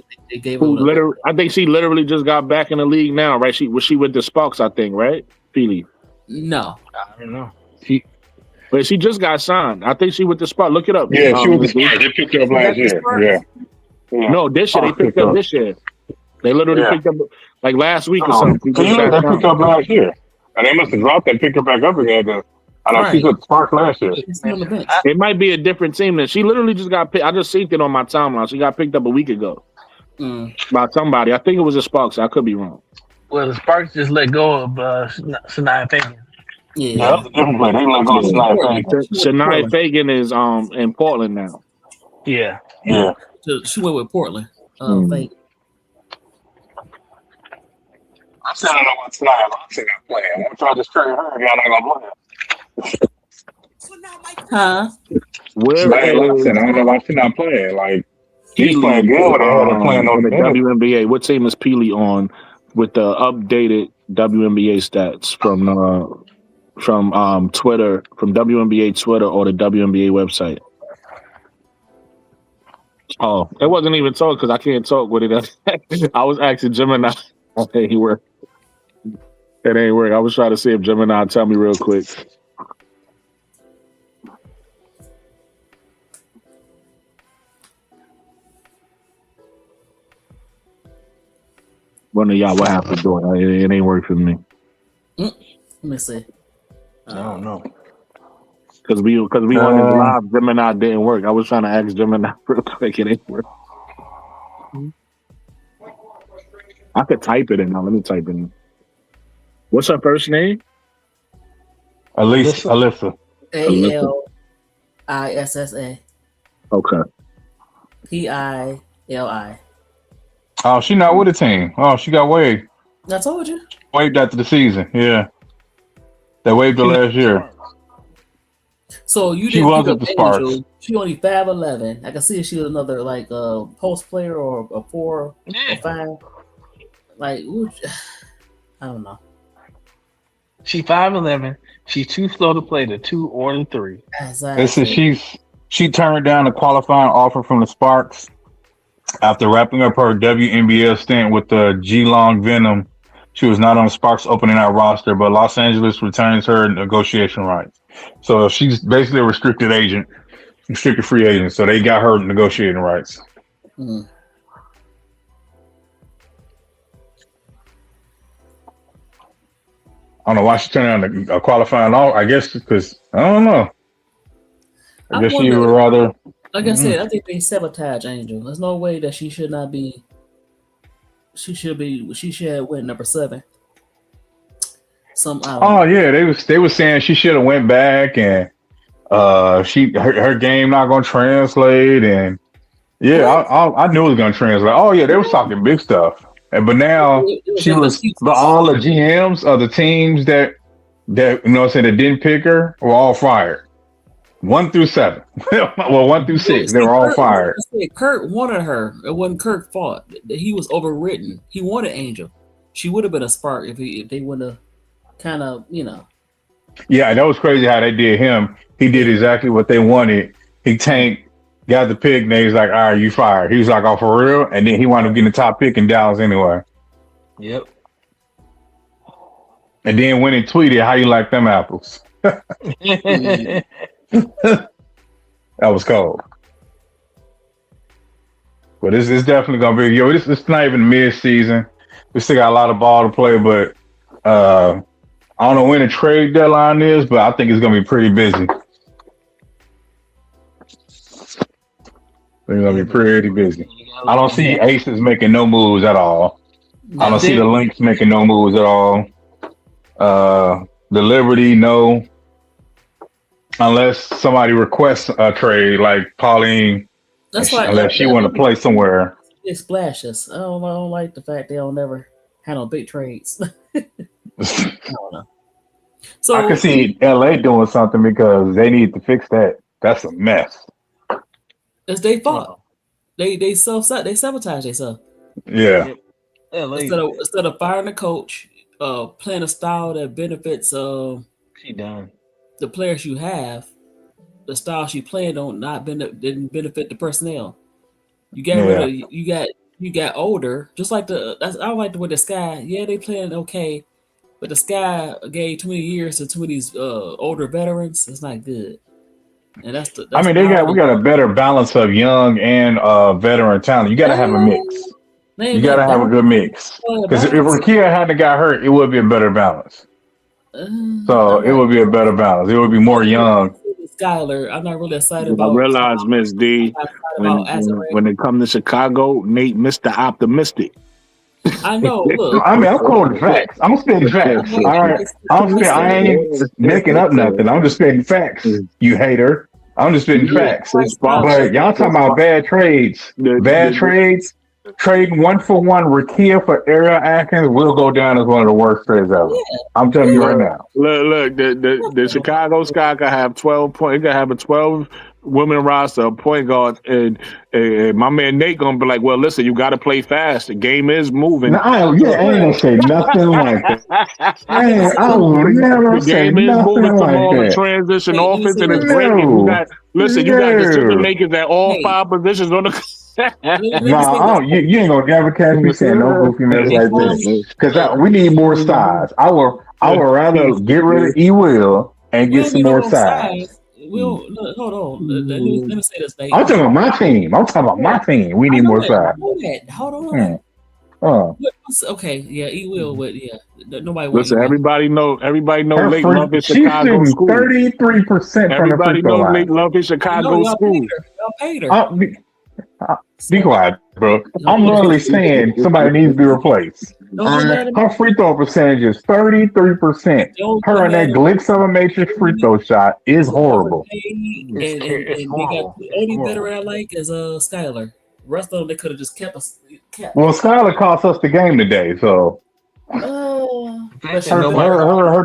I think she literally just got back in the league now, right? She with the Sparks, I think, right? Peely. No, I don't know. But she just got signed. I think she with the Sparks. Look it up. Yeah, she was the Sparks. They picked her up last year. Yeah. No, this year they picked up this year. They literally picked up like last week or something. They picked up last year, and they must have dropped and picked her back up again. I know she was Sparks last year. It might be a different team than she literally just got picked. I just seen it on my timeline. She got picked up a week ago by somebody. I think it was the Sparks. I could be wrong. Well, the Sparks just let go of Shania Fagan. Yeah, that was a different play. They let go of Shania Fagan. Shania Fagan is in Portland now. Yeah. So she went with Portland. Fagan. I still don't know what Shania Roxy got playing. I'm gonna try to trade her. Y'all not gonna play. Huh? I don't know why she's not playing. Like she's playing good with her playing on the WNBA. What team is Peely on with the updated WNBA stats from Twitter, from WNBA Twitter or the WNBA website? Oh, it wasn't even talk because I can't talk with it. I was asking Gemini. It ain't work. I was trying to see if Gemini tell me real quick. One of y'all, what happened to it? It ain't work for me. Let me see. I don't know. Because we on this live, Gemini didn't work. I was trying to ask Gemini real quick. It ain't work. I could type it in now. Let me type it in. What's her first name? Alyssa. ALISSA. Okay. PILI. Oh, she not with the team. Oh, she got waived. I told you. Waived after the season. Yeah. They waived her last year. So you she didn't was at the Sparks. She only 5'11". I can see if she was another like post player or a 4 or 5. Like I don't know. She 5'11". She's too slow to play the 2 or the 3. Listen, she turned down a qualifying offer from the Sparks after wrapping up her WNBA stint with the Geelong Venom. She was not on the Sparks opening night roster, but Los Angeles retains her negotiation rights. So she's basically a restricted free agent. So they got her negotiating rights. Mm. I don't know why she turned down a qualifying offer. I guess because I don't know. I guess she would rather. Like I said, I think they sabotage Angel. There's no way that she should not be. She should have went number 7. Oh yeah, they was saying she should have went back and her game not gonna translate and yeah, I knew it was gonna translate. Oh yeah, they was talking big stuff. But now all the GMs of the teams that you know what I'm saying that didn't pick her were all fired. 1 through 7. Well, 1 through 6, they were all fired. Kurt wanted her. It wasn't Kirk fault. He was overwritten. He wanted Angel. She would have been a spark if they would have kind of, you know. Yeah, that was crazy how they did him. He did exactly what they wanted. He tanked, got the pick, and they was like, all right, you fired. He was like, oh, for real? And then he wound up getting the top pick in Dallas anyway. Yep. And then went and tweeted, how you like them apples? That was cold. But it's definitely going to be, it's not even mid-season. We still got a lot of ball to play, but I don't know when the trade deadline is, but I think it's going to be pretty busy. They're going to be pretty busy. I don't see Aces making no moves at all. I don't see the Lynx making no moves at all. The Liberty, no. Unless somebody requests a trade like Pauline. Unless she want to play somewhere. It splashes. I don't like the fact they don't never handle big trades. I don't know. So I can see LA doing something because they need to fix that. That's a mess. It's their fault. They sabotage themselves. Yeah. Instead of firing the coach, playing a style that benefits she done. The players you have, the style she playing didn't benefit the personnel. You got rid of you got older, just like I don't like the way the Sky. Yeah, they playing okay, but the Sky gave too many years to too many older veterans. It's not good. And that's we got a better balance of young and veteran talent. You got to have a mix. You got to have a good mix. Because if Rakia hadn't got hurt, it would be a better balance. So it would be a better balance. It would be more young. Skyler, I'm not really excited about. I realize, Miss D, when it comes to Chicago, Nate Mr. Optimistic. I know. Look, I'm quoting facts. I'm spitting facts. All right, I ain't making up nothing. I'm just spitting facts. You hater. I'm just spitting facts. But y'all talking about bad trades. Bad trades. Trading 1-for-1 Rakia for Ariel Atkins will go down as one of the worst trades ever. Yeah. I'm telling you right now. Look, the Chicago Sky can have 12 points. It can have a 12 women roster, point guard, and my man Nate gonna be like, "Well, listen, you got to play fast. The game is moving." I ain't gonna say nothing like that. I will never say nothing like that. The game is moving from all the transition offense, and it's breaking. You got decision makers at all 5 positions on the. You ain't gonna never catch me saying no goofy mess like this because we need more size. I would rather get rid of E-Will and get some more size. Hold on. Let me say this, Nate. I'm talking about my team. We need more size. Hold on. Okay, yeah, E-Will, but yeah, nobody. Listen, everybody know. Nate love his Chicago school. 33%. Everybody know Nate love his Chicago school. Y'all paid her. Be quiet, bro. I'm literally saying somebody needs to be replaced. Her free throw percentage is 33%. Her and that glimpse of a matrix free throw shot is horrible. And they got the only veteran I like is Skyler. The rest of them they could have just kept us. Well, Skyler cost us the game today, so her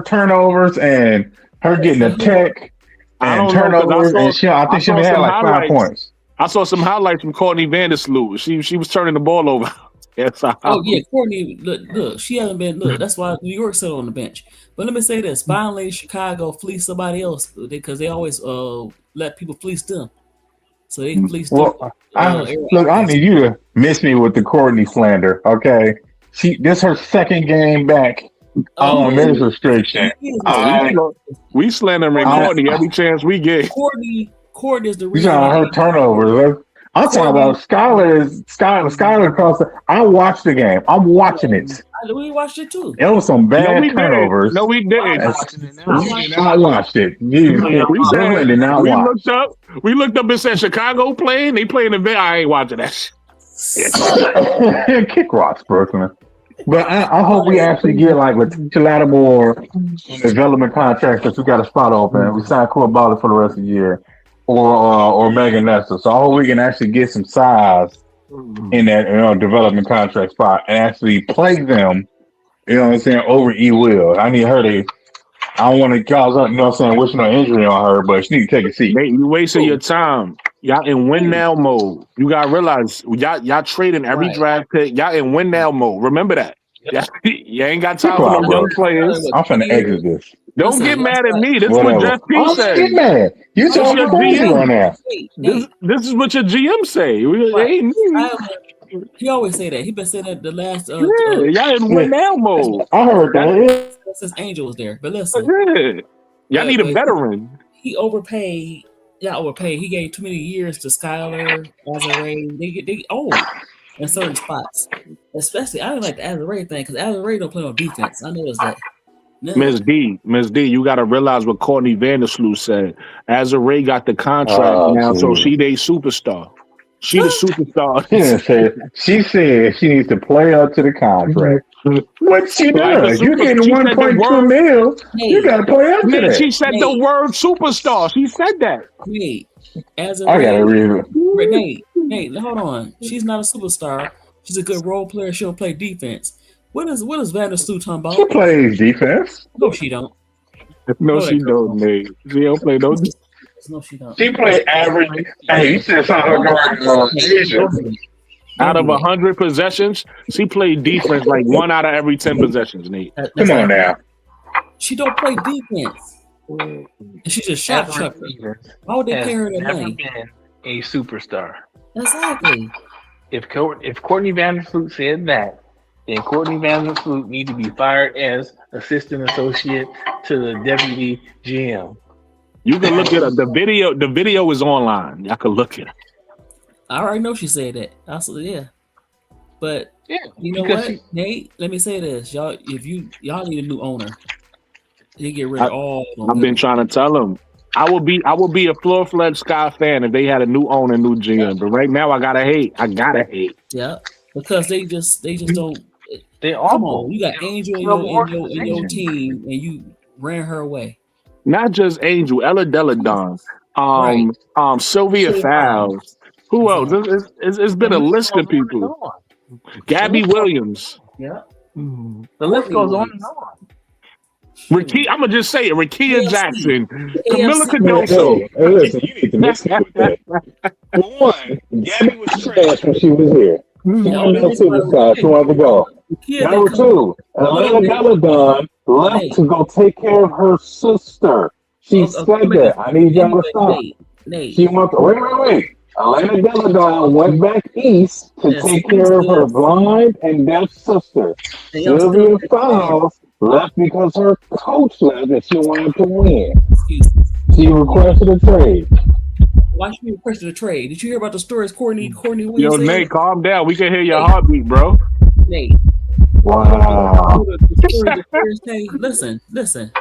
turnovers and her getting a tech and turnovers, and I think she had like 5 points. I saw some highlights from Courtney Vandersloot. She was turning the ball over. Yes, Oh yeah, Courtney. Look, she hasn't been. Look, that's why New York's still on the bench. But let me say this: finally, Chicago fleeced somebody else because they always let people fleece them, so they fleeced them. Well, I need you to miss me with the Courtney slander, okay? This her second game back on minutes restriction. We slandering Courtney every chance we get. Courtney is the You reason. saw her turnovers. I'm talking about Skylar across the. I watched the game. I'm watching it. We watched it too. It was some bad turnovers. No, we didn't. I watched it. We looked up and said Chicago playing. They playing the I ain't watching that shit. Kick rocks, Brooklyn. But I hope we actually get like with Lattimore development contracts that we got a spot open. We signed Core Baller for the rest of the year, or Megan Nestor. So I hope we can actually get some size in that development contract spot and actually play them. You know what I'm saying, over E Will. I need her to. I don't want to cause up. You know what I'm saying, wishing no injury on her, but she need to take a seat. You wasting your time. Y'all in win now mode. You gotta realize y'all trading every draft pick. Y'all in win now mode. Remember that. You ain't got time for no young players. I'm finna exit this. Don't get mad at me. This is what Jeff P said. Get mad. You talking about GM right now. This is what your GM say. He always say that. He been saying that the last. Y'all in win now mode. I heard that. Since Angel was there, but listen, y'all need a veteran. He overpaid. Yeah, overpaid. He gave too many years to Skylar, Azare. They old in certain spots. Especially, I didn't like the Azare thing because Azare don't play on defense. I noticed that. No. Miss D, you got to realize what Courtney Vandersloot said. Azare got the contract now, so she they superstar. She the superstar. She said she needs to play up to the contract. What she does? You getting 1.2 mil. You got to play up to that. She said the word superstar. She said that. Wait, I got to read it. Nate, hold on. She's not a superstar. She's a good role player. She'll play defense. What is Vandersloot talking about? She plays defense. No, she don't. No, she don't, Nate. She don't play no defense. No, she don't. She played average. Hey, you said something about Asia. Out of 100 possessions, she played defense like 1 out of every 10 possessions, Nate. Come on now. She don't play defense. And she's a shot chucker. Why would they pay her that money? Been a superstar. Exactly. If Courtney Vandersloot said that, then Courtney Vandersloot need to be fired as assistant associate to the deputy GM. You can look at the video. The video is online. Y'all can look at it. I already know she said that. Absolutely, yeah. But you know because what, Nate? Let me say this, y'all. If y'all need a new owner, they get rid of all. I've been trying to tell them. I would be a floor-fledged Sky fan if they had a new owner, new GM. But right now, I gotta hate. Yeah, because they just don't. They come on. You got Angel in your team, and you ran her away. Not just Angel, Ella Deladon, Sylvia Fowles. Who else? It's been a list of people. Gabby Williams. Yeah. The list goes on and on. I'm gonna just say it. Rakia Jackson, Camila Cardoso. Hey, listen, you need to mix it with that. For one, Gabby was trash when she was here. She wanted to go. Number 2, Atlanta Deladon left to go take care of her sister. She said that. I need y'all to stop. She went. Wait. Atlanta Deladon went back east to take care of her blind and deaf sister. Sylvia Fowles left because her coach left and she wanted to win. She requested a trade. Why should you request a trade? Did you hear about the stories Courtney Williams? Yo, Nate, calm down. We can hear your heartbeat, bro. Nate. Wow. The players say, listen.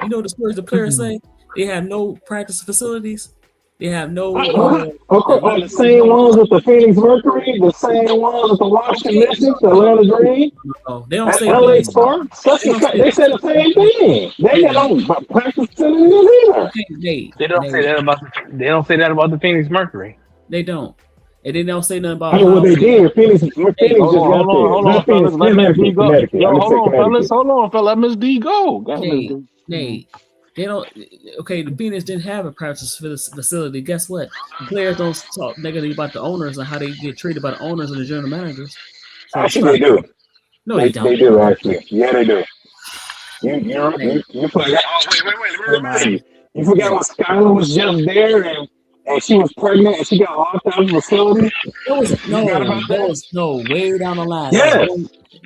You know the stories the players say? They have no practice facilities. They have no. The same ones with the Phoenix Mercury, the same ones with the Washington Mystics, the Atlanta Dream. No, they don't say LA Sparks. They said the same thing. They had no practice facilities either. They don't say that about the Phoenix Mercury. They don't. And they don't say nothing about. What they did, Phoenix just got there. Hold on, fellas. Let Miss D go. Yo, hold on, fella. Let Miss D go. Nate. They don't. Okay, the Phoenix didn't have a practice facility. Guess what? The players don't talk negatively about the owners and how they get treated by the owners and the general managers. Actually, they do. No, they don't. They do actually. Yeah, they do. You forgot. Oh, wait. You forgot when Skylar was just there and she was pregnant and she got locked out of the facility? That was way down the line. Yes.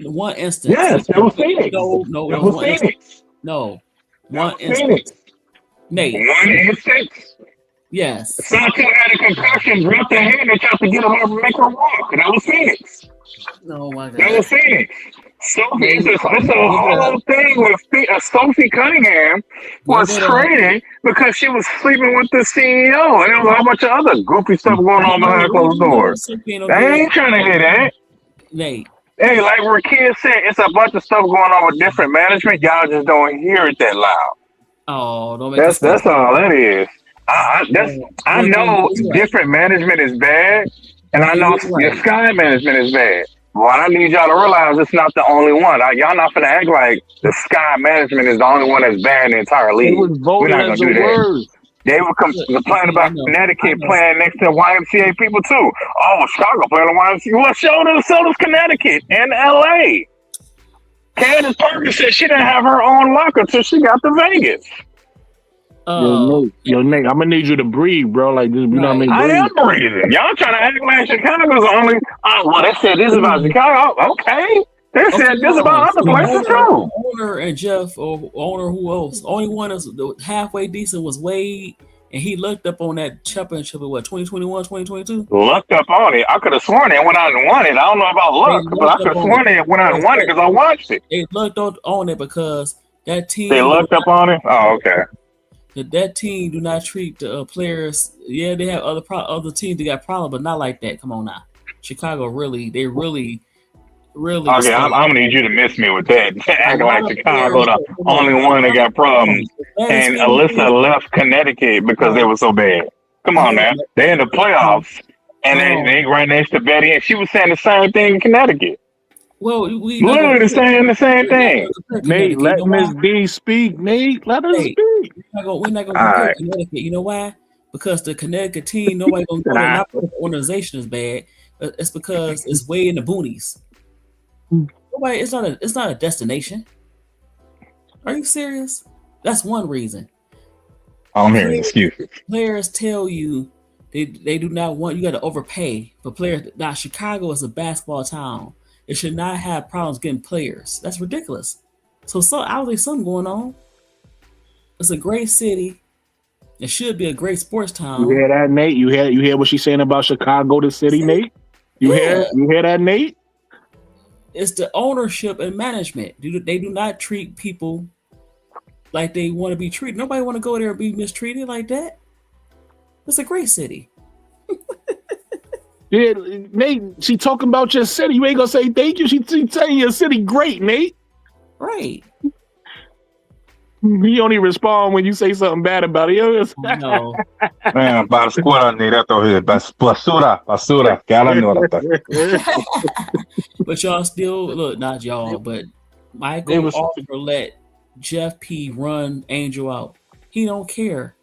One instance. Yes, that was Phoenix. No, that was Phoenix. Instance. No. One instance. Phoenix. Nate. 1 instance. Yes. Santo had a concussion, dropped her hand and tried to get her up and make her walk. That was Phoenix. Oh my God. That was Phoenix. Sophie, it's a whole thing with Sophie Cunningham was traded because she was sleeping with the CEO, and there was a whole bunch of other goofy stuff going on behind closed doors. They ain't trying to hear that. Nate. Hey, like Rakia said, it's a bunch of stuff going on with different management. Y'all just don't hear it that loud. Oh, don't make that's all that is. I know different management is bad, and I know the Sky management is bad. What I need y'all to realize, it's not the only one. Y'all not finna act like the Sky management is the only one that's bad in the entire league. We're not gonna do that. They were complaining about Connecticut playing next to YMCA people too. Oh, Chicago playing the YMCA. Well, so does Connecticut and LA. Candace Parker said she didn't have her own locker till she got to Vegas. Yo, Nate, I'm gonna need you to breathe, bro. Like this, you know what I mean? I am breathing. Y'all trying to act like Chicago's the only. Well, they said this about Chicago. Okay. They said this about other places too. Owner and Jeff, or owner who else? Only one that's halfway decent was Wade, and he looked up on that championship of what 2021, 2022. Looked up on it. I could have sworn they went out and won it. I don't know about luck, but I could have sworn they went out and won it because I watched it. They looked on it because that team. They looked up on it. Oh, okay. That team do not treat the players. Yeah, they have other teams that got problems, but not like that. Come on now, Chicago really. Okay, I'm gonna need you to miss me with that. Acting like Chicago the only one that got problems, and Alyssa left Connecticut because they were so bad. Come on now, they in the playoffs, and they right next to Betty, and she was saying the same thing in Connecticut. Well, we literally saying the same thing. Nate, let Miss D speak. Nate, let her speak. We're not gonna compare Connecticut. You know why? Because the Connecticut team, nobody gonna go there. Not because the organization is bad. It's because it's way in the boonies. Nobody. It's not a destination. Are you serious? That's one reason. I'm hearing excuses. Players tell you they do not want you. Got to overpay for players. Now Chicago is a basketball town. It should not have problems getting players. That's ridiculous. So obviously something going on. It's a great city. It should be a great sports town. You hear that, Nate? You hear what she's saying about Chicago, the city, Nate? You hear that, Nate? It's the ownership and management. They do not treat people like they want to be treated. Nobody want to go there and be mistreated like that. It's a great city. Yeah, Nate, she talking about your city. You ain't gonna say thank you. She telling your city great, Nate. Right. He only respond when you say something bad about it. No. Man, para escuela ni rato here. Basura. But y'all still look, not y'all, but Michael Arthur let Jeff P run Angel out. He don't care.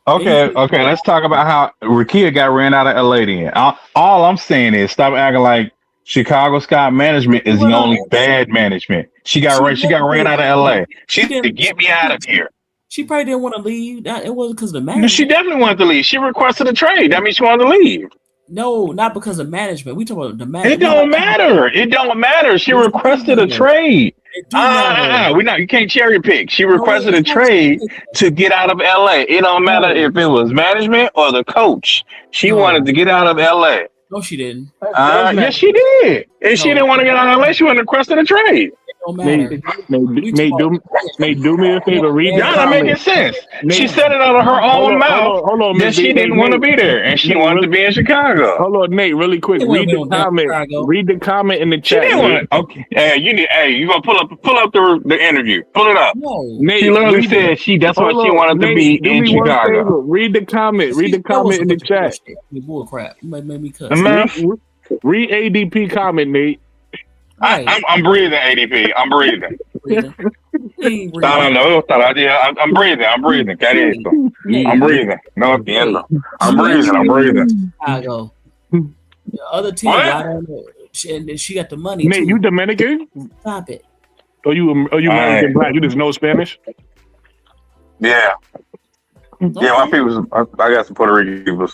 Okay. Let's talk about how Rakia got ran out of LA then. All I'm saying is stop acting like Chicago Sky management is the only bad management. She got ran out of LA. She said, "Get me out of here." She probably didn't want to leave. It wasn't because of the management. She definitely wanted to leave. She requested a trade. That means she wanted to leave. No, not because of management. We talk about the management. It don't matter. It don't matter. She requested a trade. You can't cherry pick. She requested a trade to get out of LA. It don't matter if it was management or the coach. She wanted to get out of LA. No, she didn't. Yes, she did. And she didn't want to get out of LA. She wanted to request a trade. Don't matter. Nate, do me a favor. Read the comment. comment. Making sense. She said it out of her own mouth that she didn't want to be there, and she wanted to be in Chicago. Hold on, Nate, really quick. Read the comment. Read the comment in the chat. Okay. You gonna pull up the interview. Pull it up. No. Nate, she literally said that's what she wanted to be in Chicago. Read the comment. Read the comment in the chat. Bull crap. You might make me cuss. Read ADP comment, Nate. I'm breathing, ADP. I'm breathing. No, I'm breathing. I'm breathing. I'm breathing. No, at the end. I'm breathing. Chicago. The other team, She got the money Nate, too. you Dominican? Stop it. Or you American black? You just know Spanish? Yeah. Yeah, my people, I got some Puerto Rican people.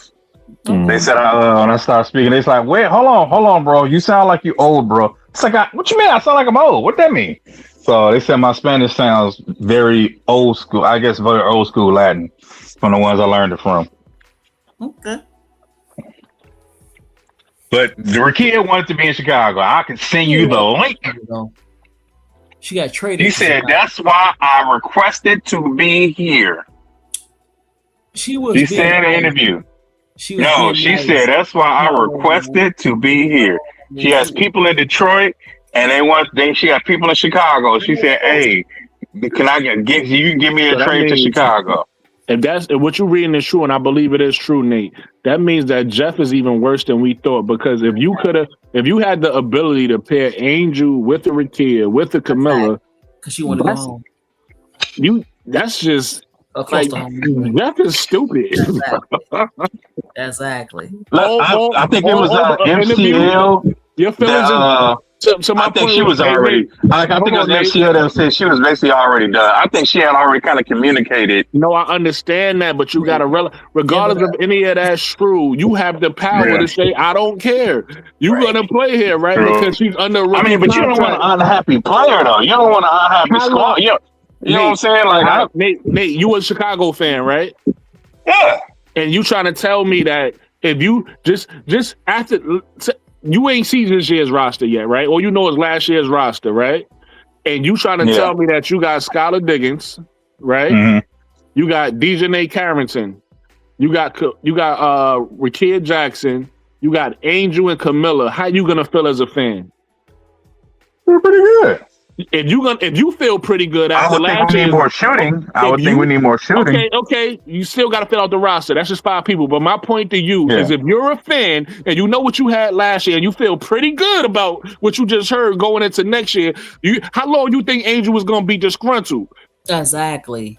They said, when I started speaking, it's like, wait, hold on, bro. You sound like you old, bro. It's like, what you mean? I sound like I'm old. What that mean? So they said my Spanish sounds very old school. I guess very old school Latin from the ones I learned it from. Okay. But the Rakia wanted to be in Chicago. I can send you the link. She got traded. He said, that's why I requested to be here. She said in an interview. She said, that's why I requested to be here. She has people in Detroit, and she got people in Chicago. She said, hey, can I you can give me a trade to Chicago? If what you're reading is true, and I believe it is true, Nate, that means that Jeff is even worse than we thought. Because if you had the ability to pair Angel with the Rakia, with the Camilla, because she wanted to go home. That's just like Jeff is stupid. Exactly. I think it was MCL. Your feelings. I think she was already. I think it was MCL that said she was basically already done. I think she had already kind of communicated. No, I understand that, but you got to regardless of any of that true, you have the power to say, I don't care. You're gonna play here, right? True. Because she's under. But you don't want an unhappy player, though. You don't want an unhappy squad. You know what I'm saying? Like, Nate, you a Chicago fan, right? Yeah. And you trying to tell me that if you just after. You ain't seen this year's roster yet, right? Or you know it's last year's roster, right? And you trying to tell me that you got Skylar Diggins, right? Mm-hmm. You got Dejanay Carrington, you got Rakia Jackson, you got Angel and Camilla. How you gonna feel as a fan? We're pretty good. If you feel pretty good after last year, more shooting. I would think we need more shooting. Okay. You still got to fill out the roster. That's just 5 people. But my point to you is, if you're a fan and you know what you had last year and you feel pretty good about what you just heard going into next year, how long you think Angel was going to be disgruntled? Exactly.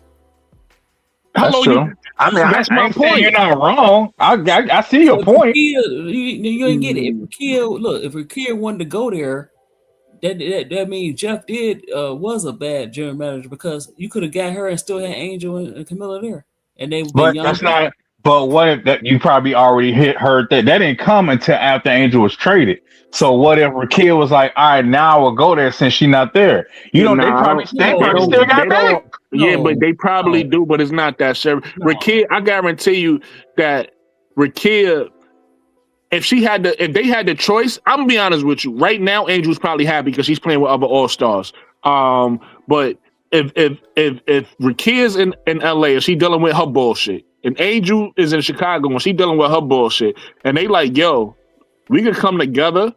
That's true. That's my point. You're not wrong. I see your point. You ain't get it. If Rakia wanted to go there. That means Jeff was a bad general manager, because you could have got her and still had Angel and Camilla there, and they. But that's not. But what if that you probably already heard that didn't come until after Angel was traded. So what if Rakia was like, all right, now I will go there since she's not there? They probably still got back. Yeah, but they probably do, but it's not that serious. Rakia, I guarantee you that Rakia. If they had the choice, I'm gonna be honest with you. Right now, Angel's probably happy because she's playing with other All-Stars. But if Rakia's in LA and she dealing with her bullshit, and Angel is in Chicago and she dealing with her bullshit, and they like, yo, we can come together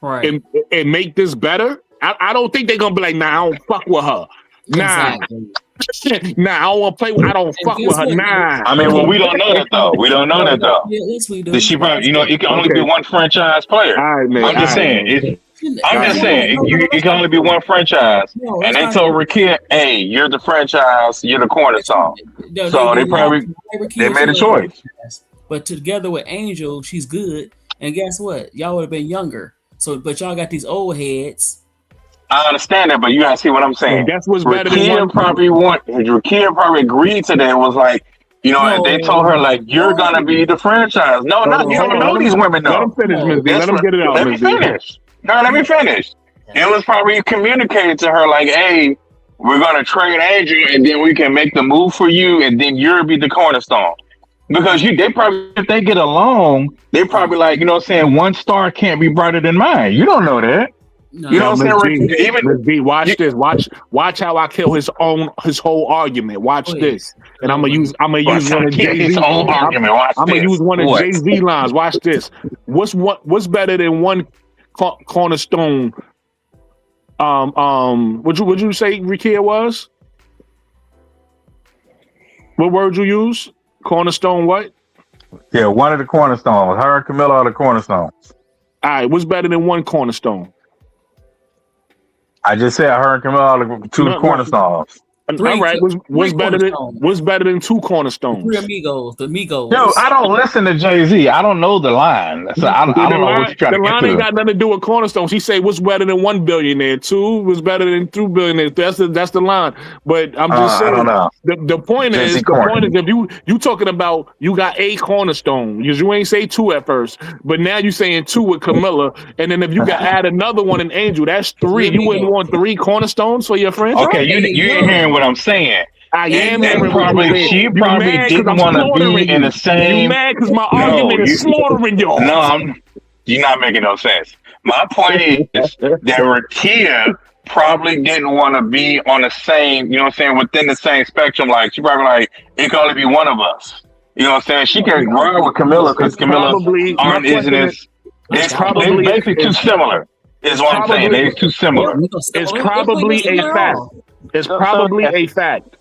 and make this better. I don't think they're gonna be like, nah, I don't fuck with her. Nah. Exactly. Nah, I don't want to play with. I don't fuck with her. Nah. I mean, we don't know that though. Yeah, yes, we do. That she probably, it can only be one franchise player. All right, man. I'm just saying. It can only be one franchise. And they told Rakia, "Hey, you're the franchise. You're the cornerstone." So they made a choice. But together with Angel, she's good. And guess what? Y'all would have been younger. So, but y'all got these old heads. I understand that, but you gotta see what I'm saying. That's what's better than Rakia probably agreed to that and was like, if they told her like you're gonna be the franchise. No, you don't know these women though. Let them finish, Ms. B. Let them get it out. Let me finish. No, let me finish. It was probably communicated to her like, hey, we're gonna trade Angel and then we can make the move for you and then you'll be the cornerstone. Because they probably, if they get along, they probably like, one star can't be brighter than mine. You don't know that. No, you know what I'm saying? Ms. B, watch this. Watch how I kill his whole argument. Watch this. And I'm gonna use one of Jay-Z's own argument. I'm gonna use one of Jay-Z lines. Watch this. What's better than one cornerstone? Would you say Rakia was? What word you use? Cornerstone what? Yeah, one of the cornerstones. Her and Camilla are the cornerstones. All right, what's better than one cornerstone? I just said her and Camilla are the two cornerstones. All right, what's better than two cornerstones? Three amigos, the Migos. Yo, I don't listen to Jay-Z. I don't know the line. So I don't know what you're trying to get to. The line ain't got nothing to do with cornerstones. He say what's better than 1 billionaire? 2 was better than 2 billionaires. That's the line. But I'm just saying. I don't know. The point is if you talking about you got a cornerstone because you ain't say 2 at first, but now you saying 2 with Camilla, and then if you got add another one in Angel, that's 3. You wouldn't want 3 cornerstones for your friends? Okay, you ain't hearing what I'm saying. I am. She probably didn't want to be in the same. You mad because my argument is slaughtering y'all? No, you're not making no sense. My point is that Rakia probably didn't want to be on the same, you know what I'm saying, within the same spectrum. Like, she probably like, it can only be one of us. You know what I'm saying? She can run with Camilla because Camilla they're basically too similar. Is what I'm saying. They're too similar. It's probably a fact. It's probably a fact.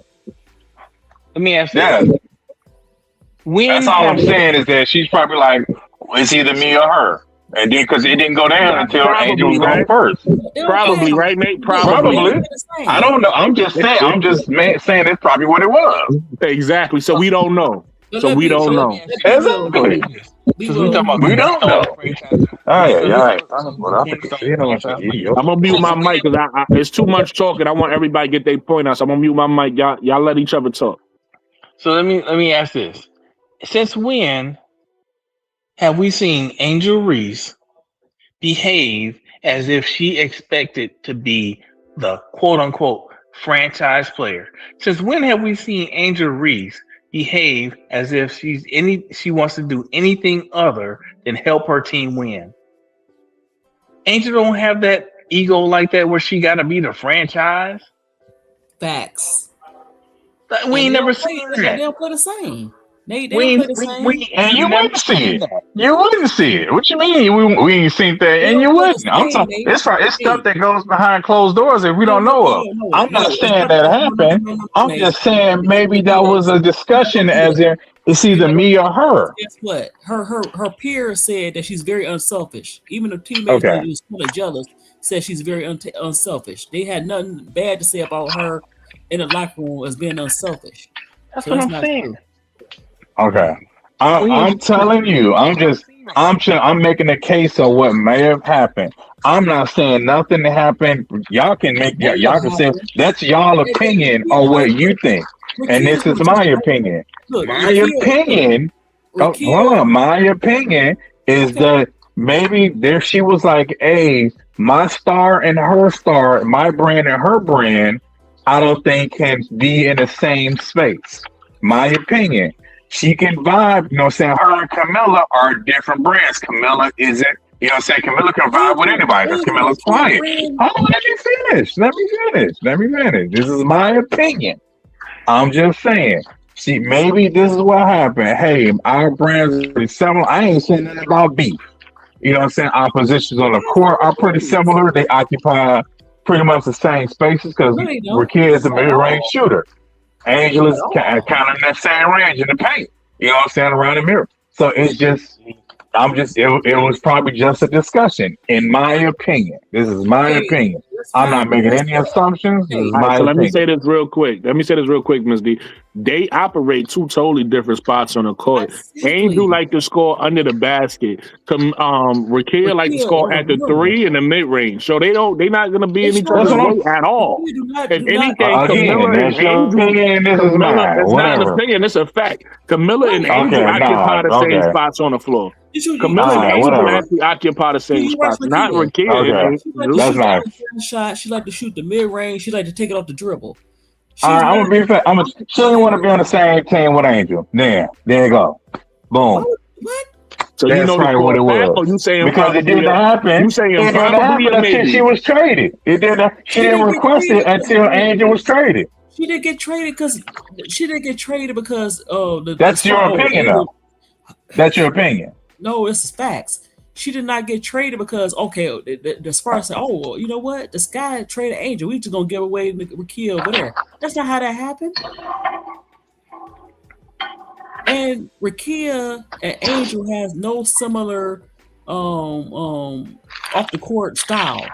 Let me ask you. Yeah. That's all I'm saying is that she's probably like, it's either me or her. And then because it didn't go down until Angel was on first. Probably, right, Nate? Probably. I don't know. I'm just saying. Saying it's probably what it was. Exactly. So we don't know. Exactly. We don't know. All right. I'm gonna mute my mic because it's too much talking. I want everybody to get their point out. So I'm gonna mute my mic. Y'all let each other talk. So let me ask this: since when have we seen Angel Reese behave as if she expected to be the quote unquote franchise player? Since when have we seen Angel Reese behave as if she wants to do anything other than help her team win? Angel don't have that ego like that where she got to be the franchise. Facts. We ain't never seen that. They don't play the same. They play the same. And you wouldn't see it. You wouldn't see it. What you mean? We ain't seen that, and you wouldn't. I'm talking. It's stuff that goes behind closed doors that we don't know of. I'm not saying that happened. I'm just saying maybe that was a discussion as in it's either me or her. Guess what? Her peers said that she's very unselfish. Even the teammates who was kind of jealous said she's very unselfish. They had nothing bad to say about her in the locker room as being unselfish. That's what I'm saying. Okay, I'm telling you, I'm making a case of what may have happened. I'm not saying nothing happened. Y'all can say that's y'all opinion on what you think, and this is my opinion. My opinion is that maybe there she was like, "Hey, my star and her star, my brand and her brand, I don't think can be in the same space." My opinion. She can vibe, you know what I'm saying? Her and Camilla are different brands. Camilla isn't, you know what I'm saying? Camilla can vibe with anybody because Camilla's quiet. Oh, let me finish. This is my opinion. I'm just saying. See, maybe this is what happened. Hey, our brands are pretty similar. I ain't saying nothing about beef. You know what I'm saying? Our positions on the court are pretty similar. They occupy pretty much the same spaces because Rakia is a mid-range shooter. Angel is kind of in that same range in the paint. You know what I'm saying? Around the mirror. So it's just, it was probably just a discussion, in my opinion. This is my opinion. I'm not making any assumptions. This is my opinion. Let me say this real quick, Ms. D. They operate 2 totally different spots on the court. Angel like to score under the basket. Rakia like to score at the 3 in the mid range. So they're not gonna be in each other's way at all. If anything, Camilla and Angel, it's not an opinion, it's a fact. Camilla and Angel occupy the same spots on the floor. Camilla and Angel actually occupy the same spots, not Rakia. That's nice. She like to shoot the mid range. She like to take it off the dribble. I'm gonna be fair. She didn't want to be on the same team with Angel. There you go. Boom. What? So that's probably what it was. You saying because it didn't happen. You saying it didn't happen until she was traded. It didn't. She didn't request it until Angel was traded. She didn't get traded because That's your opinion, though. That's your opinion. No, it's facts. She did not get traded because the Sparks said, "Oh, you know what? This guy traded Angel. We just gonna give away Rakia over there." That's not how that happened. And Rakia and Angel has no similar off the court style.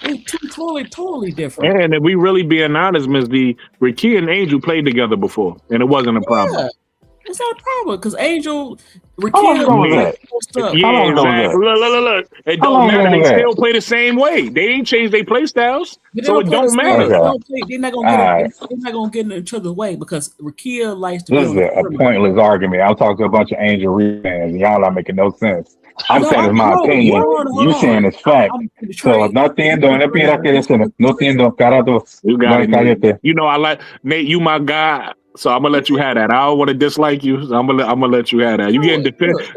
They two totally different. And if we really being honest, Ms. D, Ricky and Angel played together before, and it wasn't a problem. Yeah, it's not a problem because Angel, How long ago was Ricky, that? stuff. Yeah, How long ago was that? exactly. Look. It How don't long matter. ago They was that? still play the same way. They ain't changed their play styles, But they so don't it play the don't same. matter. They Okay. don't play. They're not gonna All get right. it. They're not gonna get in each other's way because Ricky likes to be This is on the a perimeter. pointless argument. I'm talking to a bunch of Angel Reese fans, and y'all not making no sense. I'm saying it's my opinion. You saying it's fact. So no entiendo, no pienso que eso, no entiendo, carajo. You got No it, cállate. Nate. You know I like Nate. You my guy, so I'm gonna let you have that. I don't want to dislike you, so I'm gonna let you have that. You getting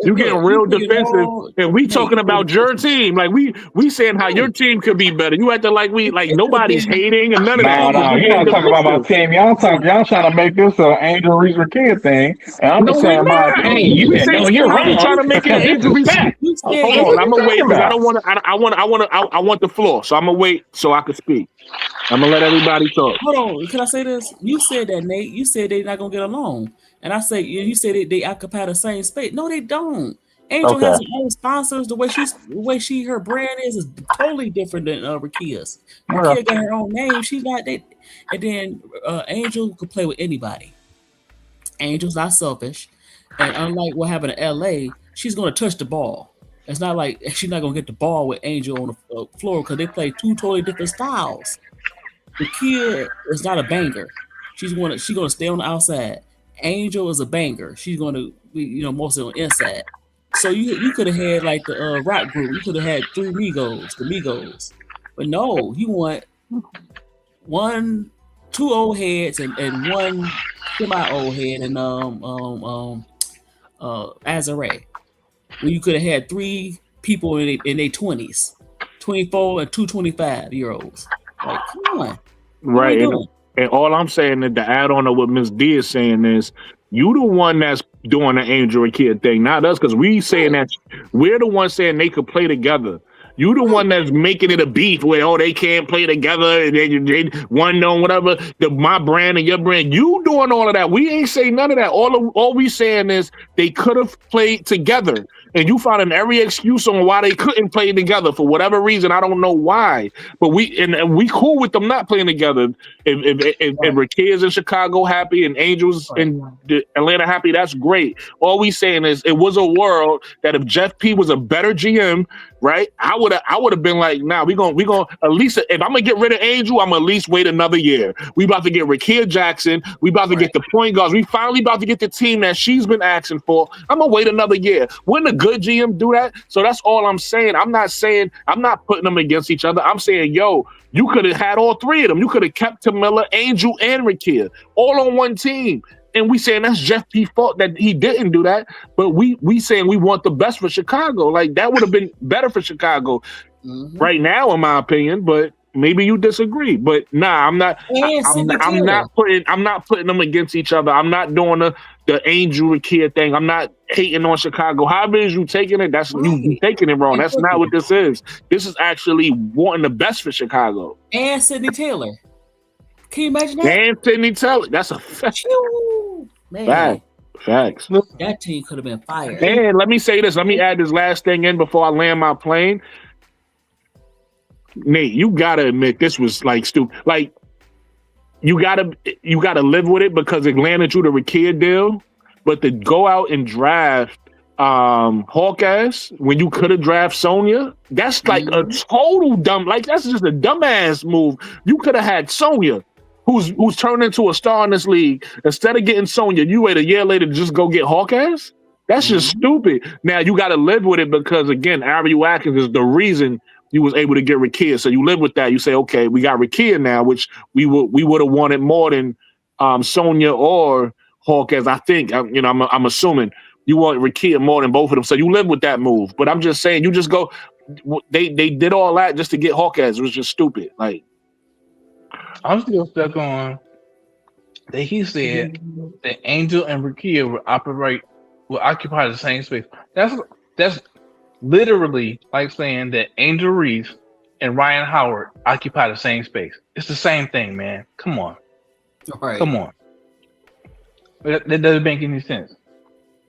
you getting real defensive, and we talking about your team. Like we saying how your team could be better. You acting like nobody's hating and none of that. No, you're not talking about my team. Y'all trying to make this an Angel Reese kid thing, and I'm just saying my opinion. You saying No, you're wrong. trying to make it an This Angel is Reese. fact. Hold on, I'm gonna wait because I don't want to. I want the floor, so I'm gonna wait so I can speak. I'm gonna let everybody talk. Hold on, can I say this? You said that, Nate. You said they're not gonna get along, and I say you said they occupy the same space. No, they don't. Angel has her own sponsors. The way her brand is totally different than Rakia's. Rakia got her own name. She's not that. And then Angel could play with anybody. Angel's not selfish, and unlike what happened in LA, she's gonna touch the ball. It's not like she's not gonna get the ball with Angel on the floor because they play two totally different styles. The kid is not a banger. She's gonna stay on the outside. Angel is a banger. She's gonna be mostly on the inside. So you could have had like the rock group. You could have had the Migos. But no, you want two old heads and one semi-old head and Azare. When you could have had three people in their 20s, 24 and two 25-year-olds. Like, come on. Right. And all I'm saying is to add on to what Miss D is saying is you the one that's doing the Angel and Kid thing, not us, because we saying that we're the ones saying they could play together. You the one that's making it a beef where they can't play together and they one known whatever. My brand and your brand. You doing all of that. We ain't saying none of that. All we saying is they could have played together. And you finding every excuse on why they couldn't play together for whatever reason. I don't know why. But we cool with them not playing together. If Ricky is in Chicago happy and Angels in Atlanta happy, that's great. All we saying is it was a world that if Jeff P was a better GM, right? I would have been like, nah, we gonna at least if I'm gonna get rid of Angel, I'm gonna at least wait another year. We about to get Ricky Jackson. We about to get the point guards. We finally about to get the team that she's been asking for. I'm gonna wait another year. Wouldn't a good GM do that? So that's all I'm saying. I'm not putting them against each other. I'm saying, yo, you could have had all three of them. You could have kept Tamilla, Angel, and Ricky all on one team. And we saying that's Jeff P's fault that he didn't do that. But we saying we want the best for Chicago. Like that would have been better for Chicago right now, in my opinion. But maybe you disagree. But nah, I'm not. I'm not putting them against each other. I'm not doing the Angel Kid thing. I'm not hating on Chicago. However is you taking it, that's you taking it wrong. That's not what this is. This is actually wanting the best for Chicago. And Sydney Taylor. Can you imagine that? And Sydney Taylor. That's a fact. Man. Facts. That team could have been fired. And let me say this. Let me add this last thing in before I land my plane. Nate, you gotta admit this was like stupid. Like you gotta live with it because it landed you the Ricky deal. But to go out and draft Hawkeye when you could have drafted Sonya, that's like a total dumb. Like that's just a dumbass move. You could have had Sonya, who's turned into a star in this league. Instead of getting Sonya, you wait a year later to just go get Hawkeye. That's just stupid. Now you got to live with it because again, Ari Watkins is the reason you was able to get Ricky. So you live with that. You say, okay, we got Ricky now, which we would have wanted more than Sonya or Hawkeye. I think I'm assuming you want Ricky more than both of them. So you live with that move. But I'm just saying, you just go. They did all that just to get Hawkeye. It was just stupid. Like I'm still stuck on that. He said that Angel and Ricky will occupy the same space. That's literally like saying that Angel Reese and Ryan Howard occupy the same space. It's the same thing, man. Come on. Right. Come on. That doesn't make any sense.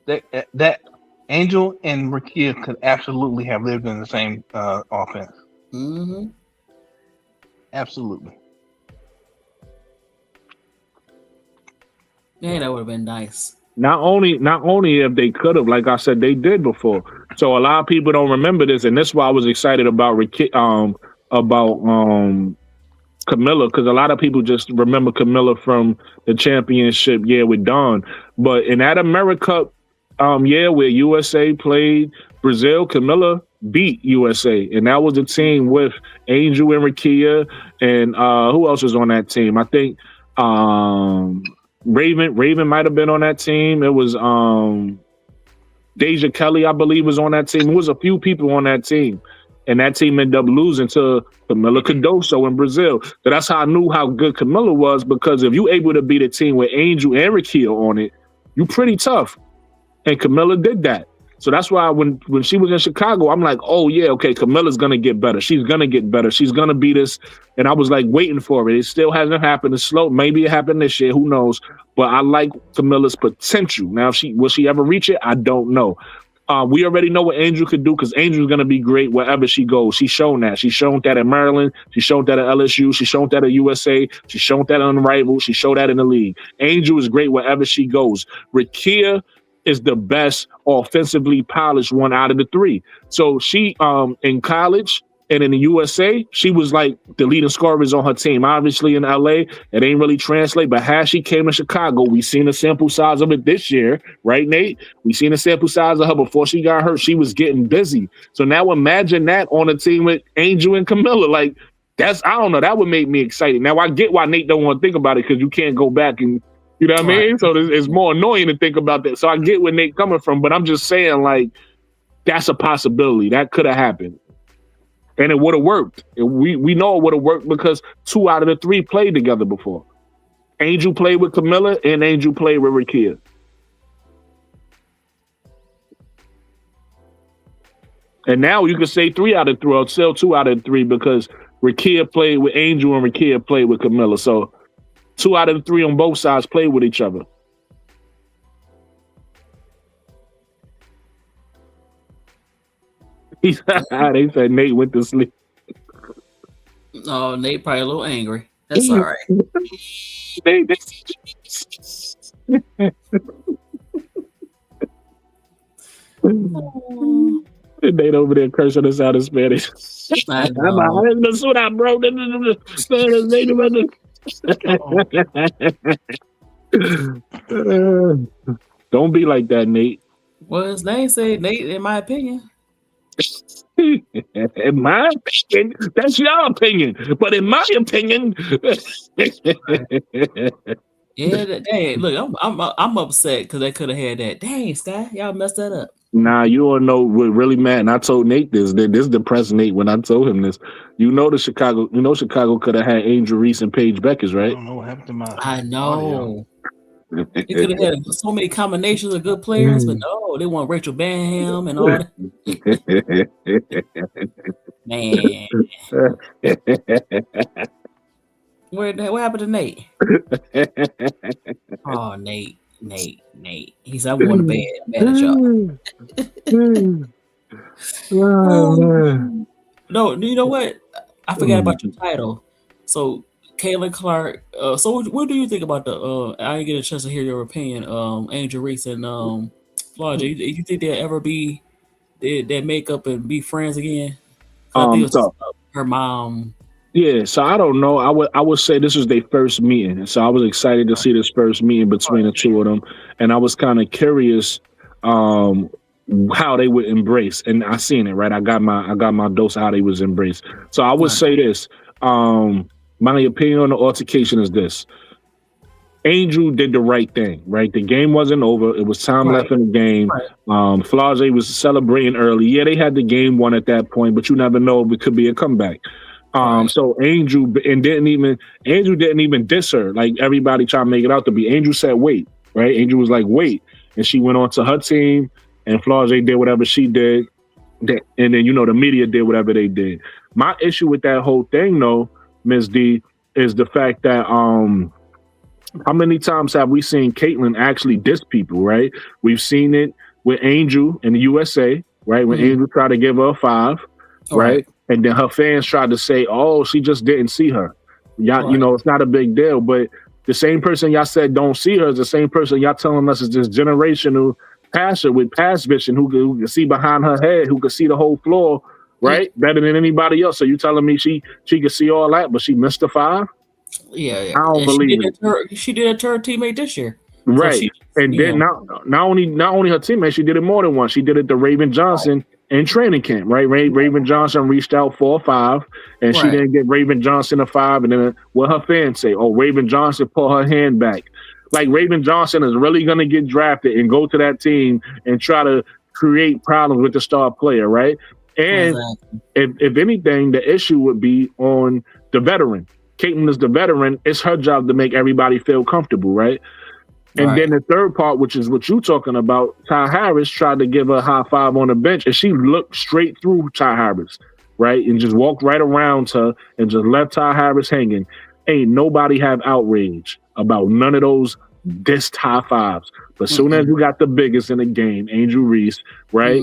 That Angel and Ricky could absolutely have lived in the same offense. Mm-hmm. Absolutely. Yeah, that would have been nice. Not only if they could have, like I said, they did before. So a lot of people don't remember this, and that's why I was excited about Camilla, because a lot of people just remember Camilla from the championship year with Dawn. But in that America year where USA played Brazil, Camilla beat USA, and that was a team with Angel and Rakia, and who else was on that team? I think Raven might have been on that team. It was Deja Kelly, I believe, was on that team. There was a few people on that team, and that team ended up losing to Camila Cardoso in Brazil. So that's how I knew how good Camilla was, because if you able to beat a team with Angel and Rakia on it, you pretty tough. And Camilla did that. So that's why when she was in Chicago, I'm like, oh yeah, okay, Camilla's gonna get better. She's gonna get better. She's gonna beat us. And I was like waiting for it. It still hasn't happened. It's slow. Maybe it happened this year. Who knows? But I like Camilla's potential. Now, will she ever reach it? I don't know. We already know what Angel could do, because Angel's gonna be great wherever she goes. She's shown that. She's shown that at Maryland. She's shown that at LSU. She's shown that at USA. She's shown that on Rival. She showed that in the league. Angel is great wherever she goes. Rakia is the best offensively polished one out of the three. So she in college and in the USA, she was like the leading scorers on her team. Obviously in LA, it ain't really translate, but how she came to Chicago, we seen a sample size of it this year, right, Nate? We seen a sample size of her before she got hurt. She was getting busy. So now imagine that on a team with Angel and Camilla. Like, I don't know, that would make me excited. Now I get why Nate don't want to think about it, because you can't go back and, you know what I mean? So it's more annoying to think about that. So I get where Nate coming from, but I'm just saying, like, that's a possibility. That could have happened. And it would have worked. We know it would have worked, because 2 out of the 3 played together before. Angel played with Camilla and Angel played with Rakia. And now you can say 3 out of 3, or still 2 out of 3, because Rakia played with Angel and Rakia played with Camilla. So 2 out of the 3 on both sides played with each other. They said Nate went to sleep. Oh, Nate probably a little angry. That's all right. Nate over there cursing us out in Spanish. That's what I broke. Don't be like that, Nate. Well, his name said Nate, in my opinion. In my opinion, that's your opinion. But in my opinion, yeah, dang, look, I'm upset because they could have had that. Dang, Sky, y'all messed that up. Nah, you don't know what really mad. And I told Nate this depressed Nate when I told him this. Chicago could have had Angel Reese and Paige Beckers, right? I don't know what happened to my. I know. It could have had so many combinations of good players, but no, they want Rachel Banham and all that. Man. What happened to Nate? Oh, Nate. He said, I'm going to bed. I'm mad at y'all. No, you know what? I forgot about your title. So, Caitlin Clark. So, what do you think about the? I didn't get a chance to hear your opinion. Angel Reese and Flaujae. You think they'll ever be that make up and be friends again? I think it was her mom. Yeah, so I don't know. I would say this was their first meeting, so I was excited to see this first meeting between the two of them, and I was kind of curious how they would embrace. And I seen it, right? I got my dose of how they was embraced. So I would say this. My opinion on the altercation is this: Angel did the right thing, right? The game wasn't over. It was time left in the game. Flaujae was celebrating early. Yeah, they had the game won at that point, but you never know if it could be a comeback. So Angel didn't even diss her like everybody trying to make it out to be. Angel said, wait, right? Angel was like, wait. And she went on to her team, and Flaujae did whatever she did. And then, the media did whatever they did. My issue with that whole thing, though, Ms. D, is the fact that how many times have we seen Caitlyn actually diss people, right? We've seen it with Angel in the USA, right? When Angel tried to give her a 5, right? And then her fans tried to say, "Oh, she just didn't see her." Y'all, you know, it's not a big deal. But the same person y'all said don't see her is the same person y'all telling us is this generational passer with pass vision who can see behind her head, who can see the whole floor, right? Better than anybody else. So you telling me she could see all that, but she missed the 5? Yeah. I don't believe it. She did it to her teammate this year. Right. So and then not only her teammate, she did it more than once. She did it to Raven Johnson in training camp, right? Raven Johnson reached out for a 5, and she didn't get Raven Johnson a 5. And then what her fans say, oh, Raven Johnson pulled her hand back. Like Raven Johnson is really going to get drafted and go to that team and try to create problems with the star player, right? And if anything, the issue would be on the veteran. Caitlin is the veteran. It's her job to make everybody feel comfortable, right? And then the third part, which is what you're talking about, Ty Harris tried to give her a high 5 on the bench, and she looked straight through Ty Harris, right? And just walked right around her and just left Ty Harris hanging. Ain't nobody have outrage about none of those dissed high 5s. But soon as you got the biggest in the game, Angel Reese, right?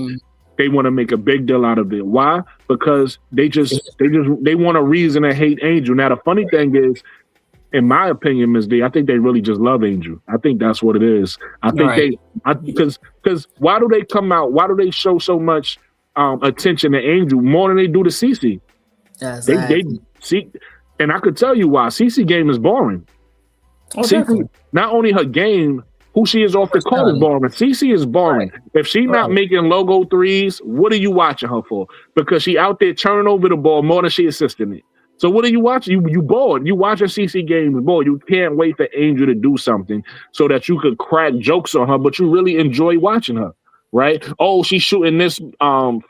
They want to make a big deal out of it. Why? Because they want a reason to hate Angel. Now the funny thing is, in my opinion, Ms. D, I think they really just love Angel. I think that's what it is. I think because why do they come out? Why do they show so much attention to Angel more than they do to Cece? They see, and I could tell you why. Cece game is boring. Cece, not only her game, who she is off the court is boring. Cece is boring. If she's not making logo threes, what are you watching her for? Because she out there turning over the ball more than she assisting it. So what are you watching? You bored. You watch a CC games bored. You can't wait for Angel to do something so that you could crack jokes on her, but you really enjoy watching her, right? Oh, she's shooting this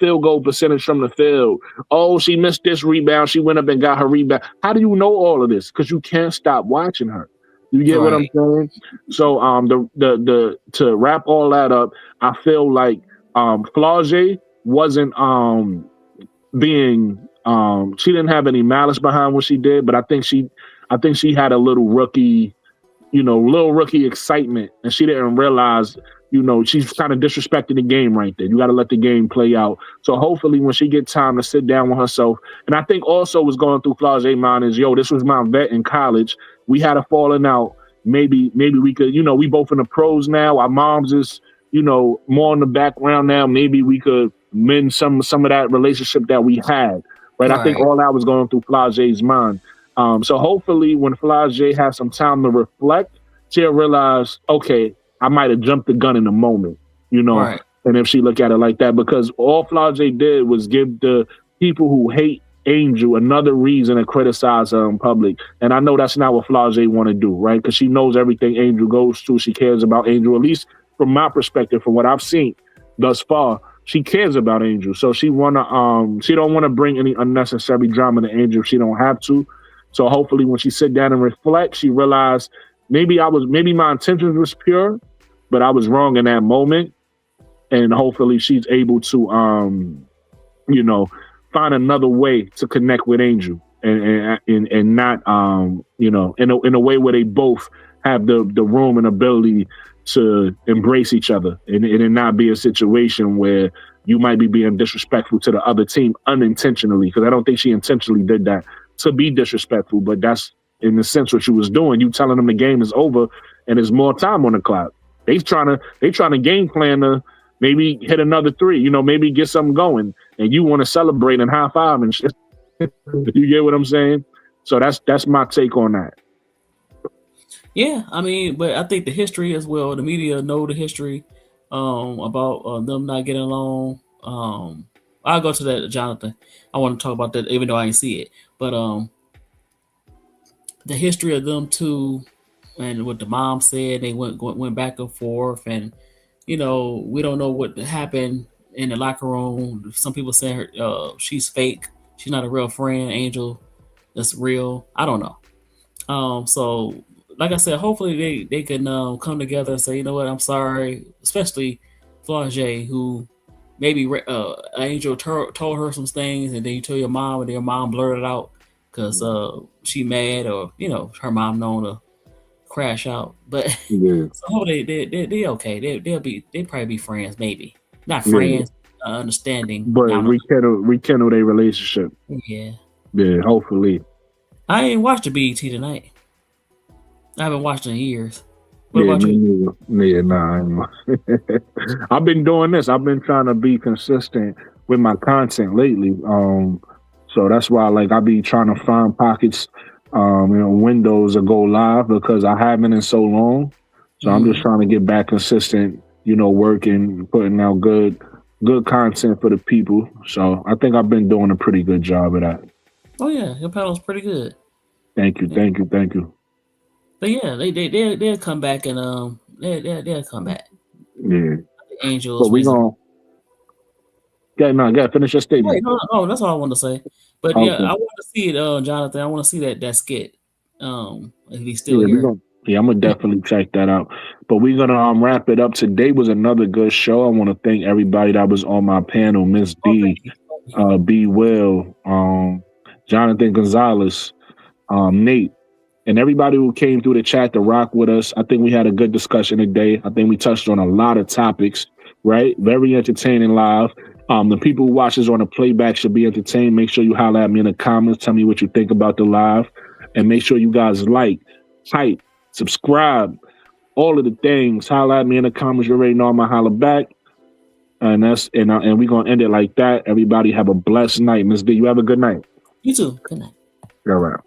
field goal percentage from the field. Oh, she missed this rebound. She went up and got her rebound. How do you know all of this? Because you can't stop watching her. You get what I'm saying? So the to wrap all that up, I feel like Flaujae wasn't being she didn't have any malice behind what she did, but I think she had a little rookie excitement, and she didn't realize, she's kind of disrespecting the game right there. You got to let the game play out. So hopefully when she gets time to sit down with herself, and I think also what's going through Flaujae's mind is, this was my vet in college. We had a falling out. Maybe we could, we both in the pros now. Our moms is, more in the background now. Maybe we could mend some of that relationship that we had. Right? I think all that was going through Flaujae's mind. So hopefully when Flaujae has some time to reflect, she'll realize, okay, I might have jumped the gun in a moment, And if she look at it like that, because all Flaujae did was give the people who hate Angel another reason to criticize her in public. And I know that's not what Flaujae want to do, right? Because she knows everything Angel goes through. She cares about Angel, at least from my perspective, from what I've seen thus far. She cares about Angel, so she don't want to bring any unnecessary drama to Angel if she don't have to. So hopefully, when she sit down and reflect, she realized maybe my intentions was pure, but I was wrong in that moment, and hopefully she's able to find another way to connect with Angel and not in a way where they both have the room and ability to embrace each other and it not be a situation where you might be being disrespectful to the other team unintentionally, because I don't think she intentionally did that to be disrespectful, but that's in the sense what she was doing. You telling them the game is over and there's more time on the clock. They trying to game plan to maybe hit another 3, maybe get something going, and you want to celebrate and high five and shit. You get what I'm saying? So that's my take on that. Yeah, I mean, but I think the history as well. The media know the history about them not getting along. I'll go to that, Jonathan. I want to talk about that, even though I didn't see it. But the history of them two, and what the mom said, they went back and forth, and we don't know what happened in the locker room. Some people say she's fake. She's not a real friend. Angel, that's real. I don't know. So. Like I said, hopefully they can come together and say, you know what, I'm sorry, especially Flaujae, who maybe Angel told her some things, and then you tell your mom, and your mom blurted out because she mad, or her mom known to crash out. But so hopefully they okay. They'll probably be friends, maybe not friends. understanding. But rekindle their relationship. Yeah. Yeah, hopefully. I ain't watched the BET tonight. I haven't watched in years. What about you? Yeah, nah. I've been doing this. I've been trying to be consistent with my content lately. So that's why I be trying to find pockets, windows to go live because I haven't in so long. So I'm just trying to get back consistent, working, putting out good content for the people. So I think I've been doing a pretty good job of that. Oh yeah, your panel's pretty good. Thank you. But yeah, they'll come back and they'll come back. Yeah. The Angels. But we gonna finish your statement. Wait, no, that's all I want to say. But yeah, I want to see it, Jonathan. I want to see that skit. If he's still here. I'm gonna definitely check that out. But we're gonna wrap it up. Today was another good show. I want to thank everybody that was on my panel, Miss B, B Will, Jonathan Gonzalez, Nate, and everybody who came through the chat to rock with us. I think we had a good discussion today. I think we touched on a lot of topics, right? Very entertaining live. The people who watch us on the playback should be entertained. Make sure you holler at me in the comments. Tell me what you think about the live. And make sure you guys type, subscribe, all of the things. Holler at me in the comments. You already know I'm going to holler back. And we're going to end it like that. Everybody have a blessed night. Miss D, you have a good night. You too. Good night. All right.